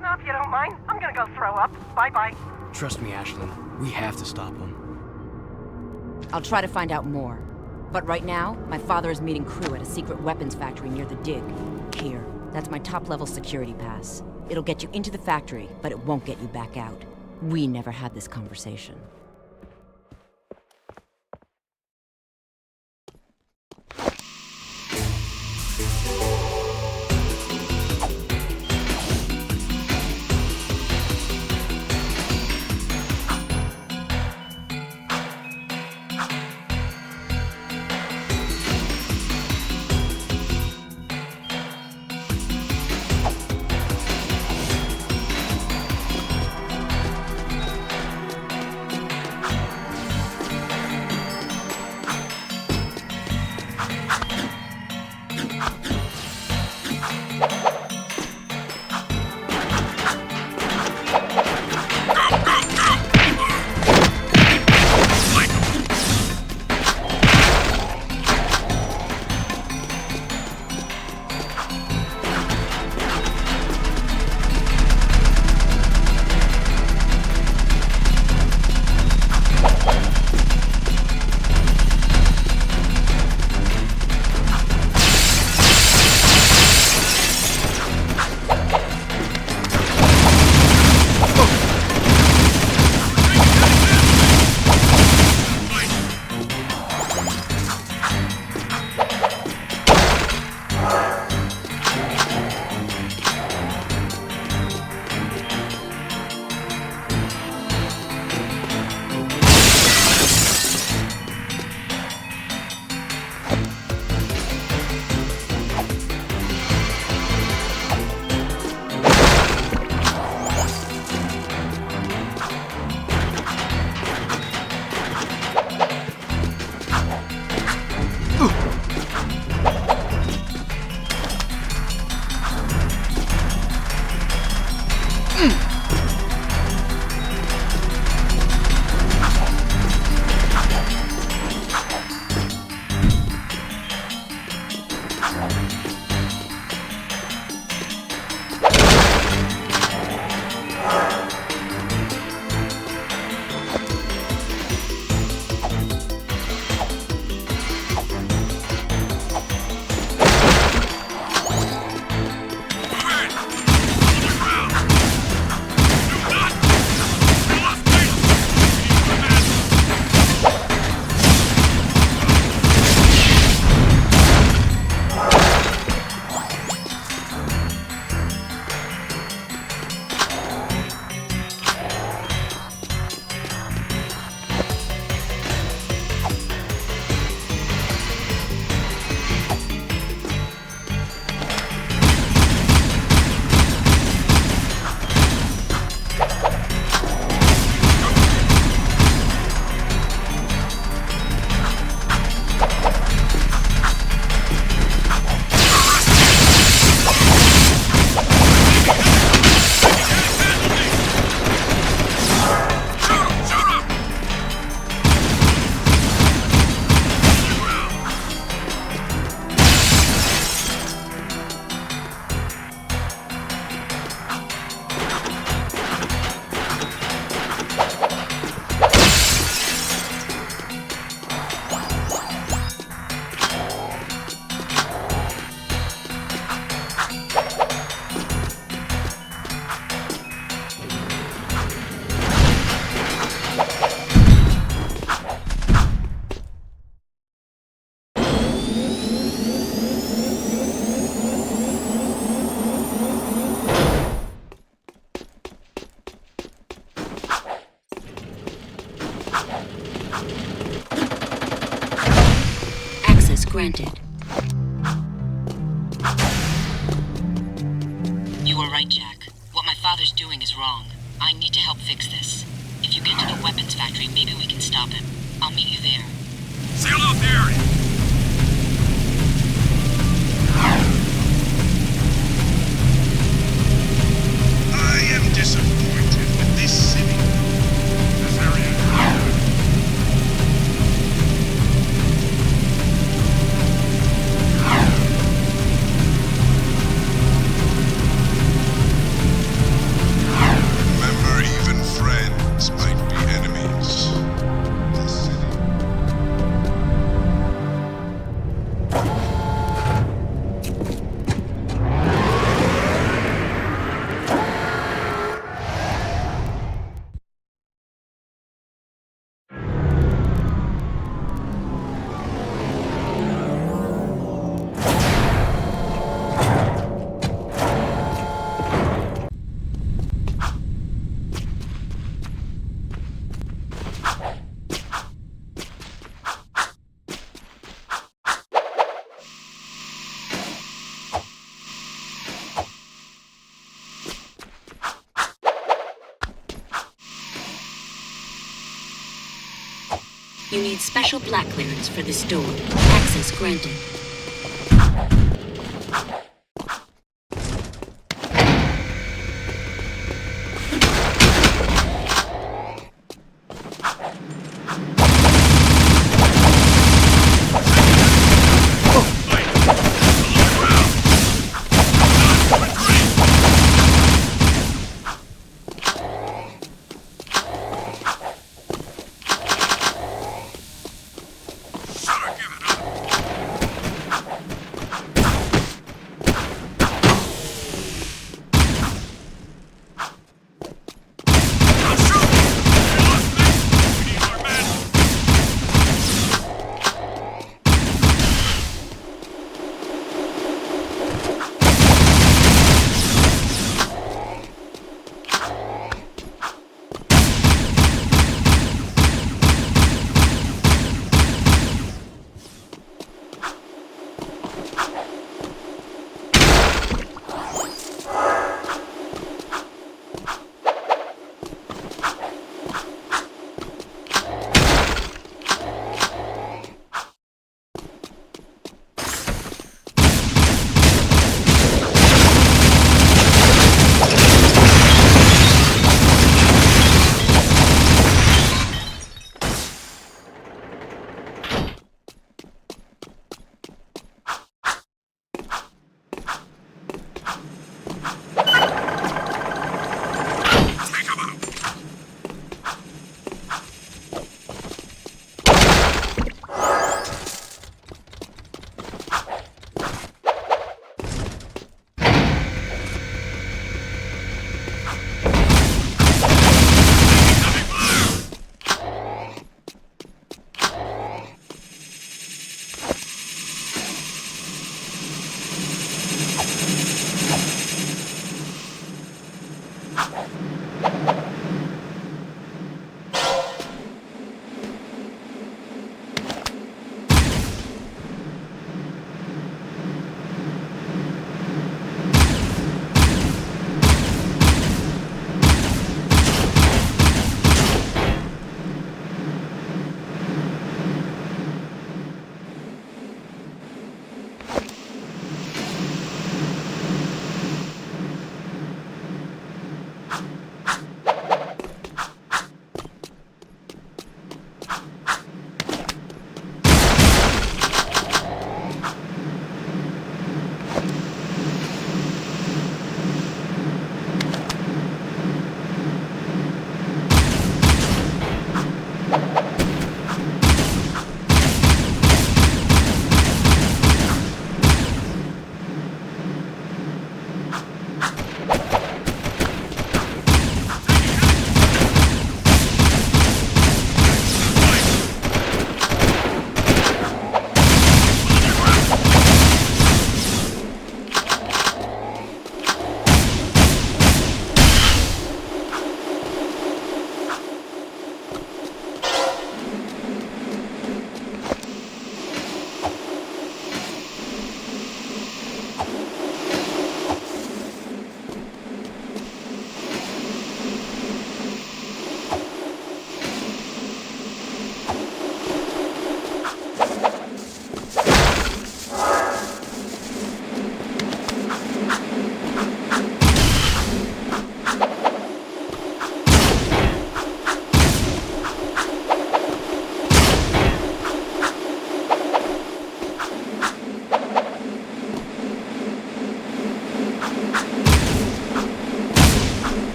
Now, if you don't mind, I'm gonna go throw up. Bye-bye. Trust me, Ashlyn. We have to stop him. I'll try to find out more. But right now, my father is meeting crew at a secret weapons factory near the dig. Here, That's my top-level security pass. It'll get you into the factory, but it won't get you back out. We never had this conversation. Granted. You were right, Jak. What my father's doing is wrong. I need to help fix this. If you get to the weapons factory, maybe we can stop him. I'll meet you there. Sail out the area! I am disappointed with this city. This area. Remember, even friends might be enemies. This city. You need special black clearance for this door. Access granted.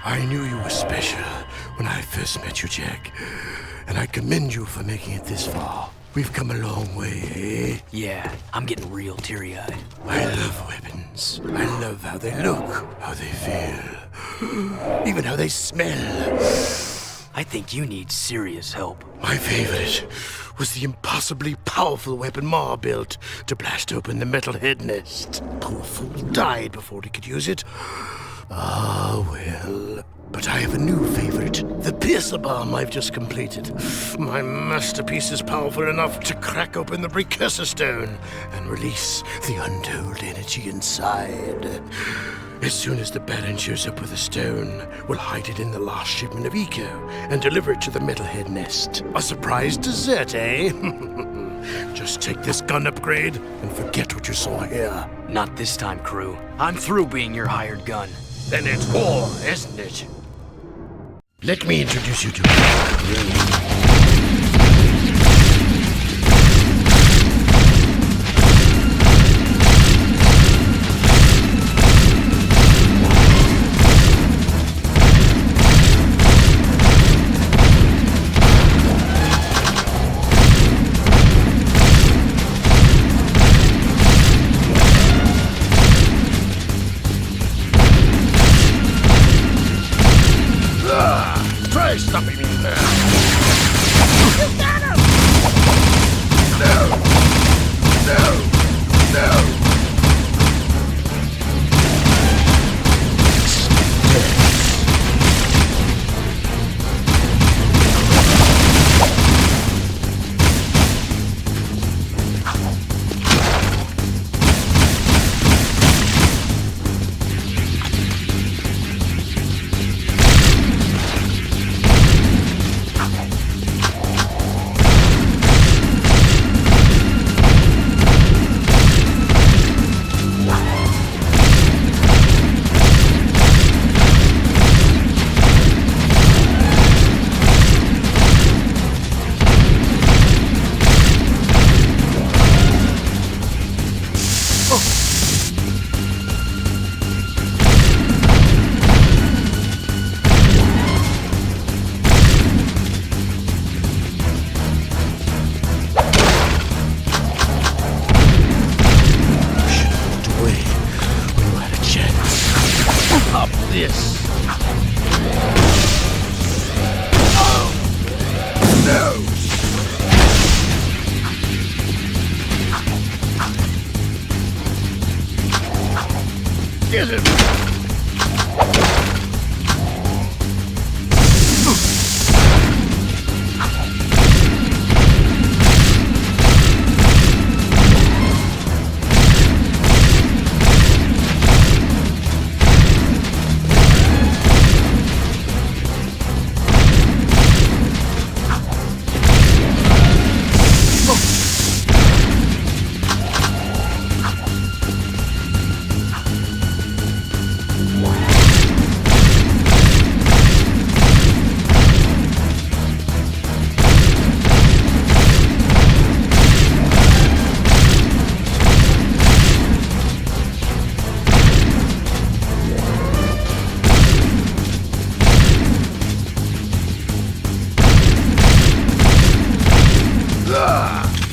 I knew you were special when I first met you, Jak. And I commend you for making it this far. We've come a long way, eh? Yeah, I'm getting real teary-eyed. I love weapons. I love how they look, how they feel, even how they smell. I think you need serious help. My favorite was the impossibly powerful weapon Ma built to blast open the metal head nest. Poor fool died before he could use it. Ah, well. But I have a new favorite, the piercer bomb I've just completed. My masterpiece is powerful enough to crack open the precursor stone and release the untold energy inside. As soon as the Baron shows up with the stone, we'll hide it in the last shipment of Eco and deliver it to the metalhead nest. A surprise dessert, eh? Just take this gun upgrade and forget what you saw here. Not this time, crew. I'm through being your hired gun. Then it's war, isn't it? Let me introduce you to Try stopping me there! You got him! No! No! No! This. Oh. No! Get him!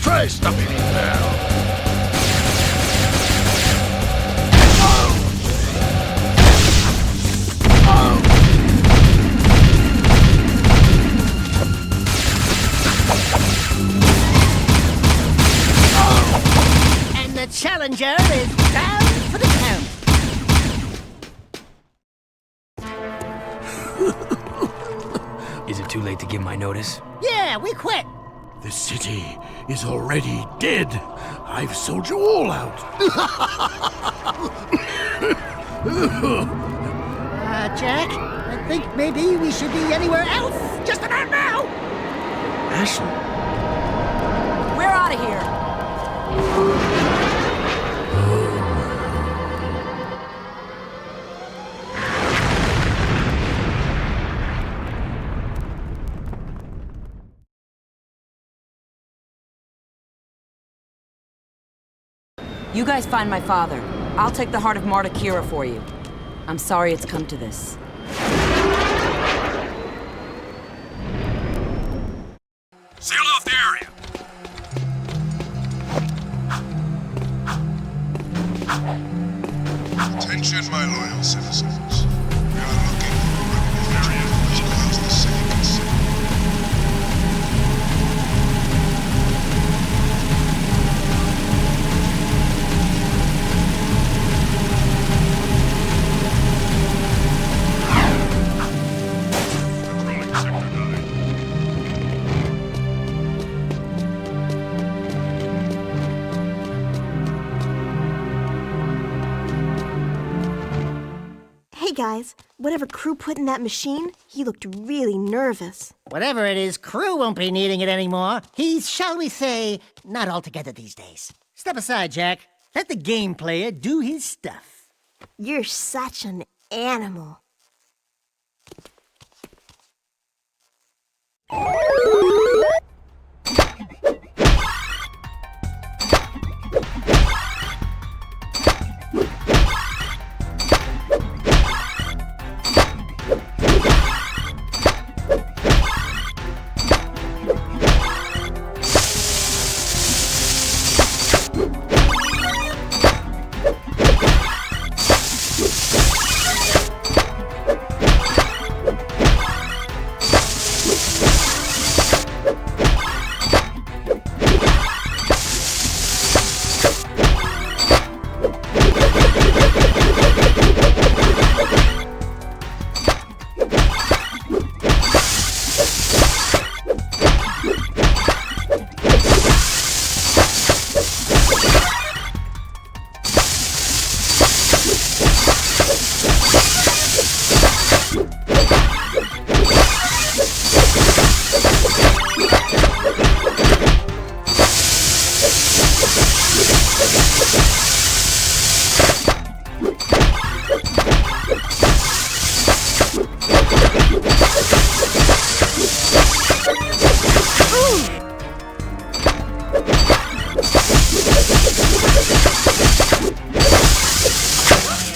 Try stopping me now. And the challenger is down for the count. Is it too late to give my notice? Yeah, we quit. The city is already dead. I've sold you all out. Jak, I think maybe we should be anywhere else just about now. Ashley? We're out of here. You guys find my father. I'll take the heart of Marta Kira for you. I'm sorry it's come to this. guys. Whatever Crew put in that machine, he looked really nervous. Whatever it is, Crew won't be needing it anymore. He's, shall we say, not altogether these days. Step aside, Jak. Let the game player do his stuff. You're such an animal.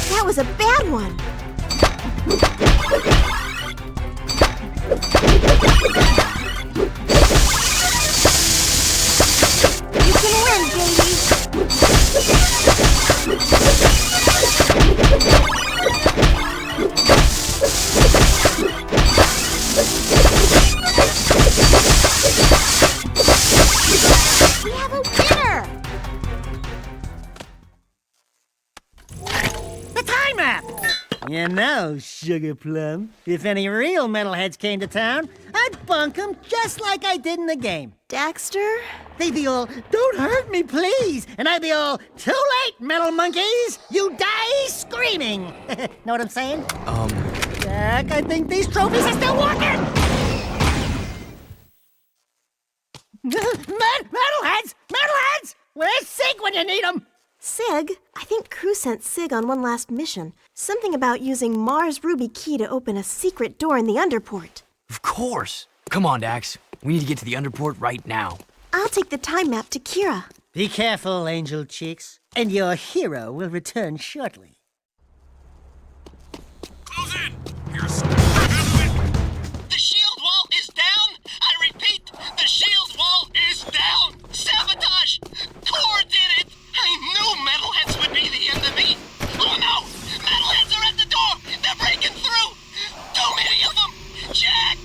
That was a bad one. You can win, baby. We have a winner. The time map! You know, Sugar Plum, if any real metalheads came to town, I'd bunk them just like I did in the game. Daxter? They'd be all, "Don't hurt me, please!" And I'd be all, "Too late, metal monkeys! You die screaming!" Know what I'm saying? Jak, I think these trophies are still working! Metalheads! Metalheads! Where's Sig when you need him? Sig? I think Crew sent Sig on one last mission. Something about using Mars Ruby Key to open a secret door in the underport. Of course. Come on, Dax. We need to get to the underport right now. I'll take the time map to Kira. Be careful, Angel Chicks, and your hero will return shortly. Close in! Here's something The shield wall is down! I repeat, the shield wall is down! Sabotage! Core did it! I knew metalheads would be the enemy! Oh no! Metalheads are at the door! They're breaking through! Too many of them! Jak!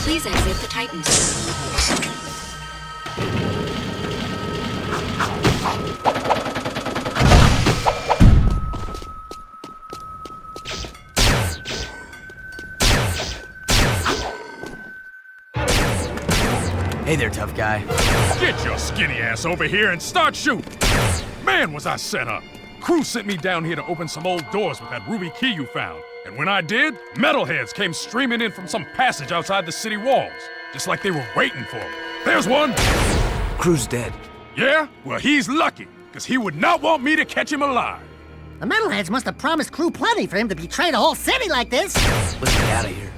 Please exit the Titan zone. Hey there, tough guy. Get your skinny ass over here and start shooting. Man, was I set up. Crew sent me down here to open some old doors with that ruby key you found. And when I did, metalheads came streaming in from some passage outside the city walls. Just like they were waiting for me. There's one. Crew's dead. Yeah? Well, he's lucky, because he would not want me to catch him alive. The metalheads must have promised Crew plenty for him to betray the whole city like this. Let's get out of here.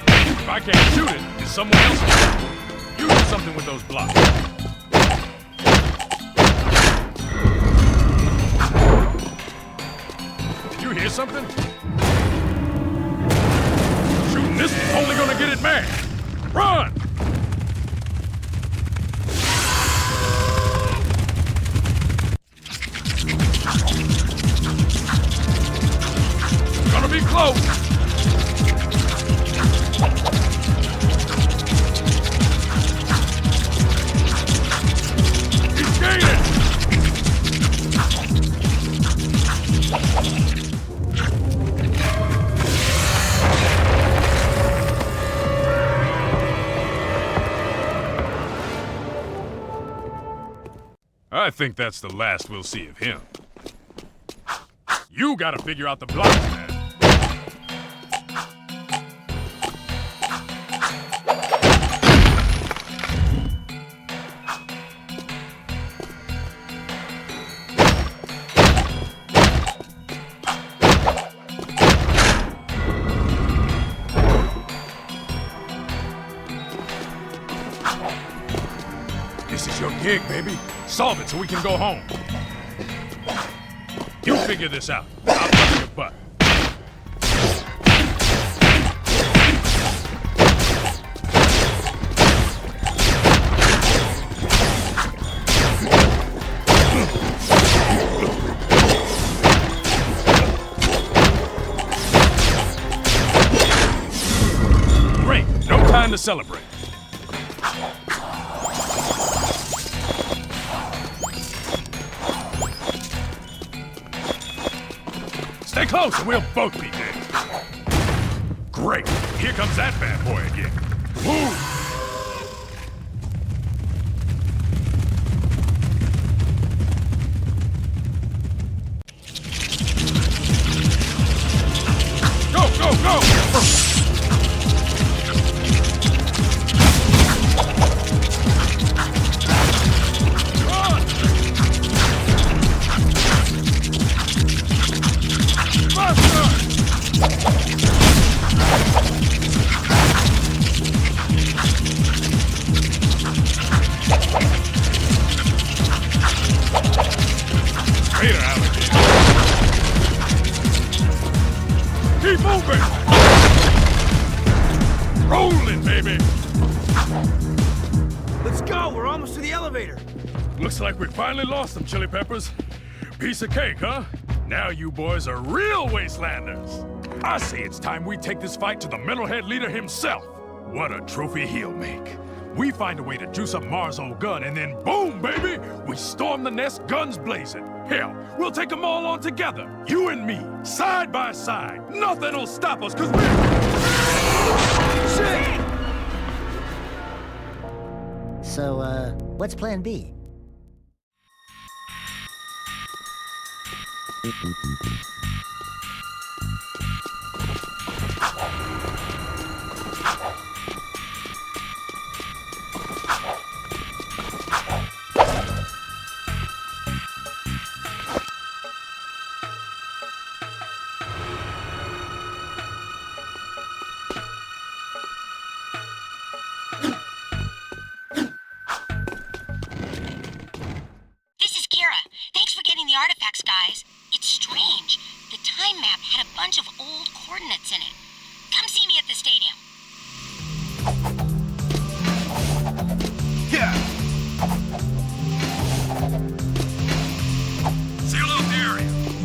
If I can't shoot it, it's someone else. You do something with those blocks. Did you hear something? Shooting this is only gonna get it mad. Run! Gonna be close. I think that's the last we'll see of him. You gotta figure out the blocks, man. This is your gig, baby. Solve it so we can go home. You figure this out. I'll cover your butt. Great. No time to celebrate. Stay close and we'll both be dead. Great. Here comes that bad boy again. Move! Go, go, go! Keep moving! Rolling, baby! Let's go! We're almost to the elevator! Looks like we finally lost them, Chili Peppers. Piece of cake, huh? Now you boys are real wastelanders. I say it's time we take this fight to the metalhead leader himself. What a trophy he'll make. We find a way to juice up Mars' old gun, and then boom, baby! We storm the nest, guns blazing. Hell, we'll take them all on together. You and me, side by side. Nothing'll stop us, cause we're... Shit! So, what's plan B? artifacts, guys. It's strange. The time map had a bunch of old coordinates in it. Come see me at the stadium. Yeah. Seal off the area.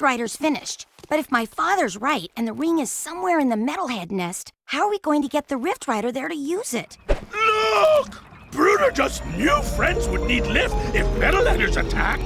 Rider's finished. But if my father's right and the ring is somewhere in the Metalhead nest, how are we going to get the Rift Rider there to use it? Look! Bruder just knew friends would need lift if Metalheaders attack.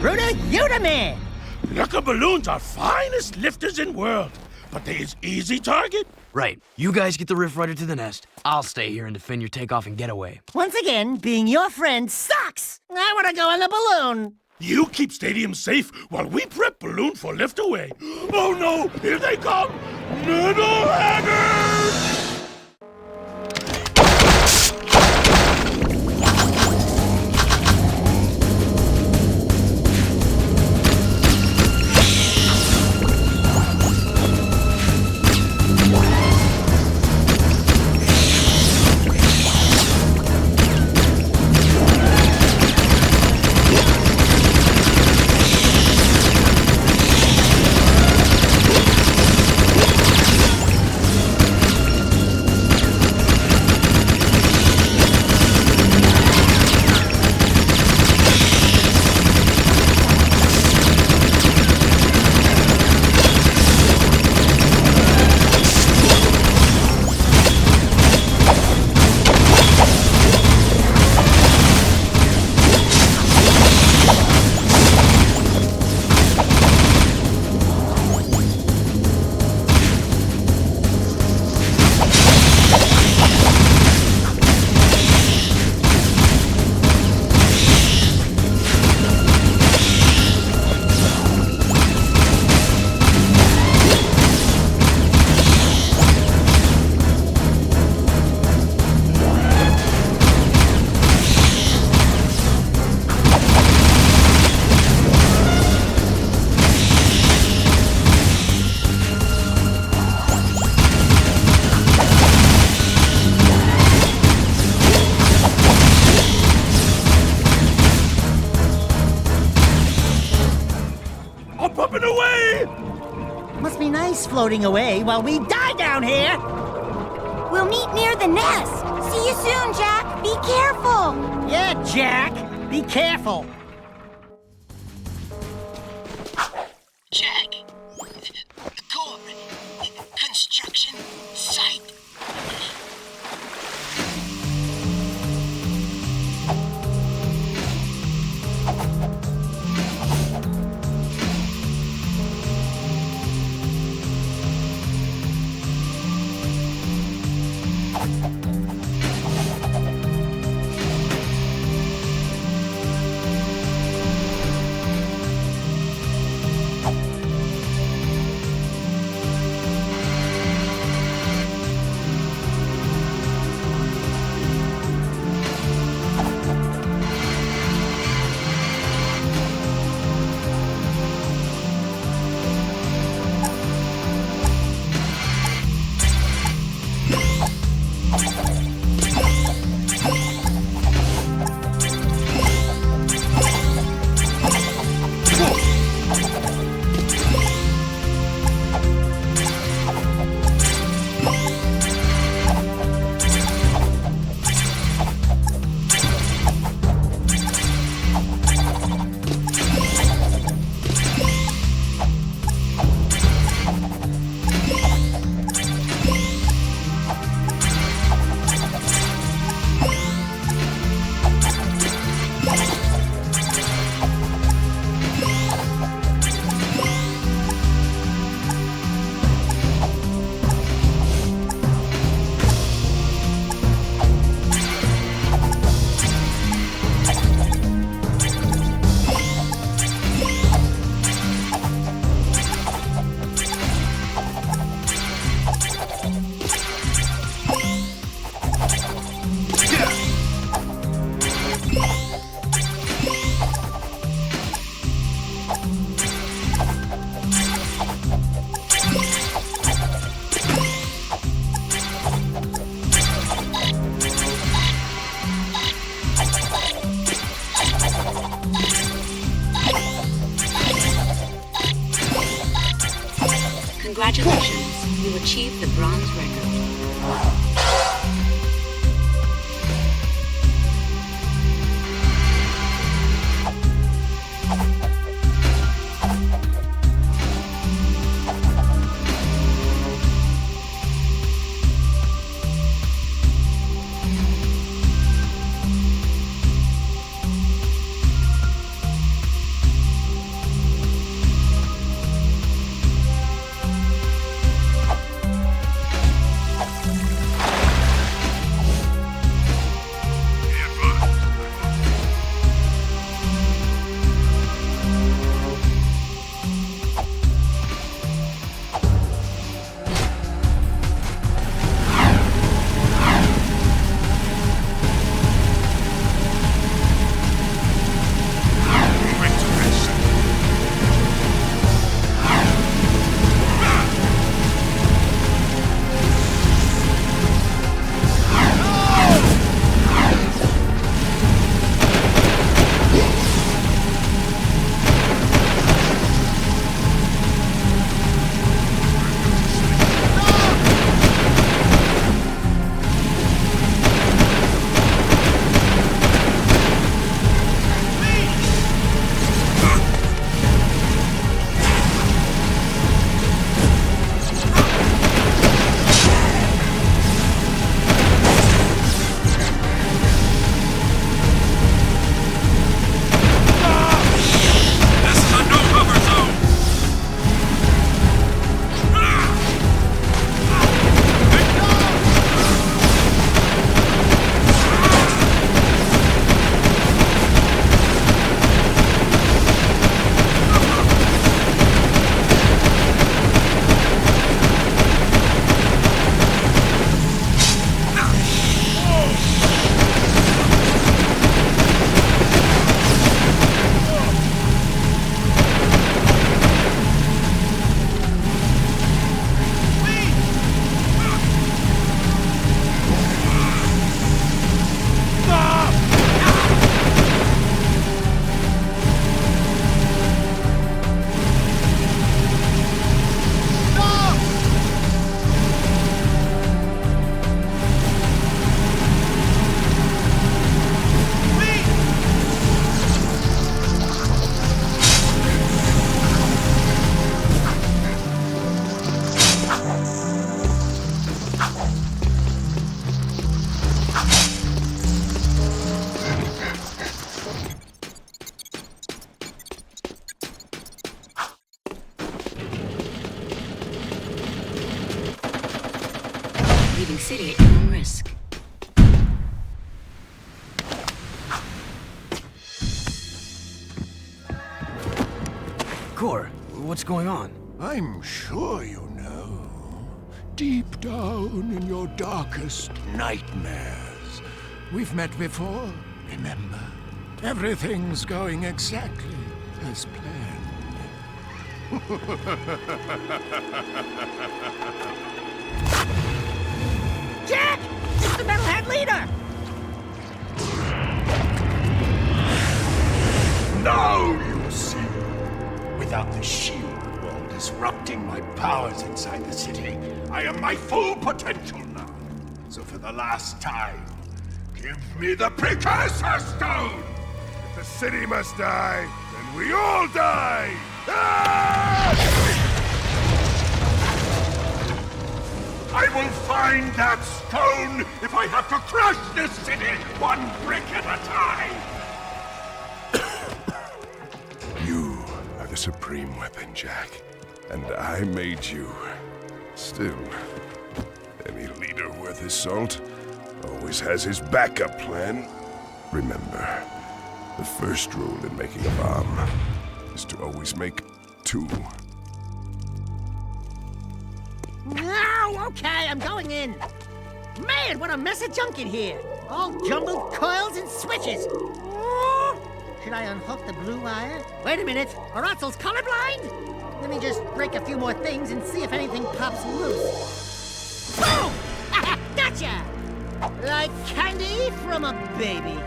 Bruder, you the man! Lucka balloons are finest lifters in world, but they is easy target. Right. You guys get the Rift Rider to the nest. I'll stay here and defend your takeoff and getaway. Once again, being your friend sucks! I want to go in the balloon! You keep Stadium safe while we prep balloon for lift away. Oh no, here they come! Metalheaders! Must be nice floating away while we die down here! We'll meet near the nest. See you soon, Jack. Be careful. Yeah, Jack. Be careful. Jack, the core, construction site. Congratulations, you achieved the bronze record. risk. Core, what's going on? I'm sure you know. Deep down in your darkest nightmares. We've met before, remember? Everything's going exactly as planned. Jak! It's the Metalhead leader! Now you see. Without the shield wall disrupting my powers inside the city, I am my full potential now. So for the last time, give me the Precursor Stone! If the city must die, then we all die! I will find that stone if I have to crush this city one brick at a time! You are the supreme weapon, Jak. And I made you. Still, any leader worth his salt always has his backup plan. Remember, the first rule in making a bomb is to always make two. No, okay, I'm going in. Man, what a mess of junk in here. All jumbled coils and switches. Should I unhook the blue wire? Wait a minute, Aratzel's colorblind? Let me just break a few more things and see if anything pops loose. Boom! Gotcha! Like candy from a baby.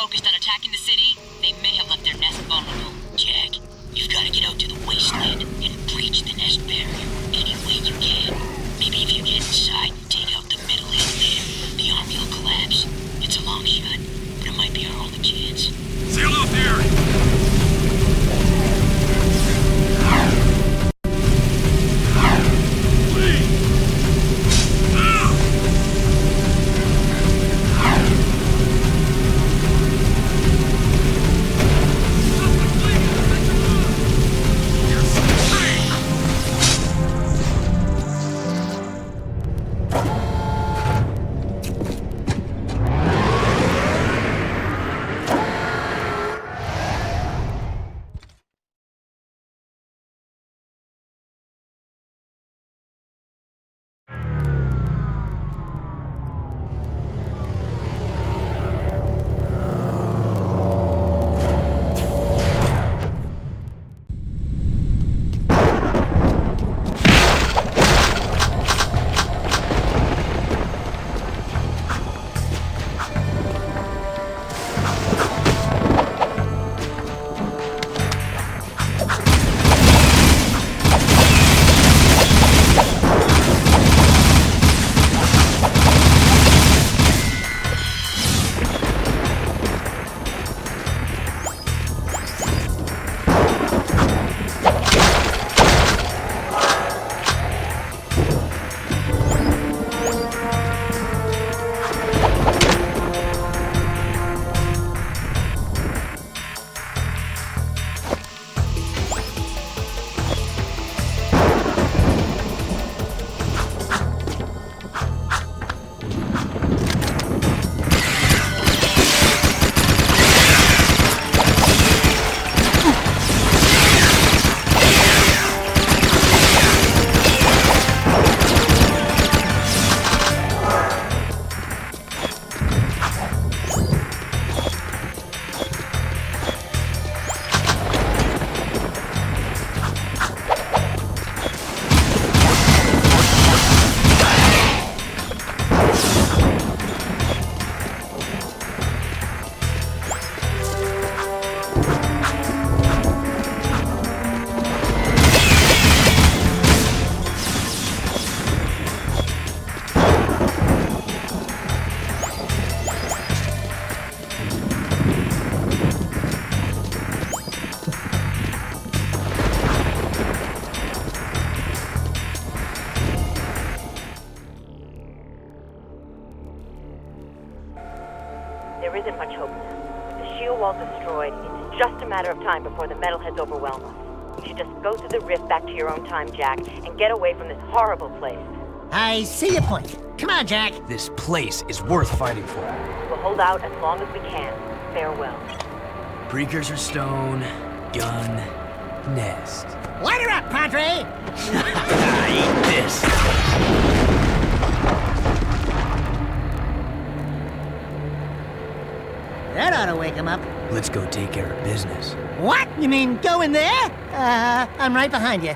focused on attacking the city, they may have left their nest vulnerable. Jak, you've got to get out to the wasteland and breach the nest barrier any way you can. Maybe if you get inside and take out the middle end there, the army will collapse. It's a long shot, but it might be our only chance. Seal off the area! there isn't much hope now. With the shield wall destroyed, it's just a matter of time before the metalheads overwhelm us. You should just go through the rift back to your own time, Jak, and get away from this horrible place. I see your point. Come on, Jak. This place is worth fighting for. We'll hold out as long as we can. Farewell. Precursor stone, gun, nest. Light her up, Padre! Eat this. That ought to wake him up. Let's go take care of business. What? You mean go in there? I'm right behind you.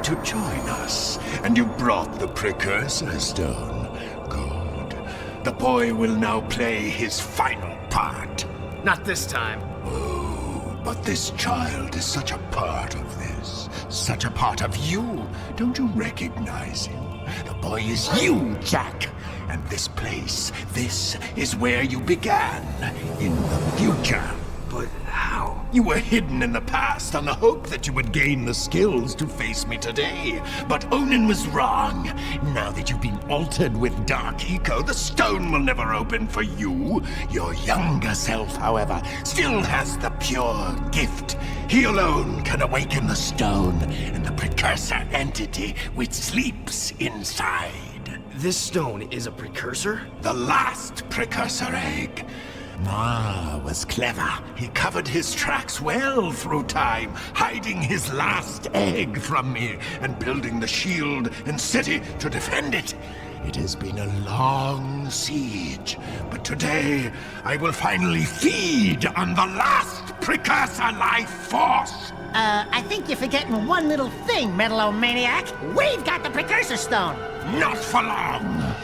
to join us, and you brought the Precursor Stone. Good. The boy will now play his final part. Not this time. Oh, but this child is such a part of this. Such a part of you. Don't you recognize him? The boy is you, Jak. And this place, this is where you began. In the future. But how? You were hidden in the past on the hope that you would gain the skills to face me today. But Onin was wrong. Now that you've been altered with Dark Eco, the stone will never open for you. Your younger self, however, still has the pure gift. He alone can awaken the stone and the precursor entity which sleeps inside. This stone is a precursor? The last precursor egg. Ma was clever. He covered his tracks well through time, hiding his last egg from me and building the shield and city to defend it. It has been a long siege, but today I will finally feed on the last precursor life force. I think you're forgetting one little thing, Metalomaniac. We've got the Precursor Stone. Not for long.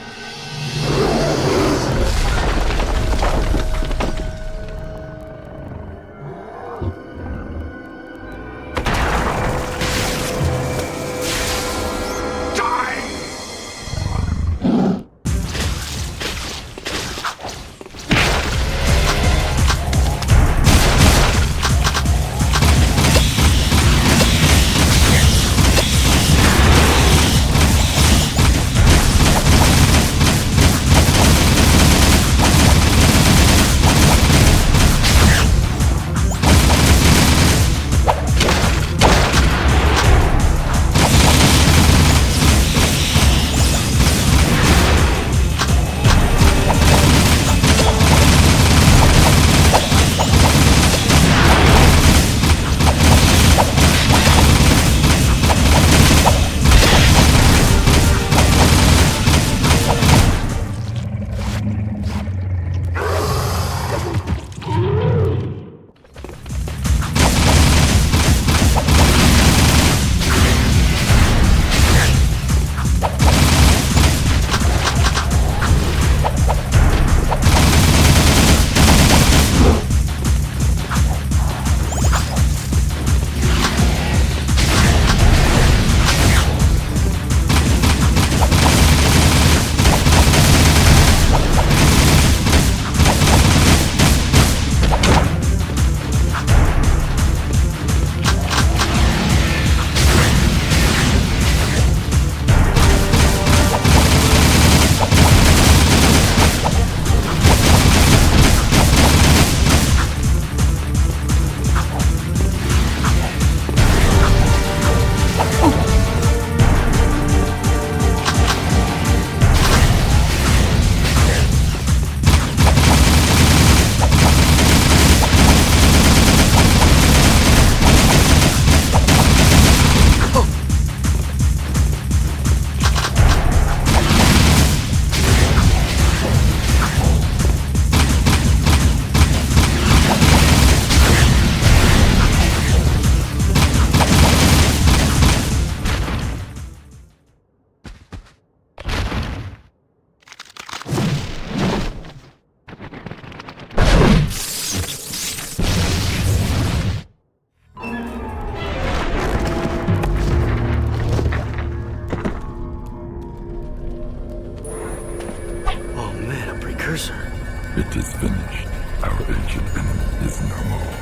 It is finished. Our ancient enemy is no more.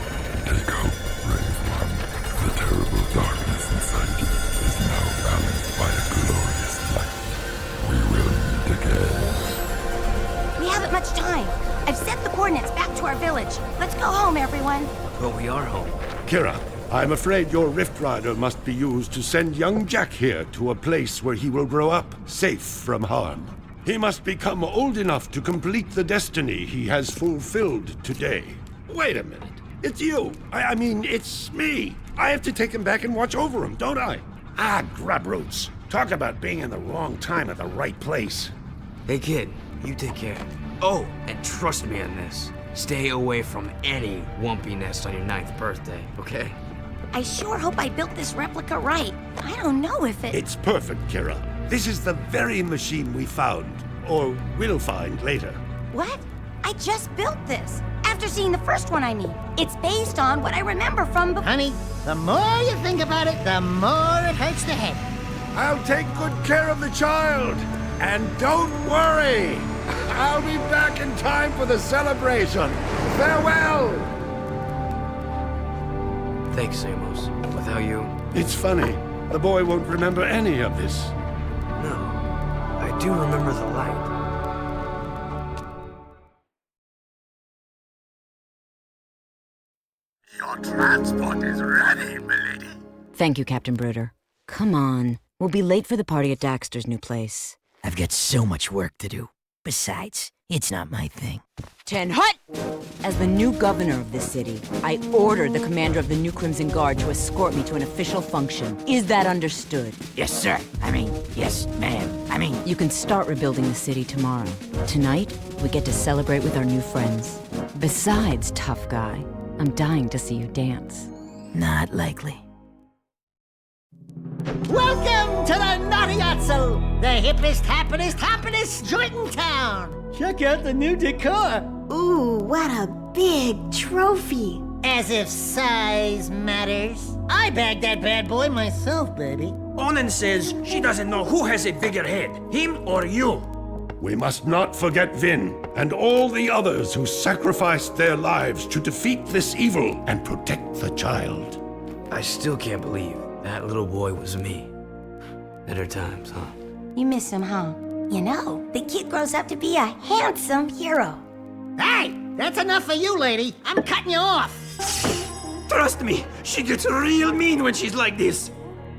Take hope, brave one. The terrible darkness inside you is now balanced by a glorious light. We will meet again. We haven't much time. I've sent the coordinates back to our village. Let's go home, everyone. But we are home. Kira, I'm afraid your Rift Rider must be used to send young Jak here to a place where he will grow up, safe from harm. He must become old enough to complete the destiny he has fulfilled today. Wait a minute. It's you. I mean, it's me. I have to take him back and watch over him, don't I? Ah, grub roots. Talk about being in the wrong time at the right place. Hey kid, you take care. Oh, and trust me on this. Stay away from any Wumpy Nest on your 9th birthday, okay? I sure hope I built this replica right. I don't know if it... It's perfect, Kira. This is the very machine we found, or will find later. What? I just built this. After seeing the first one, I mean. It's based on what I remember from before. Honey, the more you think about it, the more it hurts the head. I'll take good care of the child. And don't worry. I'll be back in time for the celebration. Farewell! Thanks, Amos. Without you... It's funny. The boy won't remember any of this. No. I do remember the light. Your transport is ready, milady. Thank you, Captain Bruder. Come on. We'll be late for the party at Daxter's new place. I've got so much work to do. Besides, it's not my thing. Ten hut! As the new governor of this city, I ordered the commander of the New Crimson Guard to escort me to an official function. Is that understood? Yes, sir. Yes, ma'am. You can start rebuilding the city tomorrow. Tonight, we get to celebrate with our new friends. Besides, tough guy, I'm dying to see you dance. Not likely. Welcome to the Naughty Otzel, the hippest, happiest joint in town. Check out the new decor. Ooh, what a big trophy. As if size matters. I bagged that bad boy myself, baby. Onan says she doesn't know who has a bigger head, him or you. We must not forget Vin and all the others who sacrificed their lives to defeat this evil and protect the child. I still can't believe that little boy was me. Better times, huh? You miss him, huh? You know, the kid grows up to be a handsome hero. Hey, that's enough for you, lady. I'm cutting you off. Trust me, she gets real mean when she's like this.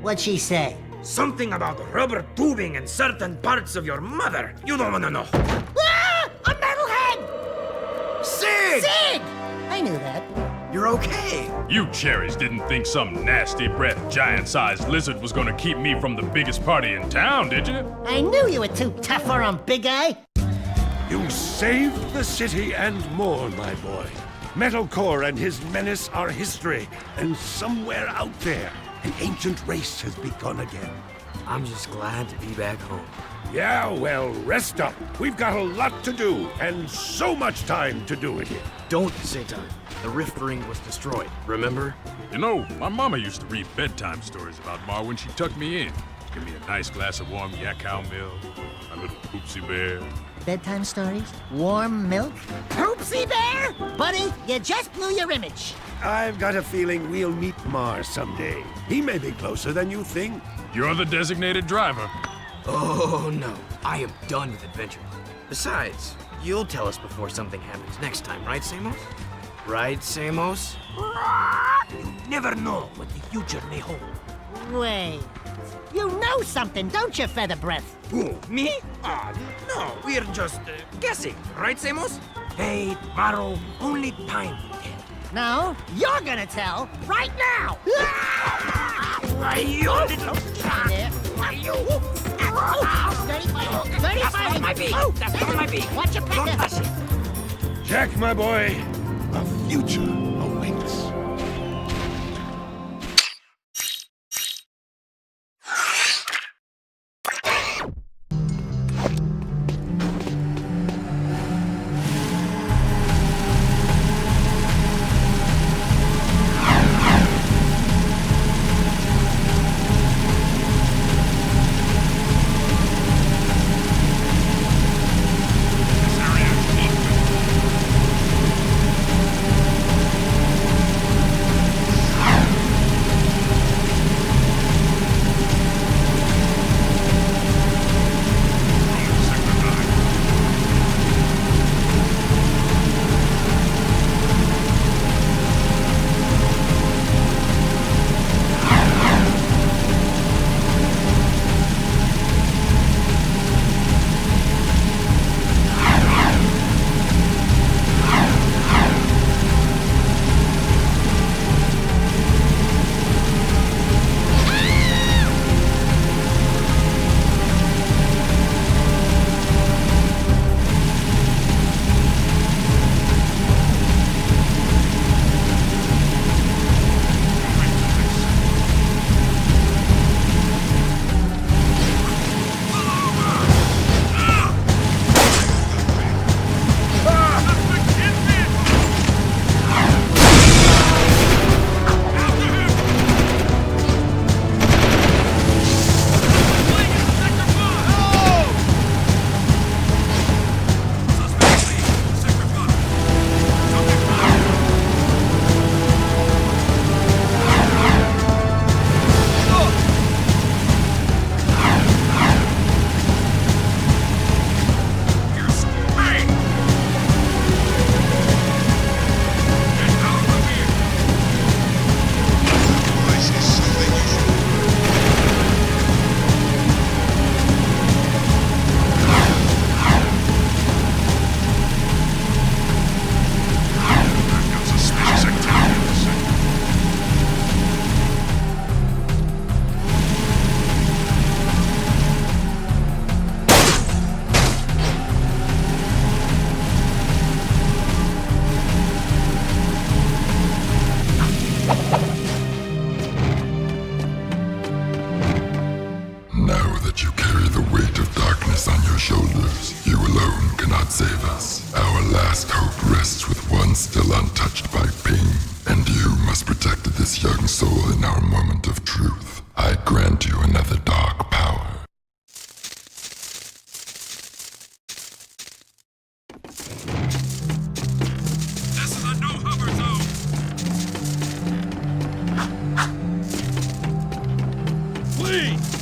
What'd she say? Something about rubber tubing and certain parts of your mother. You don't want to know. Ah! A metalhead! Sig! I knew that. You're okay. You cherries didn't think some nasty breath, giant-sized lizard was gonna keep me from the biggest party in town, did you? I knew you were too tough for him, big guy. You saved the city and more, my boy. Metalcore and his menace are history, and somewhere out there, an ancient race has begun again. I'm just glad to be back home. Yeah, well, rest up. We've got a lot to do, and so much time to do it in. Don't say time. The Rift Ring was destroyed, remember? You know, my mama used to read bedtime stories about Ma when she tucked me in. Give me a nice glass of warm yak cow milk, a little poopsie bear. Bedtime stories? Warm milk? Poopsie bear? Buddy, you just blew your image. I've got a feeling we'll meet Mars someday. He may be closer than you think. You're the designated driver. Oh, no. I am done with adventures. Besides, you'll tell us before something happens next time, right, Samos? Right, Samos? You never know what the future may hold. Wait. You know something, don't you, Feather Breath? Who, me? No, we're just guessing, right, Samos? Hey, tomorrow, only time will tell. No, you're gonna tell right now! Why, you little... Why, you... Dirty fighting! Dirty fighting! My beak! That's not my beak! Watch your Don't back! touch it! Jak, my boy, a future awaits. our moment of truth, I grant you another dark power. This is a no-hover zone! Flee!